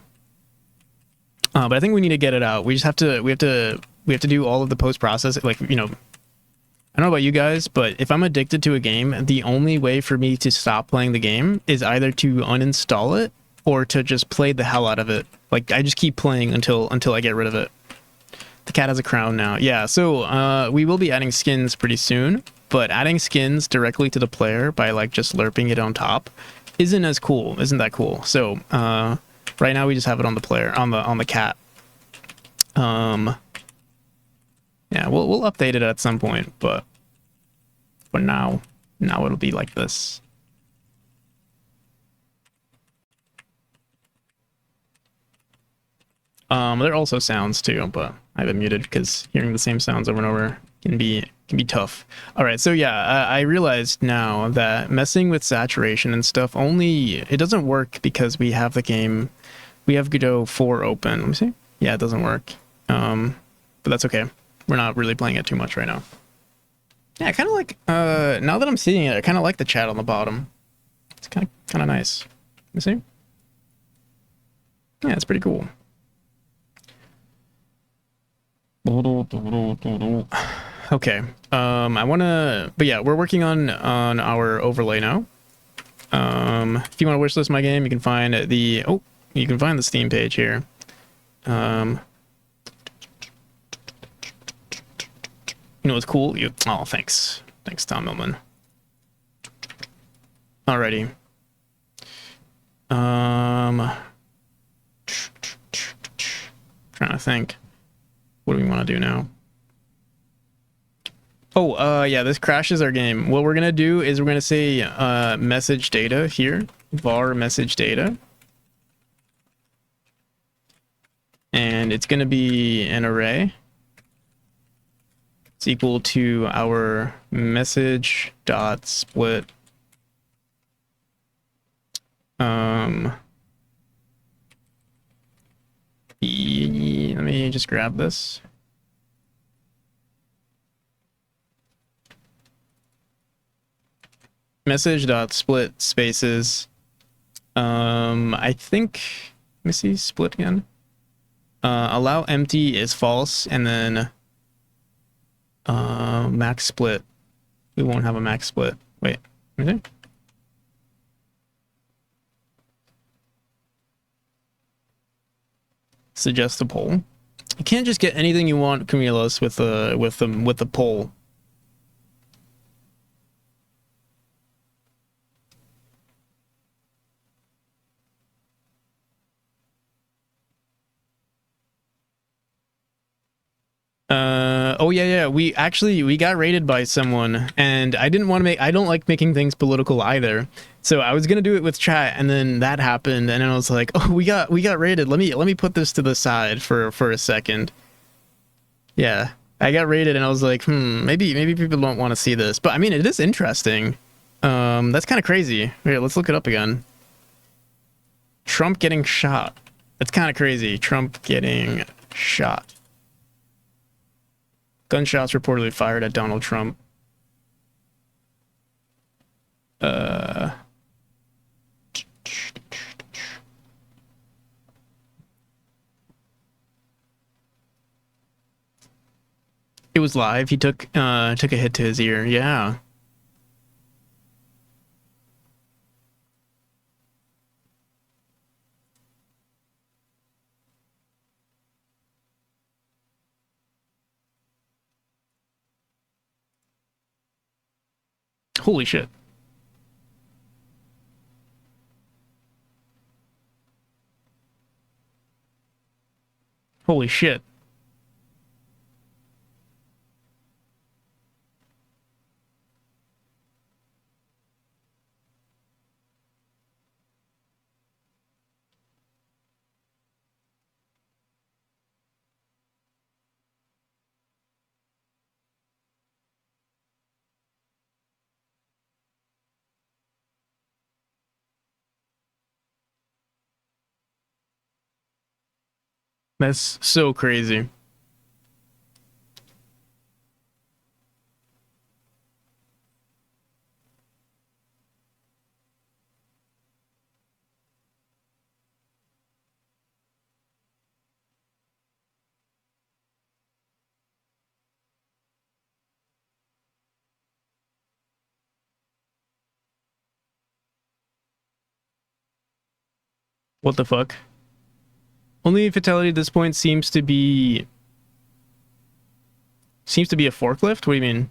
But I think we need to get it out. We just have to. We have to do all of the post processing. Like, you know, I don't know about you guys, but if I'm addicted to a game, the only way for me to stop playing the game is either to uninstall it or to just play the hell out of it. Like, I just keep playing until I get rid of it. The cat has a crown now. Yeah, so we will be adding skins pretty soon, but adding skins directly to the player by like just lerping it on top isn't as cool. Isn't that cool? So right now we just have it on the player, on the cat. Yeah, we'll update it at some point, but for now it'll be like this. There are also sounds too, but I have it muted because hearing the same sounds over and over can be tough. All right, so yeah, I realized now that messing with saturation and stuff it doesn't work because we have the game, we have Godot 4 open. Let me see. Yeah, it doesn't work. But that's okay. We're not really playing it too much right now. Yeah, I kind of like, now that I'm seeing it, I kind of like the chat on the bottom. It's kind of nice. You see? Yeah, it's pretty cool. Okay. But yeah, we're working on our overlay now. If you want to wishlist my game, you can find the Steam page here. You know what's cool? Oh, thanks. Thanks, Tom Millman. Alrighty. Trying to think. What do we want to do now? Oh, yeah, this crashes our game. What we're gonna do is we're gonna say message data here, var message data. And it's gonna be an array. It's equal to our message dot split. Let me just grab this. Message dot split spaces. I think, let me see, split again. Allow empty is false, and then max split. We won't have a max split. Wait, let me see. Suggest a poll. You can't just get anything you want, Camillus, with the poll. Oh yeah, we got raided by someone, and I didn't want to make. I don't like making things political either. So I was gonna do it with chat, and then that happened, and I was like, oh, we got raided. Let me put this to the side for a second. Yeah, I got raided, and I was like, maybe people don't want to see this, but I mean, it is interesting. That's kind of crazy. Here, let's look it up again. Trump getting shot. That's kind of crazy. Trump getting shot. Gunshots reportedly fired at Donald Trump. It was live. He took a hit to his ear. Yeah. Holy shit. Holy shit. That's so crazy. What the fuck? Only fatality at this point seems to be a forklift. What do you mean?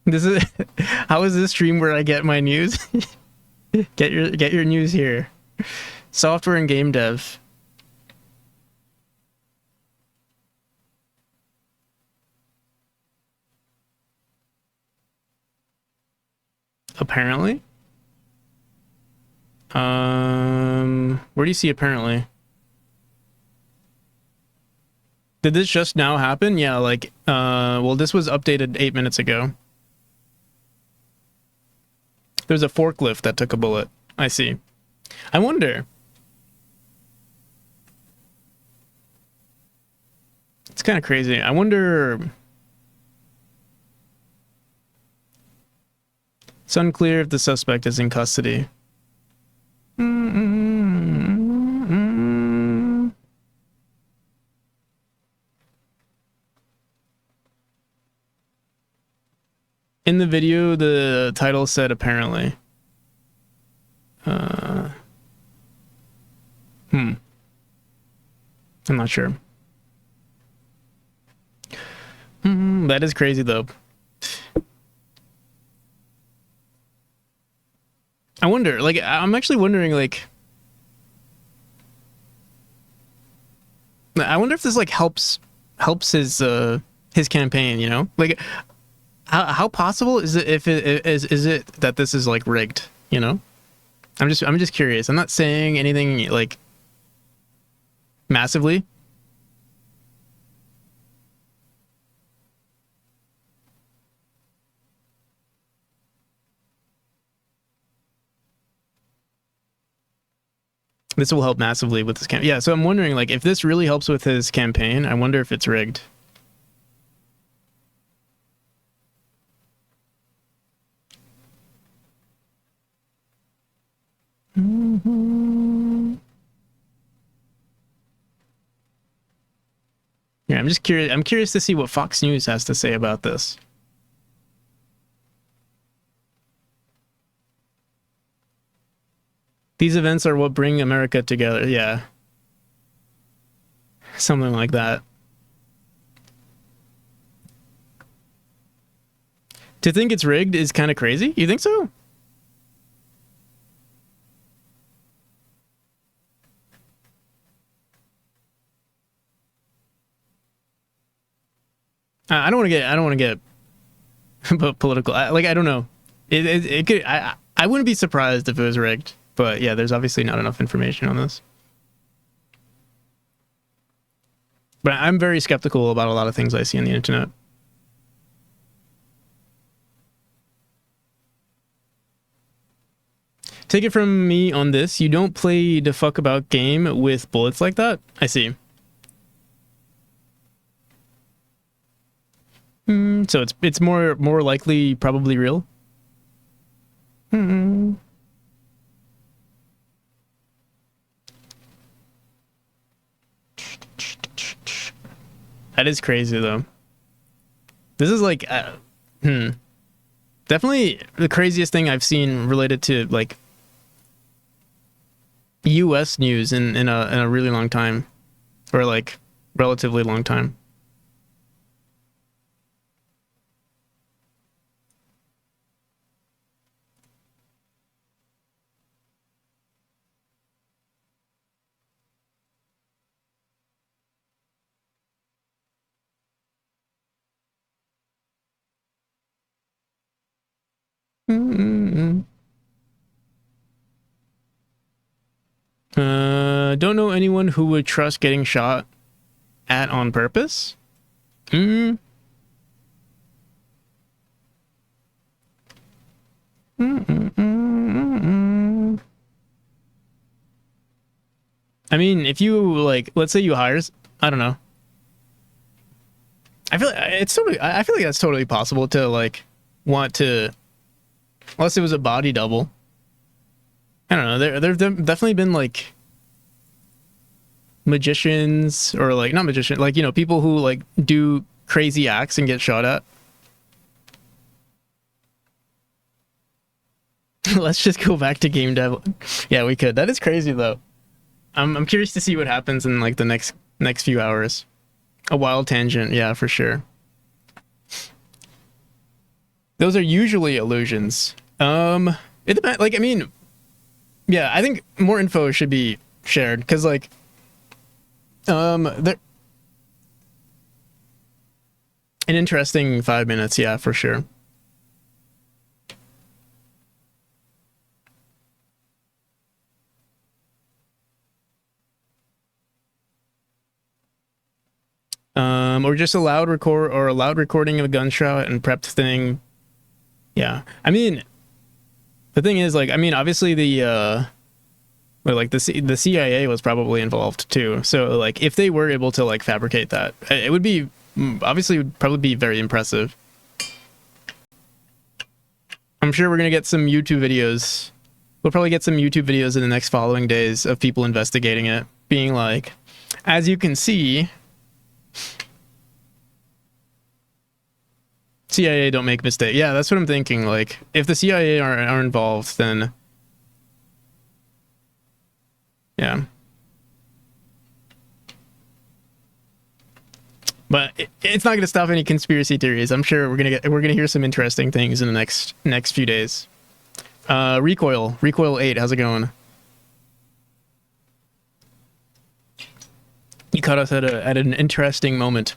This is how is this stream where I get my news? Get your news here. Software and game dev. Apparently. Where do you see apparently? Did this just now happen? Yeah, like, well, this was updated 8 minutes ago. There's a forklift that took a bullet. I see. I wonder. It's kind of crazy. I wonder. It's unclear if the suspect is in custody. In the video, the title said apparently. I'm not sure. That is crazy though. I wonder, like, I'm actually wondering, like, I wonder if this like helps his campaign, you know? Like, how possible is it if it is it that this is like rigged, you know? I'm just curious. I'm not saying anything like massively. This will help massively with this campaign. Yeah, so I'm wondering, like, if this really helps with his campaign, I wonder if it's rigged. Yeah, I'm just curious. I'm curious to see what Fox News has to say about this. These events are what bring America together. Yeah. Something like that. To think it's rigged is kind of crazy. You think so? I don't want to get. I don't want to get political. Like I don't know. It could. I wouldn't be surprised if it was rigged. But yeah, there's obviously not enough information on this. But I'm very skeptical about a lot of things I see on the internet. Take it from me on this. You don't play the fuck about game with bullets like that? I see. So it's more likely probably real. That is crazy though. This is like definitely the craziest thing I've seen related to like US news in a really long time, or like relatively long time. Don't know anyone who would trust getting shot at on purpose. I mean, if you like, let's say you hires, I don't know. I feel like it's totally. I feel like that's totally possible to like want to, unless it was a body double. I don't know. There've definitely been like magicians or like not magicians, like people who like do crazy acts and get shot at. Let's just go back to game dev. Yeah, we could. That is crazy though. I'm curious to see what happens in like the next few hours. A wild tangent, yeah, for sure. Those are usually illusions. It depends. Like, I mean, yeah, I think more info should be shared because, like, there. An interesting 5 minutes, yeah, for sure. Or just a loud recording of a gunshot and prepped thing. Yeah, I mean, the thing is, like, I mean, obviously the CIA was probably involved too. So like, if they were able to like fabricate that, it would be obviously would probably be very impressive. I'm sure we're gonna get some YouTube videos. We'll probably get some YouTube videos in the next following days of people investigating it, being like, as you can see, CIA don't make mistakes. Yeah, that's what I'm thinking. Like, if the CIA are involved, then yeah. But it's not going to stop any conspiracy theories. I'm sure we're gonna hear some interesting things in the next few days. Recoil 8. How's it going? You caught us at an interesting moment.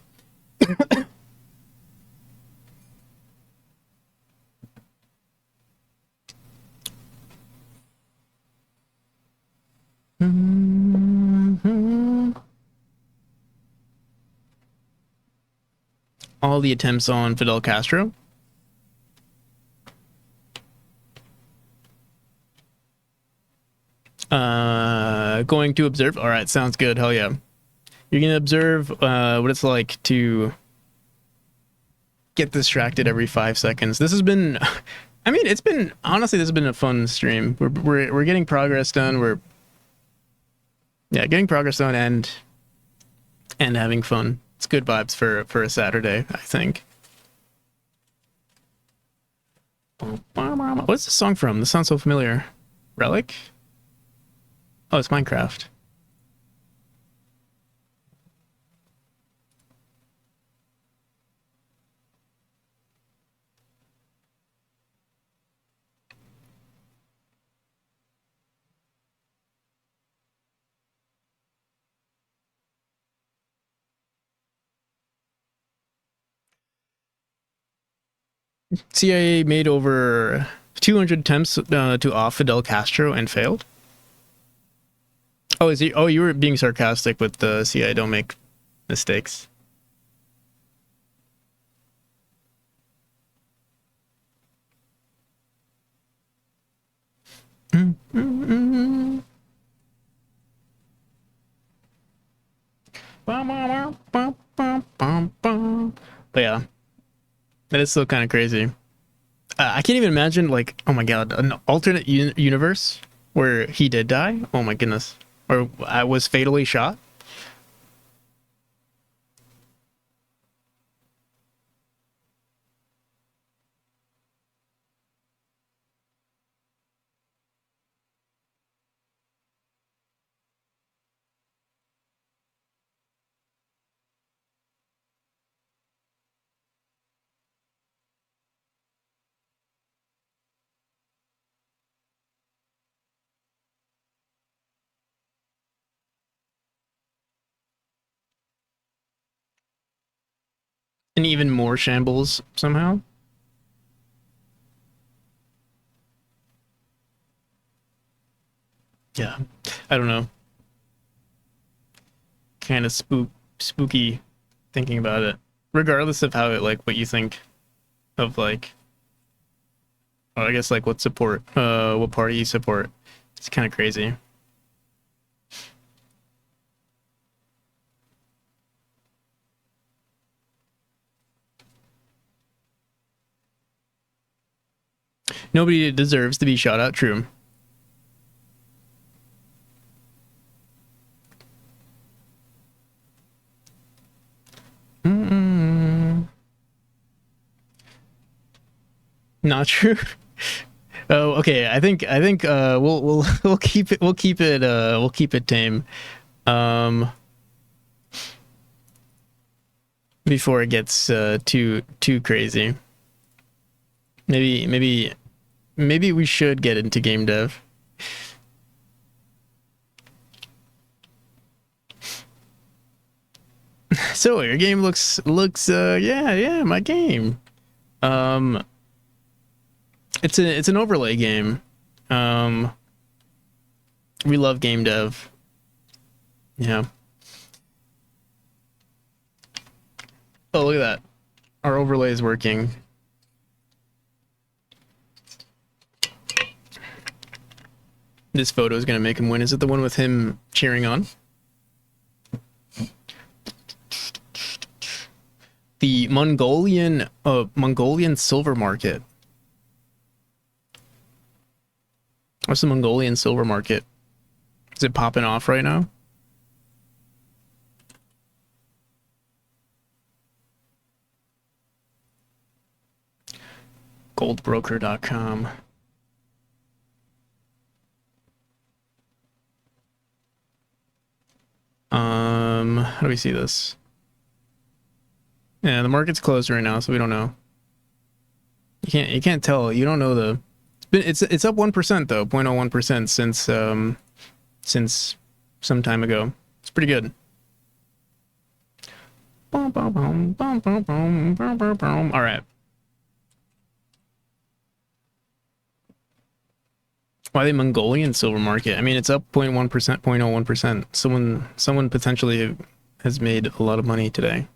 All the attempts on Fidel Castro. Going to observe. All right, sounds good. Hell yeah. You're gonna observe what it's like to get distracted every 5 seconds. This has been, I mean, it's been honestly, this has been a fun stream. We're getting progress done. We're getting progress done and having fun. It's good vibes for a Saturday, I think. What's this song from? This sounds so familiar. Relic? Oh, it's Minecraft. CIA made over 200 attempts to off Fidel Castro and failed. Oh, is he? Oh, you were being sarcastic with the CIA. Don't make mistakes. But yeah, that is still kind of crazy. I can't even imagine, like, oh my god, an alternate universe where he did die. Oh my goodness, or I was fatally shot. And even more shambles somehow. Yeah, I don't know. Kind of spooky thinking about it. Regardless of how it, like, what you think of, like, oh, I guess, like, what party you support. It's kind of crazy. Nobody deserves to be shot at. True. Not true. Oh, okay. I think we'll keep it tame. Um, before it gets too crazy. Maybe we should get into game dev. So your game looks yeah, my game. Um it's an overlay game. We love game dev. Yeah. Oh, look at that. Our overlay is working. This photo is gonna make him win. Is it the one with him cheering on? The Mongolian silver market. What's the Mongolian silver market? Is it popping off right now? Goldbroker.com. How do we see this? Yeah, the market's closed right now, so we don't know. You can't tell. You don't know the. It's up 1% though, 0.01% since some time ago. It's pretty good. All right. Why the Mongolian silver market? I mean, it's up 0.1%, 0.01%. Someone potentially has made a lot of money today.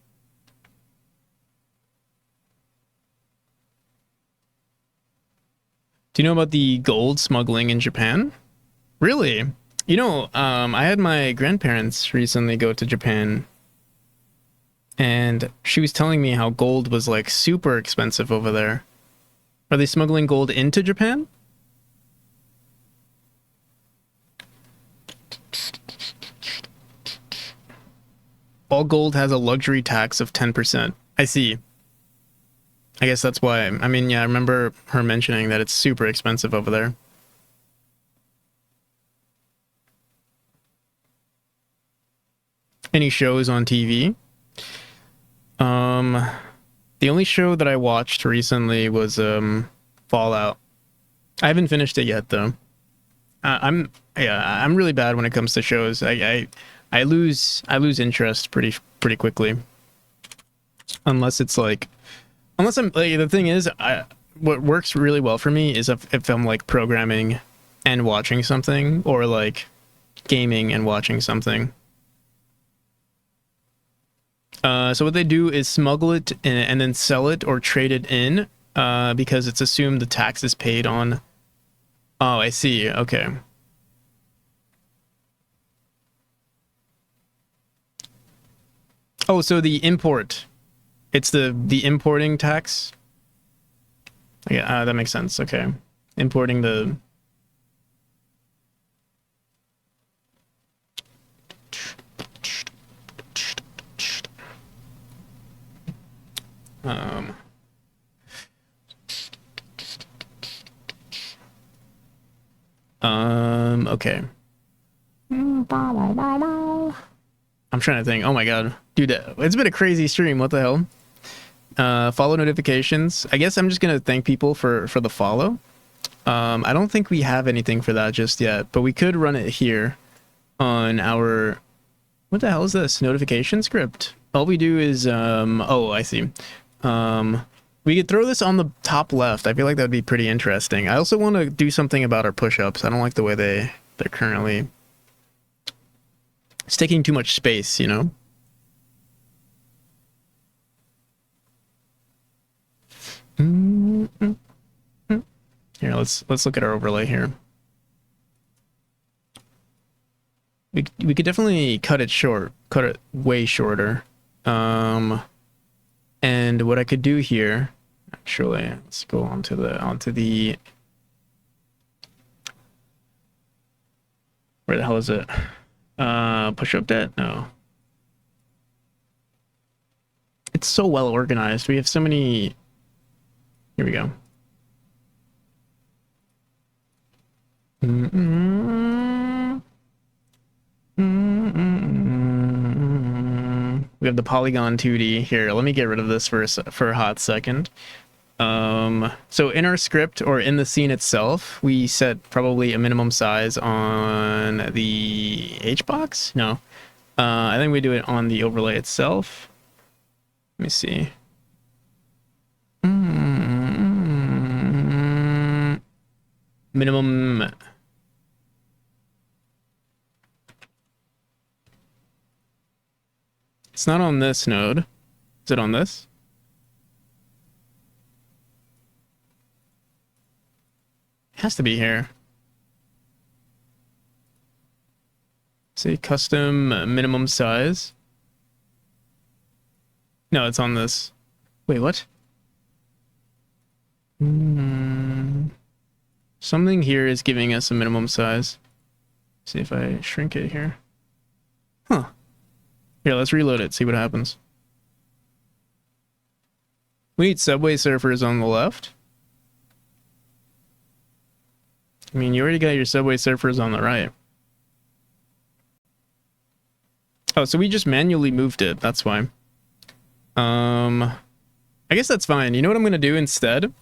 Do you know about the gold smuggling in Japan? Really? You know, I had my grandparents recently go to Japan, and she was telling me how gold was, like, super expensive over there. Are they smuggling gold into Japan? All gold has a luxury tax of 10%. I see. I guess that's why. I mean, yeah, I remember her mentioning that it's super expensive over there. Any shows on TV? The only show that I watched recently was Fallout. I haven't finished it yet though. I'm really bad when it comes to shows. I lose interest pretty quickly. Unless it's like Unless I'm like, the thing is, what works really well for me is if I'm like programming and watching something, or like gaming and watching something. So what they do is smuggle it and then sell it or trade it in, because it's assumed the tax is paid on. Oh, I see. Okay. Oh, so the import, it's the importing tax. Yeah, that makes sense. Okay, importing the. Okay. I'm trying to think. Oh my god, dude, it's been a crazy stream. What the hell? Follow notifications. I guess I'm just gonna thank people for the follow. I don't think we have anything for that just yet, but we could run it here on our. What the hell is this notification script? All we do is oh, I see. We could throw this on the top left. I feel like that would be pretty interesting. I also want to do something about our push-ups. I don't like the way they're currently. It's taking too much space, you know? Here, let's look at our overlay here. We could definitely cut it short, cut it way shorter. And what I could do here, actually, let's go onto the where the hell is it? Push up debt? No. It's so well organized. We have so many. Here we go. We have the polygon 2D here. Let me get rid of this for a hot second. So in our script, or in the scene itself, we set probably a minimum size on the HBox. No, I think we do it on the overlay itself. Let me see. Minimum. It's not on this node. Is it on this? It has to be here. Say custom minimum size. No, it's on this. Wait, what? Something here is giving us a minimum size. See if I shrink it here. Huh. Here, let's reload it, see what happens. We need Subway Surfers on the left. I mean, you already got your Subway Surfers on the right. Oh, so we just manually moved it, that's why. I guess that's fine. You know what I'm gonna do instead?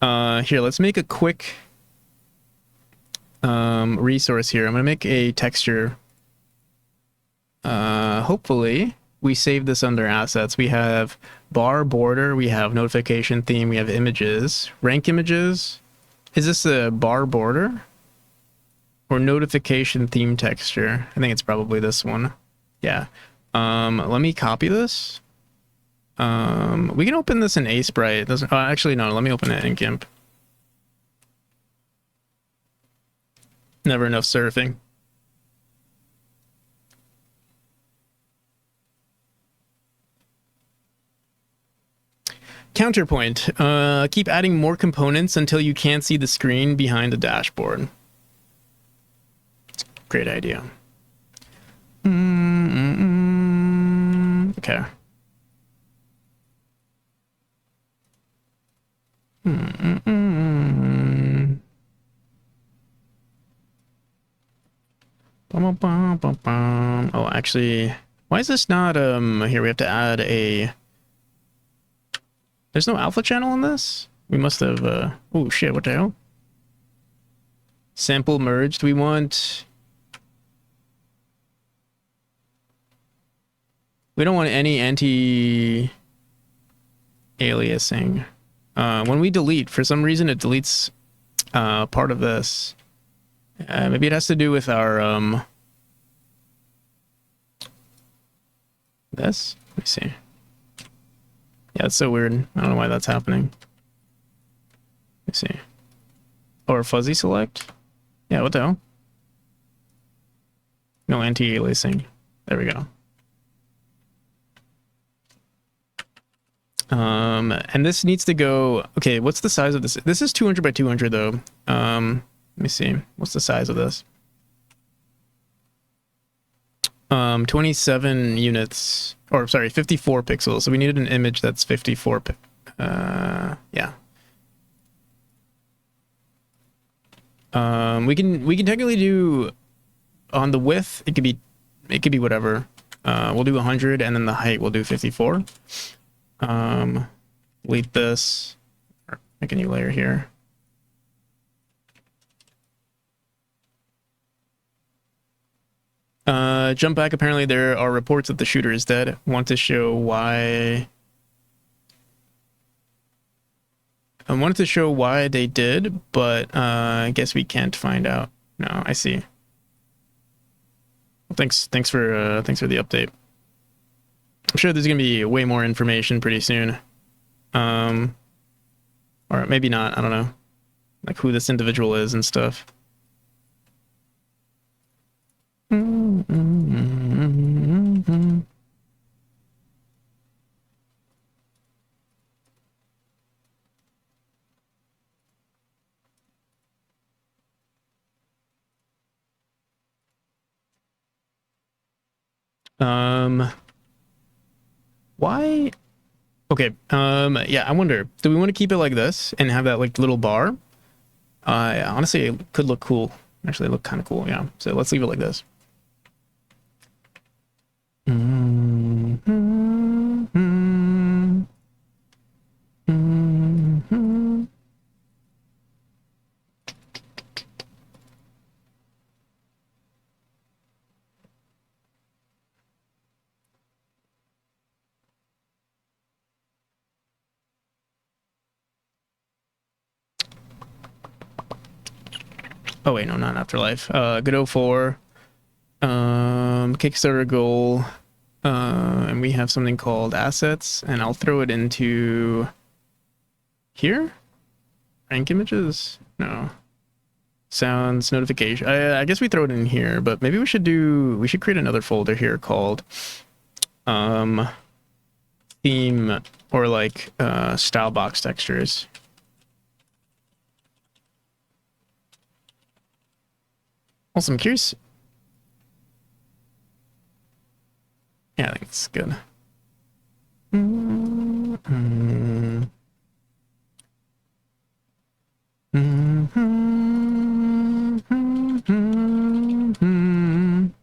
Here, let's make a quick resource here. I'm gonna make a texture. Hopefully we save this under assets. We have bar border, we have notification theme, we have images, rank images. Is this a bar border or notification theme texture? I think it's probably this one. Yeah. Let me copy this. We can open this in Sprite. Doesn't actually no, let me open it in GIMP. Never enough surfing. Counterpoint. Keep adding more components until you can't see the screen behind the dashboard. Great idea. Okay. Oh, actually, why is this not, here we have to add a... There's no alpha channel on this? We must have, oh shit, what the hell? Sample merged, we want... We don't want any anti aliasing. When we delete, for some reason it deletes part of this. Maybe it has to do with our this. Let me see. Yeah, it's so weird. I don't know why that's happening. Let me see. Or fuzzy select. Yeah, what the hell? No anti-aliasing. There we go. And this needs to go. Okay, what's the size of this? This is 200 by 200 though. Let me see. What's the size of this? 27 units, or sorry, 54 pixels. So we needed an image that's 54. Yeah. We can technically do on the width. It could be whatever. We'll do 100, and then the height we'll do 54. Delete this. Make a new layer here. Jump back. Apparently there are reports that the shooter is dead. Want to show why. I wanted to show why they did, but I guess we can't find out. No, I see. Well, thanks for the update. I'm sure there's gonna be way more information pretty soon. Or maybe not. I don't know, like who this individual is and stuff. Why? Okay, yeah, I wonder, do we want to keep it like this and have that like little bar? Yeah, honestly, it could look cool. Actually, it look kind of cool, yeah. So let's leave it like this. Oh wait, no, not Afterlife. Godot 4. Kickstarter goal. And we have something called assets, and I'll throw it into here. Rank images? No. Sounds, notification. I guess we throw it in here, but maybe we should create another folder here called theme, or like style box textures. Also, I'm curious. Yeah, I think it's good.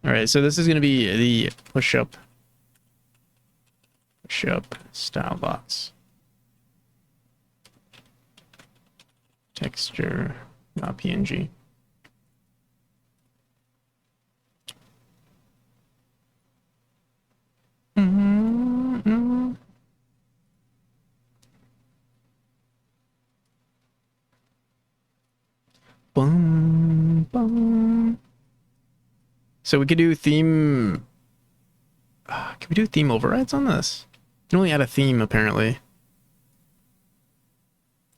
All right, so this is going to be the push up style box texture .png. Bum, bum. So we could do theme. Can we do theme overrides on this? You can only add a theme apparently.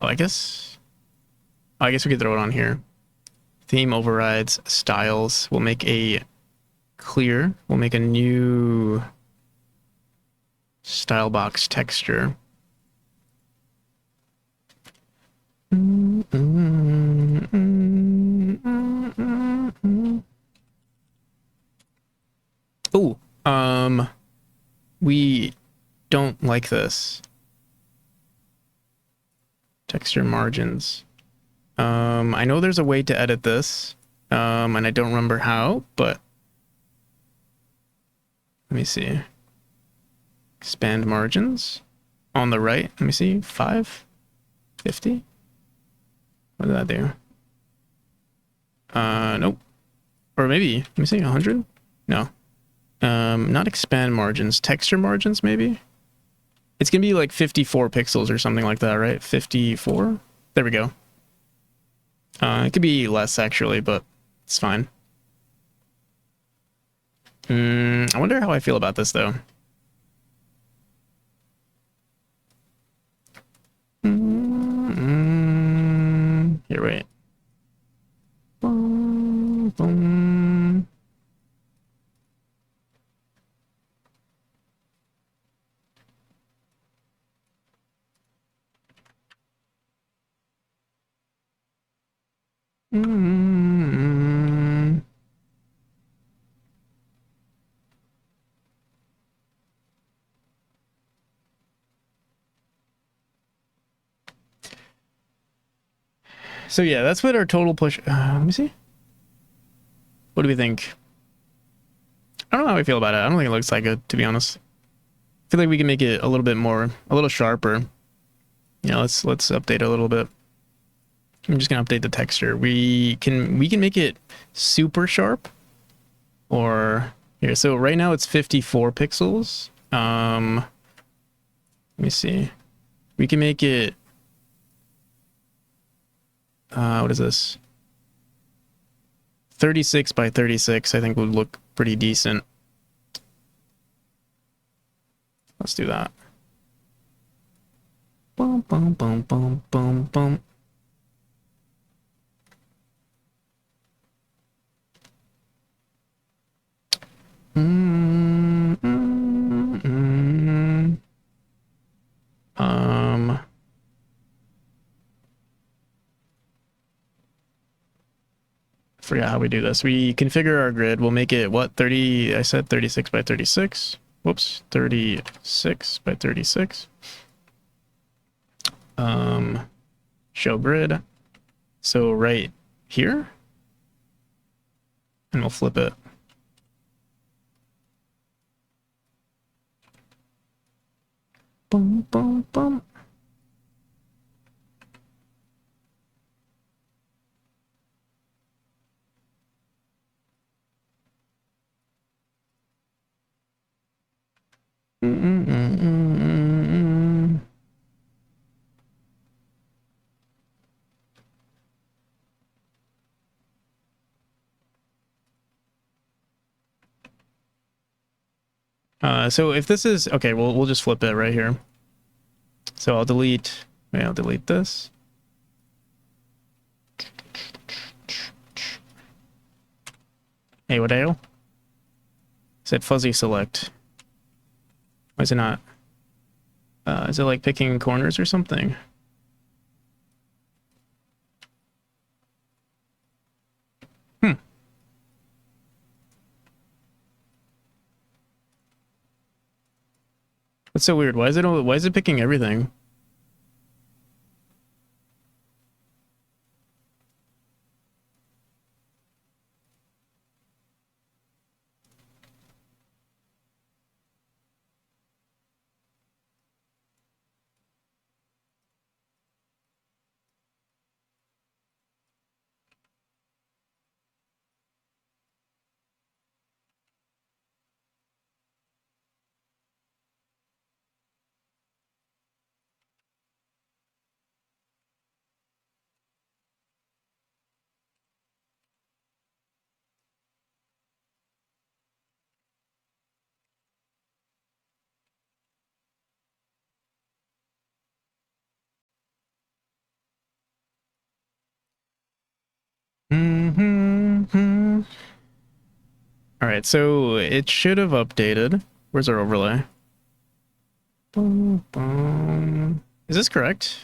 Oh, I guess we could throw it on here. Theme overrides styles. We'll make a clear. We'll make a new style box texture. Oh, we don't like this. Texture margins. I know there's a way to edit this, and I don't remember how, but let me see. Expand margins on the right. Let me see. 550. What did that do? Nope. Or maybe, let me see, 100? No. Not expand margins, texture margins maybe? It's gonna be like 54 pixels or something like that, right? 54? There we go. It could be less actually, but it's fine. I wonder how I feel about this though. Here, wait. Boom, boom. So yeah, that's what our total push. Let me see. What do we think? I don't know how I feel about it. I don't think it looks that good, to be honest. I feel like we can make it a little bit more, a little sharper. Yeah, let's update it a little bit. I'm just gonna update the texture. We can make it super sharp, or here. So right now it's 54 pixels. Let me see. We can make it. What is this? 36 by 36. I think would look pretty decent. Let's do that. Boom, boom, boom, boom, boom, boom. Forgot how we do this. We configure our grid. We'll make it what, 30? I said 36 by 36. Whoops, 36 by 36. Show grid. So right here, and we'll flip it. Boom, boom, boom. So if this is okay, we'll just flip it right here. So I'll delete this. Hey, what I said fuzzy select. Why is it not? Is it like picking corners or something? That's so weird. Why is it picking everything? All right, so it should have updated. Where's our overlay? Boom, boom. Is this correct?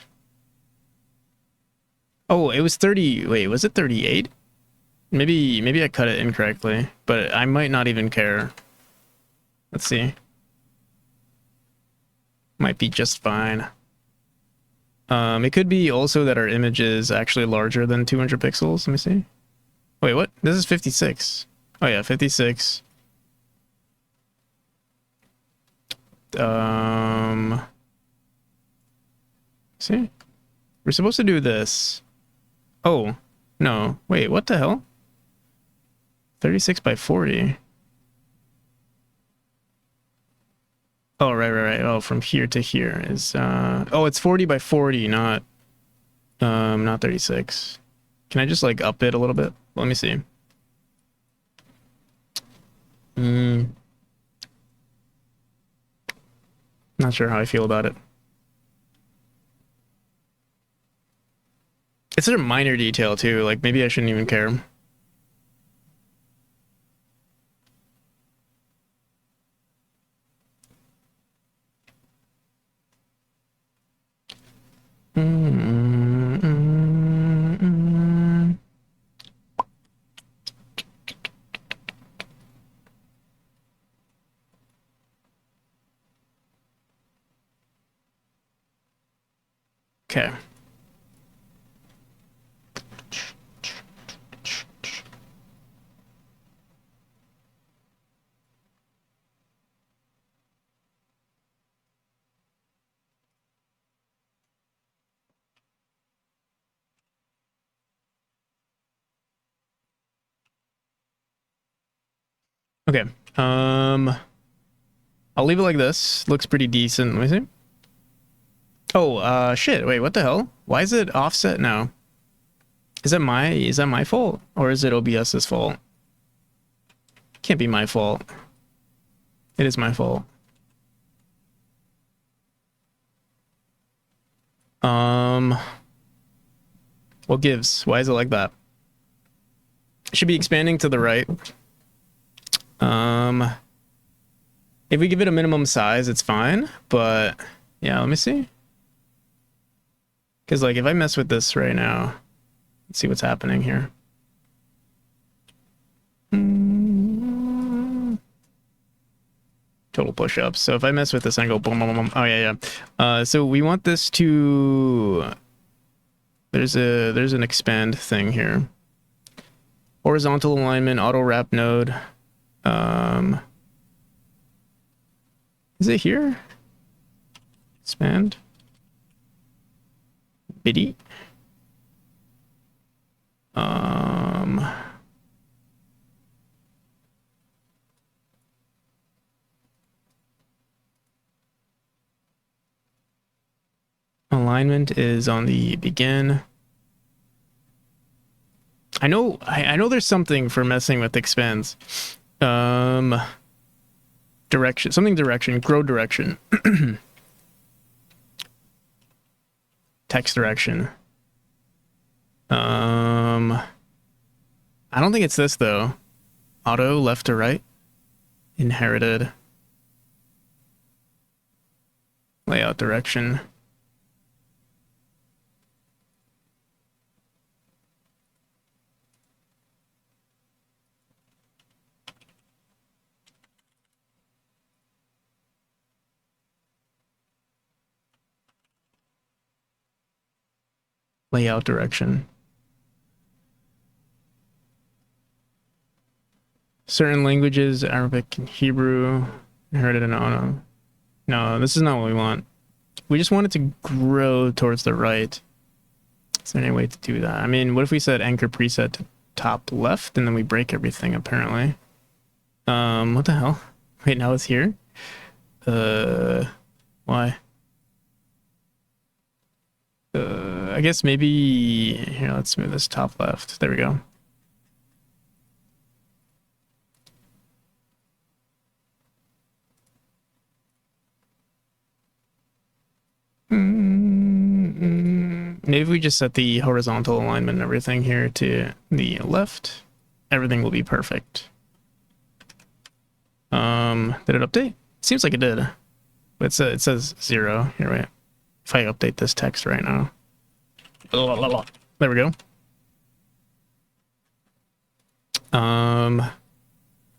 Oh, it was 30. Wait, was it 38? Maybe I cut it incorrectly, but I might not even care. Let's see. Might be just fine. It could be also that our image is actually larger than 200 pixels. Let me see. Wait, what? This is 56. Oh yeah, 56. See? We're supposed to do this. Oh, no. Wait, what the hell? 36 by 40. Oh, right. Oh, from here to here is oh, it's 40 by 40, not 36. Can I just like up it a little bit? Let me see. Not sure how I feel about it. It's such a minor detail too. Like maybe I shouldn't even care. Okay. Okay. I'll leave it like this. Looks pretty decent. Let me see. Oh, shit. Wait, what the hell? Why is it offset now? Is that my fault? Or is it OBS's fault? Can't be my fault. It is my fault. What gives? Why is it like that? It should be expanding to the right. If we give it a minimum size, it's fine, but yeah, let me see. Because like if I mess with this right now, let's see what's happening here. Total push-ups. So if I mess with this and go boom, boom, boom. Oh yeah. So we want this to. There's an expand thing here. Horizontal alignment, auto wrap node. Is it here? Expand. Biddy. Alignment is on the begin. I know there's something for messing with expands. Direction, grow direction. Text direction. I don't think it's this though. Auto left to right. Inherited. Layout direction. Layout direction. Certain languages, Arabic and Hebrew, inherited and auto. No, this is not what we want. We just want it to grow towards the right. Is there any way to do that? I mean, what if we set anchor preset to top left and then we break everything apparently? What the hell? Wait, now it's here? Why? I guess maybe here, let's move this top left. There we go. Maybe we just set the horizontal alignment and everything here to the left. Everything will be perfect. Did it update? Seems like it did. But it says 0. Here, wait. If I update this text right now. There we go.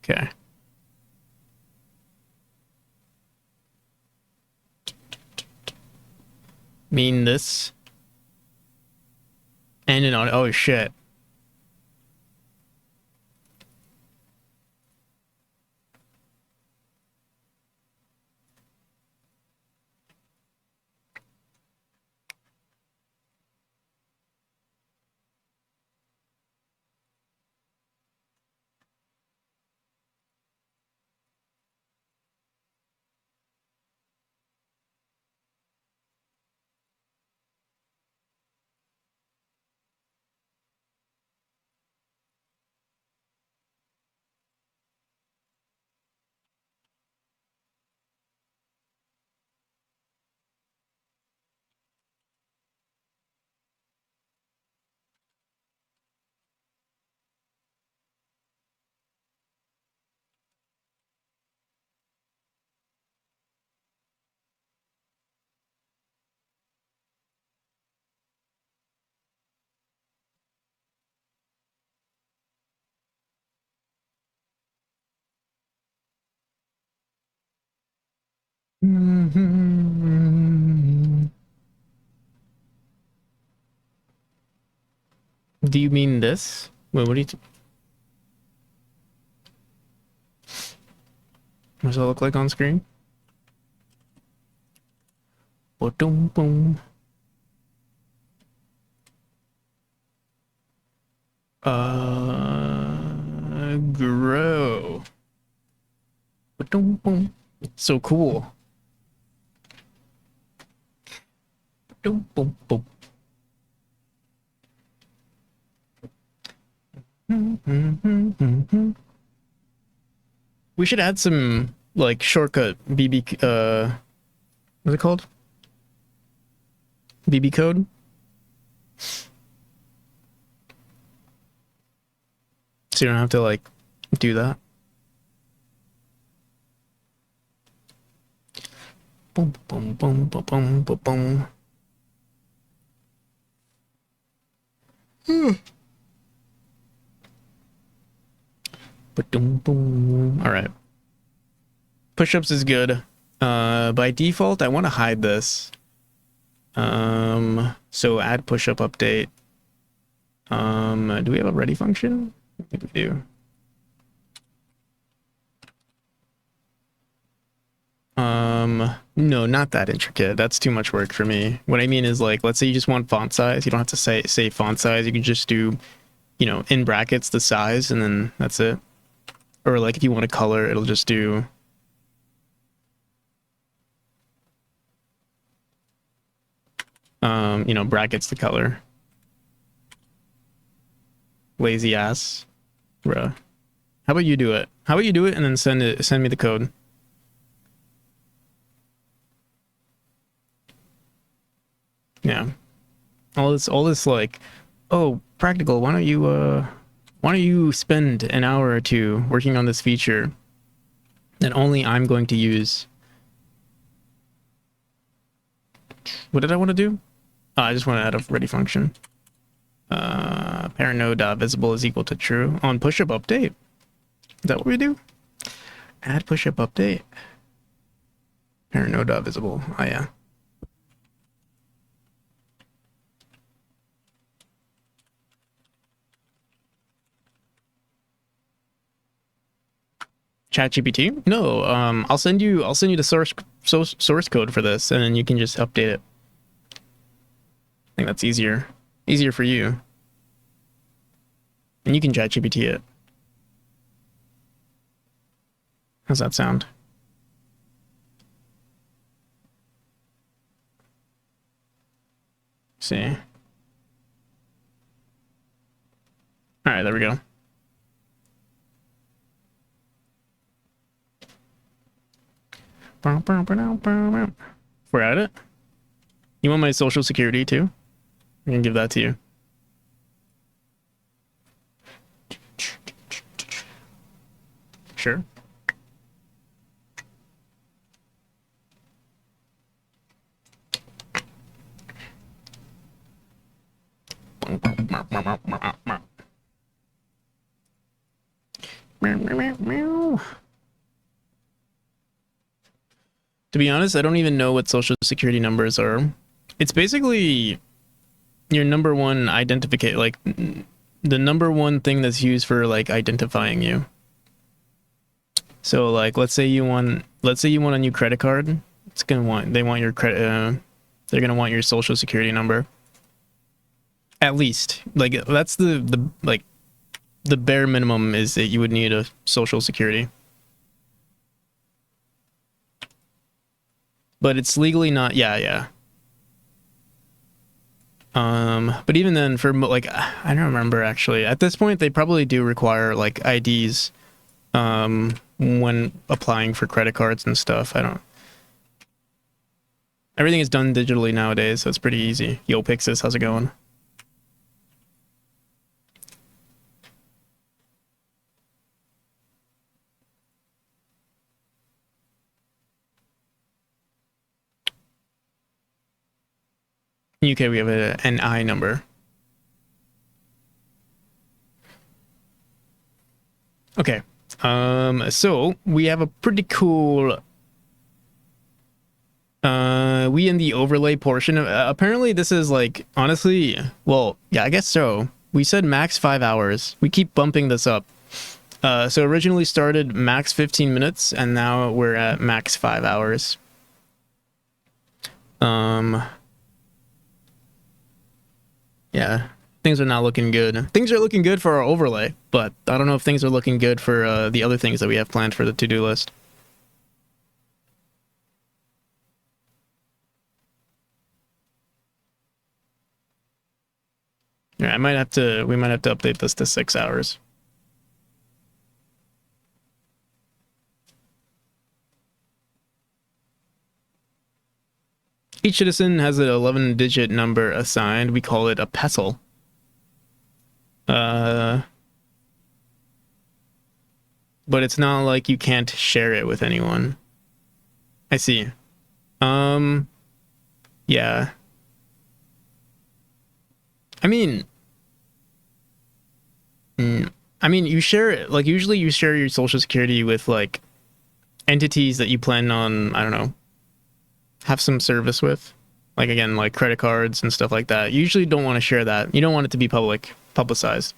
Okay. Mean this. And an audio. Oh shit. Do you mean this? Wait, what do you? What does that look like on screen? Boom, boom. Grow. Boom, boom. So cool. Boom, boom, boom. We should add some like shortcut BB what's it called? BB code. So you don't have to like do that. Boom boom boom boom boom boom boom. Boom boom. All right. Push-ups is good. By default, I want to hide this. So add push-up update. Do we have a ready function? I think we do. No, not that intricate. That's too much work for me. What I mean is like, let's say you just want font size. You don't have to say font size. You can just do, you know, in brackets the size, and then that's it. Or like if you want to color, it'll just do. You know, brackets the color. Lazy ass, bruh. How about you do it? How about you do it and then send me the code. Yeah. All this like, oh, practical, why don't you spend an hour or two working on this feature that only I'm going to use? What did I want to do? Oh, I just want to add a ready function. Parent node.visible is equal to true on push-up update. Is that what we do? Add push-up update. Parent node.visible. Oh yeah. ChatGPT? No, I'll send you the source code for this, and then you can just update it. I think that's easier for you, and you can ChatGPT it. How's that sound? See. All right, there we go. We're at it. You want my social security too? I can give that to you. Sure. To be honest, I don't even know what social security numbers are. It's basically your number one identification, like the number one thing that's used for like identifying you. So like, let's say you want a new credit card. They want your credit. They're gonna want your social security number. At least, like that's the like the bare minimum is that you would need a social security. But it's legally not. Yeah. But even then, for like, I don't remember actually. At this point, they probably do require like IDs, when applying for credit cards and stuff. I don't. Everything is done digitally nowadays, so it's pretty easy. Yo, Pixis, how's it going? In UK, we have an I number. Okay. So we have a pretty cool We in the overlay portion of apparently this is like honestly, well, yeah, I guess so. We said max 5 hours. We keep bumping this up. So originally started max 15 minutes, and now we're at max 5 hours. Yeah, things are not looking good. Things are looking good for our overlay, but I don't know if things are looking good for the other things that we have planned for the to-do list. Yeah, we might have to update this to 6 hours. Each citizen has an 11-digit number assigned. We call it a pestle. But it's not like you can't share it with anyone. I see. Yeah. I mean, you share it, like, usually you share your social security with, like, entities that you plan on, I don't know, have some service with. Like, again, like credit cards and stuff like that. You usually don't want to share that. You don't want it to be publicized.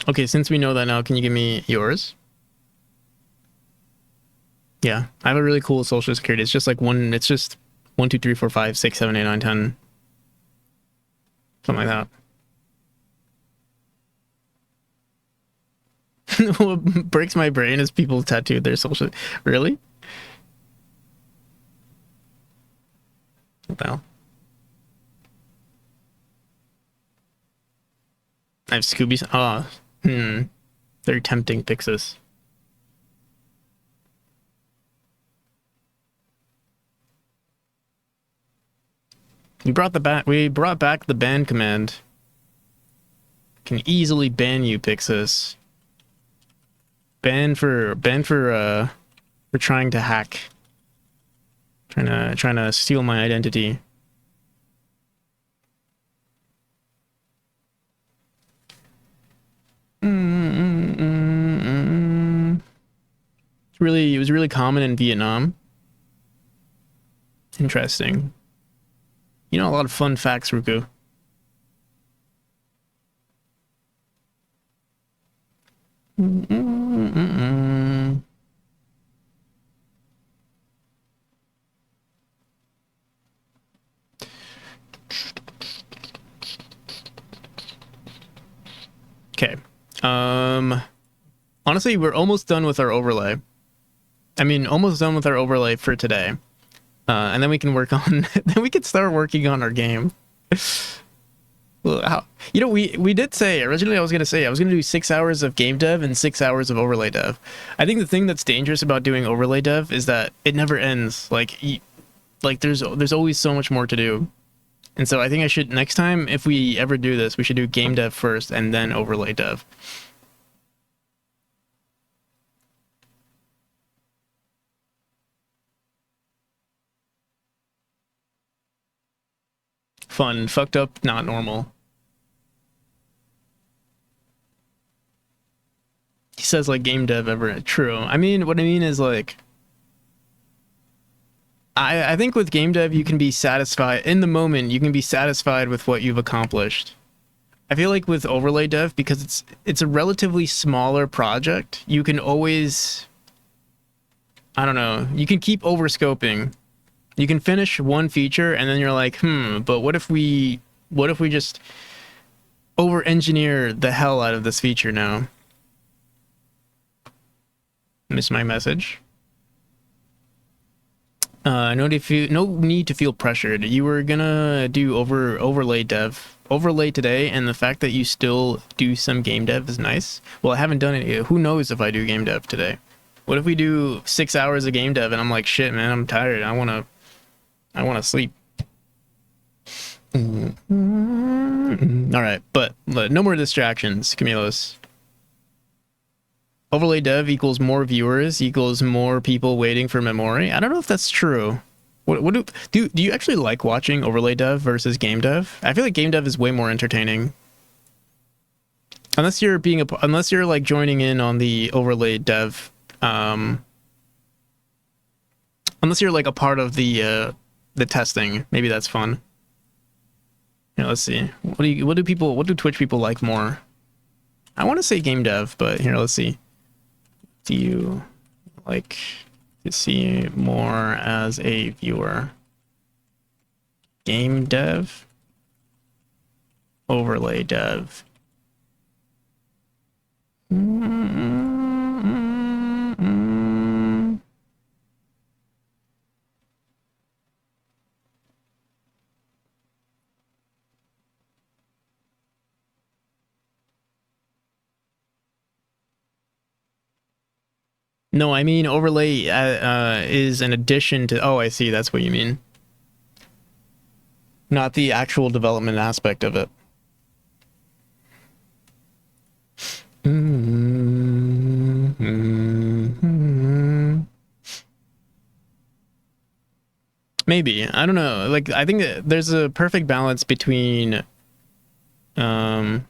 Okay, since we know that now, can you give me yours? Yeah, I have a really cool social security. It's just like it's just 1, 2, 3, 4, 5, 6, 7, 8, 9, 10. Something like that. What breaks my brain is people tattooed their social. Really? What the hell? I have Scooby's. Oh, very tempting, Pixis. We brought back the ban command. Can easily ban you, Pixis. Ban for trying to hack. Trying to steal my identity. It was really common in Vietnam. Interesting. You know, a lot of fun facts, Ruku. Okay. Honestly, we're almost done with our overlay. I mean, almost done with our overlay for today. And then we can work on then we can start working on our game. Well, we did say originally I was gonna do 6 hours of game dev and 6 hours of overlay dev. I think the thing that's dangerous about doing overlay dev is that it never ends. Like there's always so much more to do. And so I think next time, if we ever do this, we should do game dev first and then overlay dev. Fun, fucked up, not normal. He says like game dev ever. True. I mean, what I mean is like, I think with game dev, you can be satisfied in the moment. You can be satisfied with what you've accomplished. I feel like with overlay dev, because it's a relatively smaller project, you can always, I don't know, you can keep overscoping. You can finish one feature and then you're like, but what if we just over-engineer the hell out of this feature now? Miss my message. No need to feel pressured. You were gonna do overlay today, and the fact that you still do some game dev is nice. Well, I haven't done it yet. Who knows if I do game dev today? What if we do 6 hours of game dev and I'm like, shit, man, I'm tired. I wanna sleep. All right, but no more distractions, Camilos. overlay dev equals more viewers equals more people waiting for memory. I don't know if that's true. What do you actually like watching overlay dev versus game dev? I feel like game dev is way more entertaining. Unless you're unless you're like joining in on the overlay dev, unless you're like a part of the testing, maybe that's fun. Yeah, let's see. What do Twitch people like more? I want to say game dev, but here, let's see. Do you like to see more as a viewer? Game dev, overlay dev. No, I mean overlay is an addition to. Oh, I see. That's what you mean. Not the actual development aspect of it. Maybe. I don't know. Like, I think that there's a perfect balance between I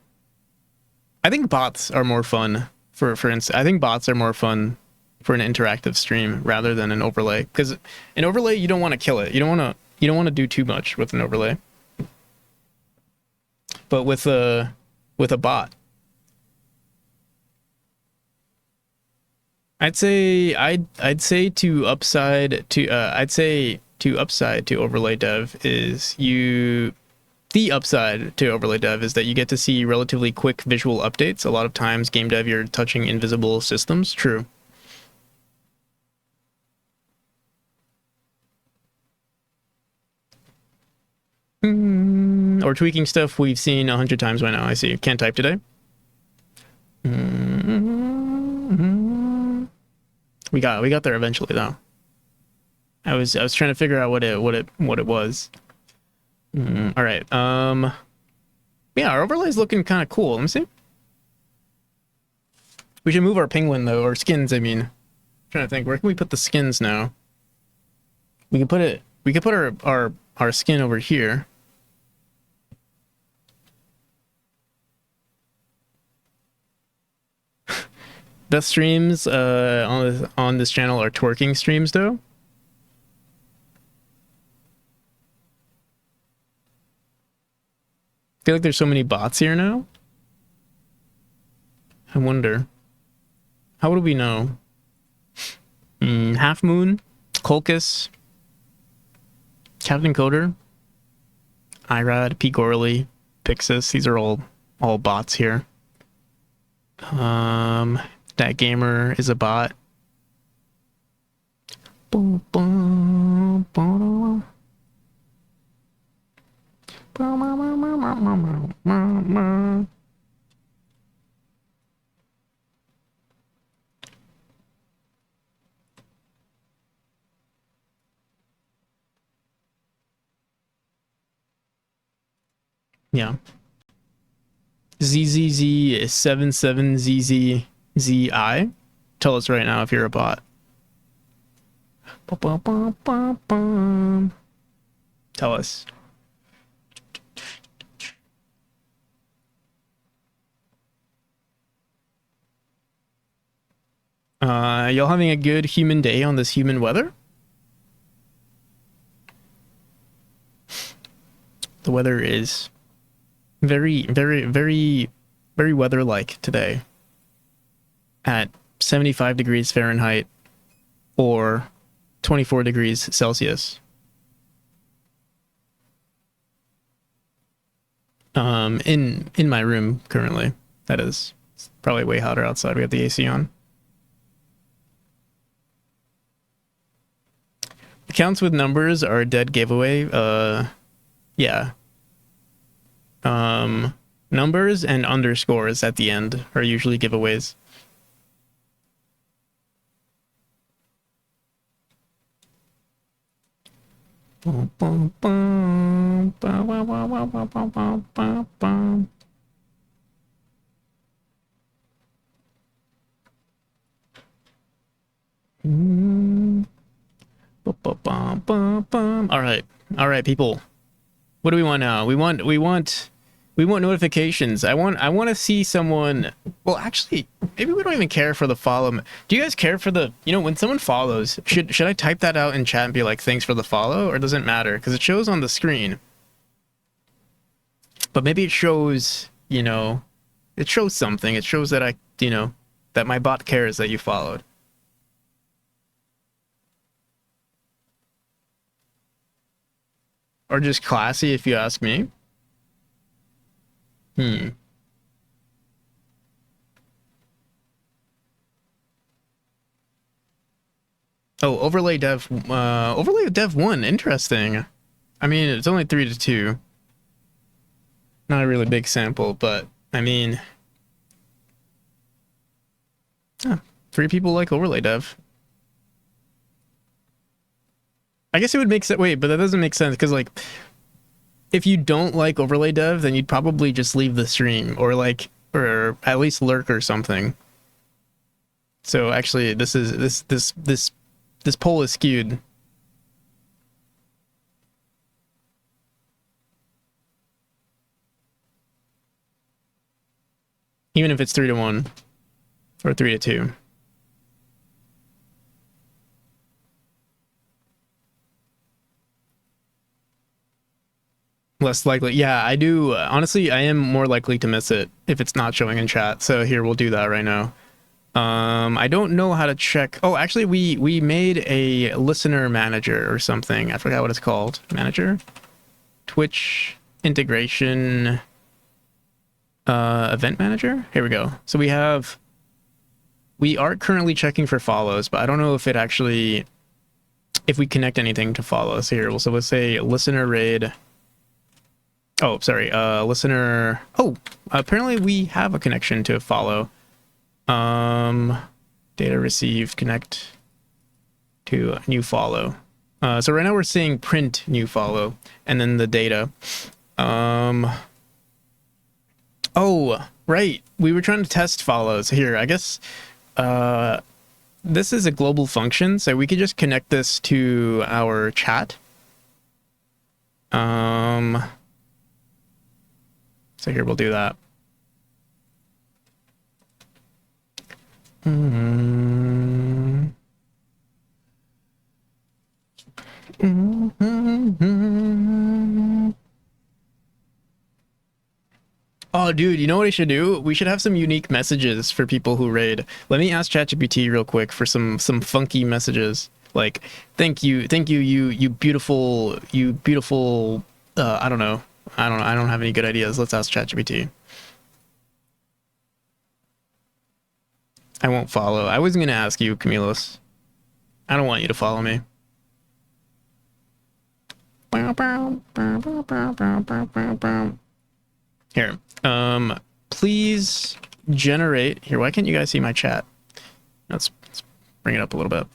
think bots are more fun for instance. I think bots are more fun for an interactive stream rather than an overlay, because an overlay, you don't want to kill it. You don't want to do too much with an overlay. But with a bot, I'd say to upside to overlay dev is the upside to overlay dev is that you get to see relatively quick visual updates. A lot of times game dev, you're touching invisible systems. True. Or tweaking stuff we've seen 100 times by now. I see. Can't type today. We got there eventually though. I was trying to figure out what it was. All right. Yeah, our overlay's looking kind of cool. Let me see. We should move our penguin though, or skins. I mean, I'm trying to think. Where can we put the skins now? We can put our skin over here. Best streams on this channel are twerking streams though. I feel like there's so many bots here now. I wonder. How would we know? Half Moon, Colchis, Captain Coder, Irad, P. Gorley, Pixis. These are all bots here. That gamer is a bot. Yeah. ZZZ77ZZZI. Tell us right now if you're a bot. Tell us. Y'all having a good human day on this human weather? The weather is very, very, very, very weather-like today at 75 degrees Fahrenheit or 24 degrees Celsius. In my room currently, that is. It's probably way hotter outside. We have the AC on. Accounts with numbers are a dead giveaway. Yeah. Numbers and underscores at the end are usually giveaways. All right, people. What do we want now? We want notifications. I want to see someone. Well, actually, maybe we don't even care for the follow. Do you guys care for the, when someone follows, should I type that out in chat and be like, thanks for the follow, or does it matter? Because it shows on the screen. But maybe it shows, it shows something. It shows that that my bot cares that you followed. Or just classy, if you ask me. Oh, overlay dev 1, interesting. I mean, it's only 3-2. Not a really big sample, but I mean, 3 people like overlay dev. I guess it would make sense. Wait, but that doesn't make sense because, like, if you don't like overlay dev, then you'd probably just leave the stream or at least lurk or something. So actually, this poll is skewed. Even if it's 3-1 or 3-2. Less likely. Yeah, I do. Honestly, I am more likely to miss it if it's not showing in chat. So here, we'll do that right now. I don't know how to check. Oh, actually, we made a listener manager or something. I forgot what it's called. Manager? Twitch integration event manager? Here we go. So we are currently checking for follows, but I don't know if it actually, if we connect anything to follows here. So let's say listener raid. Oh, sorry, listener. Oh, apparently we have a connection to follow. Data received, connect to new follow. So right now we're seeing print new follow and then the data. Oh, right. We were trying to test follows here. I guess, this is a global function, so we could just connect this to our chat. So here, we'll do that. Oh, dude, you know what I should do? We should have some unique messages for people who raid. Let me ask ChatGPT real quick for some funky messages. Like, thank you, you beautiful, I don't know. I don't have any good ideas. Let's ask ChatGPT. I won't follow. I wasn't gonna ask you, Camillus. I don't want you to follow me. Here. Please generate. Here, why can't you guys see my chat? Let's bring it up a little bit.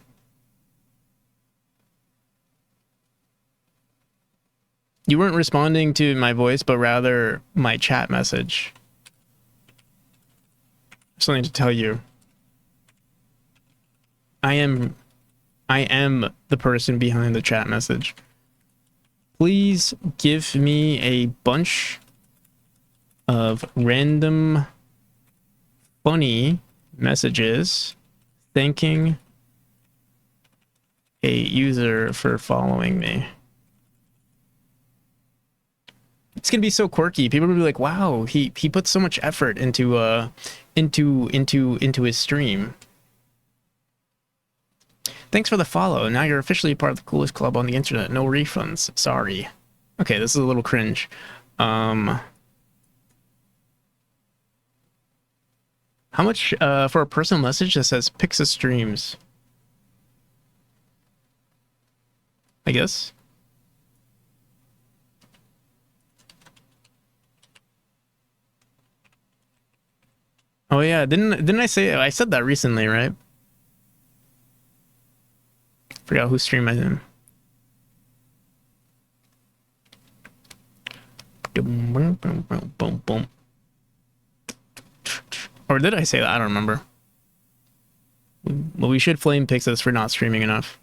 You weren't responding to my voice, but rather my chat message. Something to tell you. I am the person behind the chat message. Please give me a bunch of random funny messages thanking a user for following me. It's gonna be so quirky. People will be like, "Wow, he put so much effort into his stream." Thanks for the follow. Now you're officially part of the coolest club on the internet. No refunds. Sorry. Okay, this is a little cringe. How much for a personal message that says Pixa streams? I guess. Oh yeah, didn't I say I said that recently, right? Forgot who streamed him. Or did I say that? I don't remember. Well, we should flame Pixis for not streaming enough.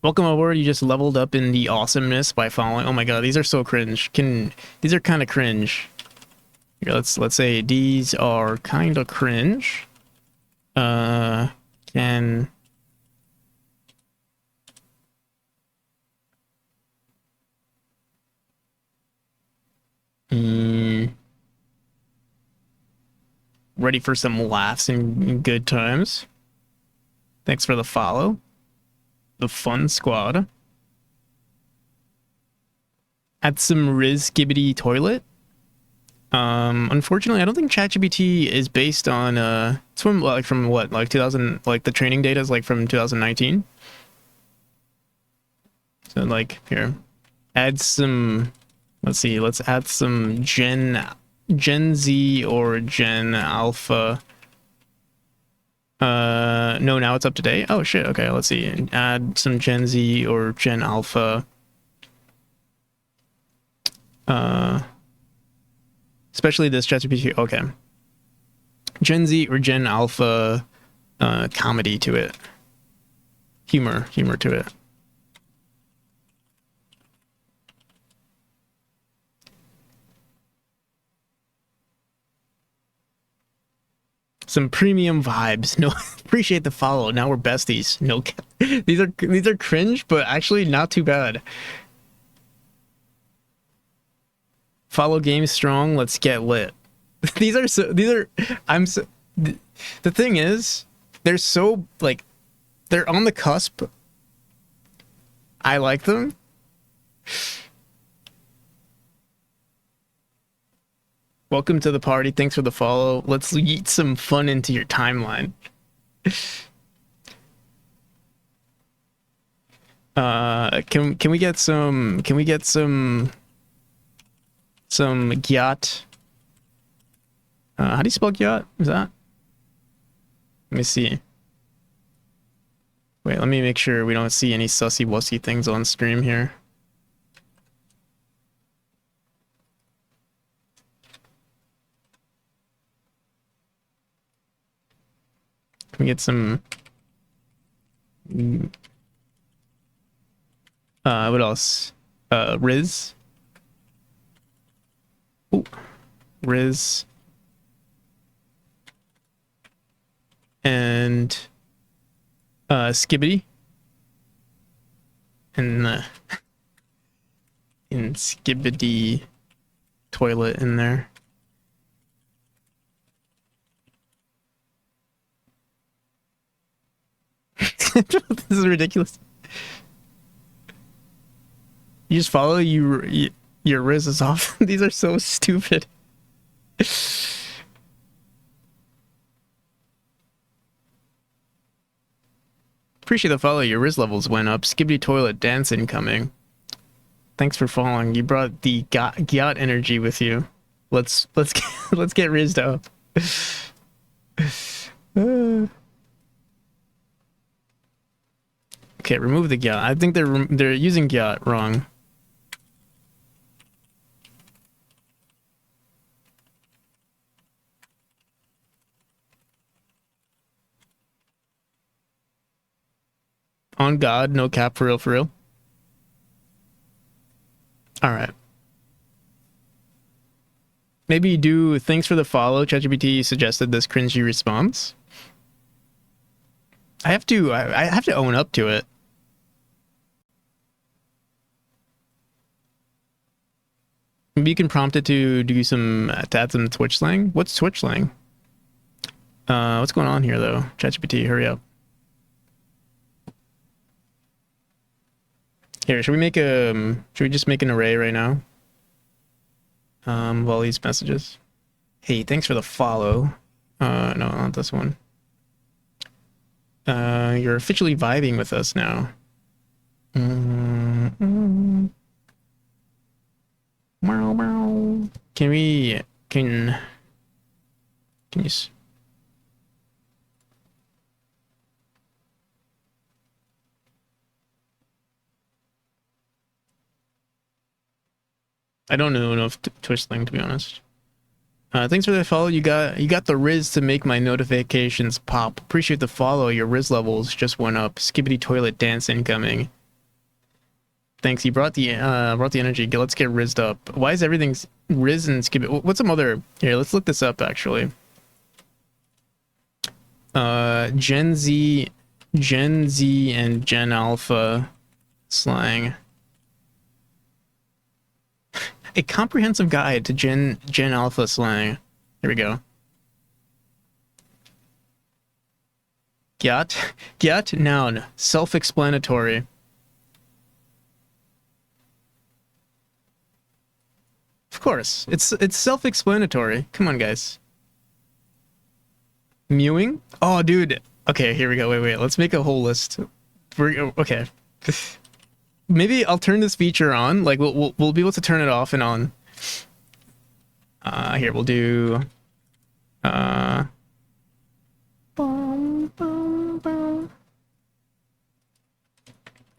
Welcome aboard. You just leveled up in the awesomeness by following. Oh my god, these are so cringe. These are kind of cringe. Here, let's say these are kind of cringe. Can ready for some laughs and good times. Thanks for the follow. The fun squad. Add some Riz Skibbity toilet. Unfortunately, I don't think ChatGPT is based on it's from what, like 2000, like the training data is like from 2019. So like here, add some. Let's see. Let's add some Gen Z or Gen Alpha. No, now it's up to date. Oh shit. Okay, let's see. Add some Gen Z or Gen Alpha. Especially this ChatGPT. Okay. Gen Z or Gen Alpha comedy to it. Humor to it. Some premium vibes. No, appreciate the follow. Now we're besties. No, these are cringe, but actually not too bad. Follow game strong. Let's get lit. The thing is, they're so like, they're on the cusp. I like them. Welcome to the party. Thanks for the follow. Let's yeet some fun into your timeline. Can we get some gyat? How do you spell gyat? Is that? Let me see. Wait, let me make sure we don't see any sussy wussy things on stream here. Can we get some what else? Riz. Ooh. Riz. And Skibbity. And in Skibbity toilet in there. This is ridiculous. You just follow your Riz is off. These are so stupid. Appreciate the follow. Your Riz levels went up. Skibbity toilet dance incoming. Thanks for following. You brought the Gyat energy with you. Let's get Rizzed up. Okay, remove the Gyat. I think they're using Gyat wrong. On God, no cap, for real, for real. All right. Maybe you do. Thanks for the follow. ChatGPT suggested this cringy response. I have to own up to it. Maybe you can prompt it to do to add some Twitch slang. What's Twitch slang? What's going on here though? ChatGPT, hurry up. Here, should we just make an array right now? Of all these messages. Hey, thanks for the follow. No, not this one. You're officially vibing with us now. Can you I don't know enough Twitch slang, to be honest. Thanks for the follow. You got the Riz to make my notifications pop. Appreciate the follow. Your Riz levels just went up. Skibbity toilet dance incoming. Thanks. You brought the energy. Let's get rizzed up. Why is everything Riz and Skibbity? What's some other? Here, let's look this up actually. Gen Z and Gen Alpha slang. A comprehensive guide to Gen Alpha slang. Here we go. Gyat noun, self-explanatory. Of course, it's self-explanatory. Come on, guys. Mewing? Oh, dude. Okay, here we go. Wait. Let's make a whole list. Okay. Maybe I'll turn this feature on. Like we'll be able to turn it off and on. Here we'll do.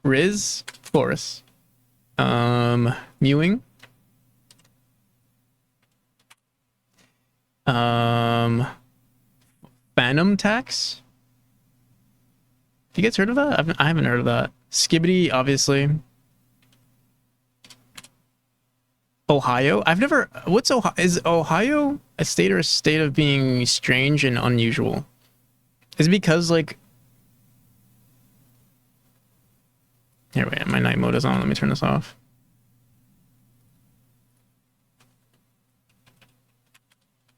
Riz, of course. Mewing. Phantom tax. Have you guys heard of that? I haven't heard of that. Skibbity, obviously. Ohio. I've never. What's Ohio? Is Ohio a state or a state of being strange and unusual? Is it because like? Here, wait. My night mode is on. Let me turn this off.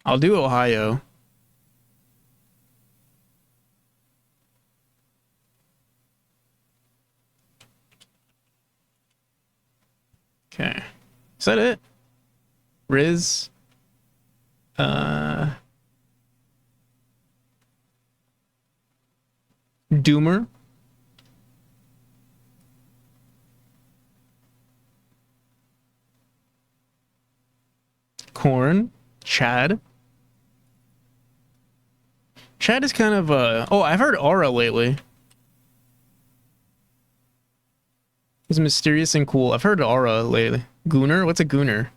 I'll do Ohio. Okay. Is that it? Riz. Doomer. Corn. Chad. Chad is kind of oh, I've heard aura lately. He's mysterious and cool. I've heard aura lately. Gooner? What's a gooner?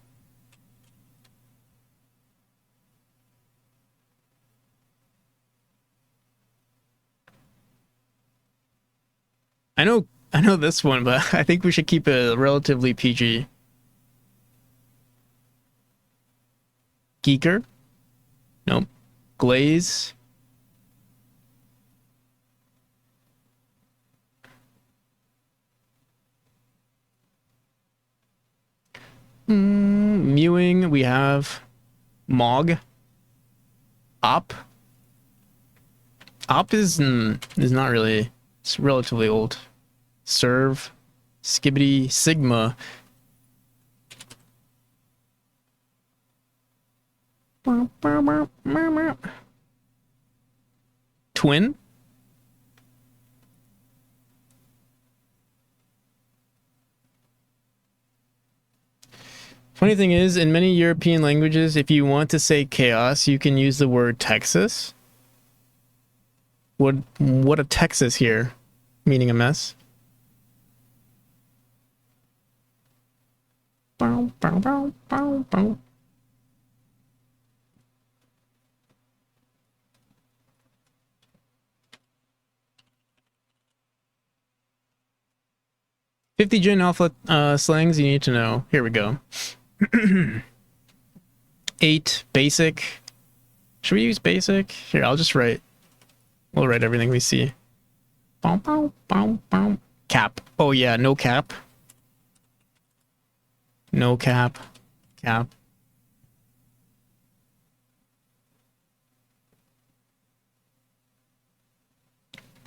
I know this one, but I think we should keep it relatively PG. Geeker? Nope. Glaze? Mewing, we have Mog. Op. Op is not really, it's relatively old. Serve. Skibbity. Sigma. Twin. Funny thing is, in many European languages, if you want to say chaos, you can use the word Texas. What a Texas here, meaning a mess. Bow, bow, bow, bow, bow. $50 Gen Alpha slangs you need to know. Here we go. 8 basic. Should we use basic? Here, I'll just write. We'll write everything we see. Bow, bow, bow, bow. Cap. Oh yeah, no cap. No cap. Cap.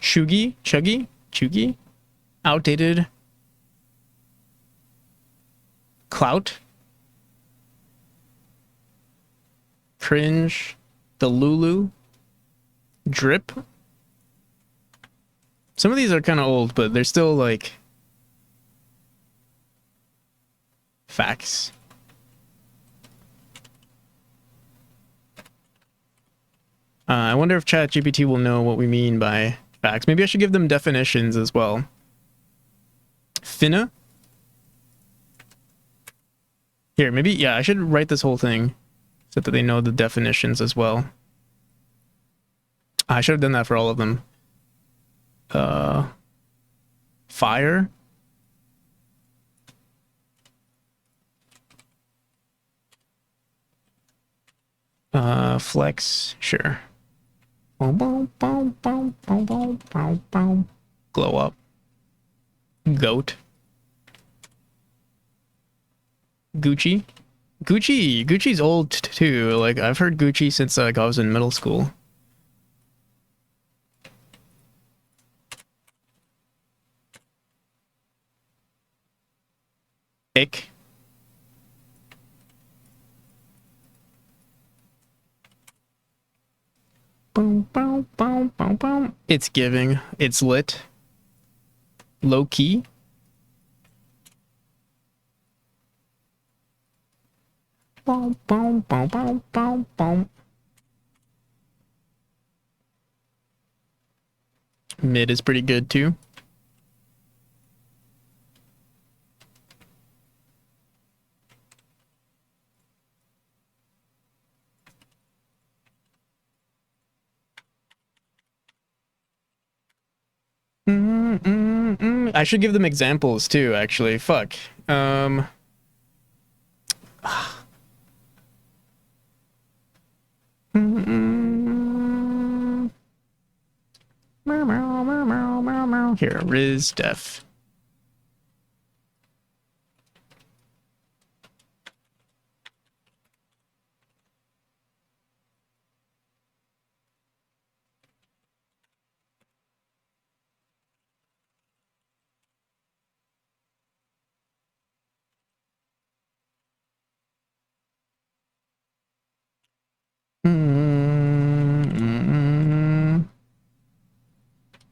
Chuggy. Chuggy. Outdated. Clout. Cringe. The Lulu. Drip. Some of these are kind of old, but they're still like facts. I wonder if ChatGPT will know what we mean by facts. Maybe I should give them definitions as well. Finna. Here, maybe, yeah, I should write this whole thing. so that they know the definitions as well. I should have done that for all of them. Fire. Flex, sure. Boom, boom, boom, boom, boom, boom, boom, boom. Glow up. Goat. Gucci. Gucci's old too. Like, I've heard Gucci since like I was in middle school. Ick. Boom, boom, boom, boom, boom. It's giving. It's lit. Low key. Boom, boom, boom, boom, boom, boom. Mid is pretty good too. I should give them examples too, actually. Fuck. Here, Riz Def.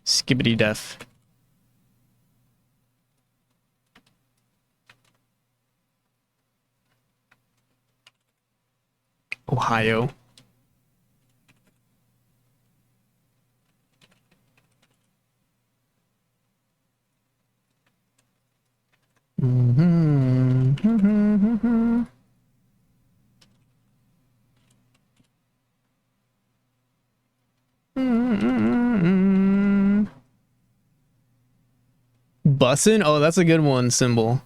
Skibbity Def. Ohio. Bussin'? Oh, that's a good one, symbol.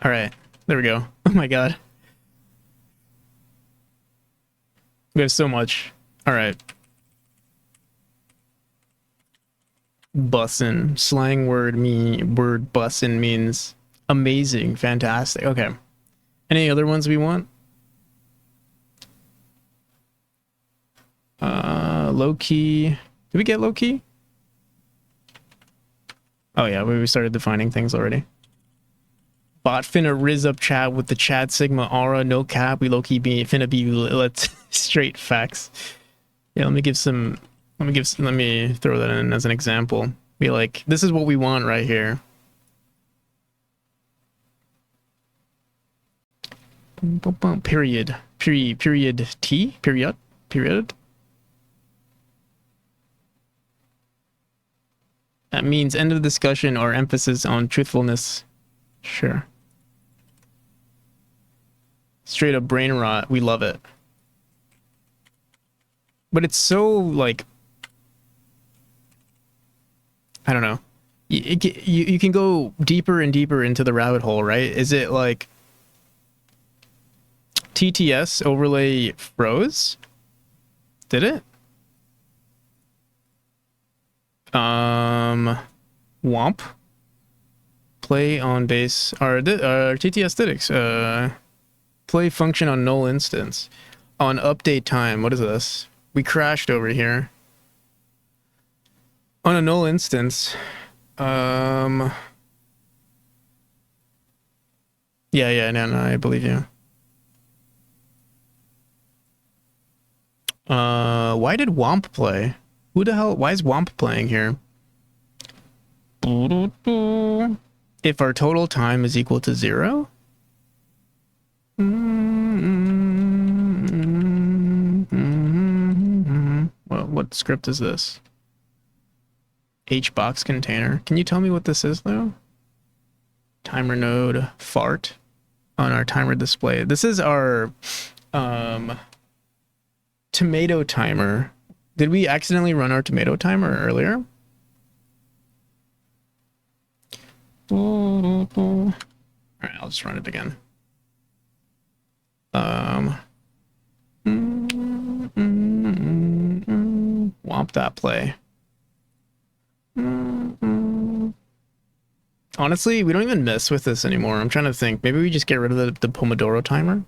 All right, there we go. Oh my god, we have so much. All right, bussin', slang word bussin' means amazing, fantastic. Okay, any other ones we want? Low key. Did we get low key? Oh yeah, we started defining things already. Bot finna riz up chat with the chat sigma aura, no cap. We low key be finna be let's straight facts. Yeah, let me throw that in as an example. Be like, this is what we want right here. Period. Period T? Period? Period? means end of discussion or emphasis on truthfulness. Sure. Straight up brain rot. We love it. But it's so, like, I don't know. You can go deeper and deeper into the rabbit hole, right? Is it like TTS overlay froze? Did it? Womp. Play on base. Or TTS did it. Play function on null instance. On update time. What is this? We crashed over here. On a null instance. Yeah, no, I believe you. Why did Womp play? Who the hell? Why is Womp playing here? If our total time is equal to 0? What script is this? HBox container. Can you tell me what this is, though? Timer node fart on our timer display. This is our tomato timer. Did we accidentally run our tomato timer earlier? All right, I'll just run it again. Womp that play. Honestly, we don't even mess with this anymore. I'm trying to think. Maybe we just get rid of the Pomodoro timer.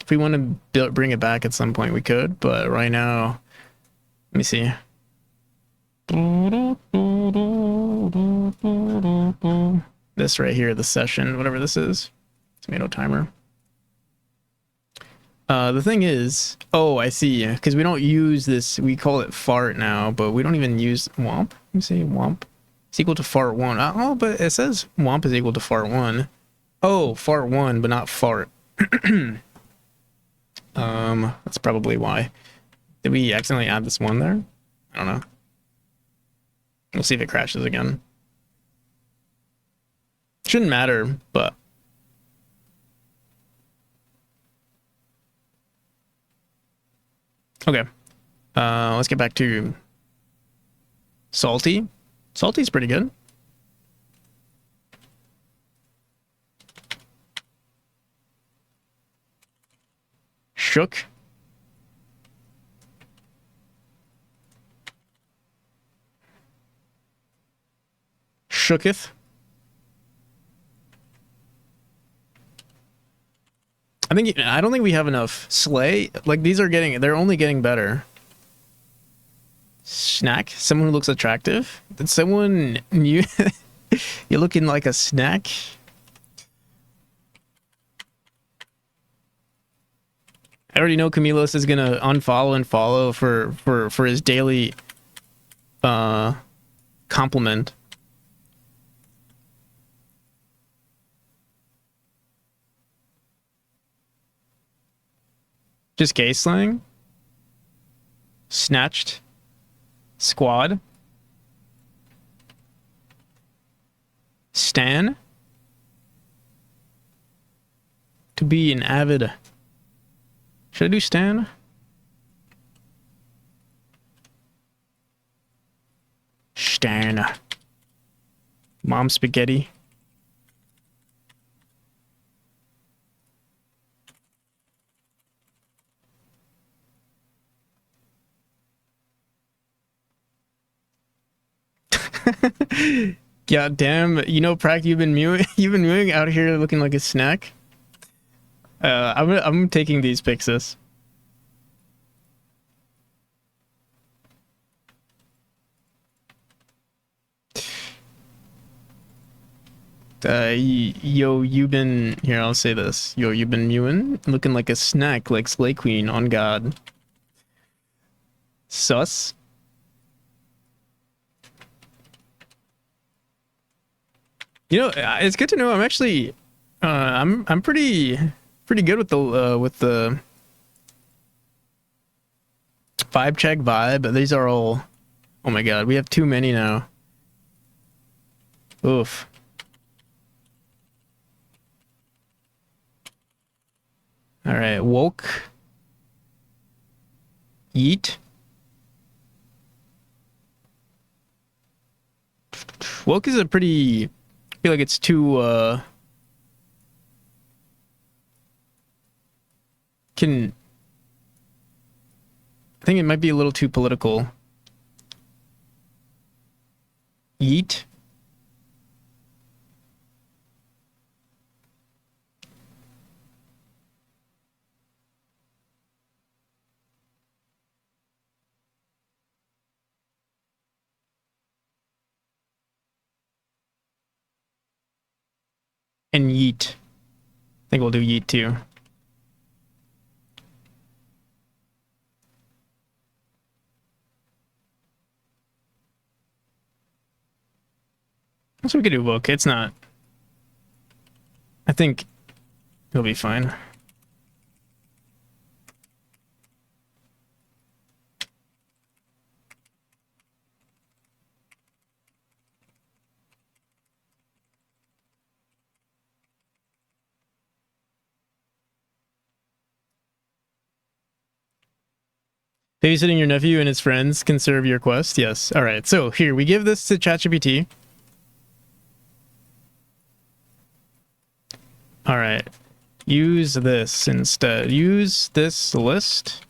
If we want to bring it back at some point, we could. But right now, let me see. This right here, the session, whatever this is. Tomato timer. The thing is, oh, I see. Because we don't use this. We call it fart now, but we don't even use womp. Let me see, womp. It's equal to fart1. Oh, but it says womp is equal to fart1. Oh, fart1, but not fart. That's probably why. Did we accidentally add this one there? I don't know. We'll see if it crashes again. Shouldn't matter, but... Okay. Let's get back to Salty. Salty's pretty good. Shook. Shooketh. I don't think we have enough Slay. Like, these are they're only getting better. Snack. Someone who looks attractive. Did someone new? You're looking like a snack. I already know Camilos is gonna unfollow and follow for his daily compliment. Just gay slang? Snatched? Squad? Stan? To be an avid... Should I do Stan? Stan. Mom spaghetti. God damn, you know, Prac, you've been mewing out here looking like a snack. I'm taking these Pixis. Yo, you've been here. I'll say this. Yo, you've been mewing, looking like a snack, like Slay Queen. On God. Sus. You know, it's good to know. I'm actually, I'm pretty good with the vibe check vibe. These are all, oh my God, we have too many now. Oof. All right, woke. Yeet. Woke is a pretty... I feel like it's too, I think it might be a little too political. Yeet. And yeet. I think we'll do yeet too. So we could do woke. It's not... I think it'll be fine. Babysitting your nephew and his friends can serve your quest. Yes. All right. So here we give this to ChatGPT. All right. Use this instead. Use this list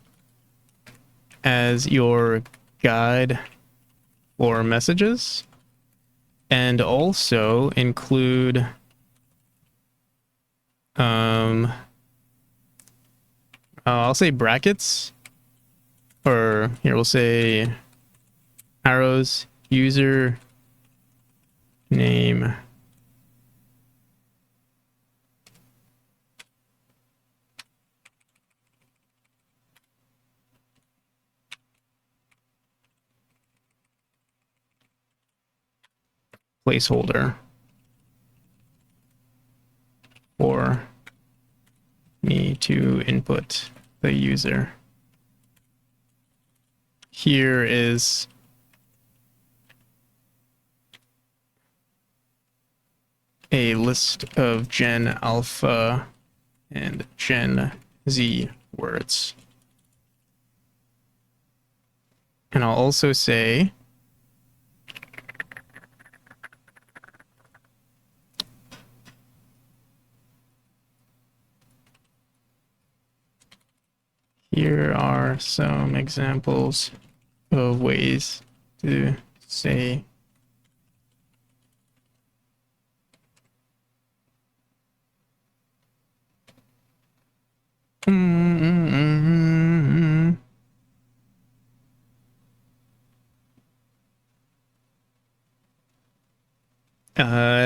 as your guide for messages, and also include I'll say brackets. Or here we'll say arrows, user name, placeholder for me to input the user. Here is a list of Gen Alpha and Gen Z words. And I'll also say here are some examples of ways to say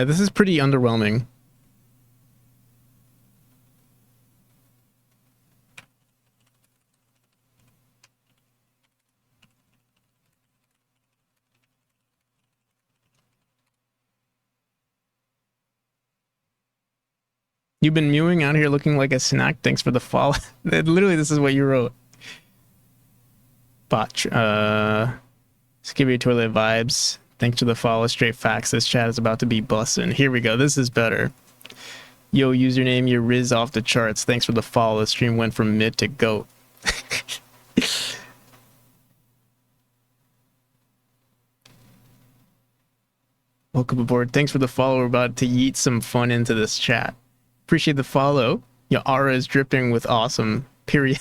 this is pretty underwhelming. You've been mewing out here looking like a snack. Thanks for the follow. Literally, this is what you wrote. Botch. Skibby toilet vibes. Thanks for the follow. Straight facts. This chat is about to be bussin'. Here we go. This is better. Yo, username, your Riz off the charts. Thanks for the follow. The stream went from mid to goat. Welcome aboard. Thanks for the follow. We're about to yeet some fun into this chat. Appreciate the follow. Your aura is dripping with awesome. Period.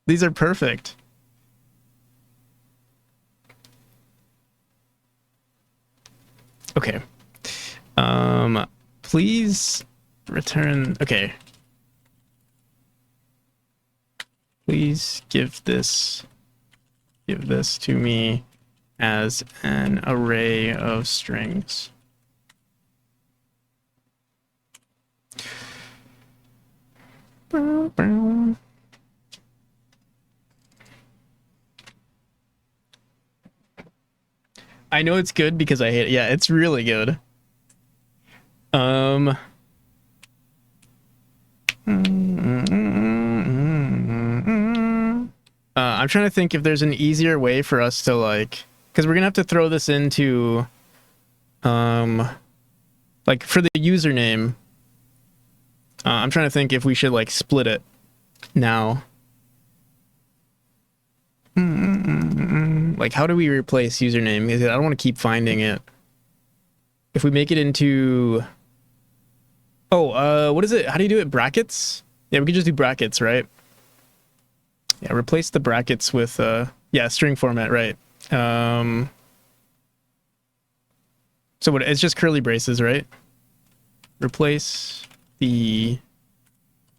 These are perfect. Okay. Please return. Okay. Please give this to me as an array of strings. I know it's good because I hate it. Yeah, it's really good. I'm trying to think if there's an easier way for us to like because we're gonna have to throw this into, like for the username. I'm trying to think if we should like split it now. Like, how do we replace username? Because I don't want to keep finding it. If we make it into, what is it? How do you do it? Brackets? Yeah, we could just do brackets, right? Yeah, replace the brackets with, yeah, string format, right? So what? It's just curly braces, right? Replace the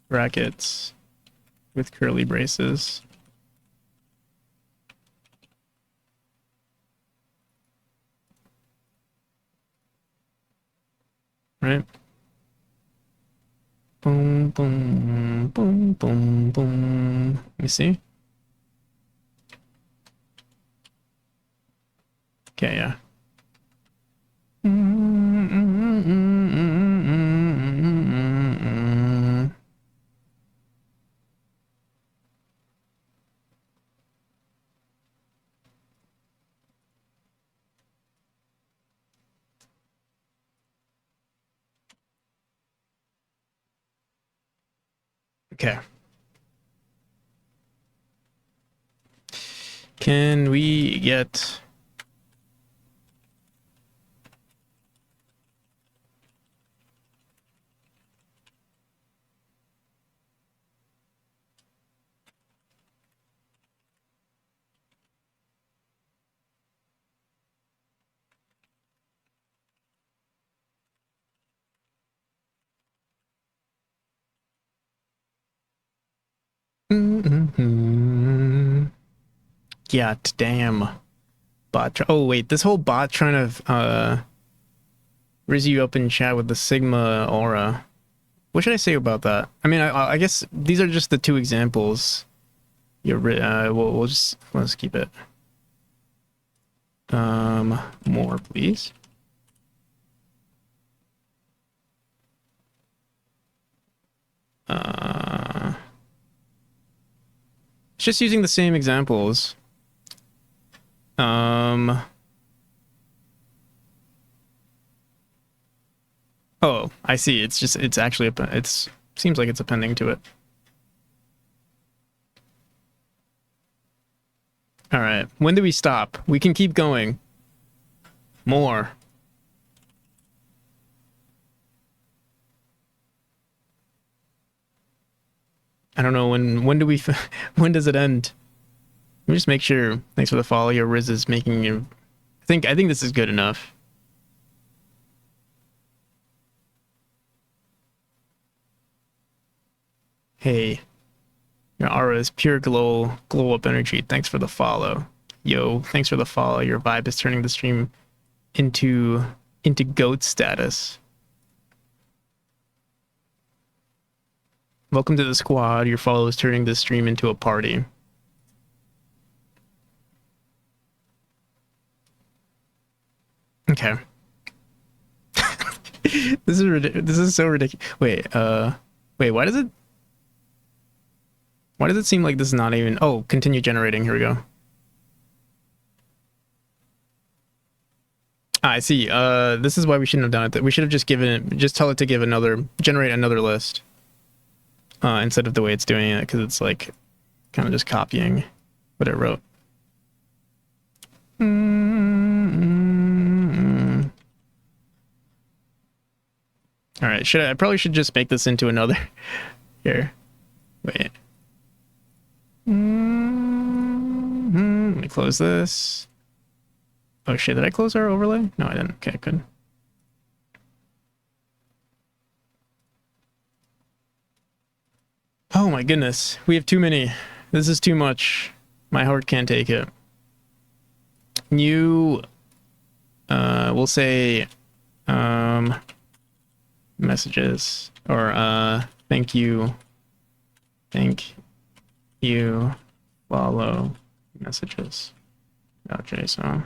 brackets with curly braces. Right? Boom, boom, boom, boom, boom. Let me see. Okay, yeah. Okay. Can we get... Yeah, damn. Bot. Oh, wait. This whole bot trying to raise you up in chat with the Sigma aura. What should I say about that? I mean, I guess these are just the two examples. Let's keep it. More, please. It's just using the same examples. Oh, I see. It's actually seems like it's appending to it. All right. When do we stop? We can keep going. More. I don't know when do we when does it end? Let me just make sure. Thanks for the follow. Your Riz is making you. I think this is good enough. Hey, your aura is pure glow up energy. Thanks for the follow. Yo, thanks for the follow. Your vibe is turning the stream into goat status. Welcome to the squad. Your follow is turning this stream into a party. Okay. This is ridiculous. This is so ridiculous. Wait, why does it seem like this is not even... Oh, continue generating. Here we go. I see. This is why we shouldn't have done it. We should have just tell it to generate another list. Instead of the way it's doing it, because it's like kind of just copying what it wrote. All right, I probably should just make this into another. Here, wait. Let me close this. Oh shit, did I close our overlay? No, I didn't. Okay, good. Oh my goodness, we have too many. This is too much. My heart can't take it. We'll say, messages, or, thank you, follow messages. Okay, so.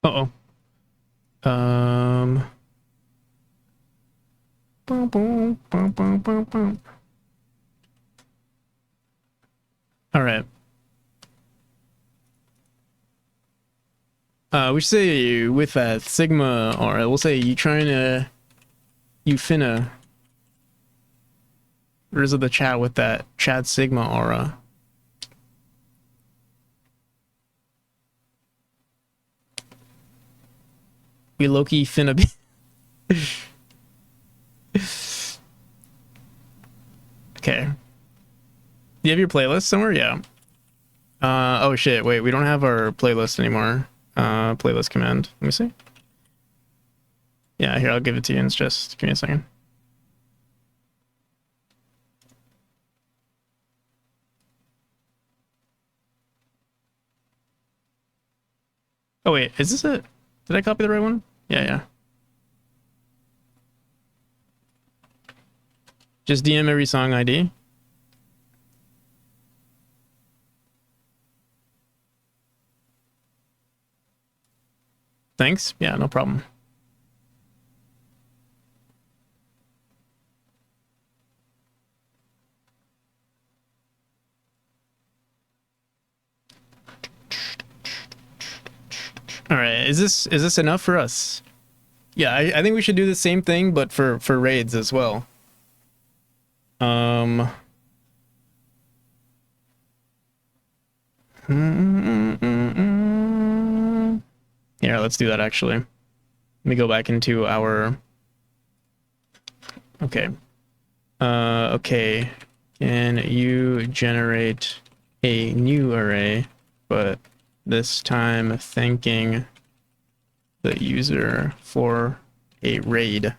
Uh-oh. Boom, boom, boom, boom, boom, boom. All right. We should say with that Sigma, or we'll say you finna Rizzo the chat with that Chad Sigma aura. We Loki finna be. Okay. Do you have your playlist somewhere? Yeah. Oh shit, wait, we don't have our playlist anymore. Playlist command. Let me see. Yeah, here, I'll give it to you. It's just, give me a second. Oh wait, is this it? Did I copy the right one? Yeah, yeah. Just DM every song ID. Thanks. Yeah, no problem. All right, is this enough for us? Yeah, I think we should do the same thing, but for raids as well. Here, let's do that actually. Let me go back into our. Okay. Okay. Can you generate a new array, but this time thanking the user for a raid?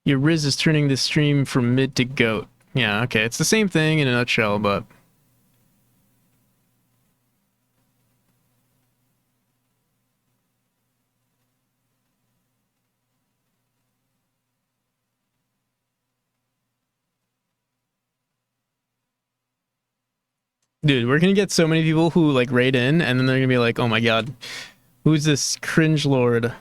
Your Riz is turning the stream from mid to goat. Yeah, okay. It's the same thing in a nutshell, but... Dude, we're gonna get so many people who, like, raid in, and then they're gonna be like, oh my god, who's this cringe lord?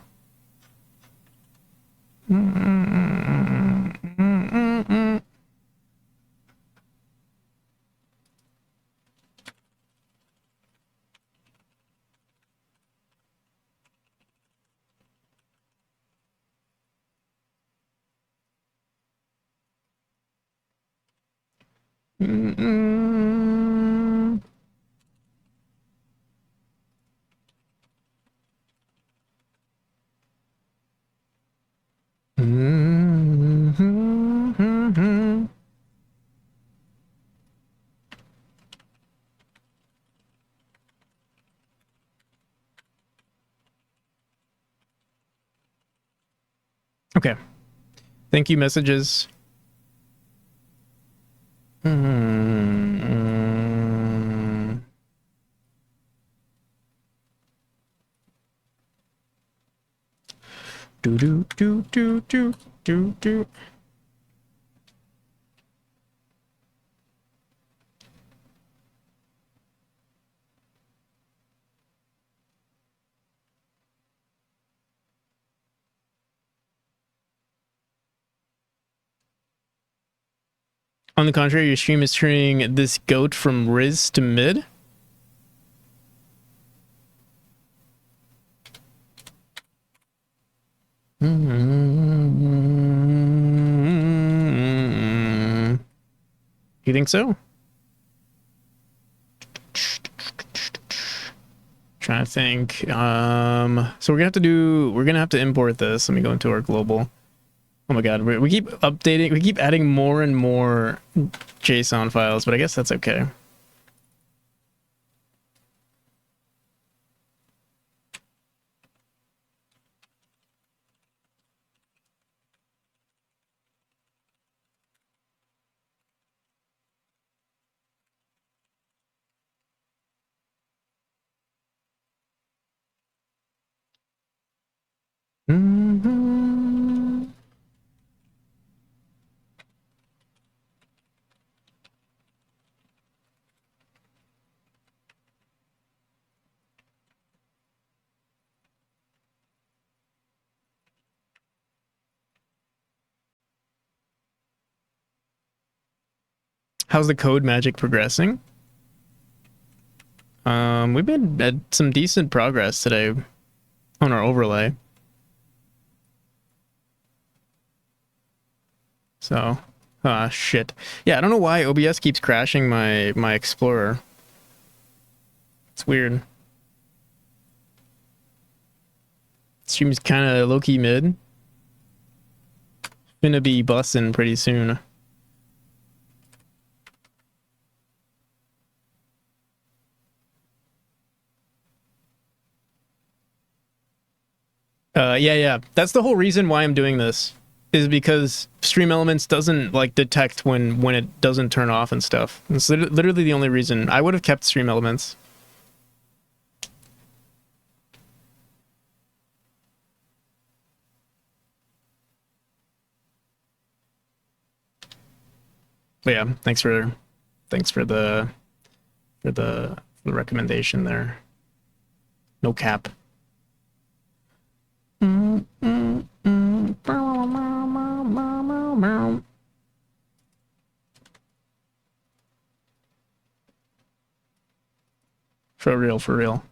Okay. Thank you, messages. Do do do do do do do. On the contrary, your stream is turning this goat from Riz to mid. You think so? Trying to think. So we're gonna have to import this. Let me go into our global. Oh my god, we keep updating, we keep adding more and more JSON files, but I guess that's okay. How's the code magic progressing? We've been at some decent progress today on our overlay. So, shit. Yeah, I don't know why OBS keeps crashing my Explorer. It's weird. Stream's kind of low-key mid. Gonna be bussin' pretty soon. Yeah. That's the whole reason why I'm doing this. Is because Stream Elements doesn't like detect when it doesn't turn off and stuff. It's literally the only reason. I would have kept Stream Elements. But yeah, thanks for the recommendation there. No cap. For real, for real.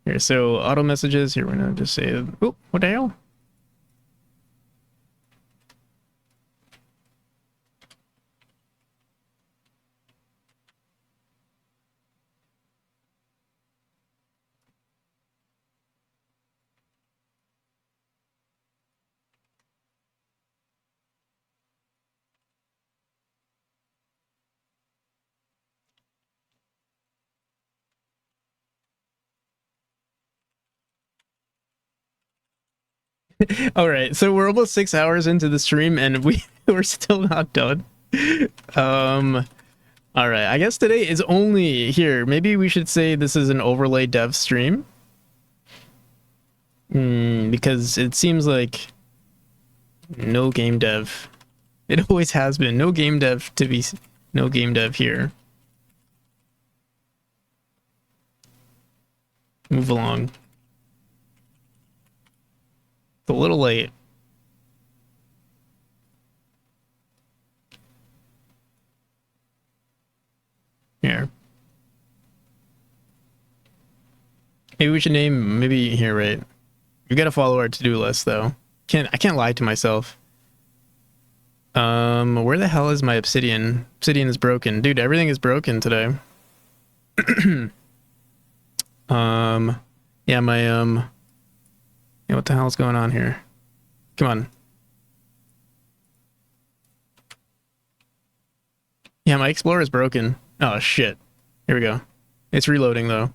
Here, so auto messages. Here, we're gonna just say, oh, what the hell? All right, so we're almost 6 hours into the stream and we're still not done. All right, I guess today is only here. Maybe we should say this is an overlay dev stream. Because it seems like no game dev. It always has been no game dev no game dev here. Move along. It's a little late. Here. Maybe we should name, maybe here, right? We gotta follow our to-do list though. I can't lie to myself. Where the hell is my obsidian? Obsidian is broken. Dude, everything is broken today. Yeah, my yeah, what the hell is going on here? Come on. Yeah, my Explorer is broken. Oh shit. Here we go. It's reloading though.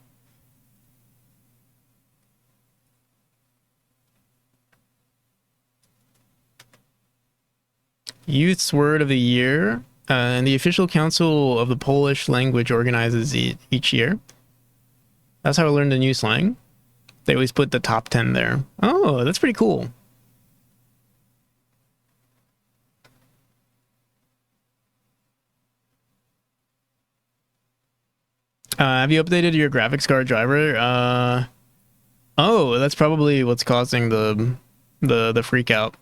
Youth's Word of the Year, and the official council of the Polish language organizes each year. That's how I learned the new slang. They always put the top 10 there. Oh, that's pretty cool. Have you updated your graphics card driver? Oh, that's probably what's causing the freak out.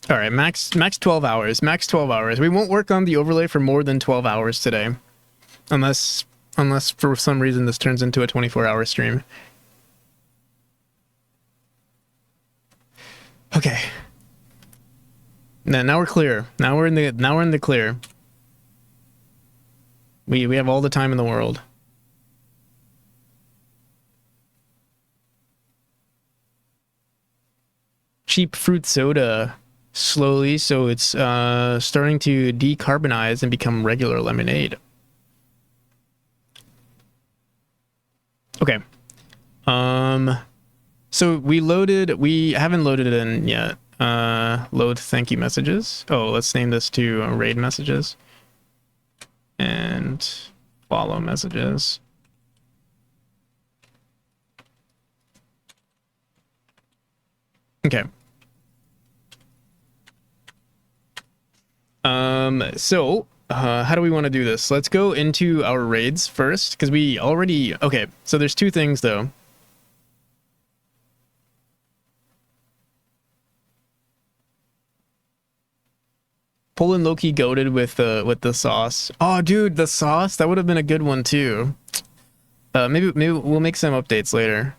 All right, max 12 hours. Max 12 hours. We won't work on the overlay for more than 12 hours today. Unless for some reason this turns into a 24-hour stream. Okay. Now we're clear. Now we're in the clear. We have all the time in the world. Cheap fruit soda. Slowly, so it's starting to decarbonize and become regular lemonade. Okay. So we haven't loaded it in yet. Load thank you messages. Oh, let's name this to raid messages. And follow messages. Okay. So how do we want to do this? Let's go into our raids first, because we already... Okay, so there's two things, though. Poland low-key goated with the sauce. Oh, dude, the sauce, that would have been a good one too. Maybe we'll make some updates later.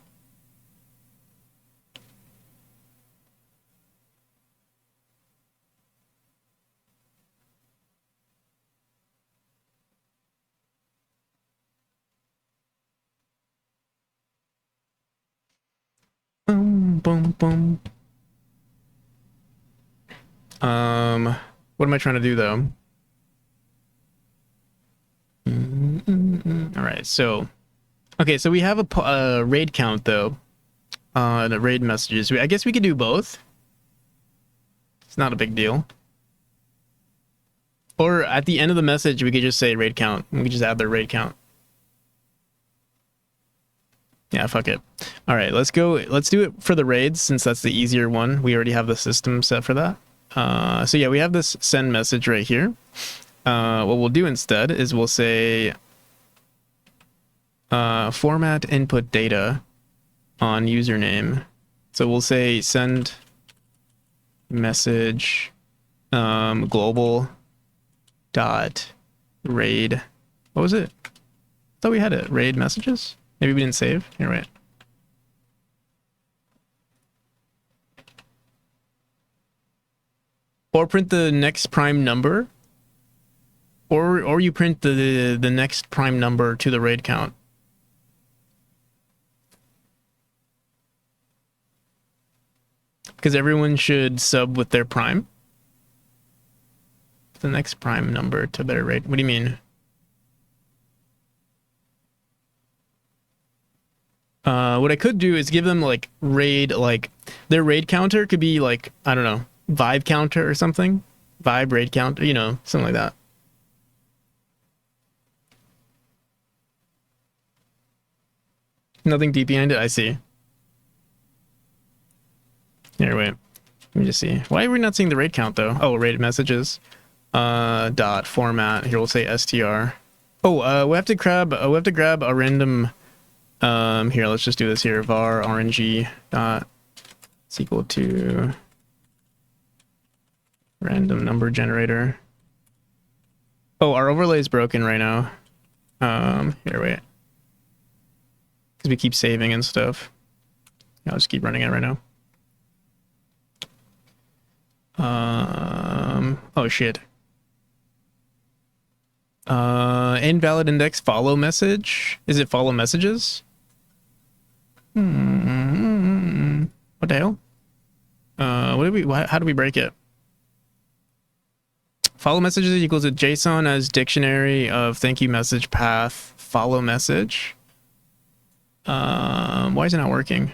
Boom, boom, boom. What am I trying to do though? All right, so okay, so we have a raid count though. The raid messages. I guess we could do both. It's not a big deal. Or at the end of the message, we could just say raid count. We could just add their raid count. Yeah, fuck it. All right, let's go. Let's do it for the raids since that's the easier one. We already have the system set for that. So yeah, we have this send message right here. What we'll do instead is we'll say format input data on username. So we'll say send message global dot raid. What was it? I thought we had it. Raid messages. Maybe we didn't save. Here, wait. Or print the next prime number. Or you print the next prime number to the raid count. Because everyone should sub with their prime. The next prime number to their raid. What do you mean? What I could do is give them like raid, like their raid counter could be like, I don't know, vibe counter or something. Vibe raid counter, you know, something like that. Nothing deep behind it, I see. Here, wait. Let me just see. Why are we not seeing the raid count though? Oh, raid messages. Dot format. Here we'll say str. Oh, we have to grab a random. Here, let's just do this here. Var rng dot is equal to random number generator. Oh, our overlay is broken right now. Here, wait. Because we keep saving and stuff. I'll just keep running it right now. Oh shit. Invalid index follow message. Is it follow messages? What the hell? How do we break it? Follow messages equals a JSON as dictionary of thank you message path follow message. Why is it not working?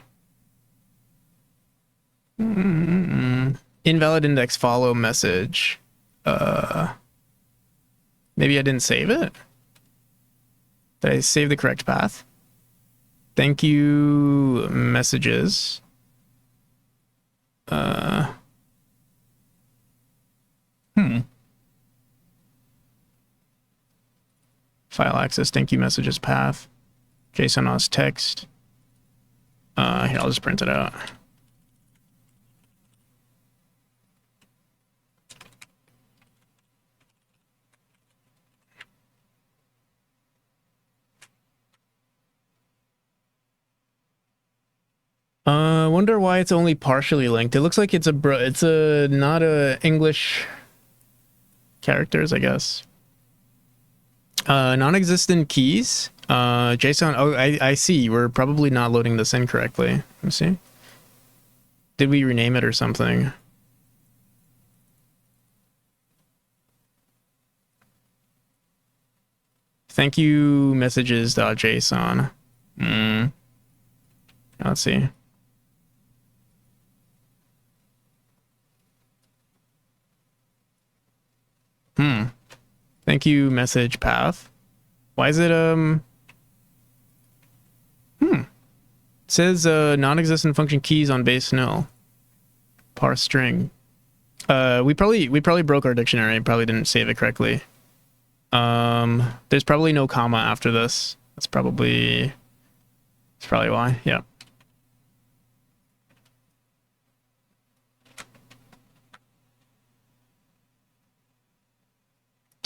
Invalid index follow message. Maybe I didn't save it. Did I save the correct path? Thank you messages. File access thank you messages path. JSON as text. Here, I'll just print it out. Wonder why it's only partially linked. It looks like it's not a English characters, I guess. Non-existent keys. JSON. Oh, I see. We're probably not loading this in correctly. Let me see. Did we rename it or something? Thank you messages.json. Let's see. Thank you message path. Why is it it says non-existent function keys on base null. Parse string. We probably broke our dictionary. Probably didn't save it correctly. There's probably no comma after this. That's probably why. Yeah.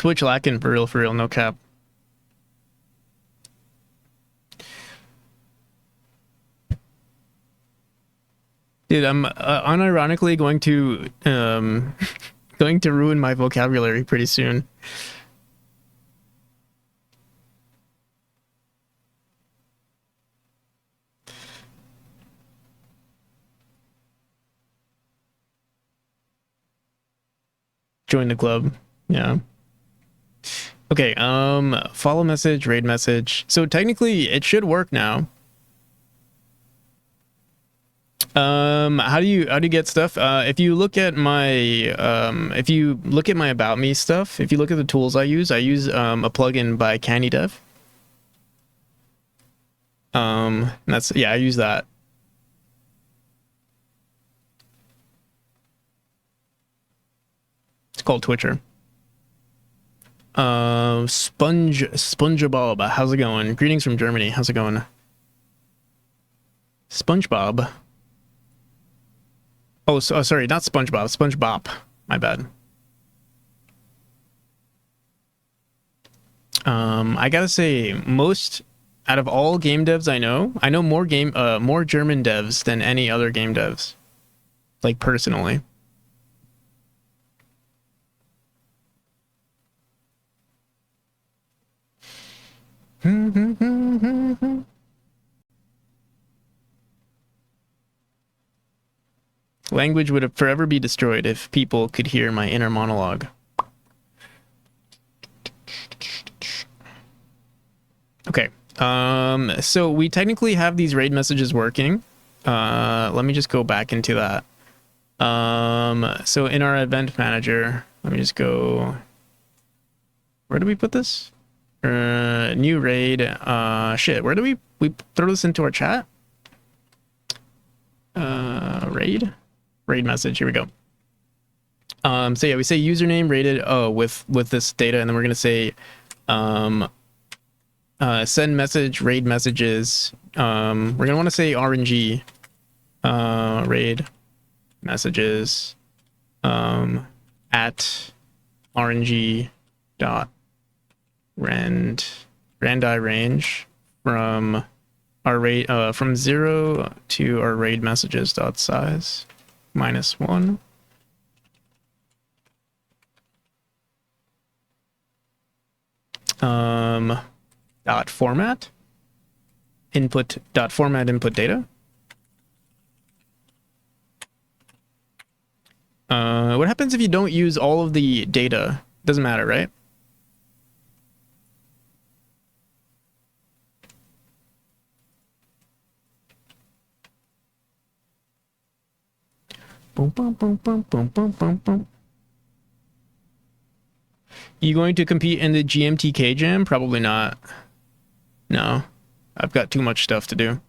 Twitch lacking for real, no cap. Dude, I'm unironically going to going to ruin my vocabulary pretty soon. Join the club. Yeah. Okay, follow message, raid message. So technically it should work now. How do you get stuff? If you look at my about me stuff, if you look at the tools I use a plugin by CandyDev. That's, yeah, I use that. It's called Twitcher. SpongeBob, how's it going? Greetings from Germany. How's it going? SpongeBob. Oh, sorry, not SpongeBob. SpongeBob. My bad. I gotta say, out of all game devs I know more German devs than any other game devs. Like, personally. Language would forever be destroyed if people could hear my inner monologue. Okay. So we technically have these raid messages working. Let me just go back into that. So in our event manager, let me just go. Where do we put this? New raid. Shit. Where do we throw this into our chat? Raid message. Here we go. So yeah, we say username rated with this data, and then we're gonna say send message, raid messages. We're gonna want to say RNG raid messages at RNG dot randi range from our raid from 0 to our raid messages dot size -1. Dot format input data. What happens if you don't use all of the data? Doesn't matter, right? Boom, boom, boom, boom, boom, boom, boom, boom. You going to compete in the GMTK jam? Probably not. No, I've got too much stuff to do.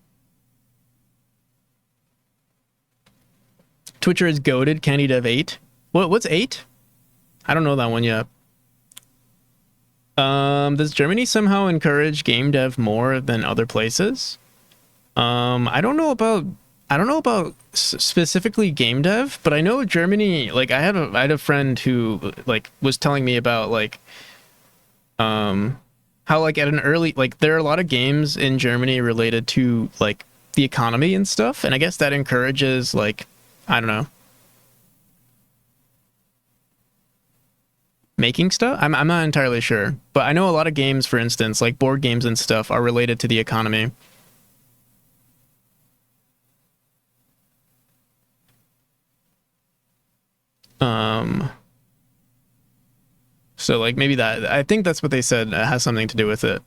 Twitcher is goated. CandyDev 8. What's 8? I don't know that one yet. Does Germany somehow encourage game dev more than other places? I don't know about specifically game dev, but I know Germany, like I had a friend who like was telling me about like how like at an early, like there are a lot of games in Germany related to like the economy and stuff, and I guess that encourages like, I don't know, making stuff. I'm not entirely sure, but I know a lot of games, for instance, like board games and stuff, are related to the economy. So like maybe that, I think that's what they said has something to do with it.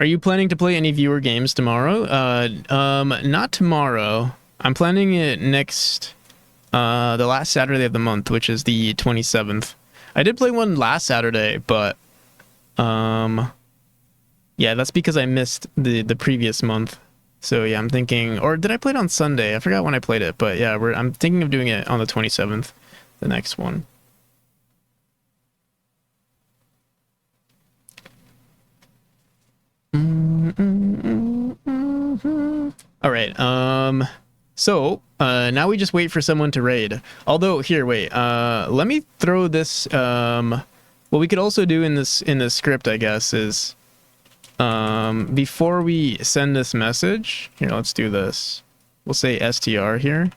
Are you planning to play any viewer games tomorrow? Not tomorrow. I'm planning it next, the last Saturday of the month, which is the 27th. I did play one last Saturday, but yeah, that's because I missed the previous month. So yeah, I'm thinking, or did I play it on Sunday? I forgot when I played it, but yeah, I'm thinking of doing it on the 27th, the next one. All right. So now we just wait for someone to raid. Although here, wait. Let me throw this. What we could also do in this script, I guess, is before we send this message. Here, let's do this. We'll say str here,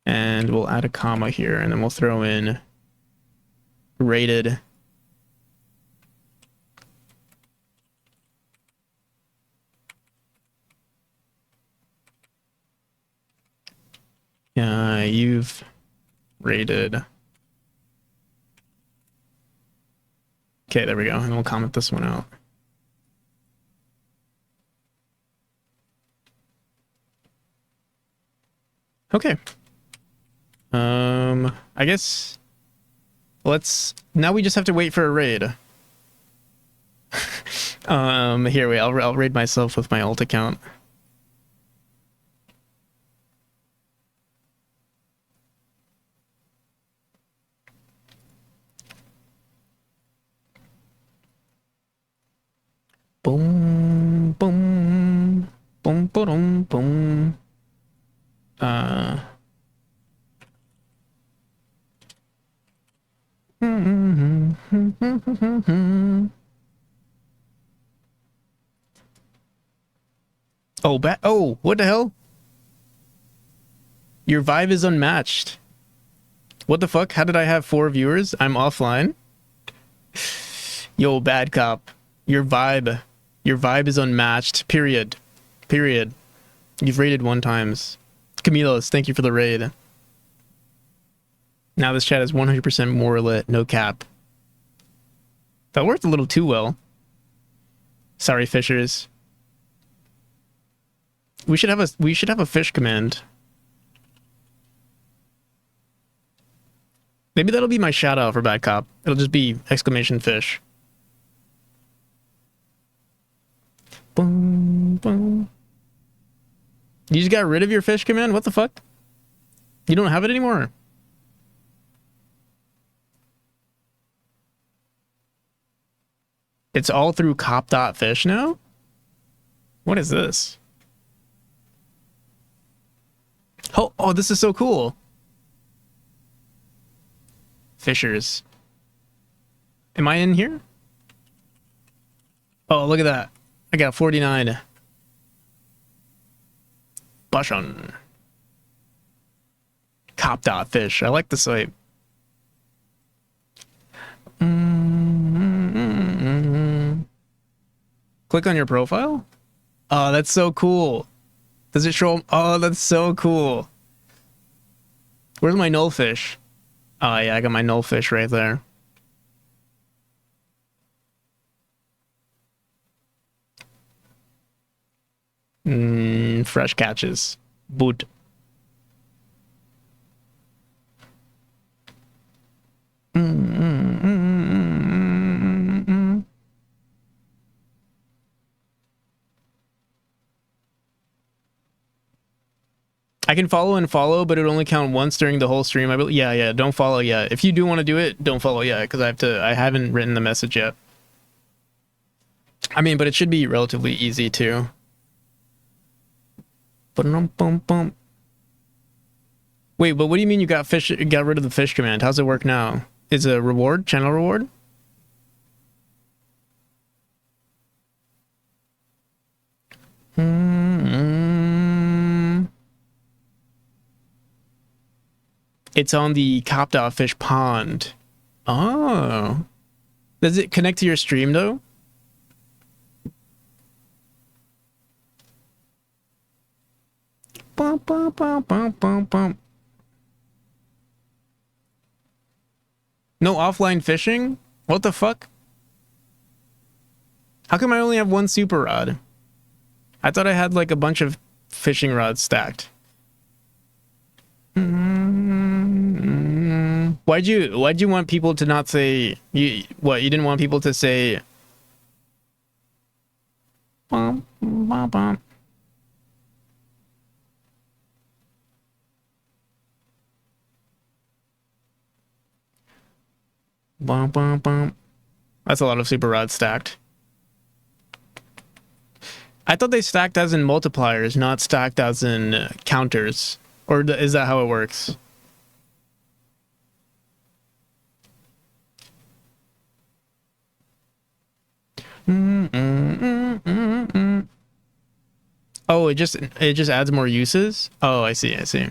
and we'll add a comma here, and then we'll throw in rated. You've rated. Okay, there we go. And we'll comment this one out. Okay. I guess now we just have to wait for a raid. Here, wait, I'll raid myself with my alt account. Boom, boom, boom, boom, boom. Oh, what the hell? Your vibe is unmatched. What the fuck? How did I have 4 viewers? I'm offline. Yo, bad cop. Your vibe is unmatched. Period. You've raided 1 times. Camilos, thank you for the raid. Now this chat is 100% more lit. No cap. That worked a little too well. Sorry, fishers. We should have a fish command. Maybe that'll be my shout out for bad cop. It'll just be exclamation fish. Boom, boom. You just got rid of your fish command? What the fuck? You don't have it anymore? It's all through cop.fish now? What is this? Oh, this is so cool. Fishers. Am I in here? Oh, look at that. I got 49. Bushon. Cop.fish. I like the site. Click on your profile? Oh, that's so cool. Does it show? Oh, that's so cool. Where's my nullfish? Oh, yeah, I got my nullfish right there. Fresh catches. Boot. I can follow and follow, but it only count once during the whole stream. Yeah, don't follow yet. If you do want to do it, don't follow yet, because I haven't written the message yet. I mean, but it should be relatively easy too. Wait, but what do you mean you got rid of the fish command? How's it work now? Is it a reward? Channel reward? It's on the cop.fish pond. Oh. Does it connect to your stream though? Bum, bum, bum, bum, bum, bum. No offline fishing? What the fuck? How come I only have 1 super rod? I thought I had like a bunch of fishing rods stacked. Why'd you want people to not say you didn't want people to say bum, bum, bum. Bum, bum, bum. That's a lot of super rods stacked. I thought they stacked as in multipliers, not stacked as in counters. Or is that how it works? Oh, it just adds more uses? Oh, I see, I see.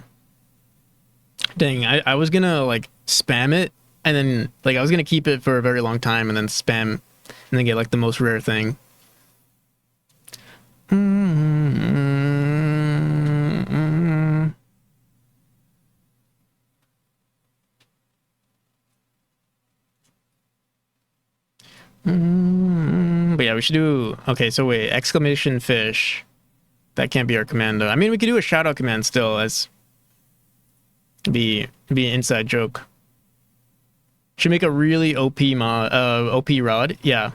Dang, I was gonna like spam it and then like I was gonna keep it for a very long time and then spam and then get like the most rare thing. But yeah, we should do... Okay, so wait, exclamation fish. That can't be our command though. I mean, we could do a shout out command still as be an inside joke. Should make a really OP OP rod. Yeah.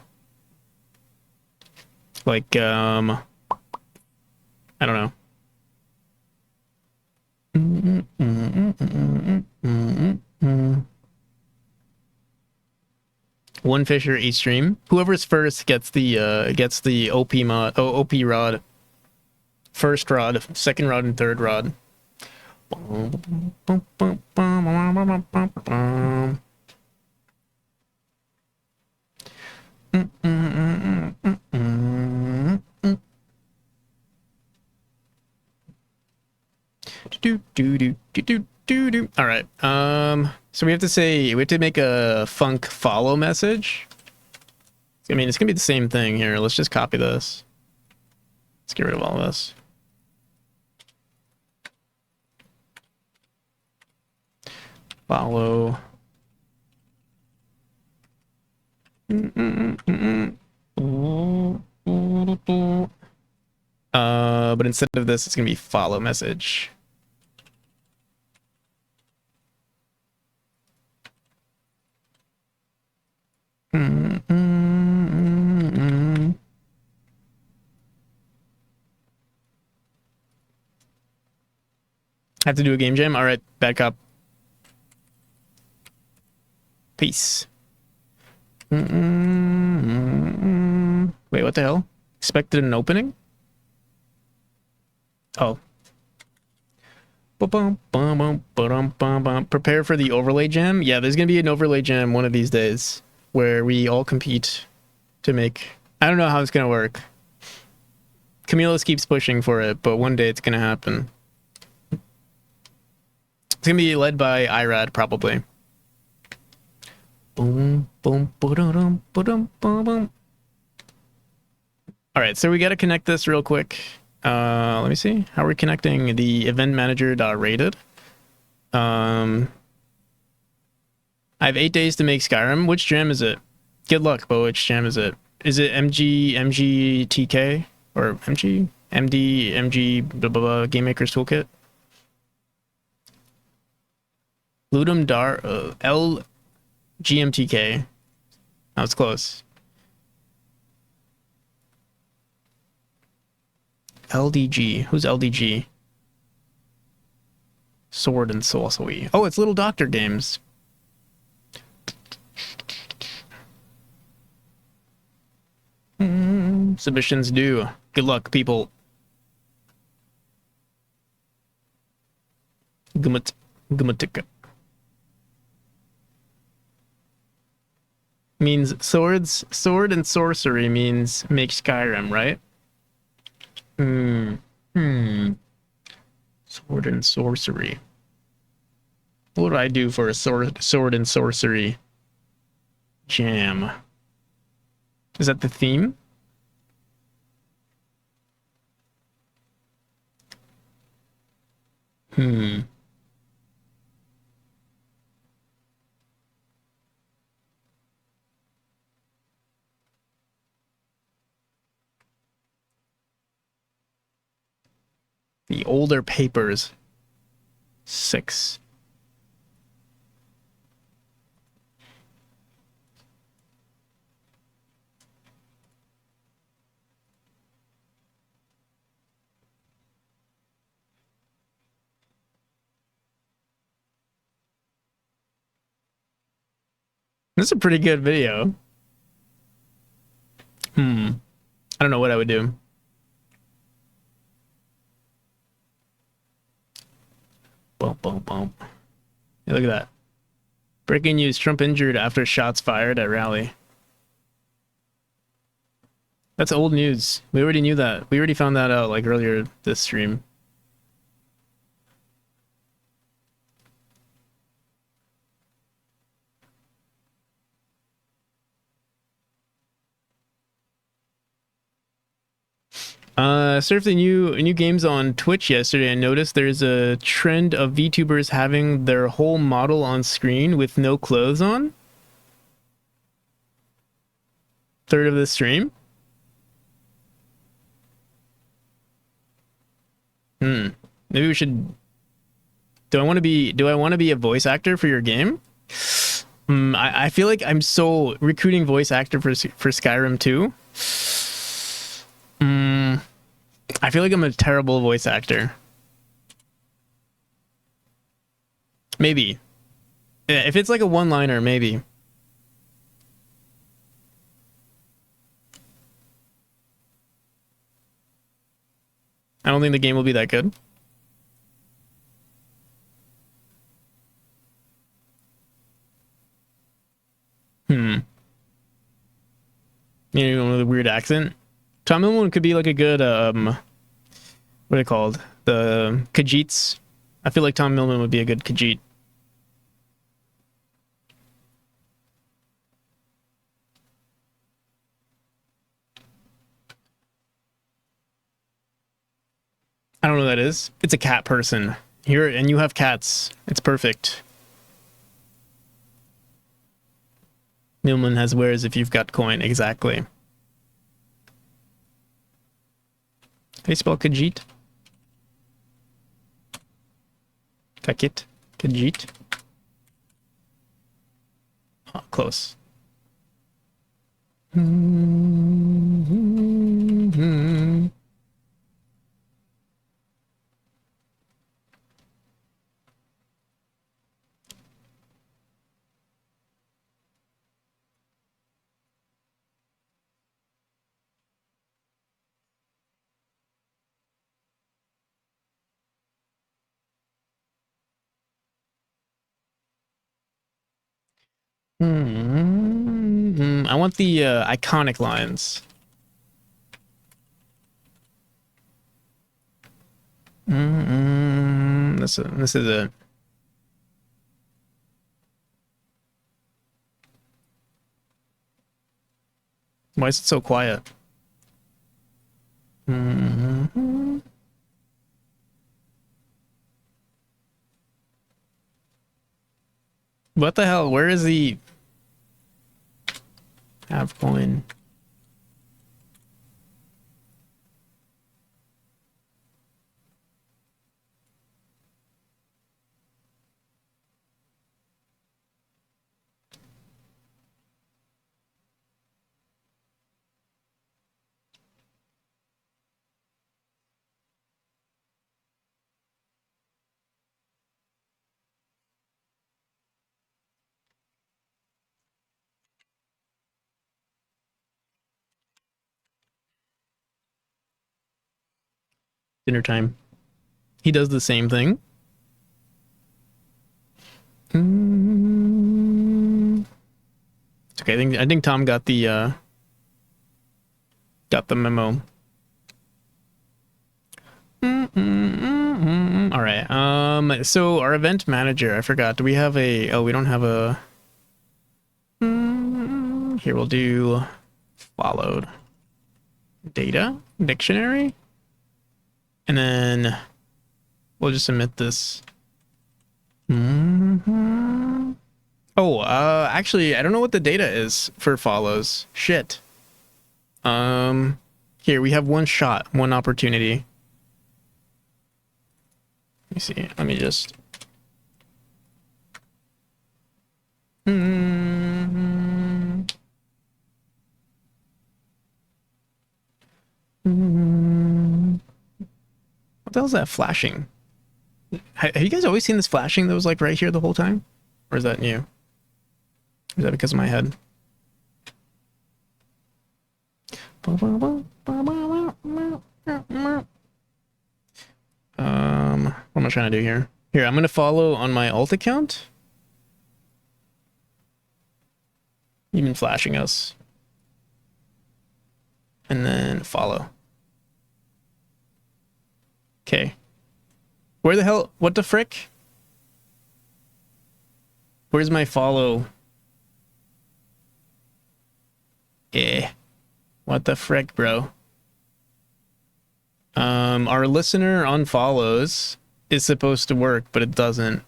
Like I don't know. One fisher each stream. Whoever's first gets the OP mod. Oh, OP rod. First rod, second rod, and third rod. All right. So we have to make a funk follow message. I mean, it's gonna be the same thing here. Let's just copy this. Let's get rid of all this. Follow. But instead of this, it's gonna be follow message. Have to do a game jam? Alright, back up. Peace. Wait, what the hell? Expected an opening? Oh. Prepare for the overlay jam? Yeah, there's gonna be an overlay jam one of these days where we all compete to make... I don't know how it's gonna work. Camillus keeps pushing for it, but one day it's gonna happen. It's gonna be led by IRAD, probably. Boom, boom, ba-dum, ba-dum, ba-dum. All right, so we got to connect this real quick. Let me see. How are we connecting the event manager.rated? I have 8 days to make Skyrim. Which jam is it? Good luck, but which jam is it? Is it MGTK or MD blah, blah, blah, Game Maker's Toolkit? Ludum Dar LGMTK. That was close. LDG. Who's LDG? Sword and Sorcery. Oh, it's Little Doctor Games. Submissions due. Good luck, people. Gumatika. Means sword and sorcery means make Skyrim, right? Sword and sorcery. What would I do for a sword and sorcery jam? Is that the theme? The older papers. 6. This is a pretty good video. I don't know what I would do. Boom, boom, boom. Yeah, look at that. Breaking news, Trump injured after shots fired at rally. That's old news. We already knew that. We already found that out like earlier this stream. Surfed the new games on Twitch yesterday and noticed there's a trend of VTubers having their whole model on screen with no clothes on. Third of the stream. Maybe we should. Do I want to be a voice actor for your game? I feel like I'm so recruiting voice actor for Skyrim 2. I feel like I'm a terrible voice actor. Maybe. Yeah, if it's like a one-liner, maybe. I don't think the game will be that good. You know, with a weird accent. Tom Millen could be like a good what are they called? The Khajiits. I feel like Tom Millen would be a good Khajiit. I don't know what that is. It's a cat person. Here, and you have cats. It's perfect. Milman has wares if you've got coin. Exactly. How do you spell Khajiit? Kakit? Khajiit? Oh, close. I want the iconic lines. This is it. Why is it so quiet? What the hell? Where is the have coin? Dinner time. He does the same thing. It's okay. I think Tom got the memo. All right. So our event manager, I forgot. Do we have a? Oh, we don't have a. Here we'll do followed data dictionary, and then we'll just submit this. Oh, actually, I don't know what the data is for follows. Shit. Here we have one shot, one opportunity. Let me see. Let me just. What the hell is that flashing? Have you guys always seen this flashing that was like right here the whole time? Or is that new? Is that because of my head? What am I trying to do here? Here, I'm gonna follow on my alt account. Even flashing us. And then follow. Okay. Where the hell? What the frick? Where's my follow? Eh. What the frick, bro? Our listener unfollows is supposed to work, but it doesn't.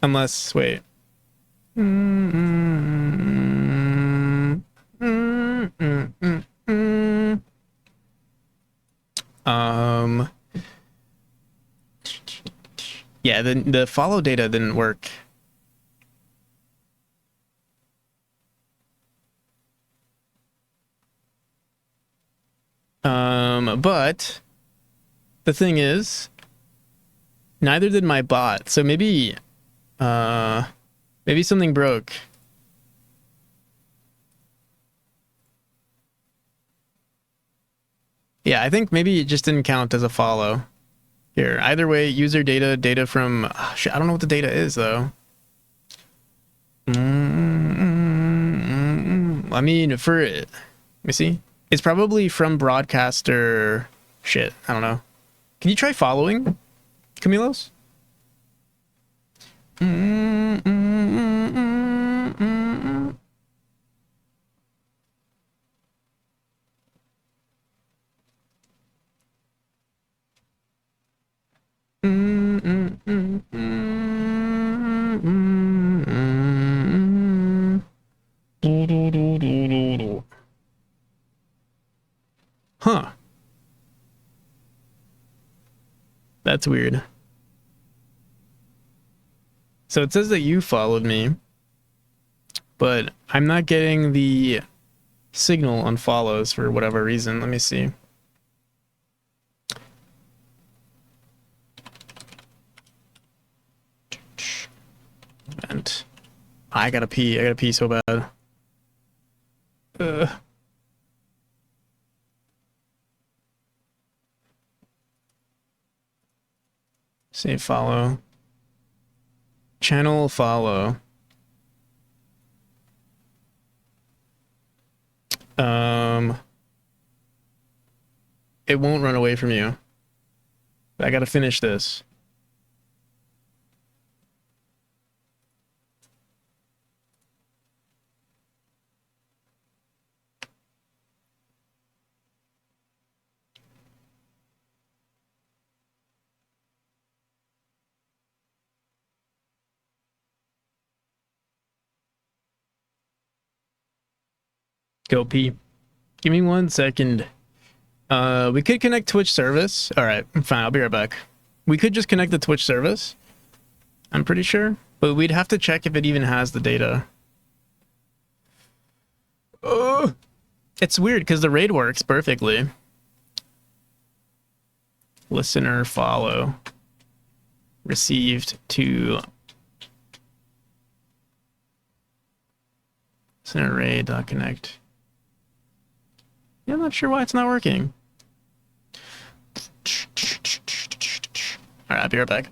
Unless, wait. Yeah, the follow data didn't work. But the thing is, neither did my bot. So maybe something broke. Yeah, I think maybe it just didn't count as a follow. Here, either way, user data from shit, I don't know what the data is though. I mean, for it, let me see. It's probably from broadcaster shit. I don't know. Can you try following, Camilos? Huh. That's weird. So it says that you followed me, but I'm not getting the signal on follows for whatever reason. Let me see. And I gotta pee. I gotta pee so bad. Say follow. Channel follow. It won't run away from you. I gotta finish this. Go pee. Give me 1 second. We could connect Twitch service. All right, fine. I'll be right back. We could just connect the Twitch service. I'm pretty sure, but we'd have to check if it even has the data. It's weird because the raid works perfectly. Listener follow. Received to listener raid.connect. Yeah, I'm not sure why it's not working. All right, I'll be right back.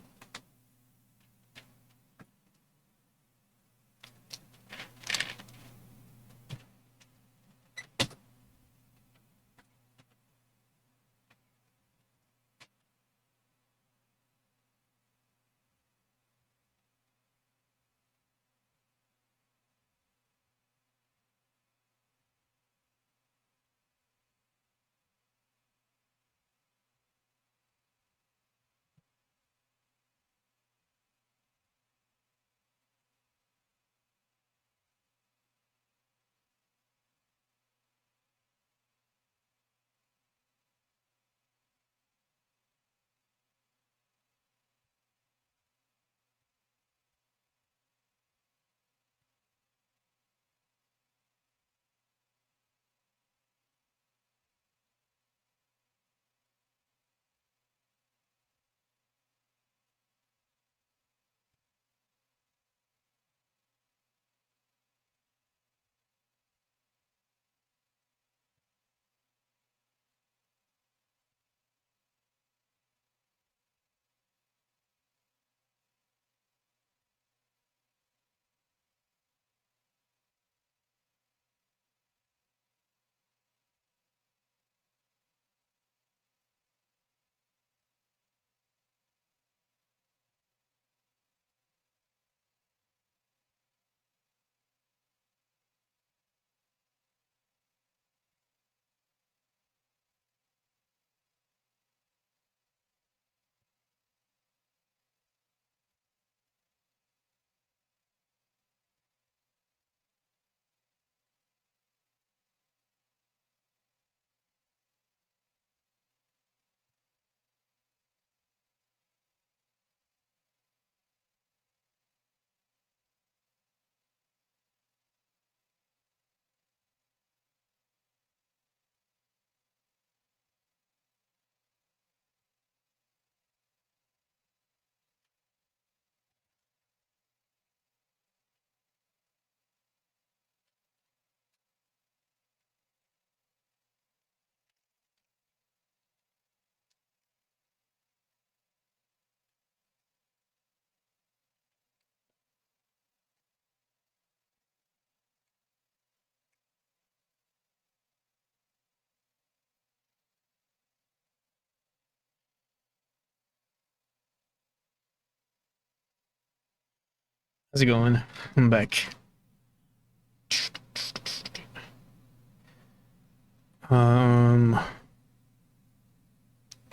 How's it going? I'm back.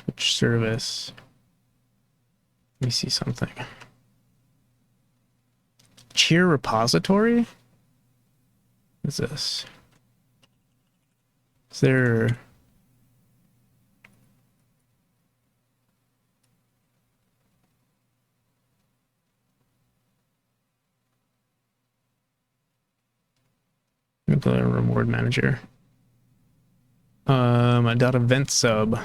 Which service? Let me see something. Cheer repository? What's this? Is there... The reward manager. A dot event sub.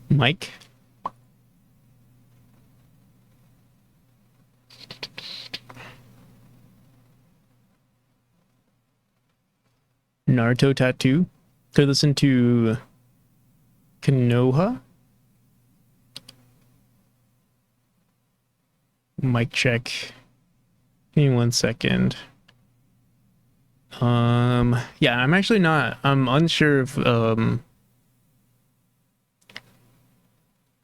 Mike. Naruto tattoo. Could listen to Konoha. Mic check. Give me 1 second. Yeah, I'm actually not. I'm unsure if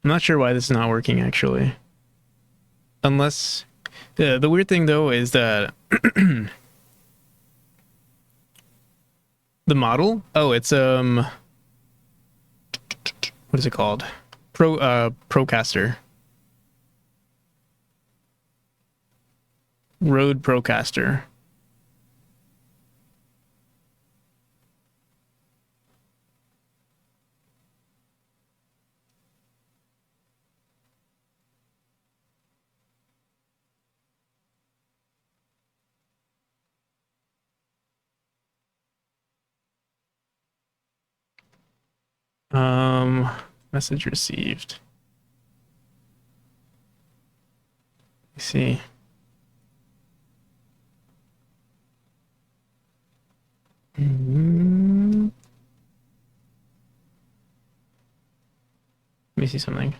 I'm not sure why this is not working actually. Unless the weird thing though is that the model, oh, it's what is it called? Procaster. Rode Procaster. Message received. Let's see. Let me see something.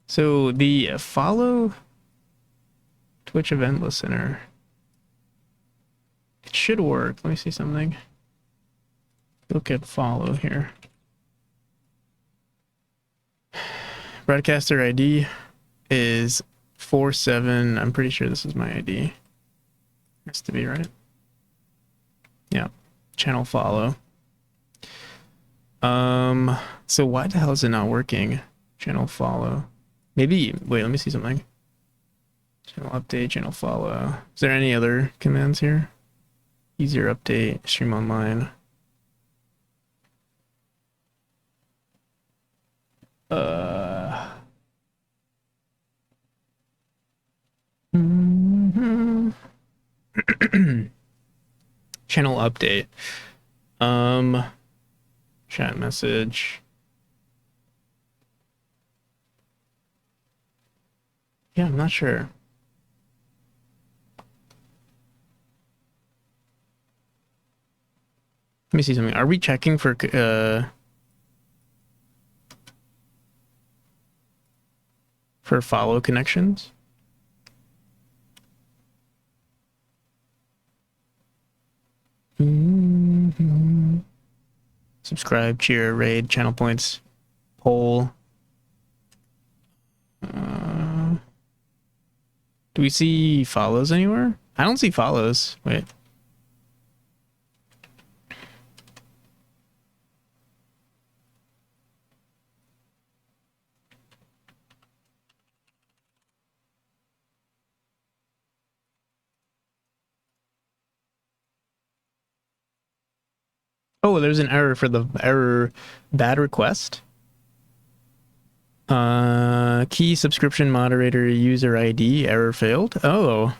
So the follow Twitch event listener. It should work. Let me see something. Look at follow here. Broadcaster ID is 47. I'm pretty sure this is my ID. Has to be right. Yeah. Channel follow. So why the hell is it not working? Channel follow. Maybe, wait, let me see something. Channel update, channel follow. Is there any other commands here? Easier update, stream online. Channel update. Chat message. Yeah, I'm not sure. Let me see something. Are we checking for follow connections? Subscribe, cheer, raid, channel points, poll. Do we see follows anywhere? I don't see follows. Wait. Oh, there's an error for the error bad request. Key subscription moderator user ID error failed. Oh.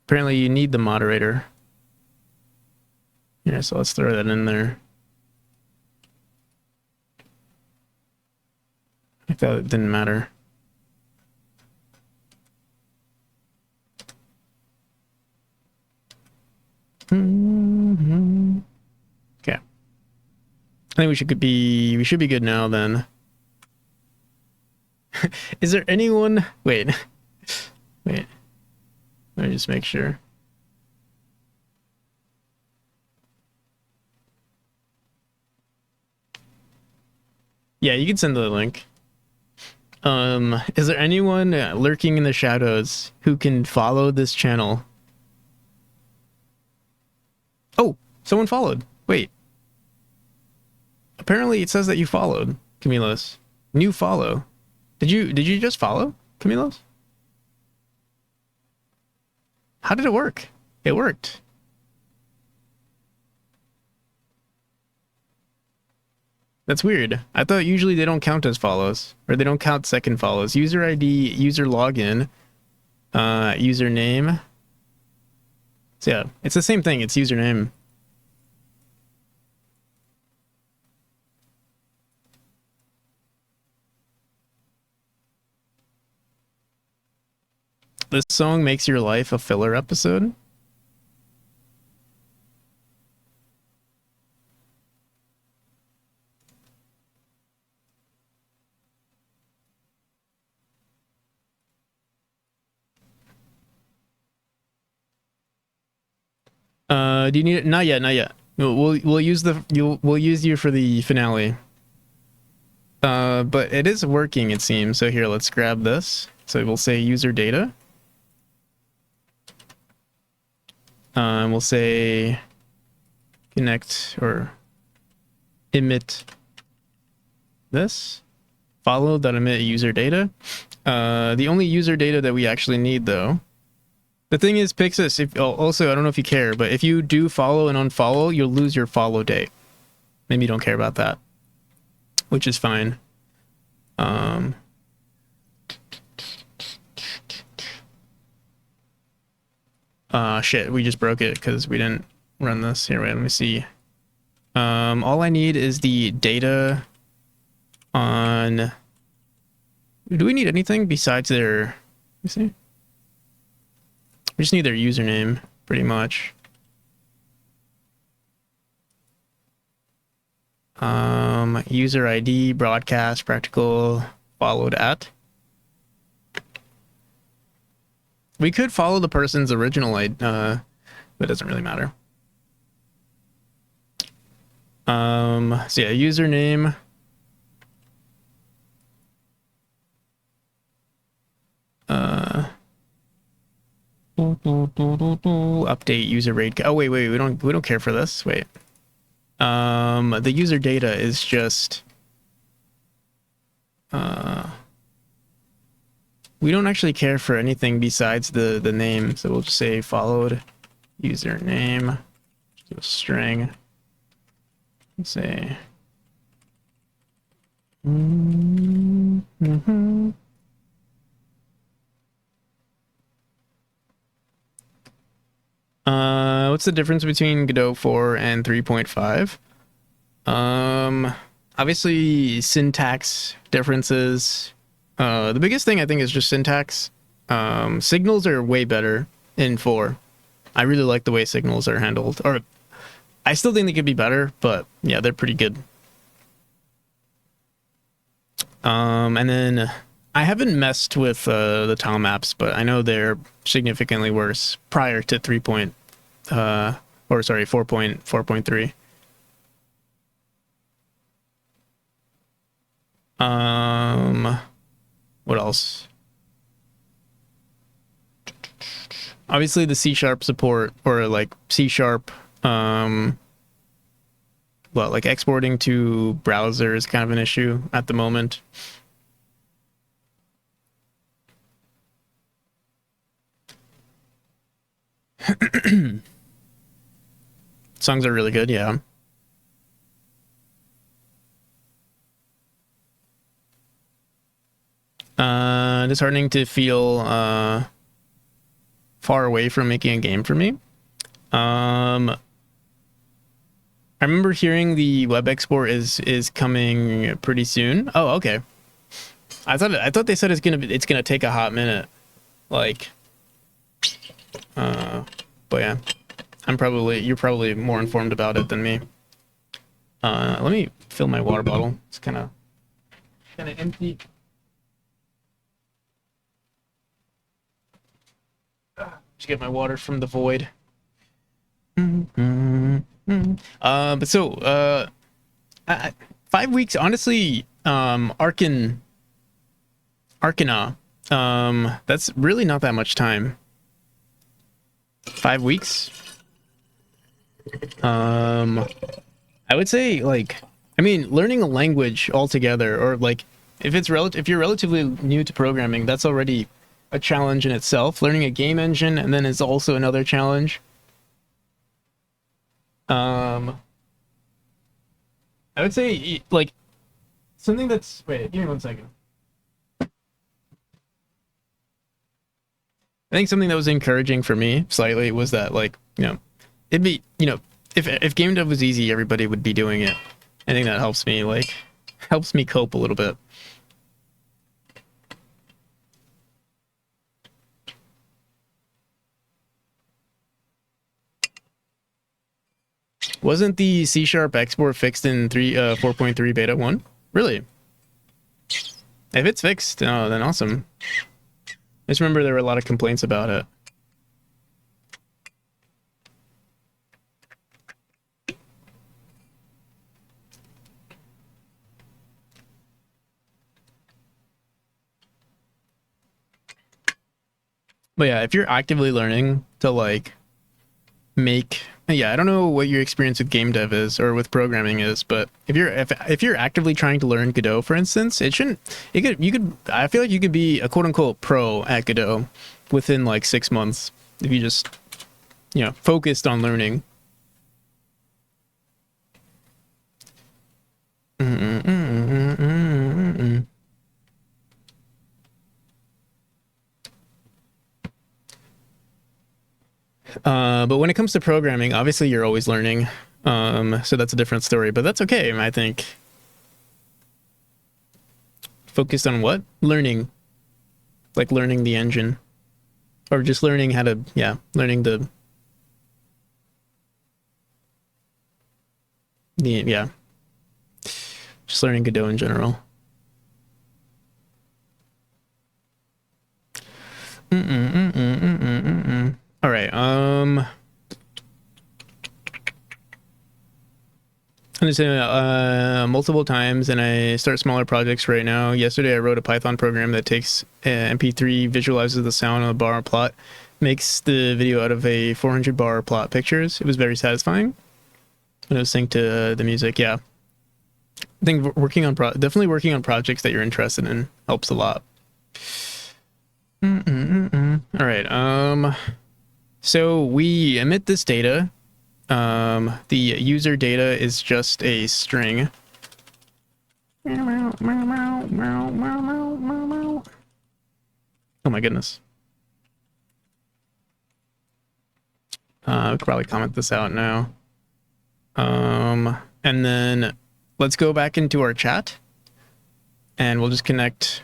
Apparently you need the moderator. Yeah, so let's throw that in there. I thought it didn't matter. think we should be good now then. Is there anyone? Wait. Wait. Let me just make sure. Yeah, you can send the link. Is there anyone lurking in the shadows who can follow this channel? Oh, someone followed. Wait. Apparently it says that you followed, Camilos. New follow. Did you just follow, Camilos? How did it work? It worked. That's weird. I thought usually they don't count as follows, or they don't count second follows. User ID, user login, username. So yeah, it's the same thing. It's username. This song makes your life a filler episode. Do you need it? Not yet, not yet. We'll use we'll use you for the finale. But it is working, it seems. So here, let's grab this. So we'll say user data. And we'll say connect or emit this. Follow.emit user data. The only user data that we actually need, though. The thing is, Pixis, if also, I don't know if you care, but if you do follow and unfollow, you'll lose your follow date. Maybe you don't care about that, which is fine. Shit, we just broke it because we didn't run this. Here, wait, let me see. All I need is the data on... Do we need anything besides their... Let me see. We just need their username, pretty much. User ID, broadcast, practical, followed at. We could follow the person's original ID, but it doesn't really matter. So yeah, username. Update user rate. Oh wait, we don't care for this. Wait. The user data is just we don't actually care for anything besides the name, so we'll just say followed username, do a string. Let's say what's the difference between Godot 4 and 3.5? Obviously syntax differences. The biggest thing I think is just syntax. Signals are way better in 4. I really like the way signals are handled. Or I still think they could be better, but yeah, they're pretty good. And then I haven't messed with the tile maps, but I know they're significantly worse prior to 4.3. What else? Obviously the C# support, or like C#, well, like exporting to browser is kind of an issue at the moment. Songs are really good, yeah. Disheartening to feel far away from making a game for me. I remember hearing the web export is coming pretty soon. Oh, okay. I thought they said it's gonna take a hot minute. Like, but yeah, you're probably more informed about it than me. Let me fill my water bottle. It's kind of empty. Just get my water from the void. But so 5 weeks, honestly. Arcana. That's really not that much time. 5 weeks. I would say, like, I mean, learning a language altogether, or like, if you're relatively new to programming, that's already a challenge in itself. Learning a game engine, and then is also another challenge. I would say, like, something that's, wait, give me 1 second. I think something that was encouraging for me slightly was that, like, it'd be, if game dev was easy, everybody would be doing it. I think that helps me cope a little bit. Wasn't the C# export fixed in 4.3 beta 1? Really? If it's fixed, oh, then awesome. I just remember there were a lot of complaints about it. But yeah, if you're actively learning to, like, make, yeah, I don't know what your experience with game dev is or with programming is, but if you're actively trying to learn Godot, for instance, I feel like you could be a quote unquote pro at Godot within like 6 months if you just, focused on learning. But when it comes to programming, obviously you're always learning. So that's a different story, but that's okay, I think. Focused on what? Learning. Like learning the engine. Or just learning how to, learning just learning Godot in general. All right. I'm just saying multiple times, and I start smaller projects right now. Yesterday, I wrote a Python program that takes MP3, visualizes the sound on a bar plot, makes the video out of a 400 bar plot pictures. It was very satisfying. And it was synced to the music. Yeah, I think definitely working on projects that you're interested in helps a lot. All right. So we emit this data. The user data is just a string. Oh my goodness. I could probably comment this out now. And then let's go back into our chat and we'll just connect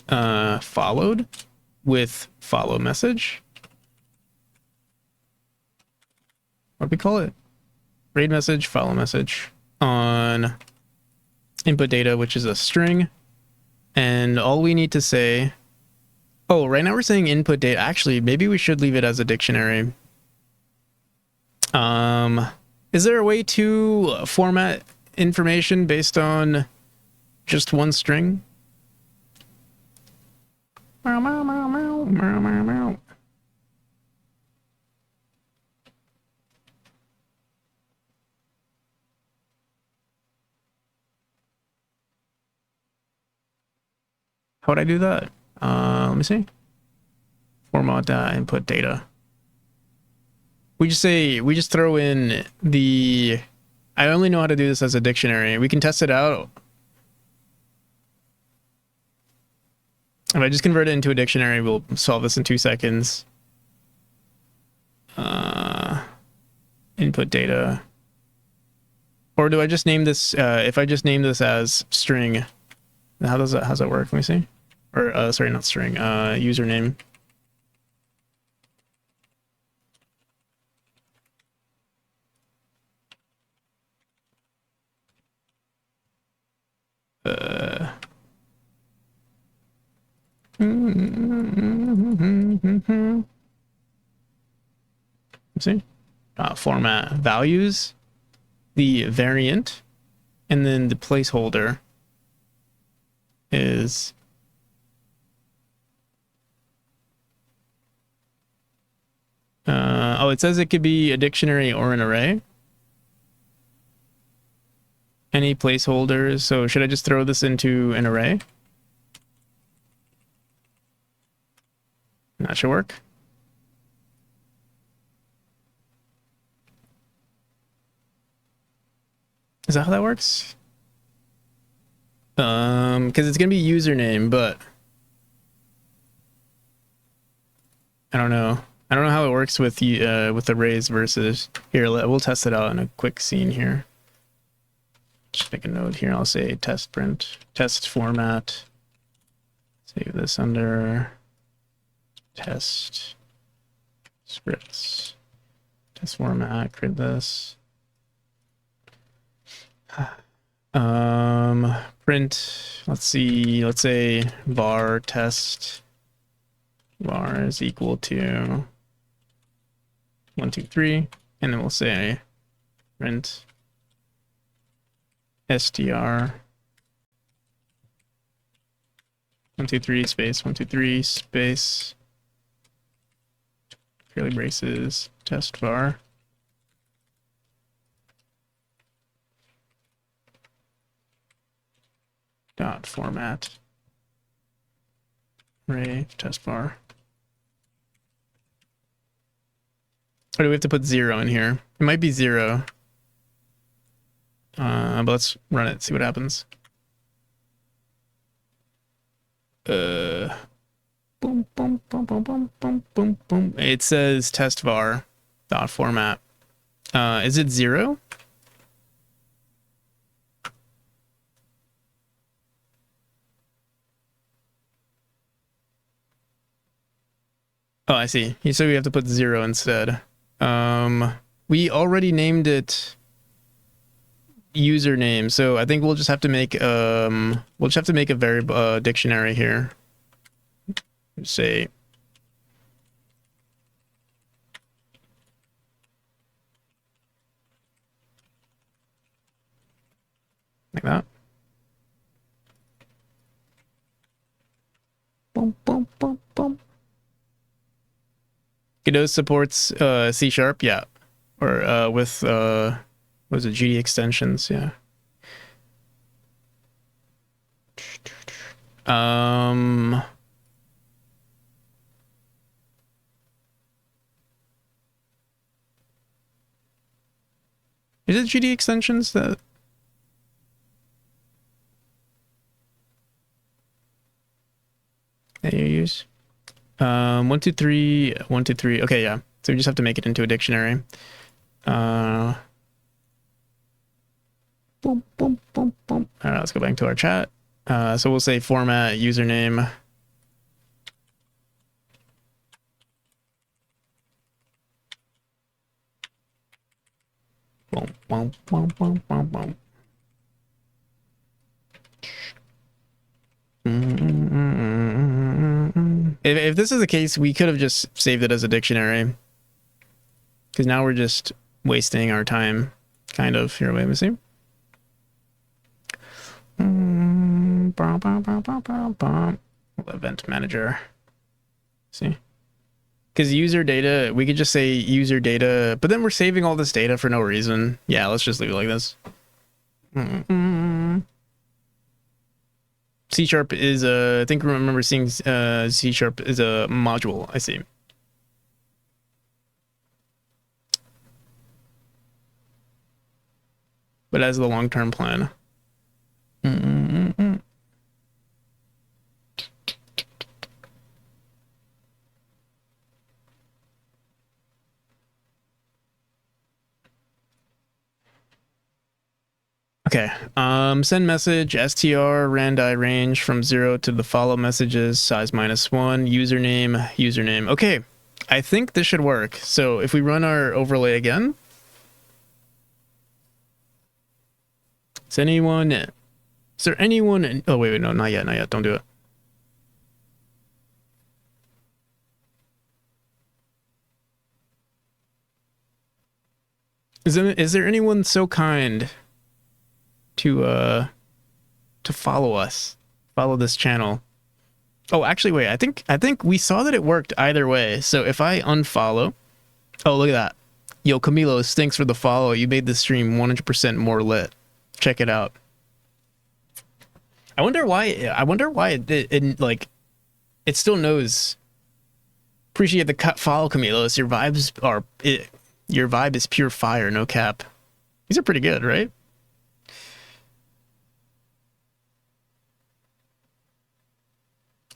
followed with follow message. What do we call it? Read message, follow message on input data, which is a string. And all we need to say, oh, right now we're saying input data. Actually, maybe we should leave it as a dictionary. Is there a way to format information based on just one string? How would I do that? Let me see. Format input data. We just throw in the, I only know how to do this as a dictionary. We can test it out. If I just convert it into a dictionary, we'll solve this in 2 seconds. Input data. Or do I just name this, if I just name this as string, how's that work? Let me see. Or, sorry, not string, username. See? Format values, the variant, and then the placeholder is oh, it says it could be a dictionary or an array. Any placeholders. So should I just throw this into an array? That should work. Is that how that works? Because it's gonna be username, but I don't know. I don't know how it works with arrays versus here. We'll test it out in a quick scene here. Just make a note here. I'll say test print, test format. Save this under test scripts, test format. Create this. Print. Let's see. Let's say var test var is equal to 1, 2, 3, and then we'll say print str 1, 2, 3 space 1, 2, 3 space curly braces test var. Dot format array test var. Or do we have to put 0 in here? It might be 0. But let's run it, see what happens. Boom, boom, boom, boom, boom, boom, boom, boom. It says test var dot format. Is it 0? Oh, I see. So we have to put 0 instead. We already named it username, so I think we'll just have to make a variable dictionary here. Say like that. Boom, boom, boom, boom. Godot supports C#, yeah, or with what was it, GD extensions, yeah. Is it GD extensions that you use? 1, 2, 3, 1, 2, 3. Okay, yeah. So we just have to make it into a dictionary. Boom, boom, boom, boom. All right, let's go back to our chat. So we'll say format username. Boom, boom, boom, boom, boom, boom. If this is the case, we could have just saved it as a dictionary. Because now we're just wasting our time, kind of. Here, wait, let me see. Event manager. See? Because user data, we could just say user data, but then we're saving all this data for no reason. Yeah, let's just leave it like this. C# is a, I think I remember seeing C# is a module. I see. But as the long-term plan. Okay, send message, str, randi range from 0 to the follow messages, size -1, username. Okay, I think this should work. So if we run our overlay again. Is there anyone, oh wait, no, not yet, don't do it. Is there anyone so kind to follow us, follow this channel? Oh, actually, wait. I think we saw that it worked either way. So if I unfollow, oh, look at that. Yo, Camilos, thanks for the follow. You made the stream 100% more lit. Check it out. I wonder why it like it still knows. Appreciate the cut follow, Camilos. Your vibe is pure fire, no cap. These are pretty good, right?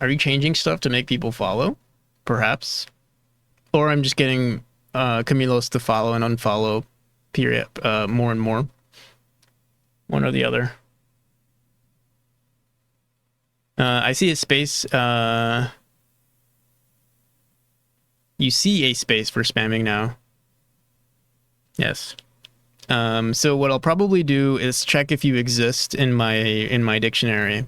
Are you changing stuff to make people follow? Perhaps. Or I'm just getting Camilos to follow and unfollow period more and more. One or the other. I see a space. You see a space for spamming now. Yes. So what I'll probably do is check if you exist in my dictionary.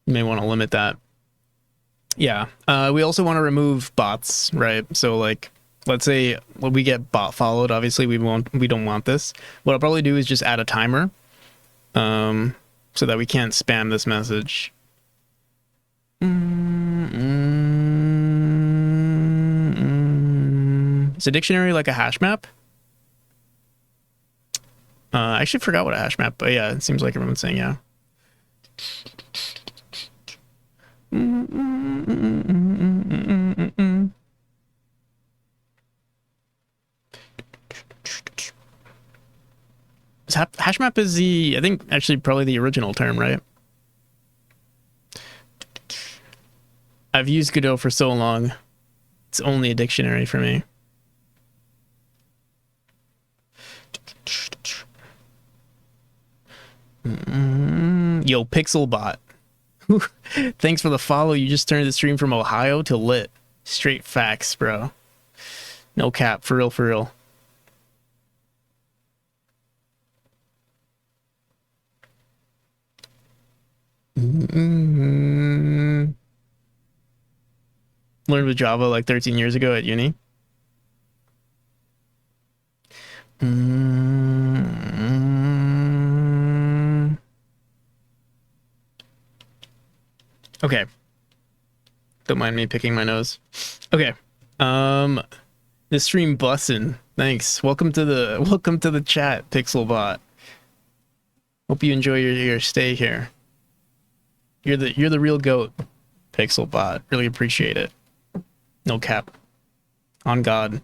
You may want to limit that. Yeah. We also want to remove bots, right? So like, let's say when we get bot followed, obviously we don't want this. What I'll probably do is just add a timer, so that we can't spam this message. Is a dictionary like a hash map? I actually forgot what a hash map, but yeah, it seems like everyone's saying yeah. Hash map is I think actually probably the original term, right? I've used Godot for so long. It's only a dictionary for me. Yo, Pixelbot. Thanks for the follow. You just turned the stream from Ohio to lit. Straight facts, bro. No cap. For real, for real. Learned with Java like 13 years ago at uni. Okay. Don't mind me picking my nose. Okay. This stream bussin'. Thanks. Welcome to the chat, Pixelbot. Hope you enjoy your stay here. You're the real goat, Pixelbot. Really appreciate it. No cap. On God.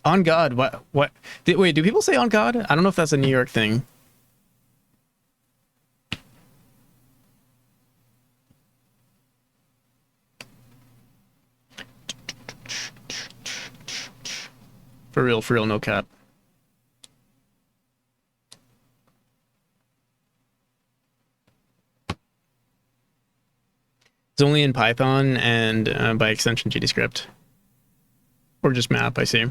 On God. What? Wait, do people say on God? I don't know if that's a New York thing. For real, no cap. It's only in Python and by extension GDScript. Or just map, I see.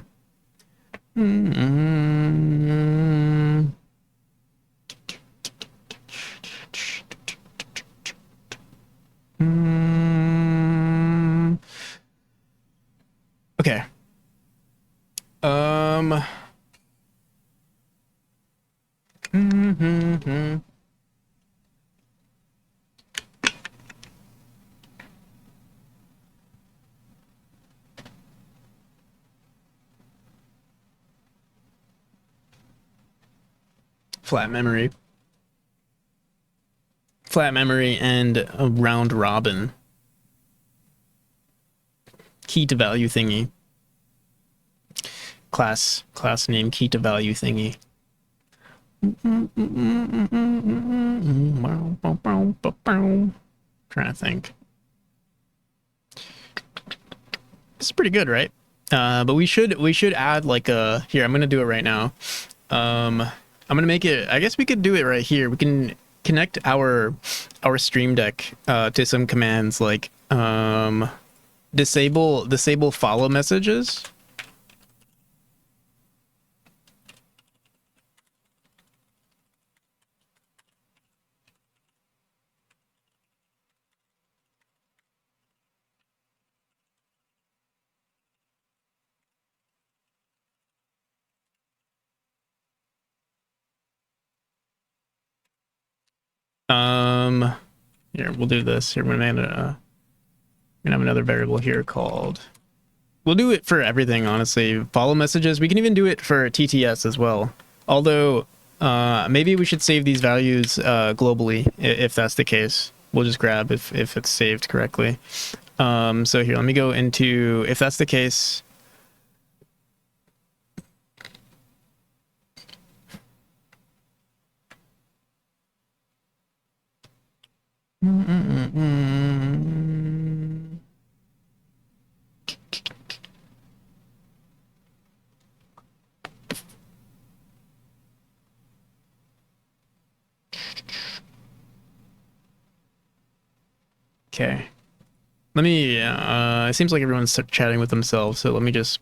Okay. Flat memory and a round robin. Key to value thingy. Class name key to value thingy. Trying to think. This is pretty good, right? But we should add like a here. I'm gonna do it right now. I'm gonna make it. I guess we could do it right here. We can connect our Stream Deck to some commands like disable follow messages. Here, we'll do this. Here, we're gonna have another variable here called. We'll do it for everything, honestly. Follow messages. We can even do it for TTS as well. Although, maybe we should save these values globally if that's the case. We'll just grab if it's saved correctly. So here, let me go into if that's the case. Okay. Let me, it seems like everyone's chatting with themselves, so let me just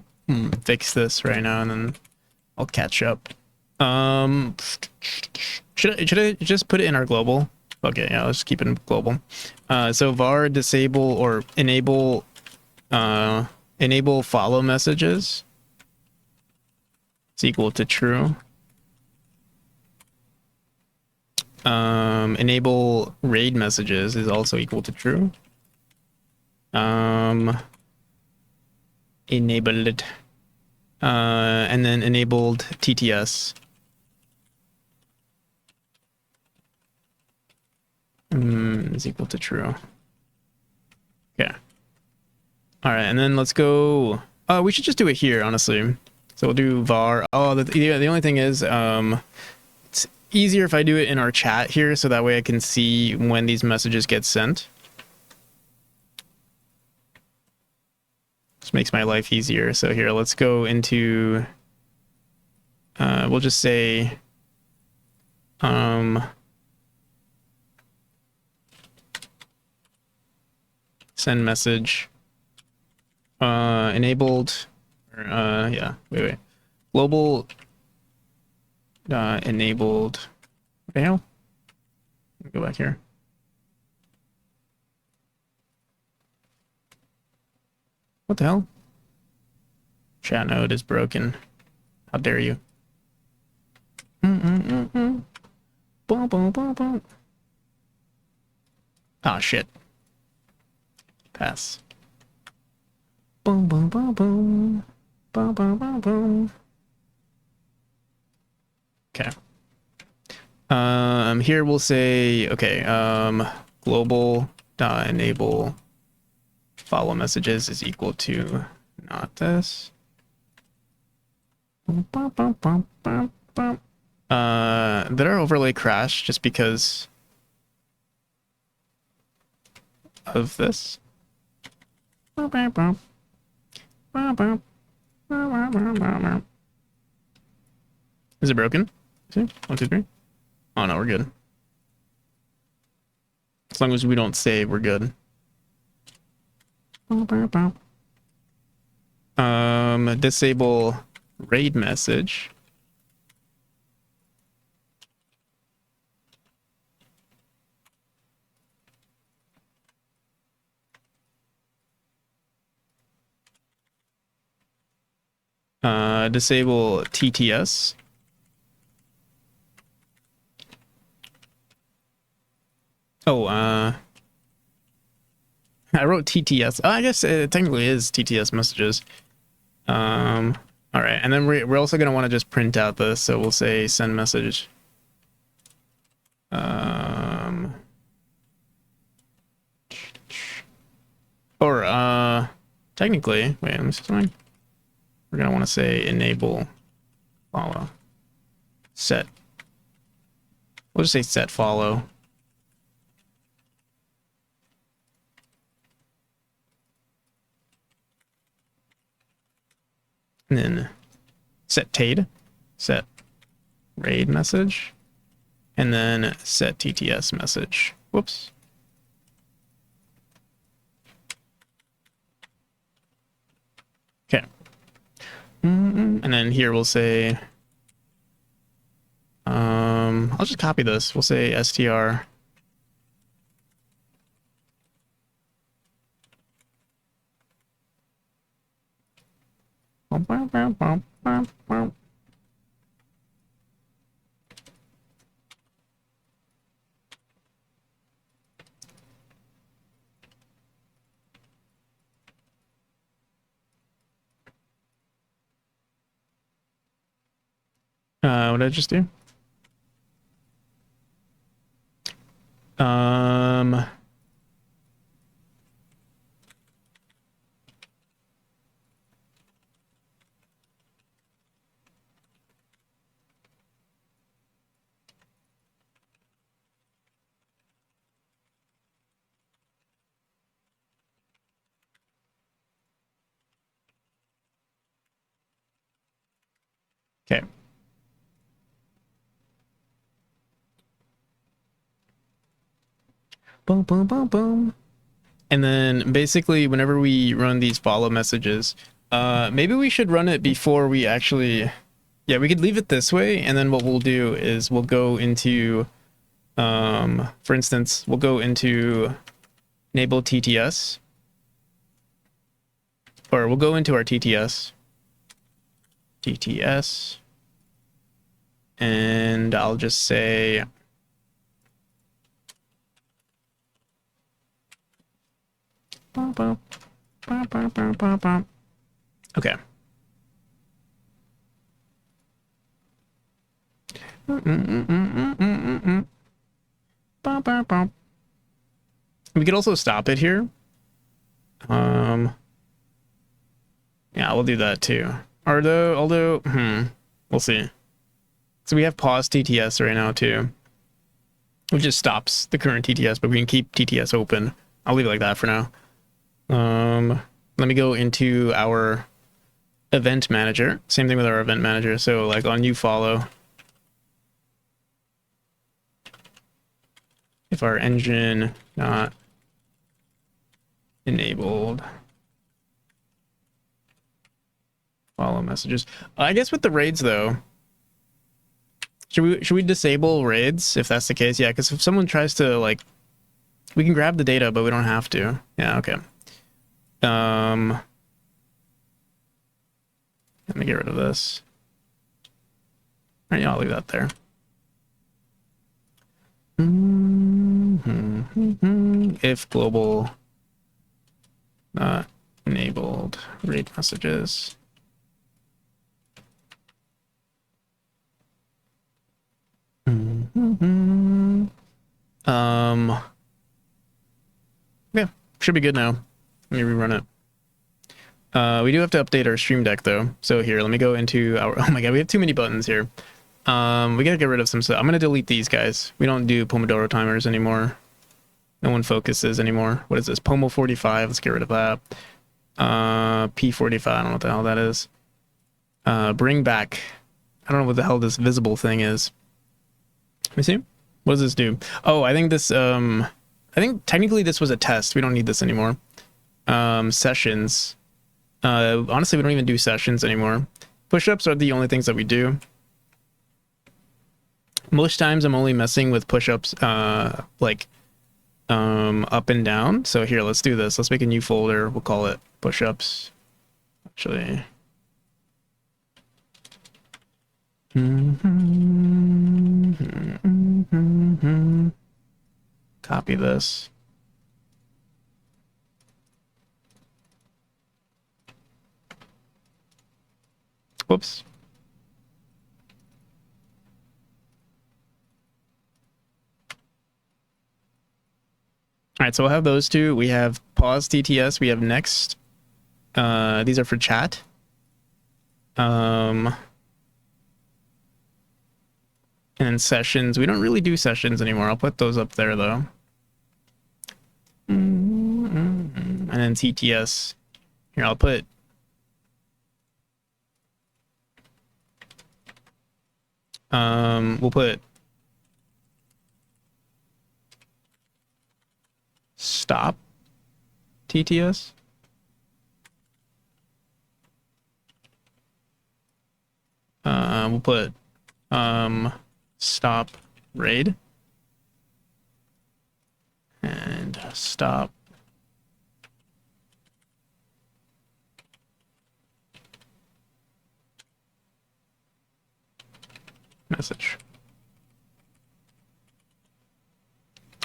fix this right now and then I'll catch up. Should I just put it in our global? Okay, yeah, let's keep it global. So var disable or enable follow messages. It's equal to true. Enable raid messages is also equal to true. Enabled, and then enabled TTS. Is equal to true. Yeah. All right, and then let's go. We should just do it here, honestly. So we'll do var. Oh, the only thing is, it's easier if I do it in our chat here, so that way I can see when these messages get sent. This makes my life easier. So here, let's go into. We'll just say. Send message. Enabled. Yeah. Wait. Global. Enabled. What the hell? Let me go back here. What the hell? Chat node is broken. How dare you? Boom, boom, boom, boom. Ah, shit. Pass. Boom, boom, boom, boom. Boom, boom, boom, boom. Okay. Here we'll say, okay, global dot enable follow messages is equal to not this. Did our overlay crash just because of this? Is it broken? See? 1, 2, 3. Oh no, we're good. As long as we don't save, we're good. Disable raid message. Disable TTS. Oh, I wrote TTS. I guess it technically is TTS messages. All right, and then we're also gonna want to just print out this, so we'll say send message. Or technically, wait, let me see something. We're gonna want to say enable follow set. We'll just say set follow. And then set TAID, set raid message, and then set TTS message. Whoops. Okay. And then here we'll say, I'll just copy this. We'll say str. What did I just do? Okay. Boom, boom, boom, boom. And then basically whenever we run these follow messages, maybe we should run it before we actually, yeah, we could leave it this way. And then what we'll do is we'll go into, for instance, we'll go into enable TTS, or we'll go into our TTS, and I'll just say, okay. We could also stop it here. Yeah, we'll do that too. Although, we'll see. So we have pause TTS right now too, which just stops the current TTS, but we can keep TTS open. I'll leave it like that for now. Let me go into our event manager. Same thing with our event manager. So like on new follow, if our engine not enabled follow messages, I guess with the raids though, should we disable raids if that's the case? Yeah, because if someone tries to like, we can grab the data, but we don't have to. Yeah, okay. Let me get rid of this. All right, yeah, I'll leave that there. If global not enabled read messages. Yeah, should be good now. Let me rerun it. We do have to update our stream deck though. So here, let me go into our, oh my god, we have too many buttons here. We gotta get rid of some stuff. I'm gonna delete these guys. We don't do Pomodoro timers anymore. No one focuses anymore. What is this? Pomo 45, let's get rid of that. P45, I don't know what the hell that is. Bring back, I don't know what the hell this visible thing is. Let me see. What does this do? Oh, I think this, I think technically this was a test. We don't need this anymore. Sessions. Honestly, we don't even do sessions anymore. Push-ups are the only things that we do. Most times I'm only messing with push-ups, like, up and down. So here, let's do this. Let's make a new folder. We'll call it push-ups. Actually. Copy this. Whoops. All right, so we'll have those two. We have pause TTS. We have next. These are for chat. And then sessions. We don't really do sessions anymore. I'll put those up there though. And then TTS. Here, I'll put. We'll put stop TTS. We'll put stop raid and stop message.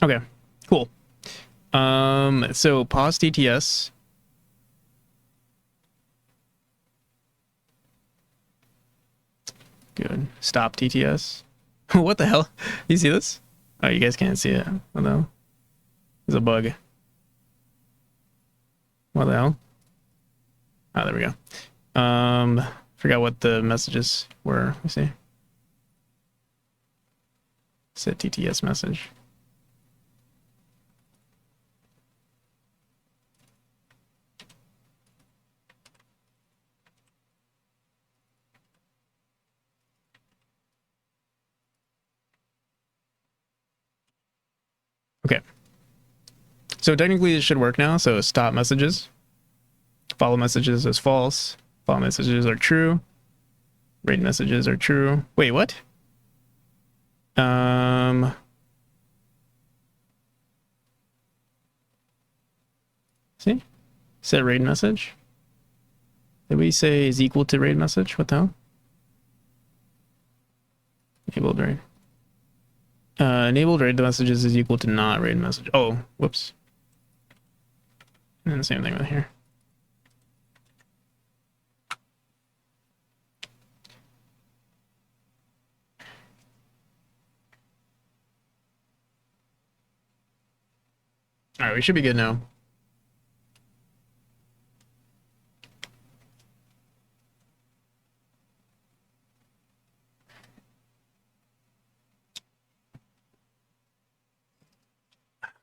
Okay, cool. So pause TTS. Good. Stop TTS. What the hell? You see this? Oh, you guys can't see it. What the hell? There's a bug. What the hell? Oh, there we go. Forgot what the messages were. Let me see. Set TTS message. Okay. So technically it should work now. So stop messages. Follow messages as false. Follow messages are true. Rate messages are true. Wait, what? See? Set rate message. Did we say is equal to rate message? What the hell? Enabled rate. Enabled rate messages is equal to not rate message. Oh, whoops. And the same thing with here. All right, we should be good now.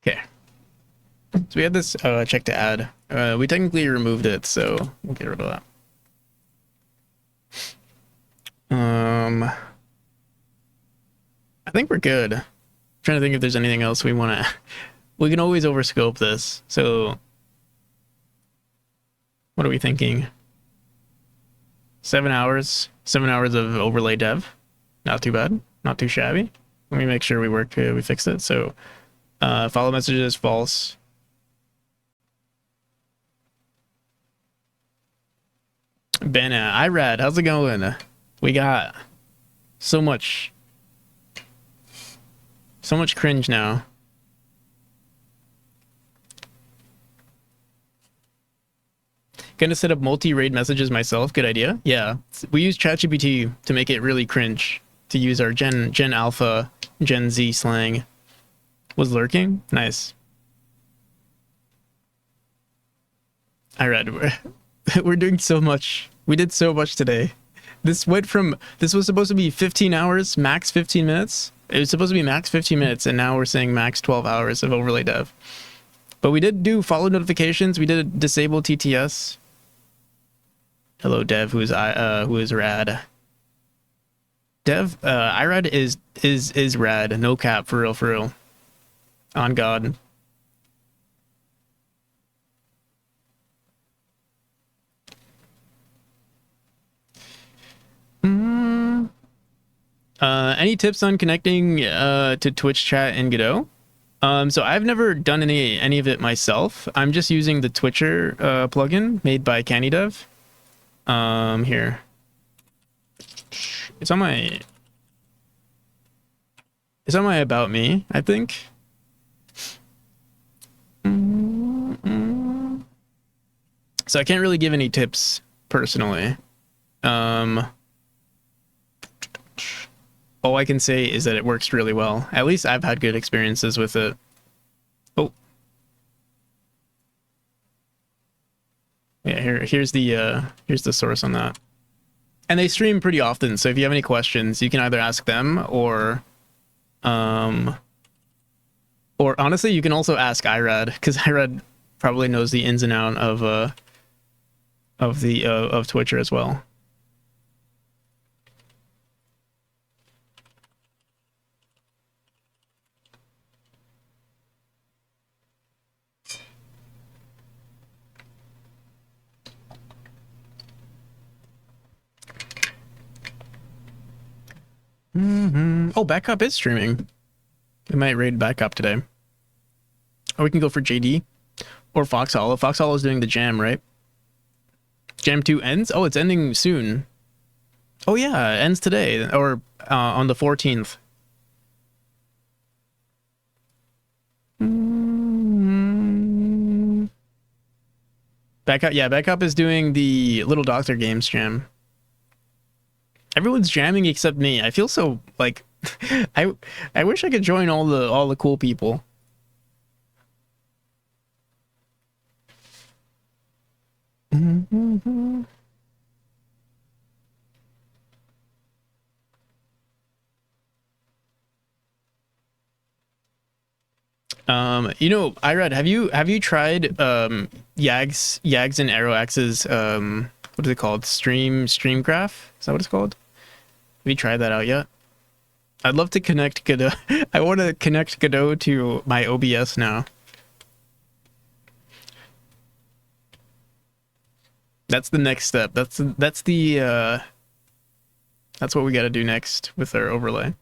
Okay. So we had this check to add. We technically removed it, so we'll get rid of that. I think we're good. I'm trying to think if there's anything else we want to... We can always overscope this. So what are we thinking? 7 hours. 7 hours of overlay dev. Not too bad. Not too shabby. Let me make sure we fixed it. So follow messages false. Ben, Irad, how's it going? We got so much cringe now. Gonna set up multi-raid messages myself. Good idea. Yeah, we use ChatGPT to make it really cringe. To use our Gen Alpha, Gen Z slang. Was lurking? Nice. I read. We're doing so much. We did so much today. This was supposed to be 15 hours, max 15 minutes. It was supposed to be max 15 minutes, and now we're saying max 12 hours of overlay dev. But we did do follow notifications. We did disable TTS. Hello, Dev, who is rad. Dev, Irad is rad. No cap, for real. On God. Any tips on connecting to Twitch chat in Godot? So I've never done any of it myself. I'm just using the Twitcher plugin made by CandyDev. Here. It's on my About Me, I think. So I can't really give any tips personally. All I can say is that it works really well. At least I've had good experiences with it. Oh. Yeah, here's the source on that. And they stream pretty often, so if you have any questions, you can either ask them or honestly, you can also ask Irad, because Irad probably knows the ins and outs of Twitcher as well. Oh, Backup is streaming. We might raid Backup today. Or we can go for JD or Fox Hollow. Fox Hollow is doing the jam, right? Jam 2 ends? Oh, it's ending soon. Oh yeah, it ends today or on the 14th. Backup, yeah, Backup is doing the Little Doctor Games jam. Everyone's jamming except me. I feel so like I I wish I could join all the cool people. You know, Irad, have you tried Yags and Aeroax's what is it called? Streamgraph? Is that what it's called? Have you tried that out yet? I'd love to connect Godot. I want to connect Godot to my OBS now. That's the next step. That's what we got to do next with our overlay.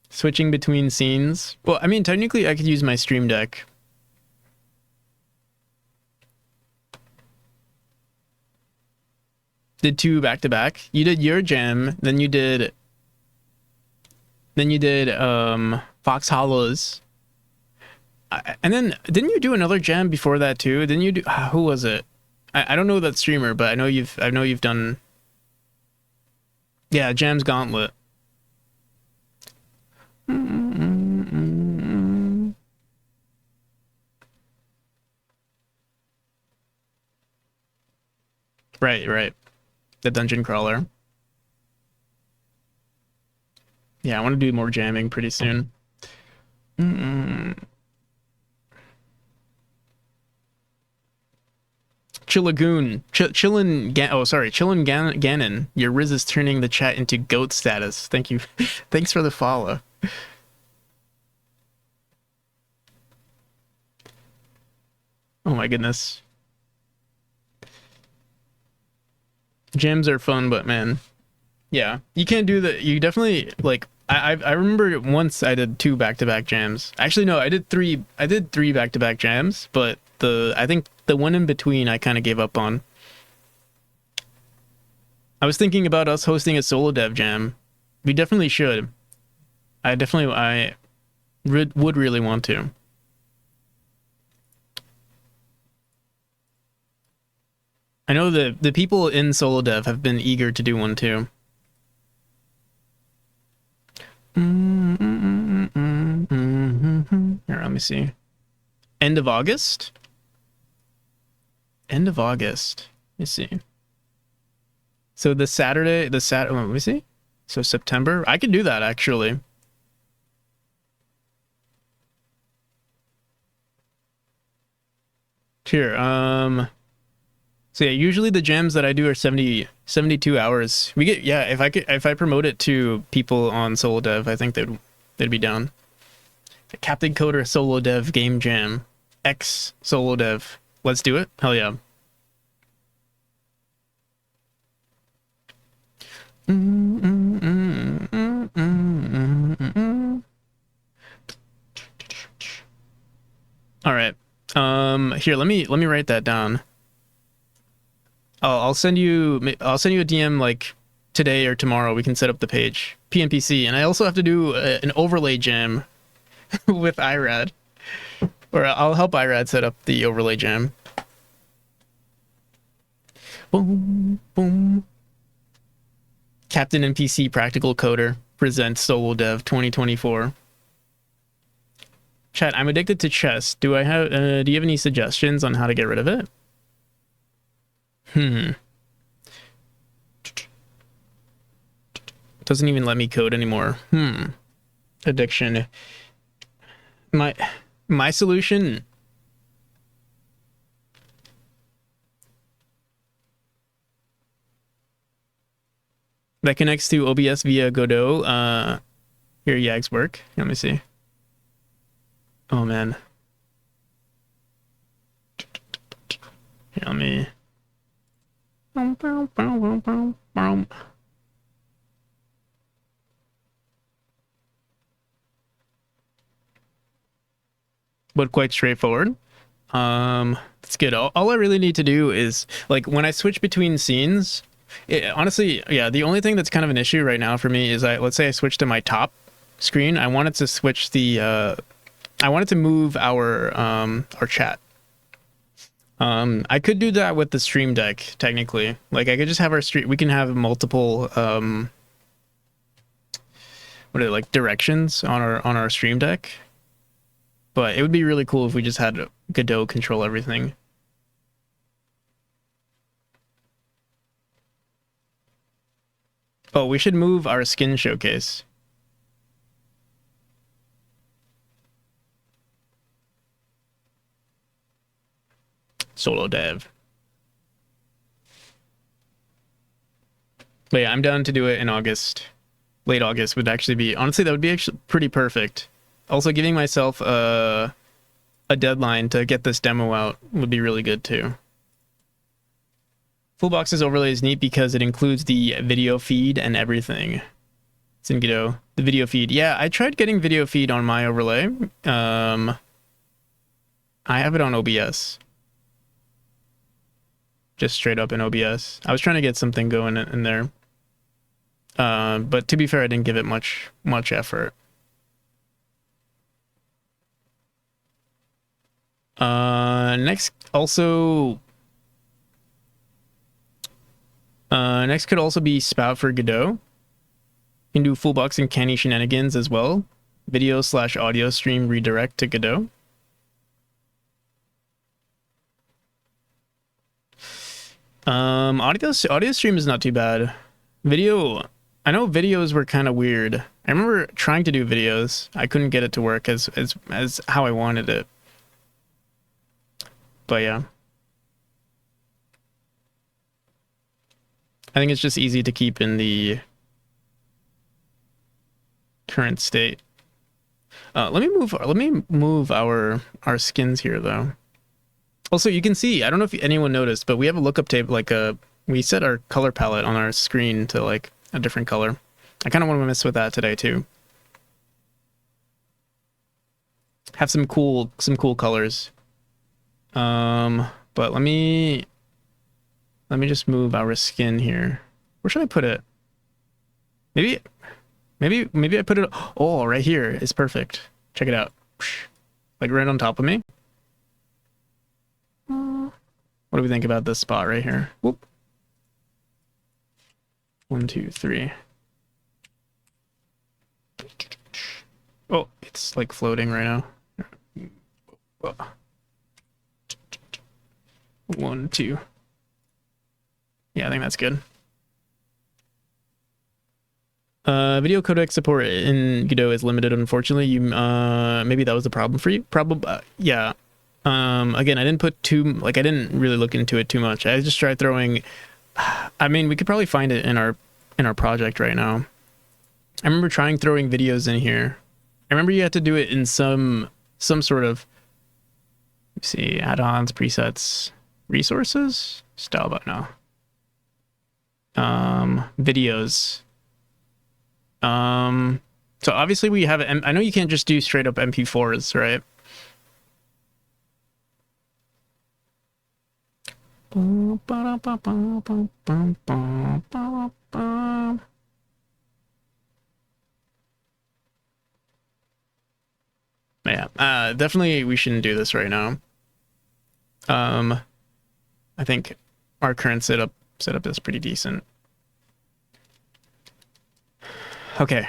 Switching between scenes. Well, I mean, technically I could use my Stream Deck. Did two back to back. You did your jam, then you did Fox Hollows. And then didn't you do another jam before that too? Didn't you do who was it? I don't know that streamer, but I know you've done. Yeah, Jams Gauntlet. Right, right. The dungeon crawler. Yeah, I want to do more jamming pretty soon. Chillagoon. Chillin Ganon. Your Riz is turning the chat into goat status. Thank you. Thanks for the follow. Oh my goodness. Jams are fun, but man, yeah, you can't do that. You definitely like. I remember once I did two back-to-back jams. Actually, no, I did three. I did three back-to-back jams, but I think the one in between I kind of gave up on. I was thinking about us hosting a solo dev jam. We definitely should. I would really want to. I know the people in solo dev have been eager to do one too. Here, let me see. End of August? End of August. Let me see. So the Saturday, let me see. So September? I could do that actually. Here, so yeah, usually the jams that I do are 72 hours. We get, yeah, if I promote it to people on solo dev, I think they'd be down. The Captain Coder solo dev game jam. X solo dev. Let's do it. Hell yeah. All right. Here, let me write that down. I'll send you a DM like today or tomorrow. We can set up the page. PNPC, and I also have to do an overlay jam with Irad, or I'll help Irad set up the overlay jam. Boom, boom. Captain NPC Practical Coder presents Solo Dev 2024. Chat, I'm addicted to chess. Do you have any suggestions on how to get rid of it? Doesn't even let me code anymore. Addiction. My solution. That connects to OBS via Godot. Here, Yags work. Let me see. Oh man. Here, let me. But quite straightforward. That's good. All I really need to do is like when I switch between scenes. Honestly, yeah, the only thing that's kind of an issue right now for me is let's say I switch to my top screen. I wanted to switch the I wanted to move our chat. I could do that with the stream deck, technically. Like, I could just have our stream, we can have multiple, what are they, like, directions on our stream deck. But it would be really cool if we just had Godot control everything. Oh, we should move our skin showcase. Solo dev. But yeah, I'm down to do it in August. Late August would actually be, honestly, that would be actually pretty perfect. Also, giving myself a deadline to get this demo out would be really good too. Fullbox's overlay is neat because it includes the video feed and everything. It's in Godot. The video feed. Yeah, I tried getting video feed on my overlay. I have it on OBS. Just straight up in OBS. I was trying to get something going in there. But to be fair, I didn't give it much effort. Next could also be Spout for Godot. You can do Fullbox and Canny shenanigans as well. Video/audio stream redirect to Godot. Audio stream is not too bad. Video, I know videos were kind of weird. I remember trying to do videos. I couldn't get it to work as how I wanted it. But yeah. I think it's just easy to keep in the current state. Let me move our skins here though. Also, you can see, I don't know if anyone noticed, but we have a lookup table, like we set our color palette on our screen to like a different color. I kind of want to mess with that today too. Have some cool colors. But let me just move our skin here. Where should I put it? Maybe I put it, oh, right here is perfect. Check it out. Like right on top of me. What do we think about this spot right here? Whoop. 1, 2, 3. Oh, it's like floating right now. 1, 2. Yeah, I think that's good. Video codec support in Godot is limited, unfortunately. You maybe that was the problem for you. Probably, yeah. Again, I didn't really look into it too much. I just tried throwing. I mean, we could probably find it in our project right now. I remember throwing videos in here. I remember you had to do it in some sort of, let's see, add-ons, presets, resources, style, but no. Videos. So obviously we have, I know you can't just do straight up MP4s, right? Yeah, definitely we shouldn't do this right now. I think our current setup is pretty decent. Okay.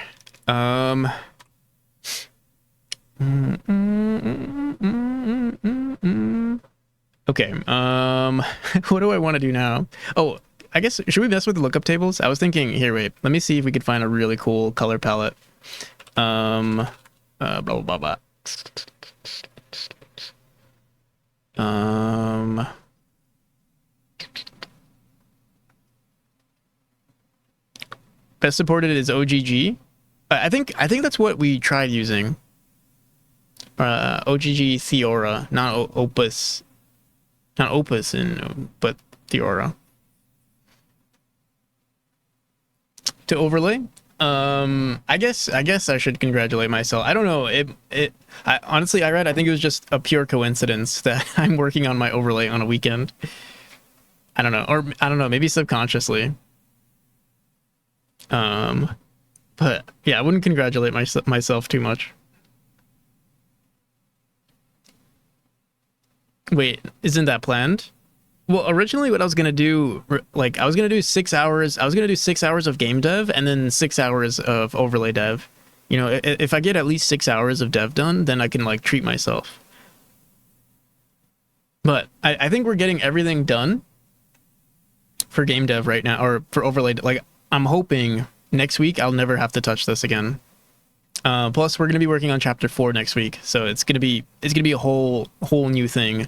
Okay. What do I want to do now? Oh, I guess, should we mess with the lookup tables? I was thinking, here, wait, let me see if we could find a really cool color palette. Blah, blah, blah, blah. Best supported is OGG. I think that's what we tried using. OGG Theora, not Opus. Not Opus, but Theora. To overlay, I guess I should congratulate myself. I don't know. Honestly, I think it was just a pure coincidence that I'm working on my overlay on a weekend. I don't know, or I don't know, maybe subconsciously. But yeah, I wouldn't congratulate myself too much. Wait, isn't that planned? Well, originally what I was gonna do, like I was gonna do 6 hours. I was gonna do 6 hours of game dev and then 6 hours of overlay dev. You know, if I get at least 6 hours of dev done, then I can like treat myself. But I think we're getting everything done for game dev right now, or for overlay. Like I'm hoping next week I'll never have to touch this again. Plus, we're gonna be working on chapter 4 next week, so it's gonna be a whole new thing.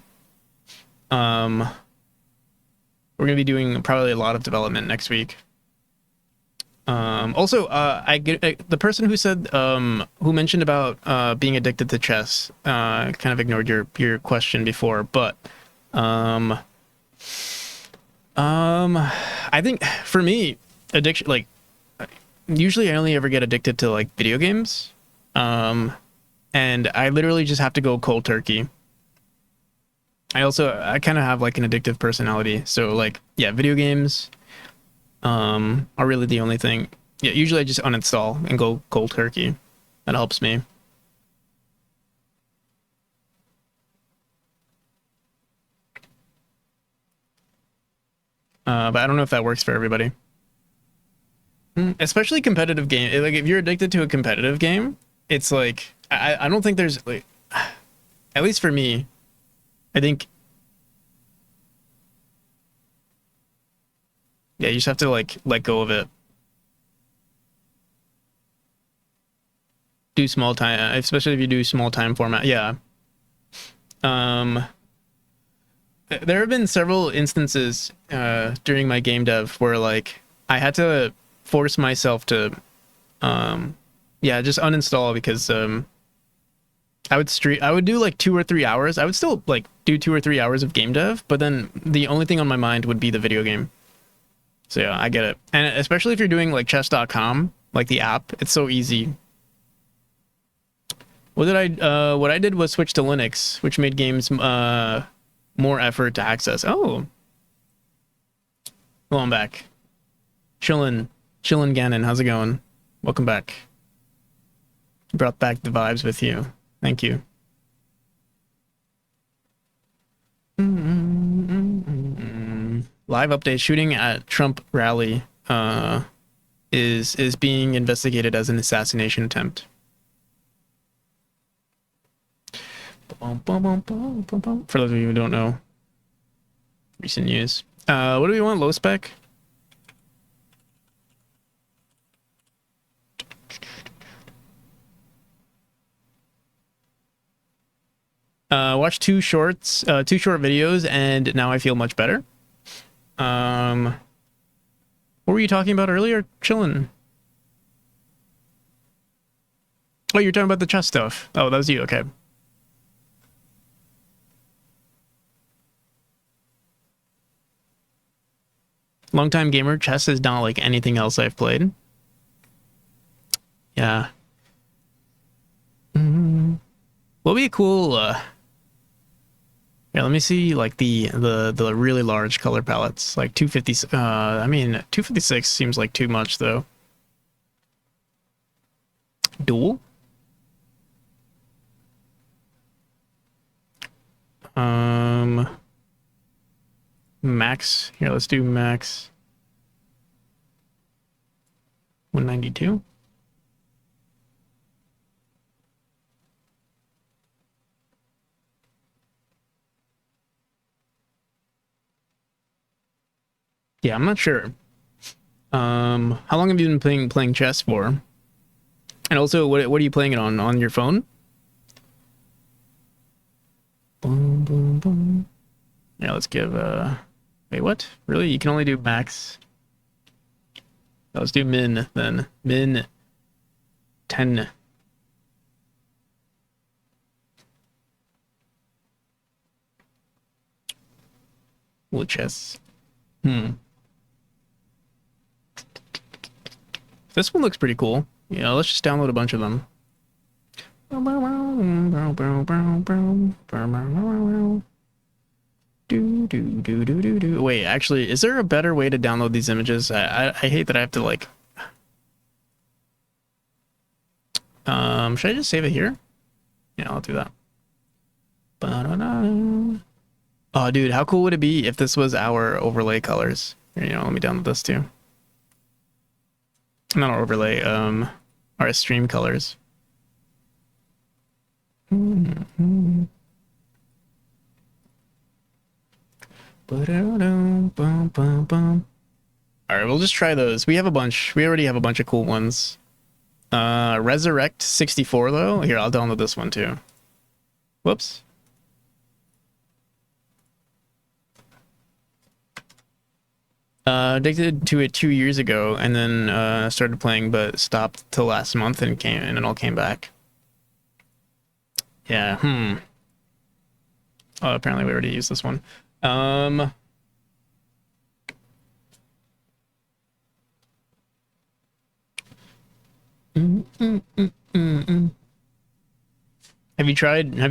We're gonna be doing probably a lot of development next week. Also, the person who said who mentioned about being addicted to chess kind of ignored your question before, but I think for me, addiction, like usually I only ever get addicted to like video games, and I literally just have to go cold turkey. I kind of have like an addictive personality, so like yeah, video games are really the only thing. Yeah, usually I just uninstall and go cold turkey. That helps me. But I don't know if that works for everybody. Especially competitive game. Like if you're addicted to a competitive game, it's like I don't think there's like, at least for me, I think yeah, you just have to like let go of it. Do small time, especially if you do small time format. Yeah. Um, there have been several instances during my game dev where like I had to force myself to yeah, just uninstall because I would do like 2 or 3 hours. I would still like do 2 or 3 hours of game dev, but then the only thing on my mind would be the video game. So yeah, I get it. And especially if you're doing like chess.com, like the app, it's so easy. What I did was switch to Linux, which made games more effort to access. Oh. Well, I'm back. Chillin' Gannon, how's it going? Welcome back. Brought back the vibes with you. Thank you. Live update: shooting at Trump rally is being investigated as an assassination attempt. For those of you who don't know, recent news. What do we want? Low spec? Watched two short videos, and now I feel much better. What were you talking about earlier? Chillin'. Oh, you're talking about the chess stuff. Oh, that was you. Okay. Longtime gamer. Chess is not like anything else I've played. Yeah. What'll be a cool yeah, let me see like the really large color palettes, like 250. I mean 256 seems like too much though. Dual. Max. Here, let's do max. 192. Yeah, I'm not sure. How long have you been playing chess for? And also, what are you playing it on your phone? Boom, boom, boom. Yeah, let's give wait, what? Really? You can only do max. Let's do min then. Min 10. Well, chess. This one looks pretty cool. Yeah, let's just download a bunch of them. Wait, actually, is there a better way to download these images? I hate that I have to like. Should I just save it here? Yeah, I'll do that. Oh, dude, how cool would it be if this was our overlay colors? Here, let me download this too. Not our overlay, our stream colors. Mm-hmm. All right, we'll just try those. We have a bunch. We already have a bunch of cool ones. Resurrect 64 though. Here, I'll download this one too. Whoops. Addicted to it 2 years ago, and then started playing, but stopped till last month and it all came back. Yeah. Oh, apparently we already used this one. Have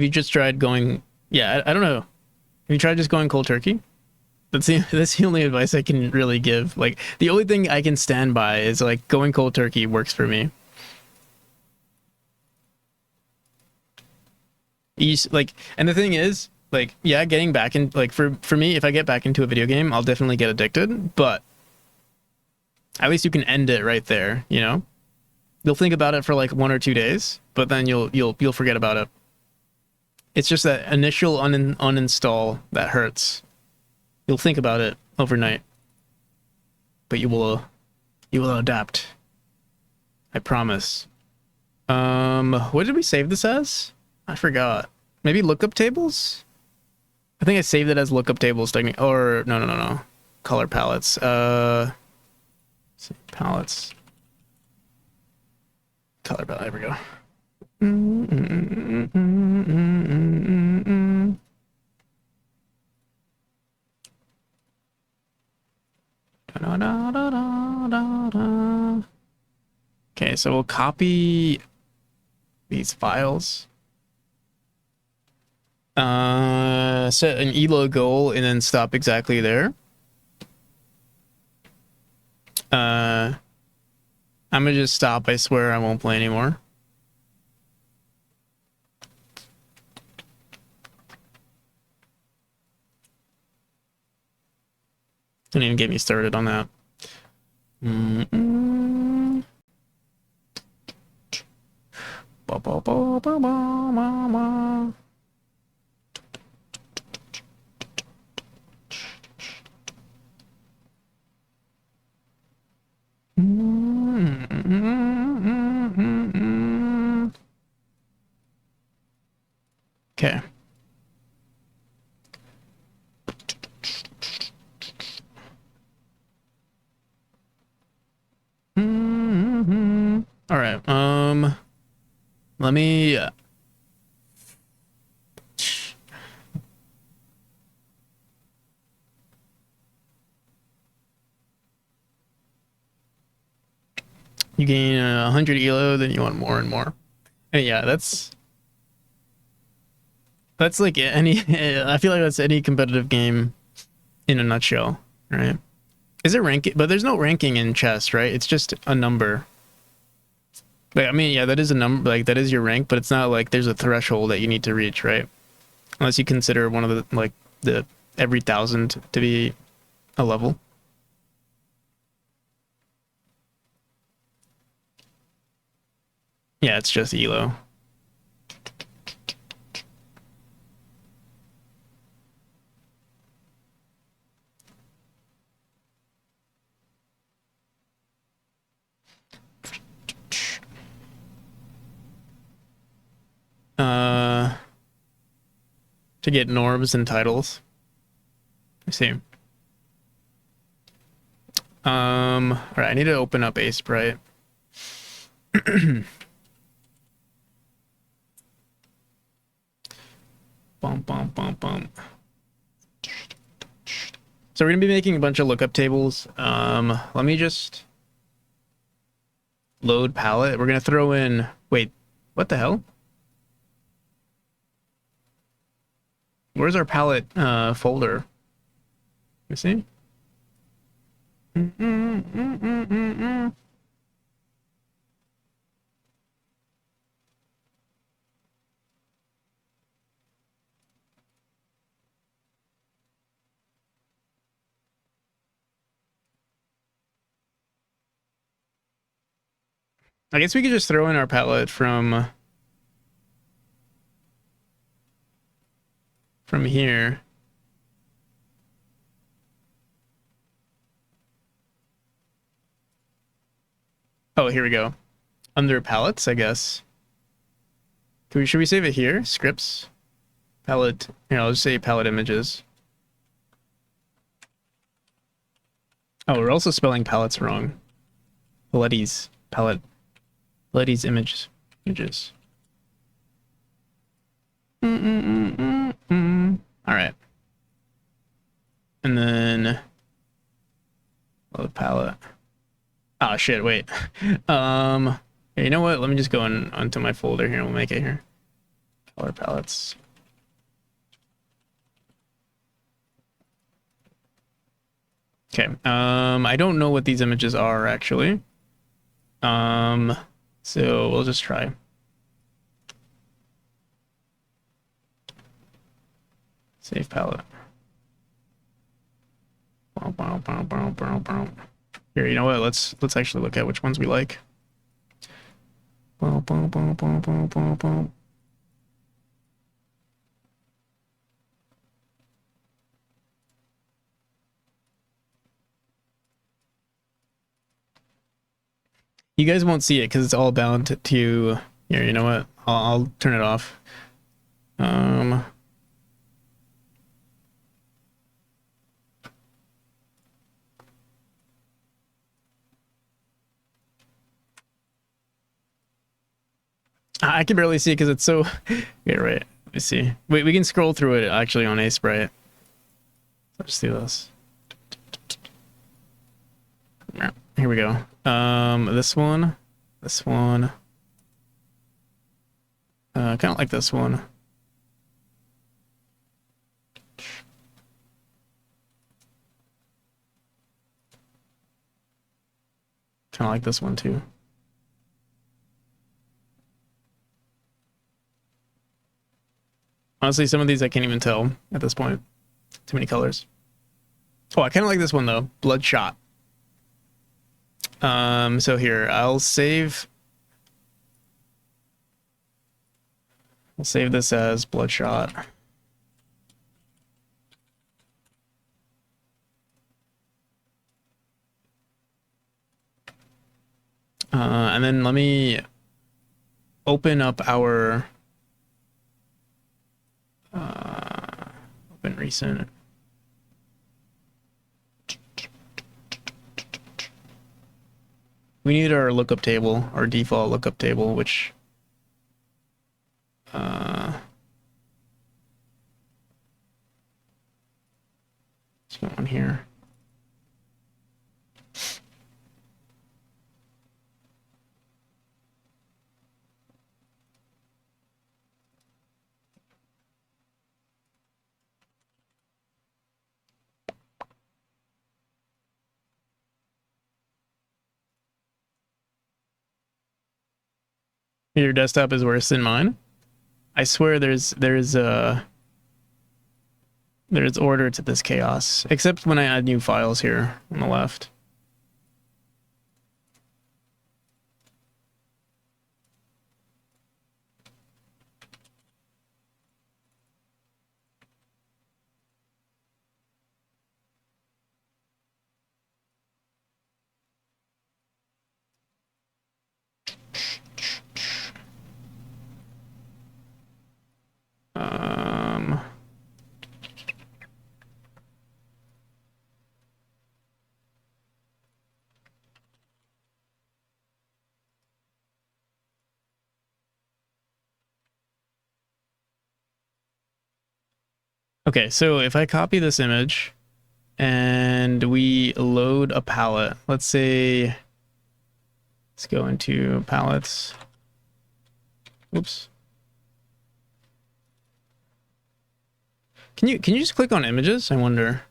you just tried going, yeah, I don't know. Have you tried just going cold turkey? That's the only advice I can really give. Like, the only thing I can stand by is like going cold turkey works for me. And the thing is, like, yeah, getting back in, like, for me, if I get back into a video game, I'll definitely get addicted, but at least you can end it right there, you know? You'll think about it for like 1 or 2 days, but then you'll forget about it. It's just that initial uninstall that hurts. You'll think about it overnight, but you will adapt. I promise. What did we save this as? I forgot. Maybe lookup tables? I think I saved it as lookup tables, or no. Color palettes. Palettes. Color palette, there we go. Okay, so we'll copy these files. Set an elo goal and then stop exactly there. I'm gonna just stop. I swear I won't play anymore. Don't even get me started on that. Okay. All right. Let me. You gain 100 elo, then you want more and more. And yeah, that's like any. I feel like that's any competitive game in a nutshell, right? Is it ranking? But there's no ranking in chess, right? It's just a number. Like, I mean, yeah, that is a number. Like, that is your rank, but it's not like there's a threshold that you need to reach, right? Unless you consider one of the every 1,000 to be a level. Yeah, it's just elo. To get Norbs and titles. I see. All right, I need to open up Ace Sprite. Bump. So we're gonna be making a bunch of lookup tables. Let me just load palette. We're gonna throw in. Wait, what the hell? Where's our palette folder? You see? I guess we could just throw in our palette from here. Oh, here we go. Under palettes, I guess. Should we save it here? Scripts, palette. Here, I'll just say palette images. Oh, we're also spelling palettes wrong. Paletti's palette. Paletti's images. All right. And then the palette. Oh shit! Wait. You know what? Let me just go onto my folder here and we'll make it here. Color palettes. Okay. I don't know what these images are actually. So we'll just try. Save palette. Here, you know what? Let's actually look at which ones we like. You guys won't see it because it's all bound to here. You know what? I'll turn it off. I can barely see it because it's so. Yeah, right. Let me see. Wait, we can scroll through it actually on Sprite. Let's just do this. Here we go. This one. Kind of like this one. Kind of like this one too. Honestly, some of these I can't even tell at this point. Too many colors. Oh, I kind of like this one though. Bloodshot. So here, I'll save this as Bloodshot. And then let me open up our open recent. We need our lookup table, our default lookup table, which let's go on here. Your desktop is worse than mine. I swear there's order to this chaos, except when I add new files here on the left. Okay, so if I copy this image and we load a palette, let's say, let's go into palettes. Oops. Can you just click on images? I wonder.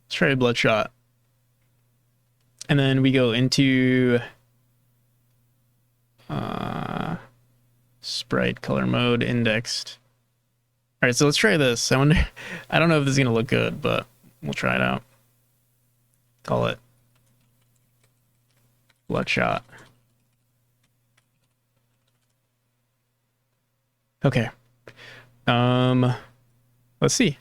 Let's try Bloodshot. And then we go into sprite color mode indexed. All right, so let's try this. I wonder, I don't know if this is gonna look good, but we'll try it out. Call it Bloodshot. Okay. Let's see.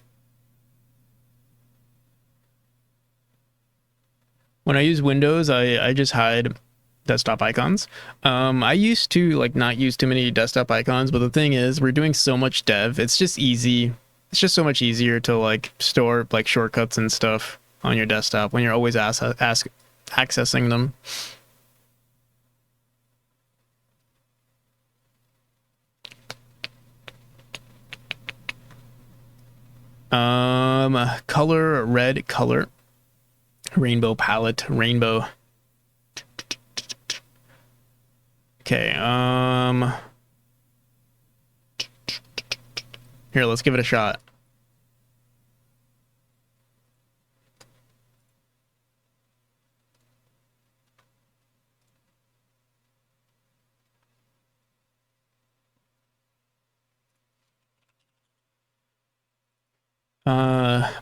When I use Windows, I just hide desktop icons. I used to like not use too many desktop icons, but the thing is, we're doing so much dev. It's just easy. It's just so much easier to like store like shortcuts and stuff on your desktop when you're always accessing them. Color, red color, rainbow palette, rainbow. Okay, here, let's give it a shot.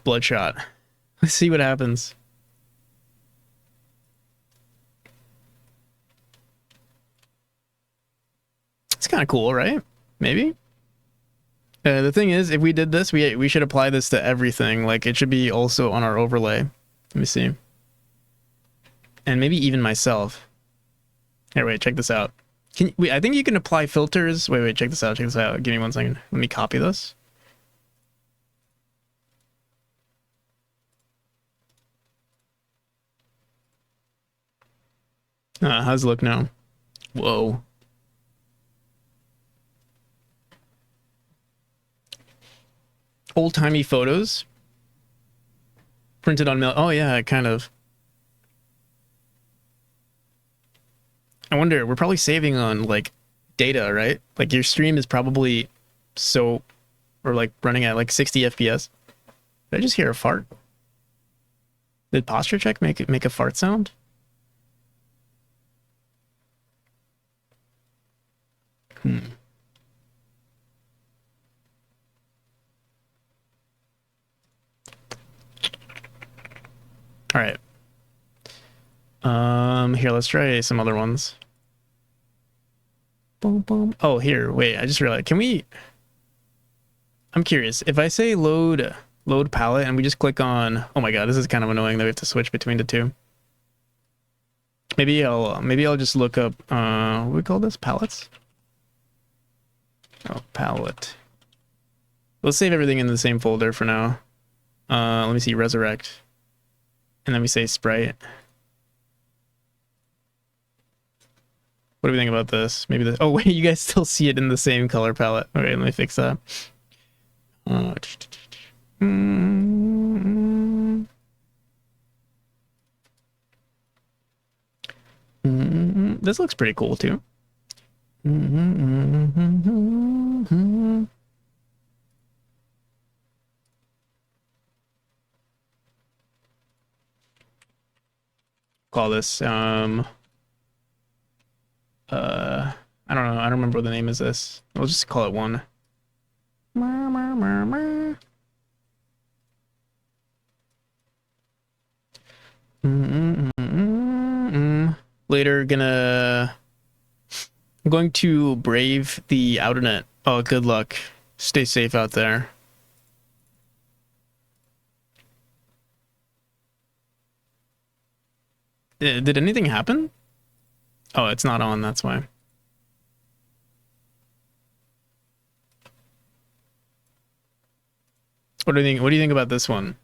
Bloodshot. Let's see what happens. It's kind of cool, right? Maybe. The thing is, if we did this, we should apply this to everything. Like, it should be also on our overlay. Let me see. And maybe even myself. Here, wait, check this out. I think you can apply filters. Wait, check this out, check this out. Give me 1 second. Let me copy this. How's it look now? Whoa. Old-timey photos. Printed on mail. Oh, yeah, kind of. I wonder, we're probably saving on, like, data, right? Like, your stream is probably or, like, running at, like, 60 FPS. Did I just hear a fart? Did posture check make a fart sound? All right. Here, let's try some other ones. Boom, boom. Oh, here, wait, I just realized, I'm curious, if I say load palette and we just click on, oh my god, this is kind of annoying that we have to switch between the two. Maybe I'll just look up, what do we call this? Palettes? Oh, palette. Let's save everything in the same folder for now. Let me see, resurrect. And then we say sprite. What do we think about this? Maybe oh wait, you guys still see it in the same color palette. Okay, let me fix that. This looks pretty cool too. Call this I don't know, I don't remember what the name is this. We'll just call it one. Later, I'm going to brave the outernet. Oh, good luck. Stay safe out there. Did anything happen? Oh, it's not on, that's why. What do you think? What do you think about this one?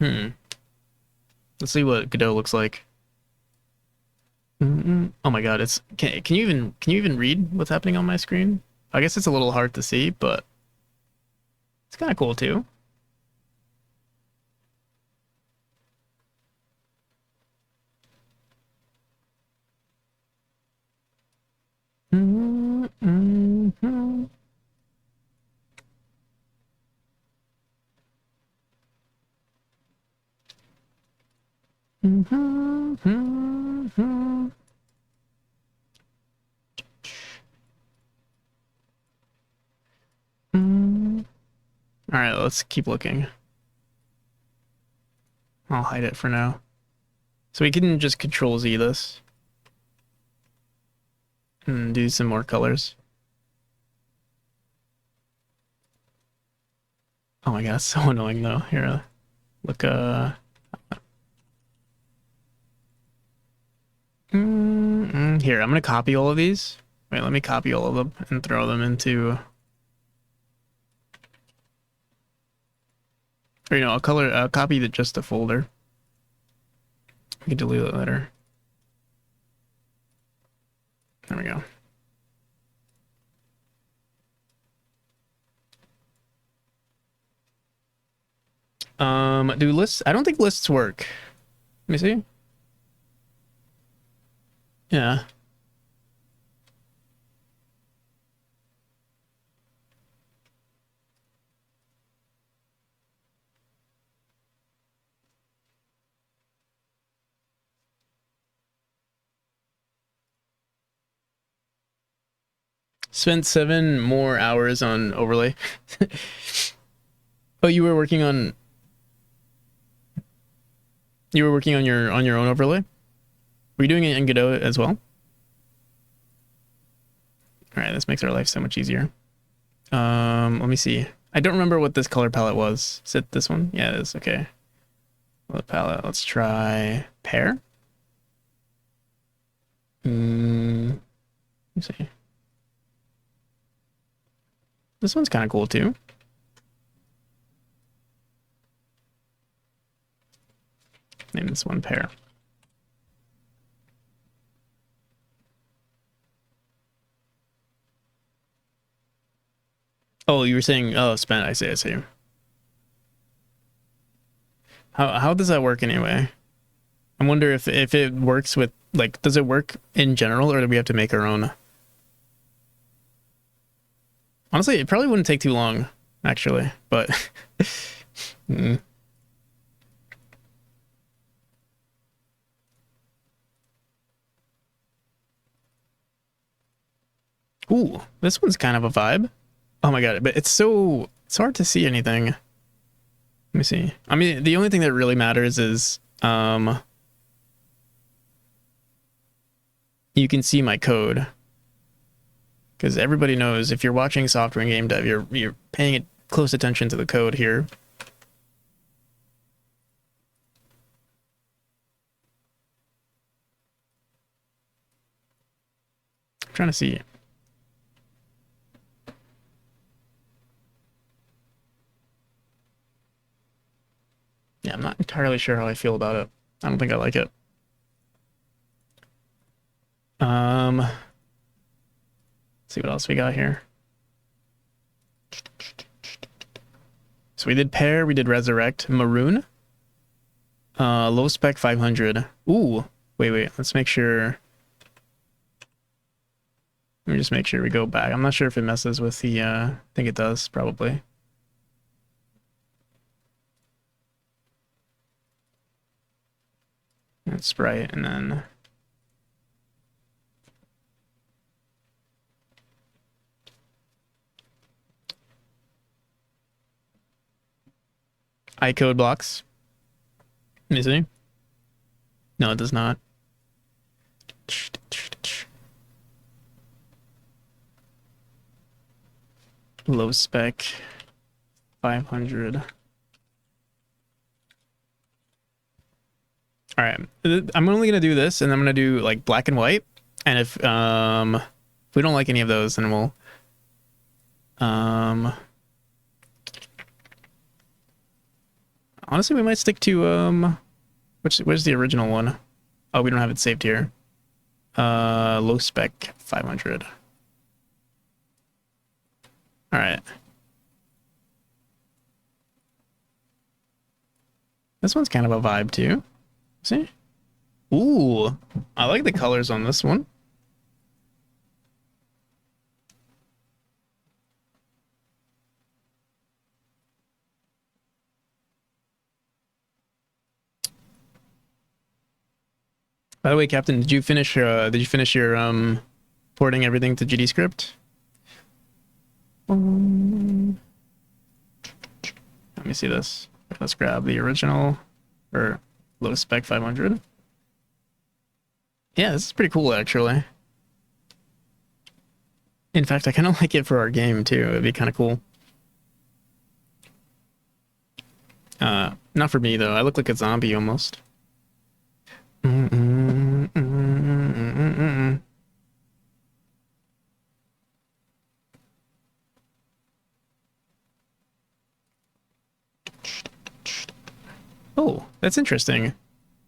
Let's see what Godot looks like. Oh my god, can you even read what's happening on my screen? I guess it's a little hard to see, but it's kind of cool too. All right, let's keep looking. I'll hide it for now. So we can just Control Z this and do some more colors. Oh my god, it's so annoying though. Here, look, here, I'm gonna copy all of these. Wait, let me copy all of them and throw them into, or I'll copy just the folder. We can delete it later. There we go. Do lists? I don't think lists work. Let me see. Yeah. Spent 7 more hours on overlay. Oh, you were working on your own overlay? Were you doing it in Godot as well? All right, this makes our life so much easier. Let me see. I don't remember what this color palette was. Is it this one? Yeah, it is. Okay. Color palette. Let's try pear. Let's see. This one's kind of cool too. Name this one pear. Oh, you were saying, oh, spent. I see. How does that work anyway? I wonder if it works with, like, does it work in general, or do we have to make our own? Honestly, it probably wouldn't take too long, actually, but Ooh, this one's kind of a vibe. Oh my god, but it's hard to see anything. Let me see. I mean, the only thing that really matters is you can see my code. Because everybody knows if you're watching software and game dev, you're paying close attention to the code here. I'm trying to see. Yeah, I'm not entirely sure how I feel about it. I don't think I like it. Let's see what else we got here. So we did pair, we did resurrect, maroon, low spec 500. Ooh, wait, let's make sure. Let me just make sure we go back. I'm not sure if it messes with the, I think it does, probably. And Sprite, and then iCode blocks. Let me see. No, it does not. Low spec 500. All right, I'm only gonna do this, and I'm gonna do like black and white. And if we don't like any of those, then we'll honestly, we might stick to where's the original one? Oh, we don't have it saved here. Low spec 500. All right. This one's kind of a vibe too. See? Ooh, I like the colors on this one. By the way, Captain, did you finish your porting everything to GDScript? Let me see this. Let's grab the original or low spec 500. Yeah, this is pretty cool actually. In fact, I kind of like it for our game too. It'd be kind of cool. Not for me though. I look like a zombie almost. Oh, that's interesting.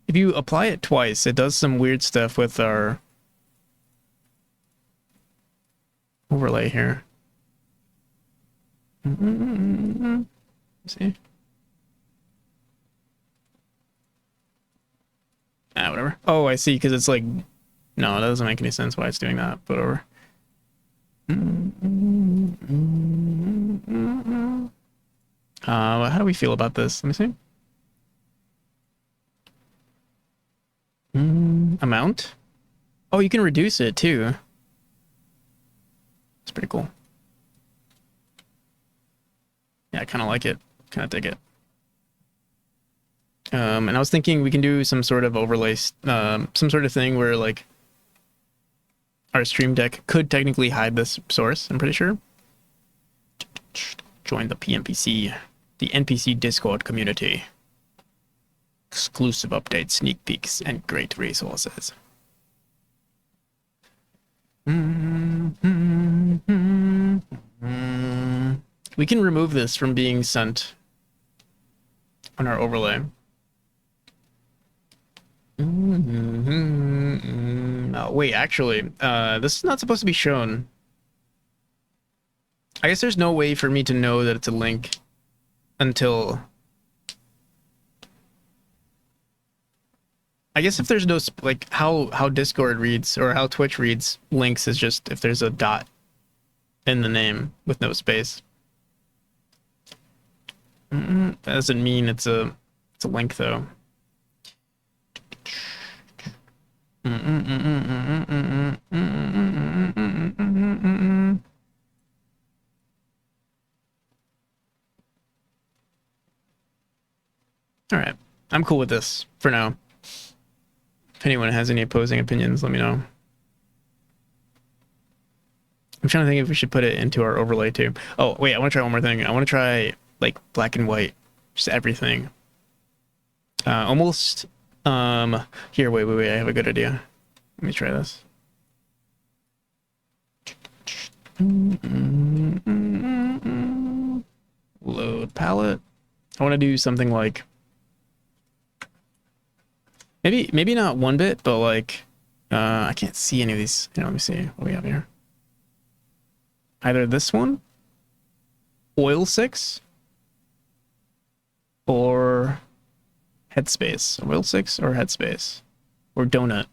If you apply it twice, it does some weird stuff with our overlay here. See? Ah, whatever. Oh, I see, because it's like... No, that doesn't make any sense why it's doing that, but whatever. How do we feel about this? Let me see. Amount? Oh, you can reduce it too. It's pretty cool. Yeah, I kind of like it. Kind of dig it. And I was thinking we can do some sort of overlay, some sort of thing where like our stream deck could technically hide this source, I'm pretty sure. Join the PNPC, the NPC Discord community. Exclusive updates, sneak peeks, and great resources. We can remove this from being sent on our overlay. Oh, wait, actually, this is not supposed to be shown. I guess there's no way for me to know that it's a link until... I guess if there's no, like, how Discord reads or how Twitch reads links is just if there's a dot in the name with no space. That doesn't mean it's a link, though. All right, I'm cool with this for now. If anyone has any opposing opinions, let me know. I'm trying to think if we should put it into our overlay too. Oh, wait, I want to try one more thing. I want to try like black and white, just everything. Almost, here, wait, I have a good idea. Let me try this. Load palette. I want to do something like, maybe not 1-bit, but like, I can't see any of these. Here, let me see what we have here. Either this one, Oil 6, or Headspace. Oil 6 or Headspace, or Donut.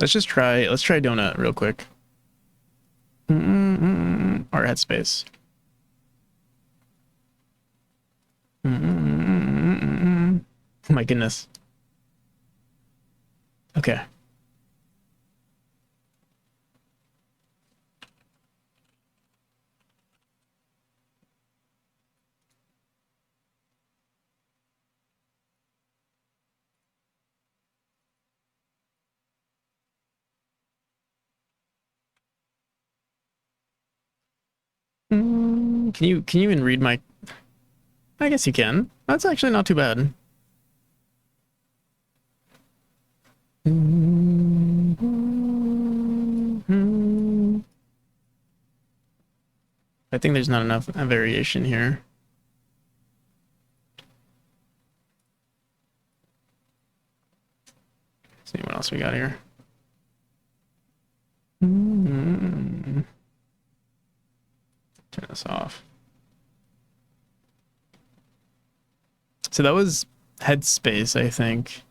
Let's try Donut real quick. Or Headspace. Oh my goodness. Okay. Can you even read my... I guess you can. That's actually not too bad. I think there's not enough variation here. Let's see what else we got here. Turn this off. So that was Headspace, I think.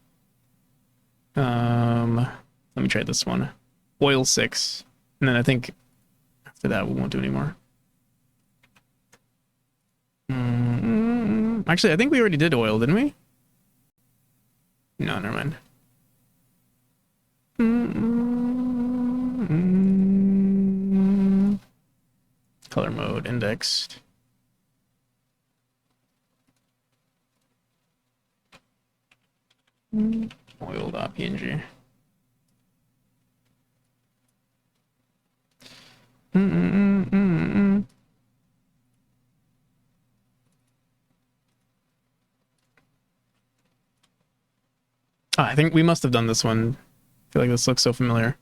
Let me try this one. Oil 6. And then I think after that we won't do anymore. Actually, I think we already did oil, didn't we? No, never mind. Color mode indexed. Oil.png. Oh, I think we must have done this one. I feel like this looks so familiar.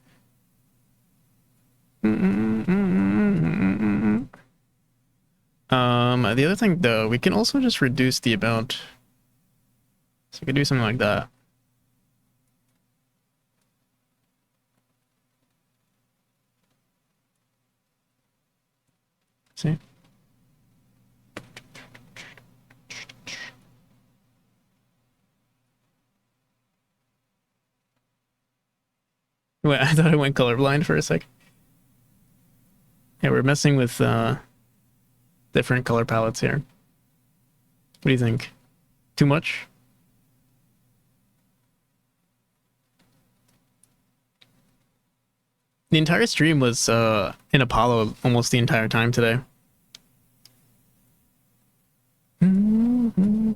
The other thing though, we can also just reduce the amount. So we could do something like that. See? Wait, I thought I went colorblind for a sec. Yeah, we're messing with different color palettes here. What do you think? Too much? The entire stream was in Apollo almost the entire time today. Mm-hmm.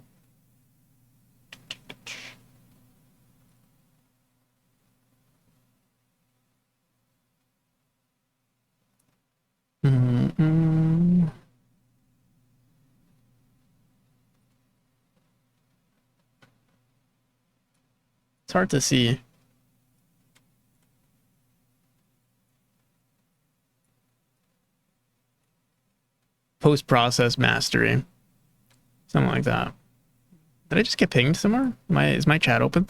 Mm-hmm. It's hard to see. Post-process mastery. Something like that. Did I just get pinged somewhere? Is my chat open?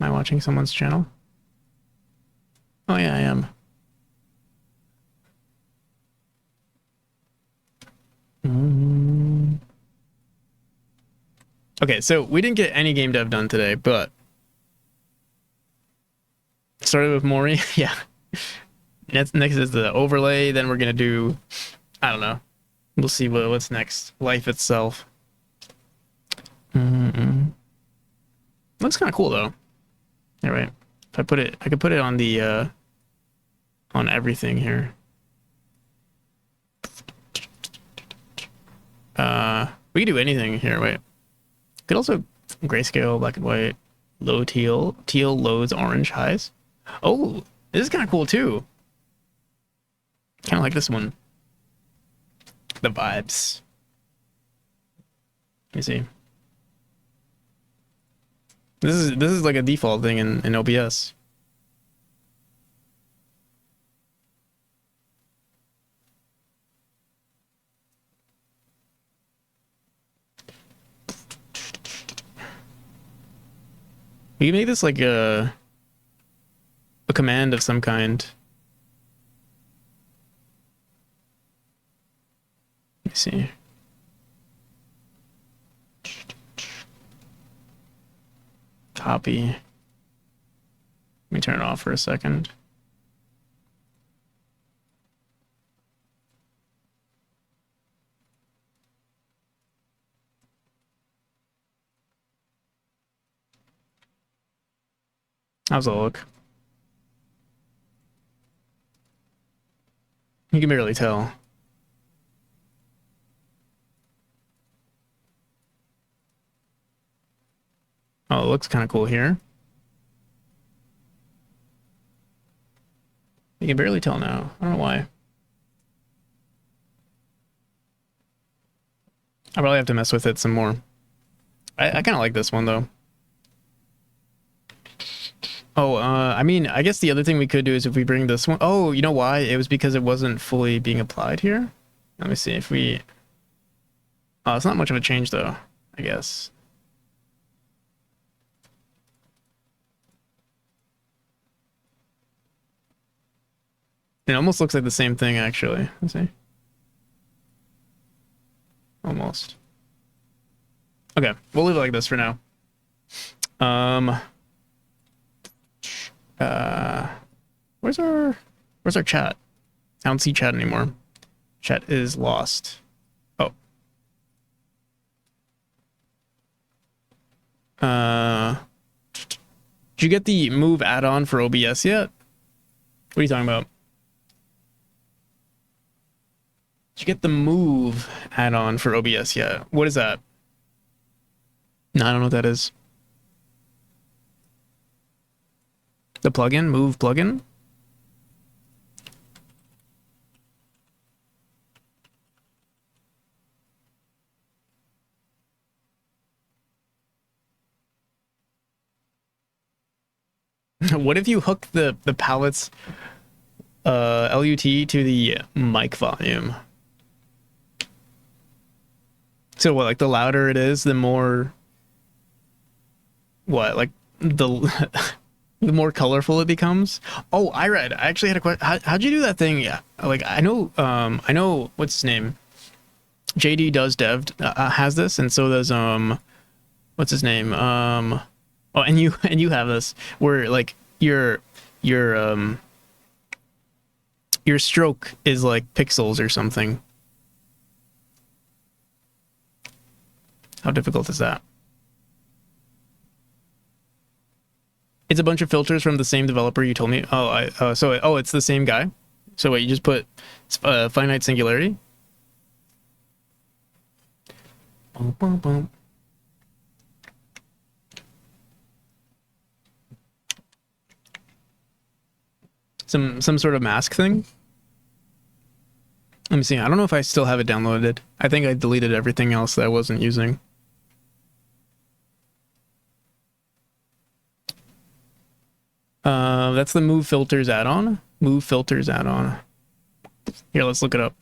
Am I watching someone's channel? Oh yeah, I am. Okay, so we didn't get any game dev done today, but started with Mori. Yeah. Next is the overlay. Then we're gonna do, I don't know. We'll see what's next. Life itself. Looks kind of cool though. All right. If I put it, I could put it on the on everything here. We could do anything here. Wait. Could also grayscale, black and white, low teal, teal lows, orange highs. Oh, this is kind of cool too. Kind of like this one. The vibes. Let me see. This is like a default thing in OBS. We can make this like a command of some kind. Let me see. Copy. Let me turn it off for a second. How's it look? You can barely tell. Oh, it looks kind of cool here. You can barely tell now. I don't know why. I probably have to mess with it some more. I kind of like this one though. Oh, I mean, I guess the other thing we could do is if we bring this one. Oh, you know why? It was because it wasn't fully being applied here. Let me see if we. Oh, it's not much of a change though, I guess. It almost looks like the same thing actually. Let's see. Almost. Okay, we'll leave it like this for now. Where's our chat? I don't see chat anymore. Chat is lost. Oh. Did you get the move add-on for OBS yet? What are you talking about? Did you get the move add-on for OBS yet? What is that? No, I don't know what that is. The plugin? Move plugin? What if you hook the palettes LUT to the mic volume? So what, like the louder it is, the more what, like the the more colorful it becomes? Oh, I read. I actually had a question. How'd you do that thing? Yeah, like I know what's his name. JD does dev has this, and so does what's his name? Oh, and you and you have this where like your your stroke is like pixels or something. How difficult is that? It's a bunch of filters from the same developer you told me. Oh, it's the same guy. So wait, you just put finite singularity. Boom, boom, boom. Some sort of mask thing. Let me see. I don't know if I still have it downloaded. I think I deleted everything else that I wasn't using. That's the Move Filters add-on. Move Filters add-on. Here, let's look it up.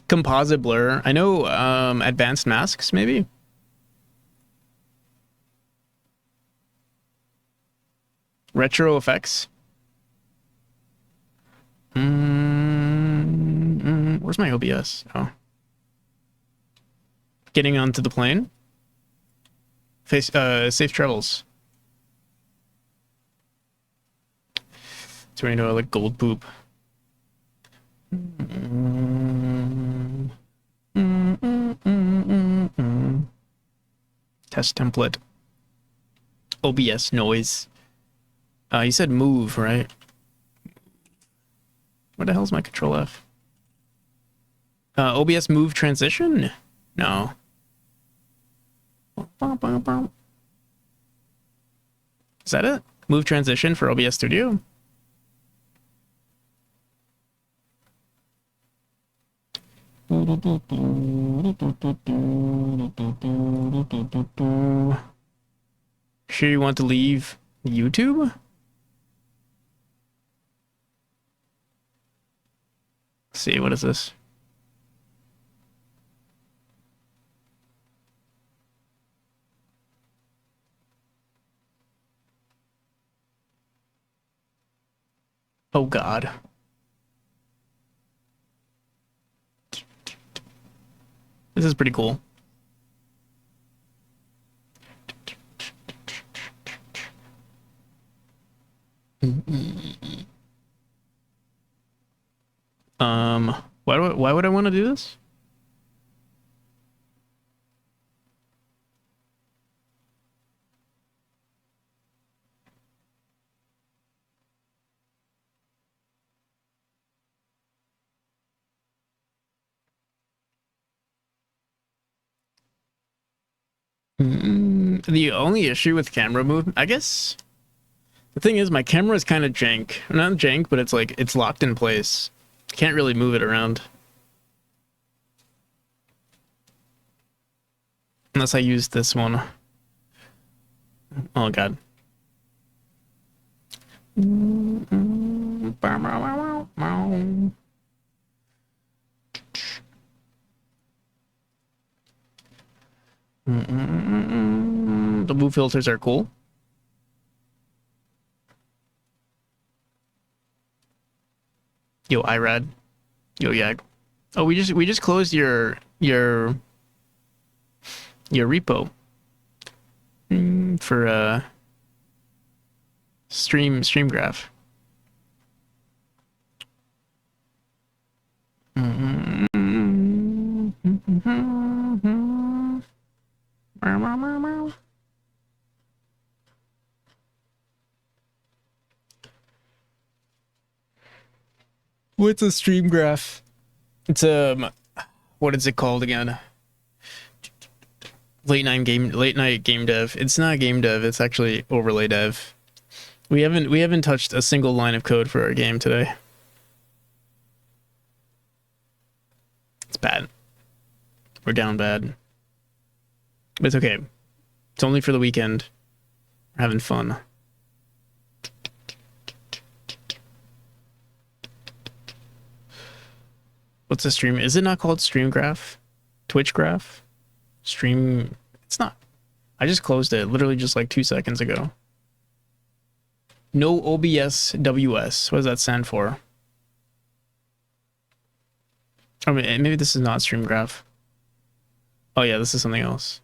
Composite blur. I know advanced masks, maybe? Retro effects. Where's my OBS? Oh. Getting onto the plane. Safe travels. Tornado like gold poop. Test template. OBS noise. You said move, right? What the hell's my control F? OBS move transition? No. Is that it? Move transition for OBS Studio? Sure you want to leave YouTube? Let's see, what is this? Oh God. This is pretty cool. Why would I want to do this? The only issue with camera movement, I guess, the thing is my camera is kind of jank. Not jank, but it's like it's locked in place. Can't really move it around. Unless I use this one. Oh God. The move filters are cool. Yo, IRAD. Yo, Yag. Oh, we just closed your repo for stream graph. What's a stream graph? It's what is it called again? Late night game dev. It's not game dev, it's actually overlay dev. We haven't touched a single line of code for our game today. It's bad. We're down bad. But it's okay. It's only for the weekend. We're having fun. What's a stream? Is it not called stream graph? Twitch graph? Stream... It's not. I just closed it literally just like 2 seconds ago. No OBS WS. What does that stand for? Oh, maybe this is not stream graph. Oh yeah, this is something else.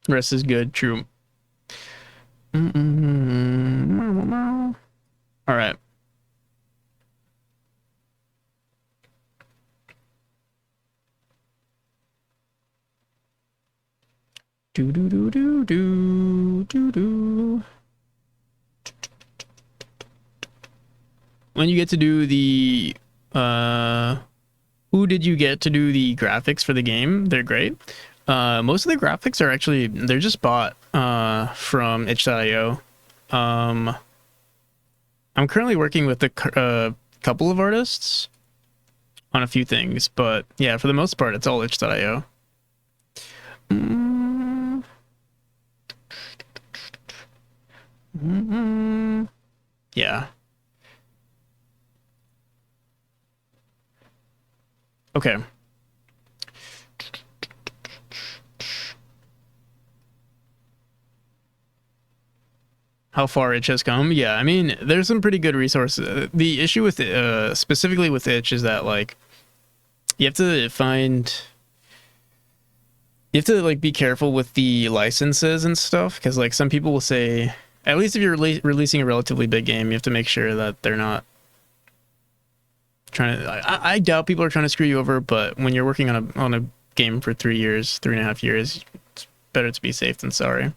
Rest is good. True. All right. Do do do do do do do. When you get to do the who did you get to do the graphics for the game? They're great. Most of the graphics are actually they're just bought from itch.io. I'm currently working with a couple of artists on a few things, but yeah, for the most part, it's all itch.io. Yeah. Okay. How far itch has come? Yeah, I mean, there's some pretty good resources. The issue with specifically with itch is that like you have to like be careful with the licenses and stuff, because like some people will say, at least if you're releasing a relatively big game, you have to make sure that they're not trying to. I doubt people are trying to screw you over, but when you're working on a game for 3 years, 3.5 years, it's better to be safe than sorry.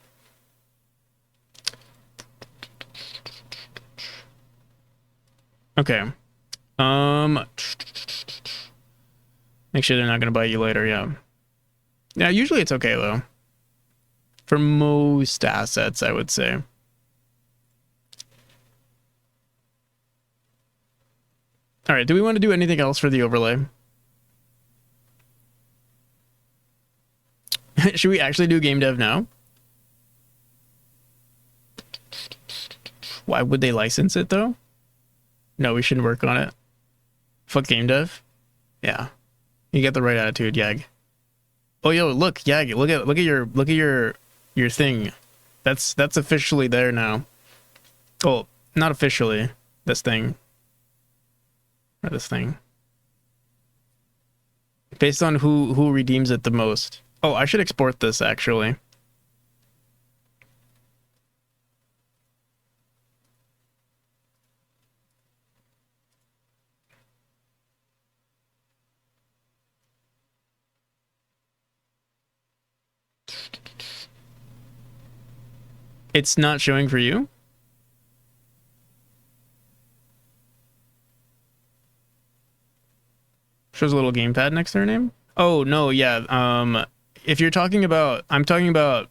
Okay. Make sure they're not gonna bite you later. Yeah. Yeah. Usually it's okay though. For most assets, I would say. All right. Do we want to do anything else for the overlay? Should we actually do game dev now? Why would they license it though? No, we shouldn't work on it. Fuck game dev. Yeah, you get the right attitude, Yag. Oh, yo, look, Yag, look at your thing. That's officially there now. Oh, not officially. This thing. Or this thing. Based on who redeems it the most. Oh, I should export this actually. It's not showing for you? Shows a little gamepad next to her name? Oh, no, yeah. If you're talking about... I'm talking about...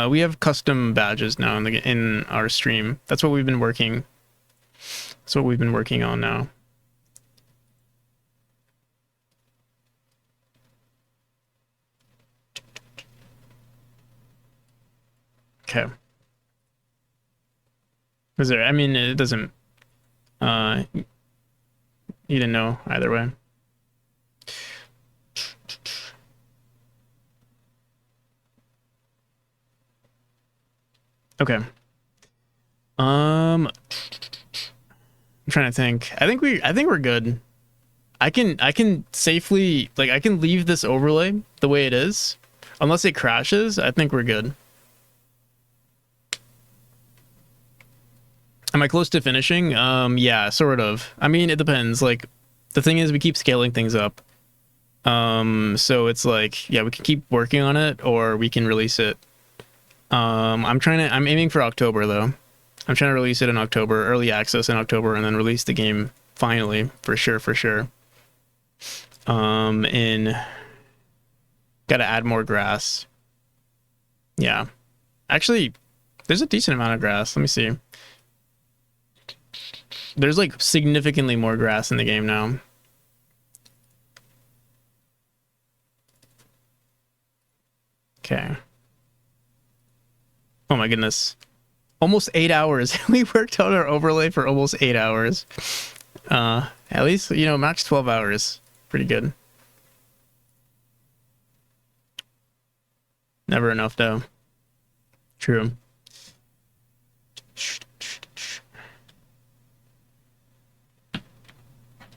we have custom badges now in our stream. That's what we've been working... That's what we've been working on now. Okay. Is there... I mean, it doesn't... you didn't know either way. Okay. I'm trying to think. I think we're good. I can safely, like, I can leave this overlay the way it is. Unless it crashes, I think we're good. Am I close to finishing? Yeah, sort of. I mean, it depends. Like, the thing is we keep scaling things up. So it's like, yeah, we can keep working on it or we can release it. I'm aiming for October though. I'm trying to release it in October, early access in October, and then release the game finally, for sure. And gotta add more grass. Yeah. Actually, there's a decent amount of grass. Let me see. There's like significantly more grass in the game now. Okay. Oh my goodness. Almost 8 hours. We worked on our overlay for almost 8 hours. At least, you know, max 12 hours. Pretty good. Never enough though. True.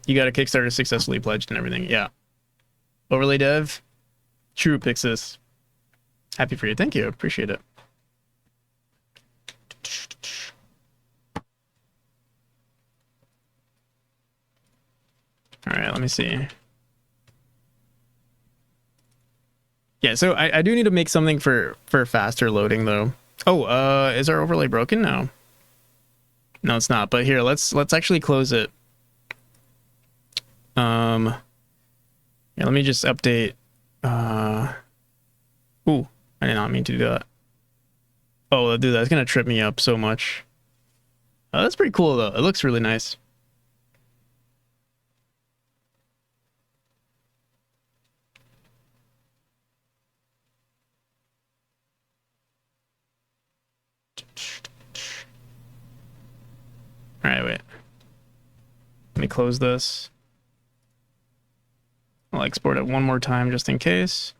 You got a Kickstarter successfully pledged and everything. Yeah. Overlay dev. True, Pixis. Happy for you. Thank you. Appreciate it. All right, let me see. Yeah, so I do need to make something for faster loading though. Oh, is our overlay broken? No. No, it's not. But here, let's actually close it. Yeah, let me just update. Ooh, I did not mean to do that. Oh, dude, that's gonna trip me up so much. That's pretty cool though. It looks really nice. All right, wait. Let me close this. I'll export it one more time just in case.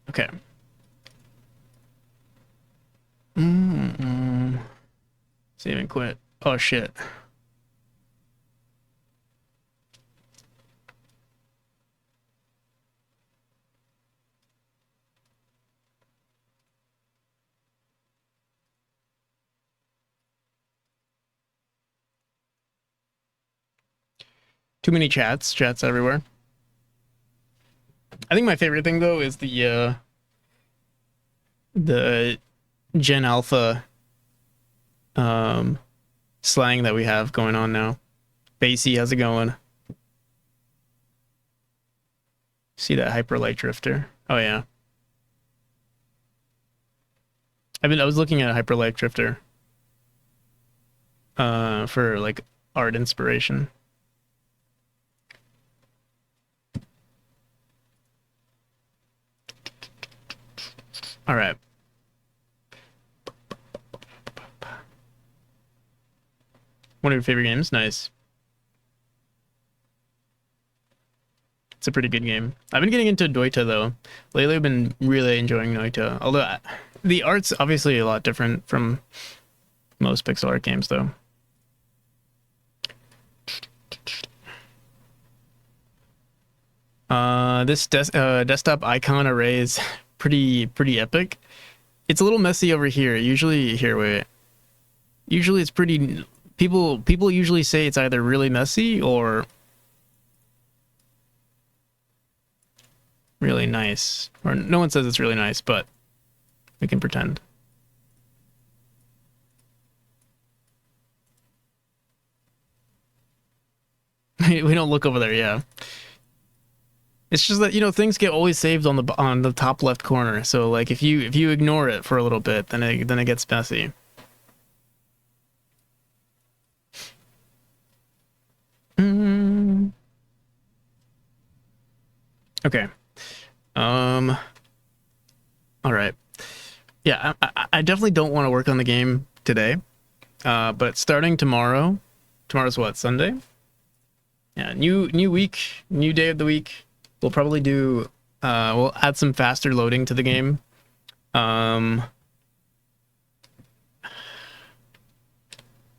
Okay. Save and quit. Oh shit. Too many chats everywhere. I think my favorite thing though is the Gen Alpha slang that we have going on now. Basie, how's it going? See that hyperlight drifter? Oh yeah. I was looking at a hyperlight drifter for like art inspiration. All right. One of your favorite games? Nice. It's a pretty good game. I've been getting into Doita though. Lately I've been really enjoying Doita. Although the art's obviously a lot different from most pixel art games though. This desktop icon array is pretty epic. It's a little messy over here. Usually it's pretty people usually say it's either really messy or really nice. Or no one says it's really nice, but we can pretend. We don't look over there, yeah. It's just that, you know, things get always saved on the top left corner. So like if you ignore it for a little bit, then it gets messy. Okay. All right. Yeah, I definitely don't want to work on the game today. But starting tomorrow's what, Sunday? Yeah, new week, new day of the week. We'll probably do we'll add some faster loading to the game. Yeah,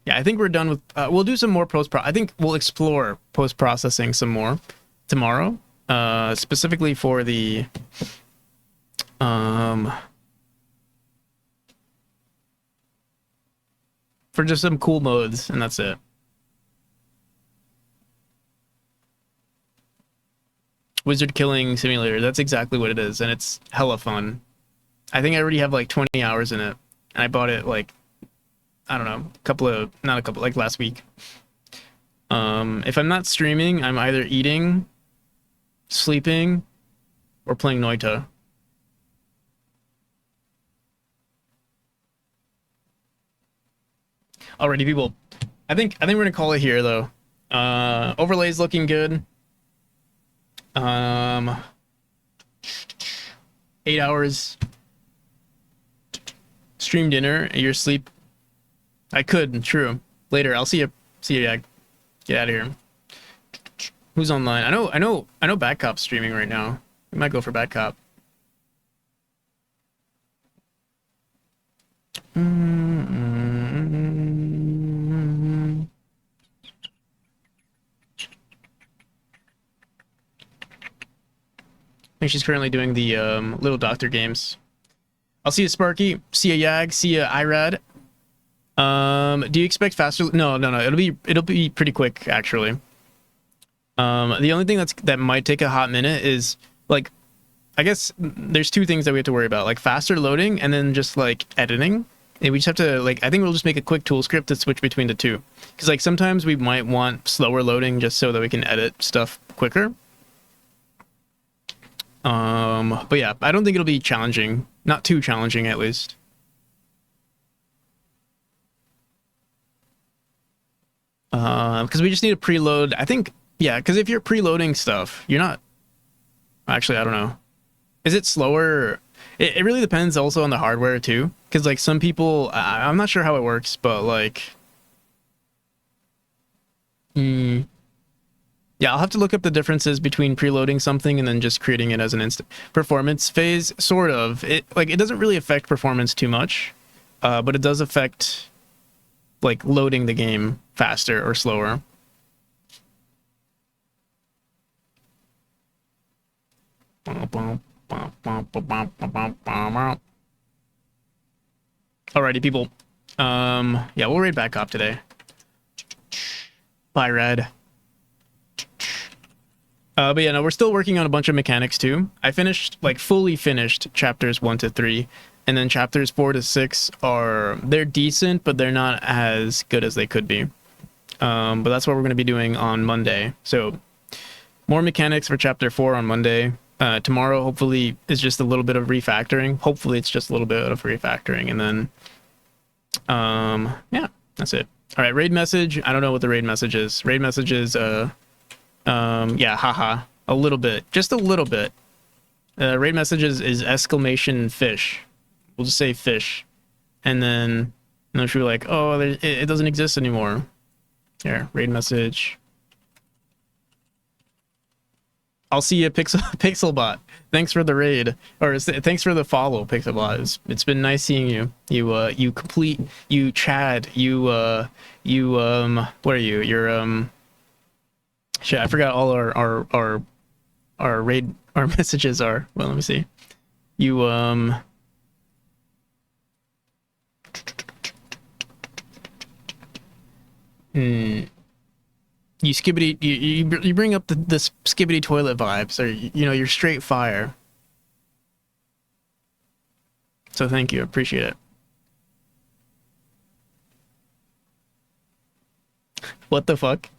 I think we're done with we'll do some more I think we'll explore post-processing some more tomorrow. Specifically for the for just some cool modes, and that's it. Wizard killing simulator. That's exactly what it is, and it's hella fun. I think I already have like 20 hours in it, and I bought it like, I don't know, like last week. If I'm not streaming, I'm either eating, sleeping, or playing Noita. Alrighty, people. I think we're gonna call it here though. Overlay's looking good. 8 hours. Stream dinner. Your sleep. I could. True. Later. I'll see you. See you. Yeah. Get out of here. Who's online? I know. Bad Cop's streaming right now. We might go for Bad Cop. I think she's currently doing the Little Doctor games. I'll see you, Sparky. See you, Yag. See you, Irad. Do you expect faster? No. It'll be pretty quick, actually. The only thing that might take a hot minute is, like, I guess there's two things that we have to worry about, like faster loading and then just like editing. And we just have to, like, I think we'll just make a quick tool script to switch between the two, because like sometimes we might want slower loading just so that we can edit stuff quicker. But yeah, I don't think it'll be challenging. Not too challenging, at least. Because we just need to preload. I think, yeah, because if you're preloading stuff, you're not... Actually, I don't know. Is it slower? It really depends also on the hardware, too. Because, like, some people... I'm not sure how it works, but, like... Yeah, I'll have to look up the differences between preloading something and then just creating it as an instant performance phase. Sort of. It doesn't really affect performance too much, but it does affect like loading the game faster or slower. Alrighty, people. Yeah, we'll raid Back Cop today. Bye, Red. But yeah, no, we're still working on a bunch of mechanics too. I finished, like, fully finished chapters 1 to 3, and then chapters 4 to 6 they're decent, but they're not as good as they could be. But that's what we're going to be doing on Monday. So more mechanics for chapter 4 on Monday. Tomorrow, hopefully, is just a little bit of refactoring. Hopefully, it's just a little bit of refactoring, and then, yeah, that's it. All right, raid message. I don't know what the raid message is. Raid message is, yeah, haha, a little bit, just a little bit. Raid messages is exclamation fish. We'll just say fish, and then if you're like, oh, it doesn't exist anymore. Here, raid message. I'll see you, Pixelbot. Thanks for the raid, or thanks for the follow, Pixelbot. It's been nice seeing you. You Chad. What are you? You're Shit, I forgot all our raid, our messages are. Well, let me see. You you skibbity, you bring up the skibbity toilet vibes, or you're straight fire. So thank you, appreciate it. What the fuck?